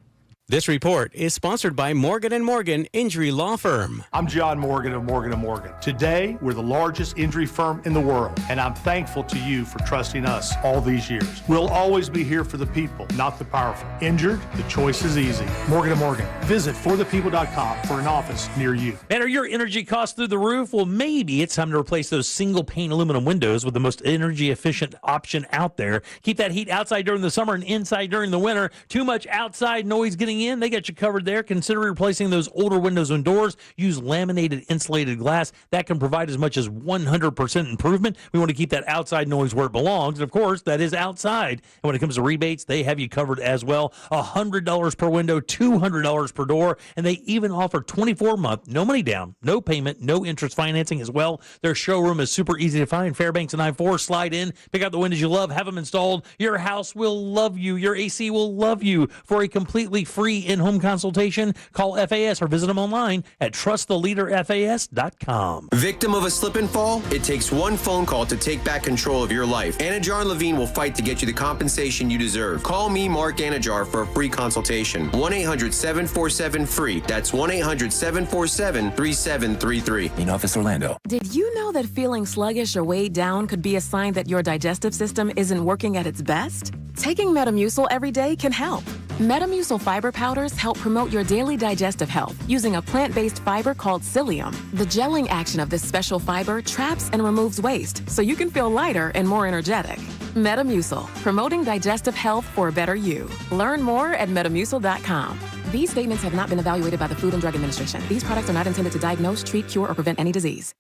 This report is sponsored by Morgan & Morgan Injury Law Firm. I'm John Morgan of Morgan & Morgan. Today, we're the largest injury firm in the world, and I'm thankful to you for trusting us all these years. We'll always be here for the people, not the powerful. Injured? The choice is easy. Morgan & Morgan. Visit forthepeople.com for an office near you. Man, are your energy costs through the roof? Well, maybe it's time to replace those single-pane aluminum windows with the most energy-efficient option out there. Keep that heat outside during the summer and inside during the winter. Too much outside noise getting moving in, they got you covered there. Consider replacing those older windows and doors. Use laminated insulated glass. That can provide as much as 100% improvement. We want to keep that outside noise where it belongs. And of course, that is outside. And when it comes to rebates, they have you covered as well. $100 per window, $200 per door. And they even offer 24-month, no money down, no payment, no interest financing as well. Their showroom is super easy to find. Fairbanks and I-4. Slide in, pick out the windows you love, have them installed. Your house will love you. Your AC will love you. For a completely free in-home consultation, call FAS or visit them online at trusttheleaderfas.com. Victim of a slip and fall? It takes one phone call to take back control of your life. Anajar and Levine will fight to get you the compensation you deserve. Call me, Mark Anajar, for a free consultation. 1-800-747-FREE. That's 1-800-747-3733. In Office Orlando. Did you know that feeling sluggish or weighed down could be a sign that your digestive system isn't working at its best? Taking Metamucil every day can help. Metamucil fiber powders help promote your daily digestive health using a plant-based fiber called psyllium. The gelling action of this special fiber traps and removes waste so you can feel lighter and more energetic. Metamucil, promoting digestive health for a better you. Learn more at metamucil.com. These statements have not been evaluated by the Food and Drug Administration. These products are not intended to diagnose, treat, cure, or prevent any disease.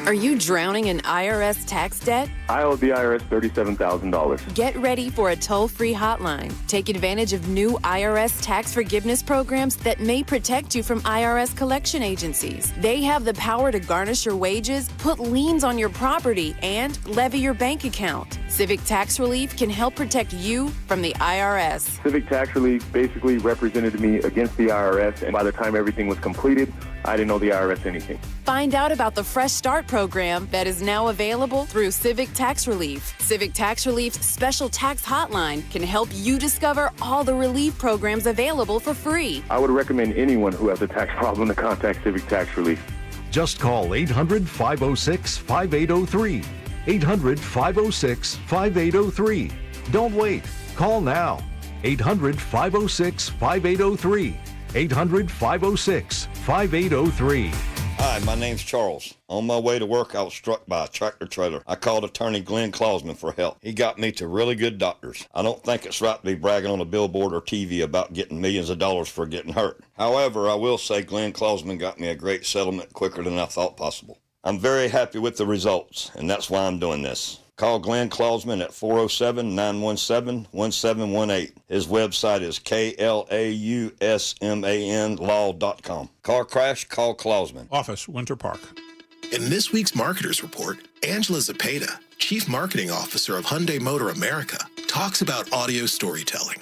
Are you drowning in IRS tax debt? I owe the IRS $37,000. Get ready for a toll-free hotline. Take advantage of new IRS tax forgiveness programs that may protect you from IRS collection agencies. They have the power to garnish your wages, put liens on your property, and levy your bank account. Civic Tax Relief can help protect you from the IRS. Civic Tax Relief basically represented me against the IRS, and by the time everything was completed, I didn't owe the IRS anything. Find out about the Fresh Start program that is now available through Civic Tax Relief. Civic Tax Relief's special tax hotline can help you discover all the relief programs available for free. I would recommend anyone who has a tax problem to contact Civic Tax Relief. Just call 800-506-5803. 800-506-5803. Don't wait. Call now. 800-506-5803. 800-506-5803. Hi, my name's Charles. On my way to work, I was struck by a tractor trailer. I called attorney Glenn Klausman for help. He got me to really good doctors. I don't think it's right to be bragging on a billboard or TV about getting millions of dollars for getting hurt. However, I will say Glenn Klausman got me a great settlement quicker than I thought possible. I'm very happy with the results, and that's why I'm doing this. Call Glenn Klausman at 407-917-1718. His website is KLAUSMANlaw.com. Car crash, call Klausman. Office, Winter Park. In this week's Marketers Report, Angela Zepeda, Chief Marketing Officer of Hyundai Motor America, talks about audio storytelling.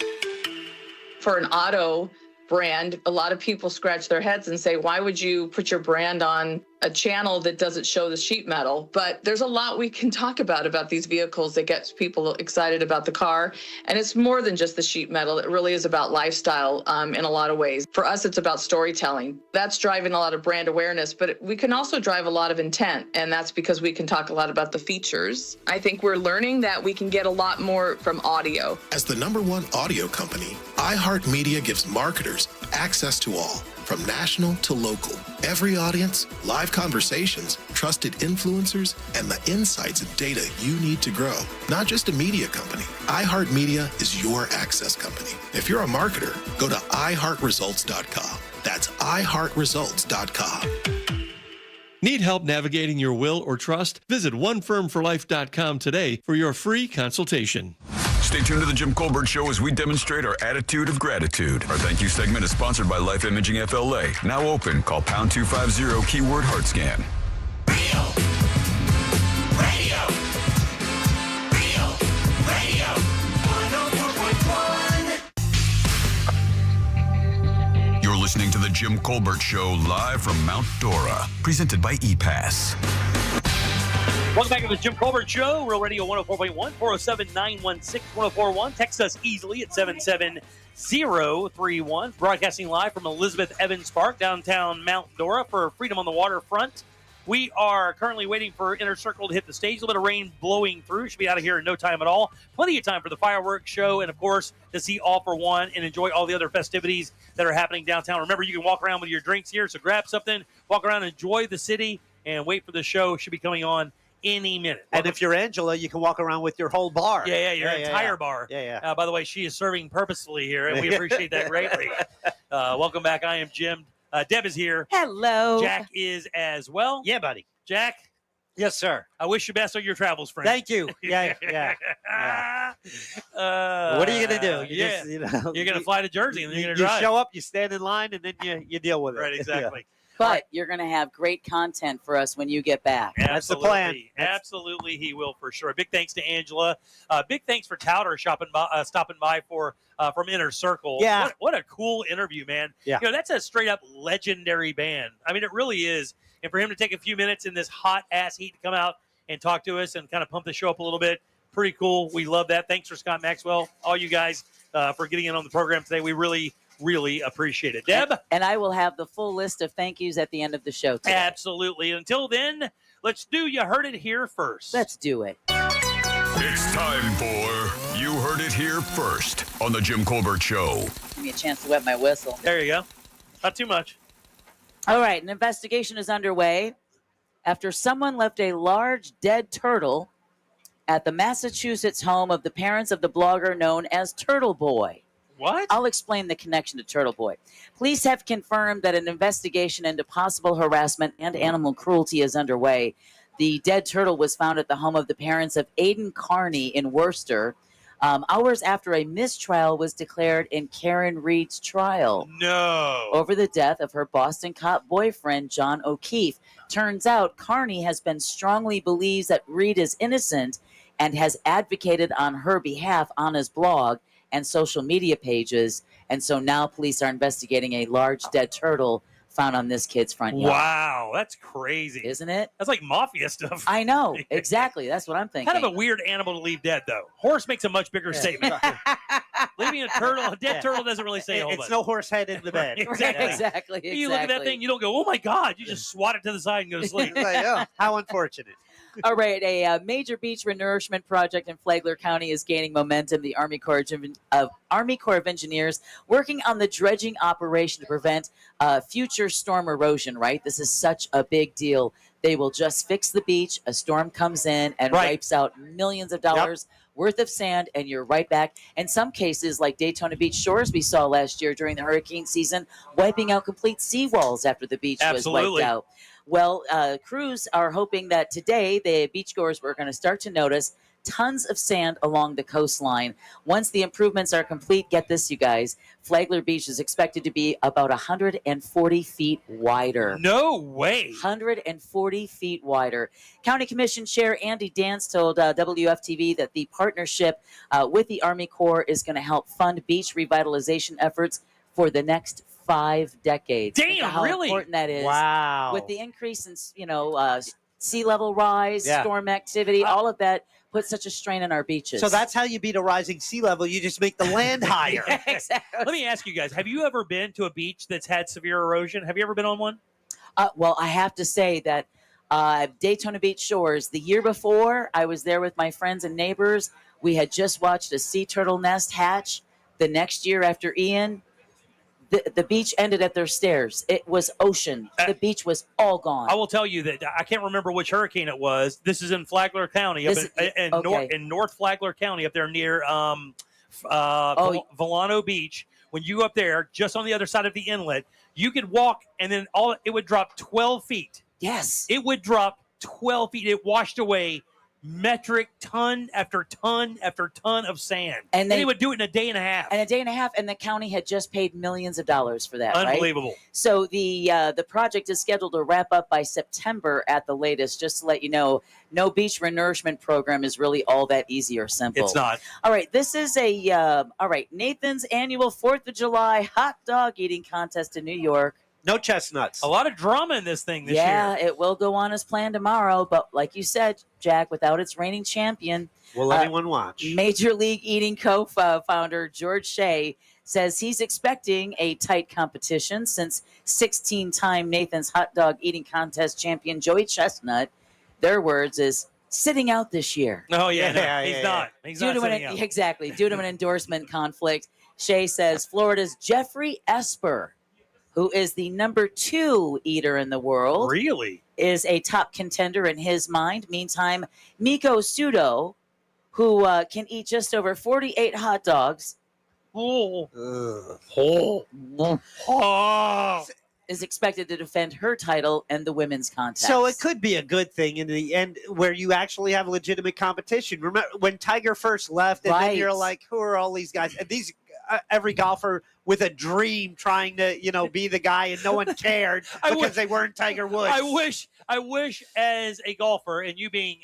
For an auto brand, a lot of people scratch their heads and say, why would you put your brand on a channel that doesn't show the sheet metal? But there's a lot we can talk about these vehicles that gets people excited about the car. And it's more than just the sheet metal. It really is about lifestyle in a lot of ways. For us, it's about storytelling. That's driving a lot of brand awareness, but we can also drive a lot of intent. And that's because we can talk a lot about the features. I think we're learning that we can get a lot more from audio. As the #1 audio company, iHeartMedia gives marketers access to all, from national to local. Every audience, live conversations, trusted influencers, and the insights and data you need to grow. Not just a media company. iHeartMedia is your access company. If you're a marketer, go to iHeartResults.com. That's iHeartResults.com. Need help navigating your will or trust? Visit onefirmforlife.com today for your free consultation. Stay tuned to the Jim Colbert Show as we demonstrate our attitude of gratitude. Our thank you segment is sponsored by Life Imaging FLA. Now open. Call pound 250 keyword heart scan. Radio 104.1. You're listening to the Jim Colbert Show live from Mount Dora, presented by ePass. Welcome back to the Jim Colbert Show, Real Radio 104.1, 407-916-1041. Text us easily at 77031. Broadcasting live from Elizabeth Evans Park, downtown Mount Dora for Freedom on the Waterfront. We are currently waiting for Inner Circle to hit the stage. A little bit of rain blowing through. Should be out of here in no time at all. Plenty of time for the fireworks show and, of course, to see All for One and enjoy all the other festivities that are happening downtown. Remember, you can walk around with your drinks here, so grab something, walk around, enjoy the city, and wait for the show. Should be coming on any minute. And if you're Angela, you can walk around with your whole bar. Yeah, your entire bar. Yeah. By the way, she is serving purposefully here, and we appreciate that greatly. Welcome back. I am Jim. Deb is here. Hello. Jack is as well. Yeah, buddy. Jack. Yes, sir. I wish you best on your travels, friend. Thank you. Yeah. What are you going to do? You're going to fly to Jersey, and then you're going to You drive. show up, you stand in line, and then you deal with it. Right, exactly. But you're going to have great content for us when you get back. That's the plan. Absolutely, he will for sure. Big thanks to Angela. Big thanks for Towder stopping by from Inner Circle. Yeah. What a cool interview, man. Yeah. That's a straight up legendary band. I mean, it really is. And for him to take a few minutes in this hot ass heat to come out and talk to us and kind of pump the show up a little bit, pretty cool. We love that. Thanks for Scott Maxwell, all you guys for getting in on the program today. We really appreciate it. Deb? And I will have the full list of thank yous at the end of the show today. Absolutely. Until then, let's do You Heard It Here first. Let's do it. It's time for You Heard It Here First on The Jim Colbert Show. Give me a chance to wet my whistle. There you go. Not too much. All right, an investigation is underway after someone left a large dead turtle at the Massachusetts home of the parents of the blogger known as Turtle Boy. What? I'll explain the connection to Turtle Boy. Police have confirmed that an investigation into possible harassment and animal cruelty is underway. The dead turtle was found at the home of the parents of Aiden Carney in Worcester, hours after a mistrial was declared in Karen Reed's trial. No. Over the death of her Boston cop boyfriend, John O'Keefe. Turns out Carney has been strongly believes that Reed is innocent and has advocated on her behalf on his blog and social media pages. And so now police are investigating a large dead turtle found on this kid's front yard. Wow, that's crazy. Isn't it? That's like mafia stuff. I know. Exactly. That's what I'm thinking. Kind of a weird animal to leave dead, though. Horse makes a much bigger statement. Leaving a dead turtle doesn't really say a whole bunch. It's no horse head in the bed. Exactly. You look at that thing, you don't go, oh my God. You just swat it to the side and go to sleep. How unfortunate. All right, a major beach renourishment project in Flagler County is gaining momentum. The Army Corps of Engineers working on the dredging operation to prevent future storm erosion, right? This is such a big deal. They will just fix the beach. A storm comes in and wipes out millions of dollars worth of sand, and you're right back. In some cases, like Daytona Beach Shores we saw last year during the hurricane season, wiping out complete seawalls after the beach was wiped out. Well, crews are hoping that today the beachgoers were going to start to notice tons of sand along the coastline. Once the improvements are complete, get this, you guys, Flagler Beach is expected to be about 140 feet wider. No way. 140 feet wider. County Commission Chair Andy Dance told WFTV that the partnership with the Army Corps is going to help fund beach revitalization efforts for the next 5 decades. Damn, how really? important that is. Wow. With the increase in, sea level rise, Yeah. storm activity, all of that puts such a strain on our beaches. So that's how you beat a rising sea level. You just make the land higher. Exactly. Let me ask you guys, have you ever been to a beach that's had severe erosion? Have you ever been on one? Well, I have to say that Daytona Beach Shores, the year before, I was there with my friends and neighbors. We had just watched a sea turtle nest hatch. The next year after Ian, the beach ended at their stairs. It was ocean. The beach was all gone. I will tell you that I can't remember which hurricane it was. This is in Flagler County, in North Flagler County, up there near Volano Beach. When you go up there, just on the other side of the inlet, you could walk, and then it would drop 12 feet. Yes. It would drop 12 feet. It washed away metric ton after ton after ton of sand. And they would do it in a day and a half. And the county had just paid millions of dollars for that. Unbelievable. Right? So the project is scheduled to wrap up by September at the latest. Just to let you know, no beach renourishment program is really all that easy or simple. It's not. All right, this is Nathan's annual 4th of July hot dog eating contest in New York. No chestnuts. A lot of drama in this thing this year. Yeah, it will go on as planned tomorrow. But like you said, Jack, without its reigning champion, will anyone watch? Major League Eating co-founder George Shea says he's expecting a tight competition since 16-time Nathan's hot dog eating contest champion Joey Chestnut, their words, is sitting out this year. Oh, yeah, he's not. He's not sitting out. Exactly. Due to an endorsement conflict, Shea says Florida's Jeffrey Esper, who is the number 2 eater in the world. Really? Is a top contender in his mind. Meantime, Miko Sudo, who can eat just over 48 hot dogs, is expected to defend her title in the women's contest. So it could be a good thing in the end where you actually have legitimate competition. Remember when Tiger first left, and then you're like, who are all these guys? And these every golfer with a dream trying to, be the guy, and no one cared because they weren't Tiger Woods. I wish as a golfer, and you being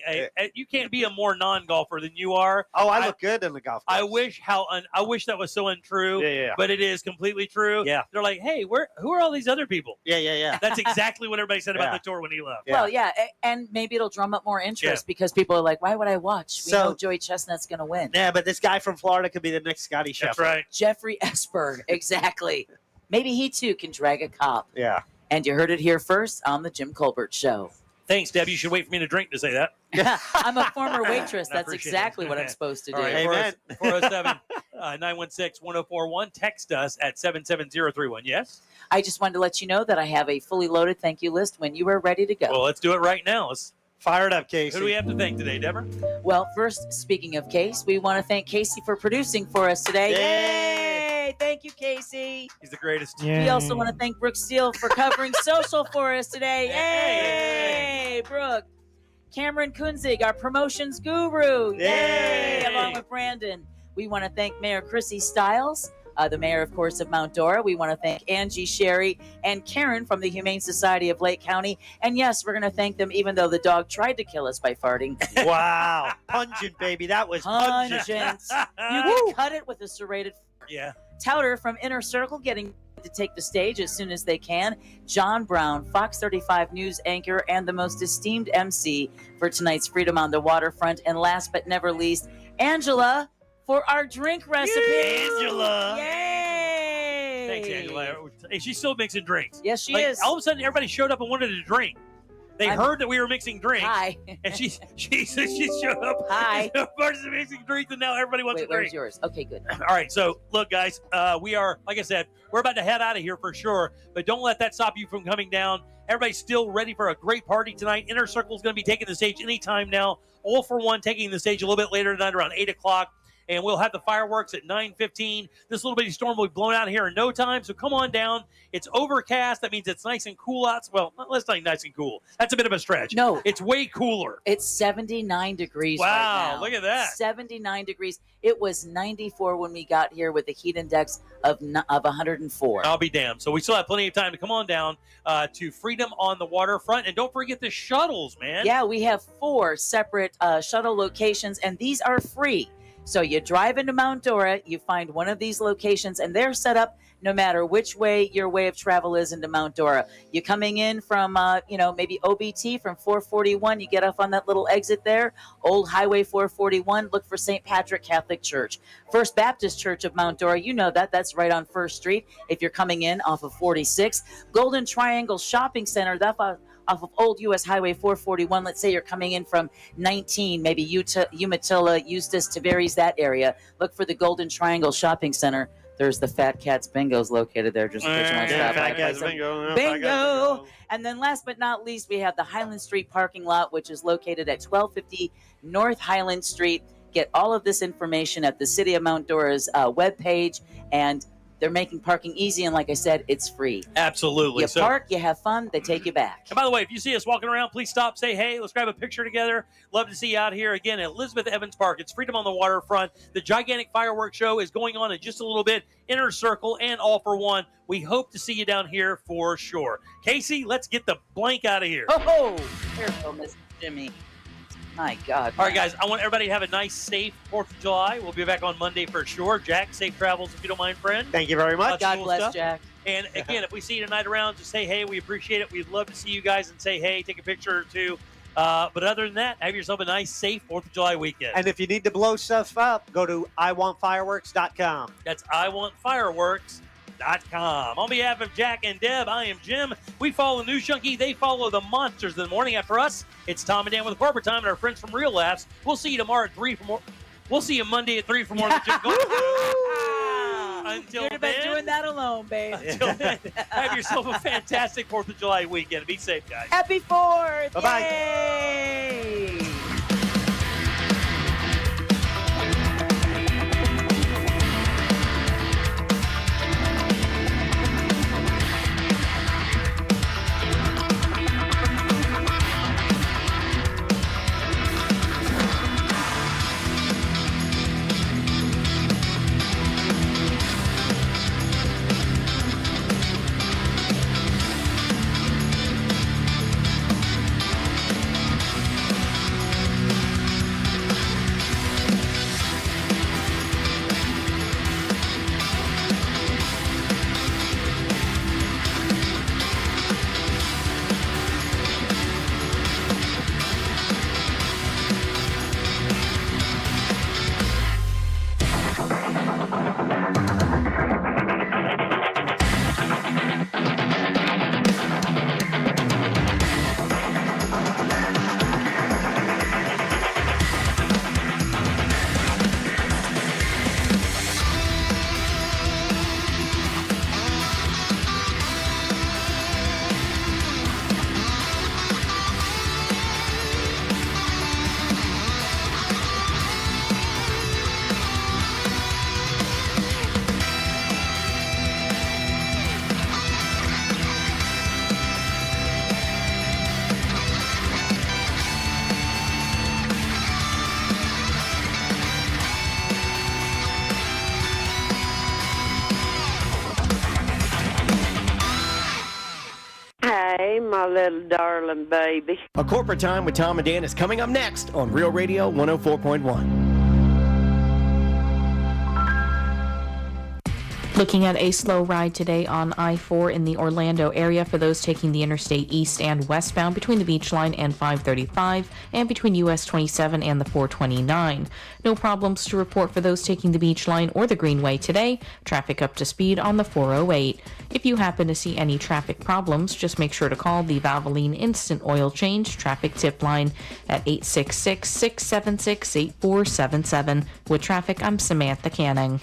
you can't be a more non-golfer than you are. Oh, I look good in the golf course. I wish that was so untrue. Yeah. But it is completely true. Yeah. They're like, hey, who are all these other people? Yeah. That's exactly what everybody said about the tour when he left. Well, yeah, and maybe it'll drum up more interest because people are like, why would I watch? We know Joey Chestnut's going to win. Yeah, but this guy from Florida could be the next Scotty Scheffler. That's right. Jeffrey Esberg, exactly. Maybe he too can drag a cop. Yeah. And you heard it here first on the Jim Colbert Show. Thanks, Deb. You should wait for me to drink to say that. I'm a former waitress. That's exactly what I'm supposed to do. All right, 407-916-1041. Text us at 77031. Yes? I just wanted to let you know that I have a fully loaded thank you list when you are ready to go. Well, let's do it right now. Let's fire it up, Casey. Who do we have to thank today, Deborah? Well, first, speaking of Case, we want to thank Casey for producing for us today. Yay! Thank you, Casey. He's the greatest. We also want to thank Brooke Steele for covering social for us today. Yay, Brooke. Cameron Kunzig, our promotions guru. Yay! Along with Brandon. We want to thank Mayor Chrissy Stiles, the mayor, of course, of Mount Dora. We want to thank Angie Sherry and Karen from the Humane Society of Lake County. And yes, we're going to thank them even though the dog tried to kill us by farting. Wow. Pungent, baby. That was pungent. You can cut it with a serrated fork. Yeah. Touter from Inner Circle getting to take the stage as soon as they can. John Brown, Fox 35 News anchor and the most esteemed MC for tonight's Freedom on the Waterfront. And last but never least, Angela for our drink recipe. Angela. Yay! Thanks, Angela. Hey, she's still mixing drinks. Yes, she is. All of a sudden, everybody showed up and wanted to drink. They heard that we were mixing drinks. Hi. And she showed up. Hi. First mixing drinks, and now everybody wants to drink. Where's yours? Okay, good. All right, so look, guys, we are, like I said, we're about to head out of here for sure, but don't let that stop you from coming down. Everybody's still ready for a great party tonight. Inner Circle is going to be taking the stage anytime now. All for One taking the stage a little bit later tonight around 8 o'clock. And we'll have the fireworks at 9:15. This little bitty storm will be blown out of here in no time, so come on down. It's overcast. That means it's nice and cool out. Well, let's not nice and cool. That's a bit of a stretch. No. It's way cooler. It's 79 degrees right now. Wow, look at that. 79 degrees. It was 94 when we got here with a heat index of 104. I'll be damned. So we still have plenty of time to come on down to Freedom on the Waterfront. And don't forget the shuttles, man. Yeah, we have 4 separate shuttle locations, and these are free. So you drive into Mount Dora, you find one of these locations, and they're set up no matter which way your way of travel is into Mount Dora. You're coming in from, maybe OBT from 441. You get off on that little exit there, Old Highway 441. Look for St. Patrick Catholic Church. First Baptist Church of Mount Dora, you know that. That's right on 1st Street if you're coming in off of 46. Golden Triangle Shopping Center, that's off of Old U.S. Highway 441. Let's say you're coming in from 19, maybe Umatilla, Eustis, Tavares, that area. Look for the Golden Triangle Shopping Center. There's the Fat Cats Bingo's located there. Just in case you want to stop by. Fat Cats Bingo. Bingo! And then last but not least, we have the Highland Street parking lot, which is located at 1250 North Highland Street. Get all of this information at the City of Mount Dora's webpage, and they're making parking easy, and like I said, it's free. Absolutely. You park, you have fun, they take you back. And by the way, if you see us walking around, please stop, say hey, let's grab a picture together. Love to see you out here again at Elizabeth Evans Park. It's Freedom on the Waterfront. The gigantic fireworks show is going on in just a little bit. Inner Circle and All for One. We hope to see you down here for sure. Casey, let's get the blank out of here. Oh, careful, Miss Jimmy. My God. All right, guys, I want everybody to have a nice, safe 4th of July. We'll be back on Monday for sure. Jack, safe travels if you don't mind, friend. Thank you very much. God bless, Jack. And again, if we see you tonight around, just say hey. We appreciate it. We'd love to see you guys and say hey, take a picture or two. But other than that, have yourself a nice, safe 4th of July weekend. And if you need to blow stuff up, go to iwantfireworks.com. That's iwantfireworks.com. On behalf of Jack and Deb, I am Jim. We follow the News Junkie. They follow the monsters of the morning. After us, it's Tom and Dan with Corporate Time and our friends from Real Laughs. We'll see you tomorrow at 3 for more. We'll see you Monday at 3 for more of the Jim Gold Show. Until You'd have been then, doing that alone, babe. until then, have yourself a fantastic 4th of July weekend. Be safe, guys. Happy 4th! Bye-bye. Yay! Hey, my little darling baby. A Corporate Time with Tom and Dan is coming up next on Real Radio 104.1. Looking at a slow ride today on I-4 in the Orlando area for those taking the interstate east and westbound between the Beach Line and 535 and between US 27 and the 429. No problems to report for those taking the Beach Line or the Greenway today. Traffic up to speed on the 408. If you happen to see any traffic problems, just make sure to call the Valvoline Instant Oil Change traffic tip line at 866-676-8477. With traffic, I'm Samantha Canning.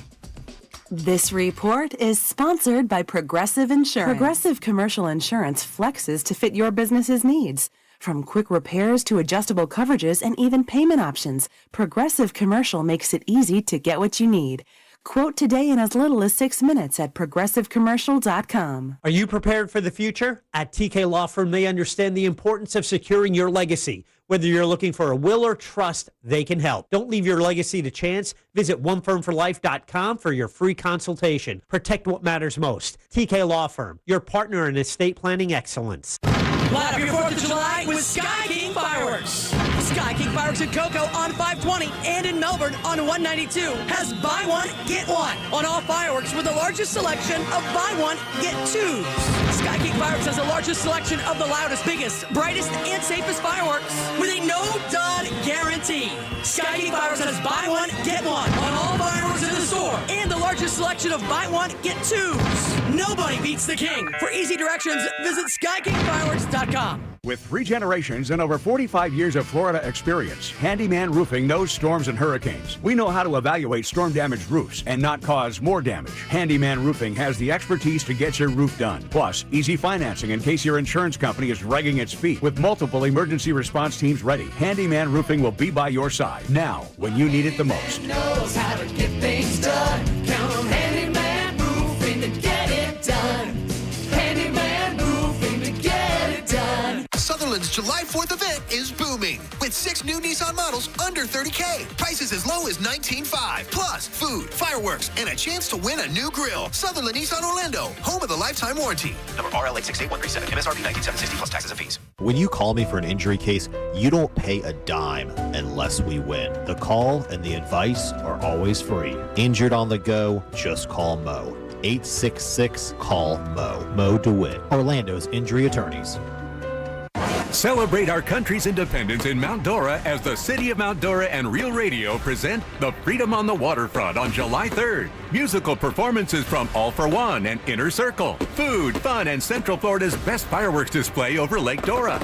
This report is sponsored by Progressive Insurance. Progressive Commercial Insurance flexes to fit your business's needs. From quick repairs to adjustable coverages and even payment options, Progressive Commercial makes it easy to get what you need. Quote today in as little as 6 minutes at progressivecommercial.com. Are you prepared for the future? At TK Law Firm, they understand the importance of securing your legacy. Whether you're looking for a will or trust, they can help. Don't leave your legacy to chance. Visit onefirmforlife.com for your free consultation. Protect what matters most. TK Law Firm, your partner in estate planning excellence. Live your 4th of July with Sky King Fireworks. Sky King Fireworks in Cocoa on 520 and in Melbourne on 192 has buy one, get one on all fireworks with the largest selection of buy one, get two. Sky King Fireworks has the largest selection of the loudest, biggest, brightest, and safest fireworks with a no-dud guarantee. Sky King Fireworks has buy one, get one on all fireworks in the store and the largest selection of buy one, get twos. Nobody beats the king. For easy directions, visit SkyKingFireworks.com. With 3 generations and over 45 years of Florida experience, Handyman Roofing knows storms and hurricanes. We know how to evaluate storm-damaged roofs and not cause more damage. Handyman Roofing has the expertise to get your roof done. Plus, easy financing in case your insurance company is dragging its feet. With multiple emergency response teams ready, Handyman Roofing will be by your side now when you need it the most. Knows how to get things done. Count on Handyman Roofing to get it done. Handyman Roofing to get it done. Sutherland's July 4th event is booming with 6 new Nissan models under $30K. Prices as low as $19,500. Plus food, fireworks, and a chance to win a new grill. Sutherland Nissan Orlando, home of the lifetime warranty. Number RL868137, MSRP $19,760 plus taxes and fees. When you call me for an injury case, you don't pay a dime unless we win. The call and the advice are always free. Injured on the go, just call Mo. 866-CALL-MO. Mo DeWitt, Orlando's injury attorneys. Celebrate our country's independence in Mount Dora as the City of Mount Dora and Real Radio present the Freedom on the Waterfront on July 3rd. Musical performances from All for One and Inner Circle. Food, fun, and Central Florida's best fireworks display over Lake Dora.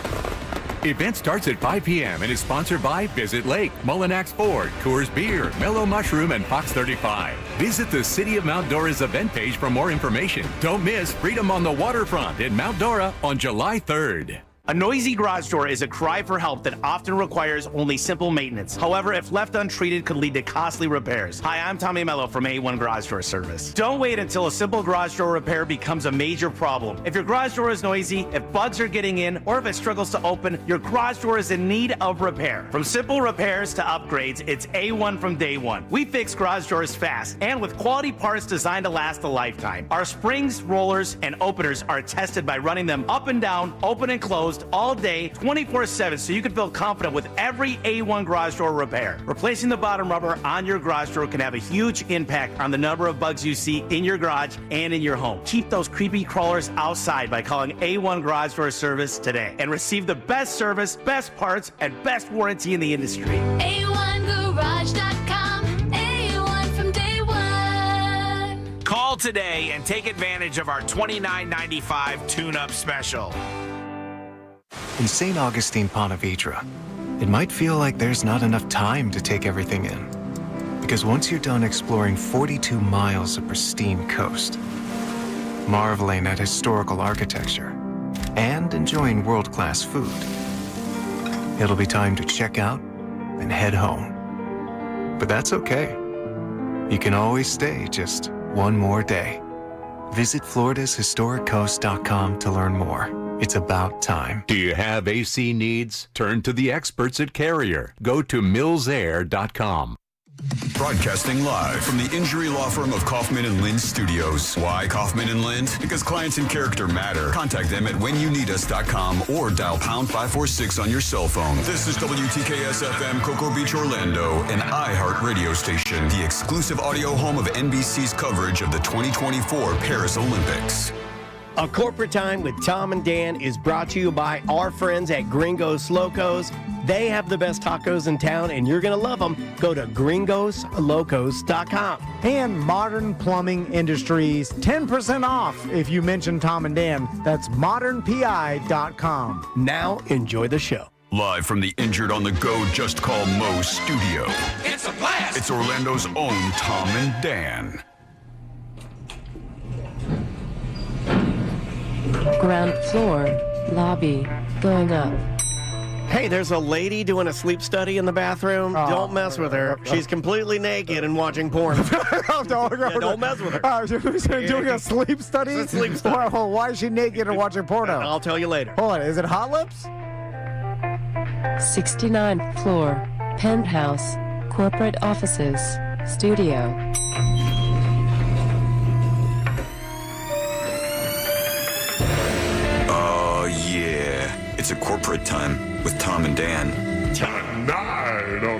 Event starts at 5 p.m. and is sponsored by Visit Lake, Mullinax Ford, Coors Beer, Mellow Mushroom, and Fox 35. Visit the City of Mount Dora's event page for more information. Don't miss Freedom on the Waterfront in Mount Dora on July 3rd. A noisy garage door is a cry for help that often requires only simple maintenance. However, if left untreated, could lead to costly repairs. Hi, I'm Tommy Mello from A1 Garage Door Service. Don't wait until a simple garage door repair becomes a major problem. If your garage door is noisy, if bugs are getting in, or if it struggles to open, your garage door is in need of repair. From simple repairs to upgrades, it's A1 from day one. We fix garage doors fast and with quality parts designed to last a lifetime. Our springs, rollers, and openers are tested by running them up and down, open and closed, all day, 24/7, so you can feel confident with every A1 garage door repair. Replacing the bottom rubber on your garage door can have a huge impact on the number of bugs you see in your garage and in your home. Keep those creepy crawlers outside by calling A1 Garage Door Service today and receive the best service, best parts, and best warranty in the industry. A1Garage.com. A1 from day one. Call today and take advantage of our $29.95 tune-up special. In St. Augustine, Ponte Vedra, it might feel like there's not enough time to take everything in. Because once you're done exploring 42 miles of pristine coast, marveling at historical architecture, and enjoying world-class food, it'll be time to check out and head home. But that's okay. You can always stay just one more day. Visit FloridasHistoricCoast.com to learn more. It's about time. Do you have AC needs? Turn to the experts at Carrier. Go to millsair.com. Broadcasting live from the injury law firm of Kaufman & Lind Studios. Why Kaufman & Lind? Because clients and character matter. Contact them at whenyouneedus.com or dial pound 546 on your cell phone. This is WTKS-FM Cocoa Beach, Orlando, an iHeart radio station, the exclusive audio home of NBC's coverage of the 2024 Paris Olympics. A Corporate Time with Tom and Dan is brought to you by our friends at Gringos Locos. They have the best tacos in town, and you're going to love them. Go to gringoslocos.com. And Modern Plumbing Industries, 10% off if you mention Tom and Dan. That's modernpi.com. Now, enjoy the show. Live from the Injured on the Go Just Call Mo studio. It's a blast! It's Orlando's own Tom and Dan. Ground floor, lobby, going up. Hey, there's a lady doing a sleep study in the bathroom. Don't mess with her. She's completely naked and watching porn. Don't mess with her. She's doing a sleep study? It's a sleep study. Well, why is she naked and watching porno? I'll tell you later. Hold on, is it Hot Lips? 69th floor, penthouse, corporate offices, studio. Yeah, it's a corporate time with Tom and Dan. Tonight on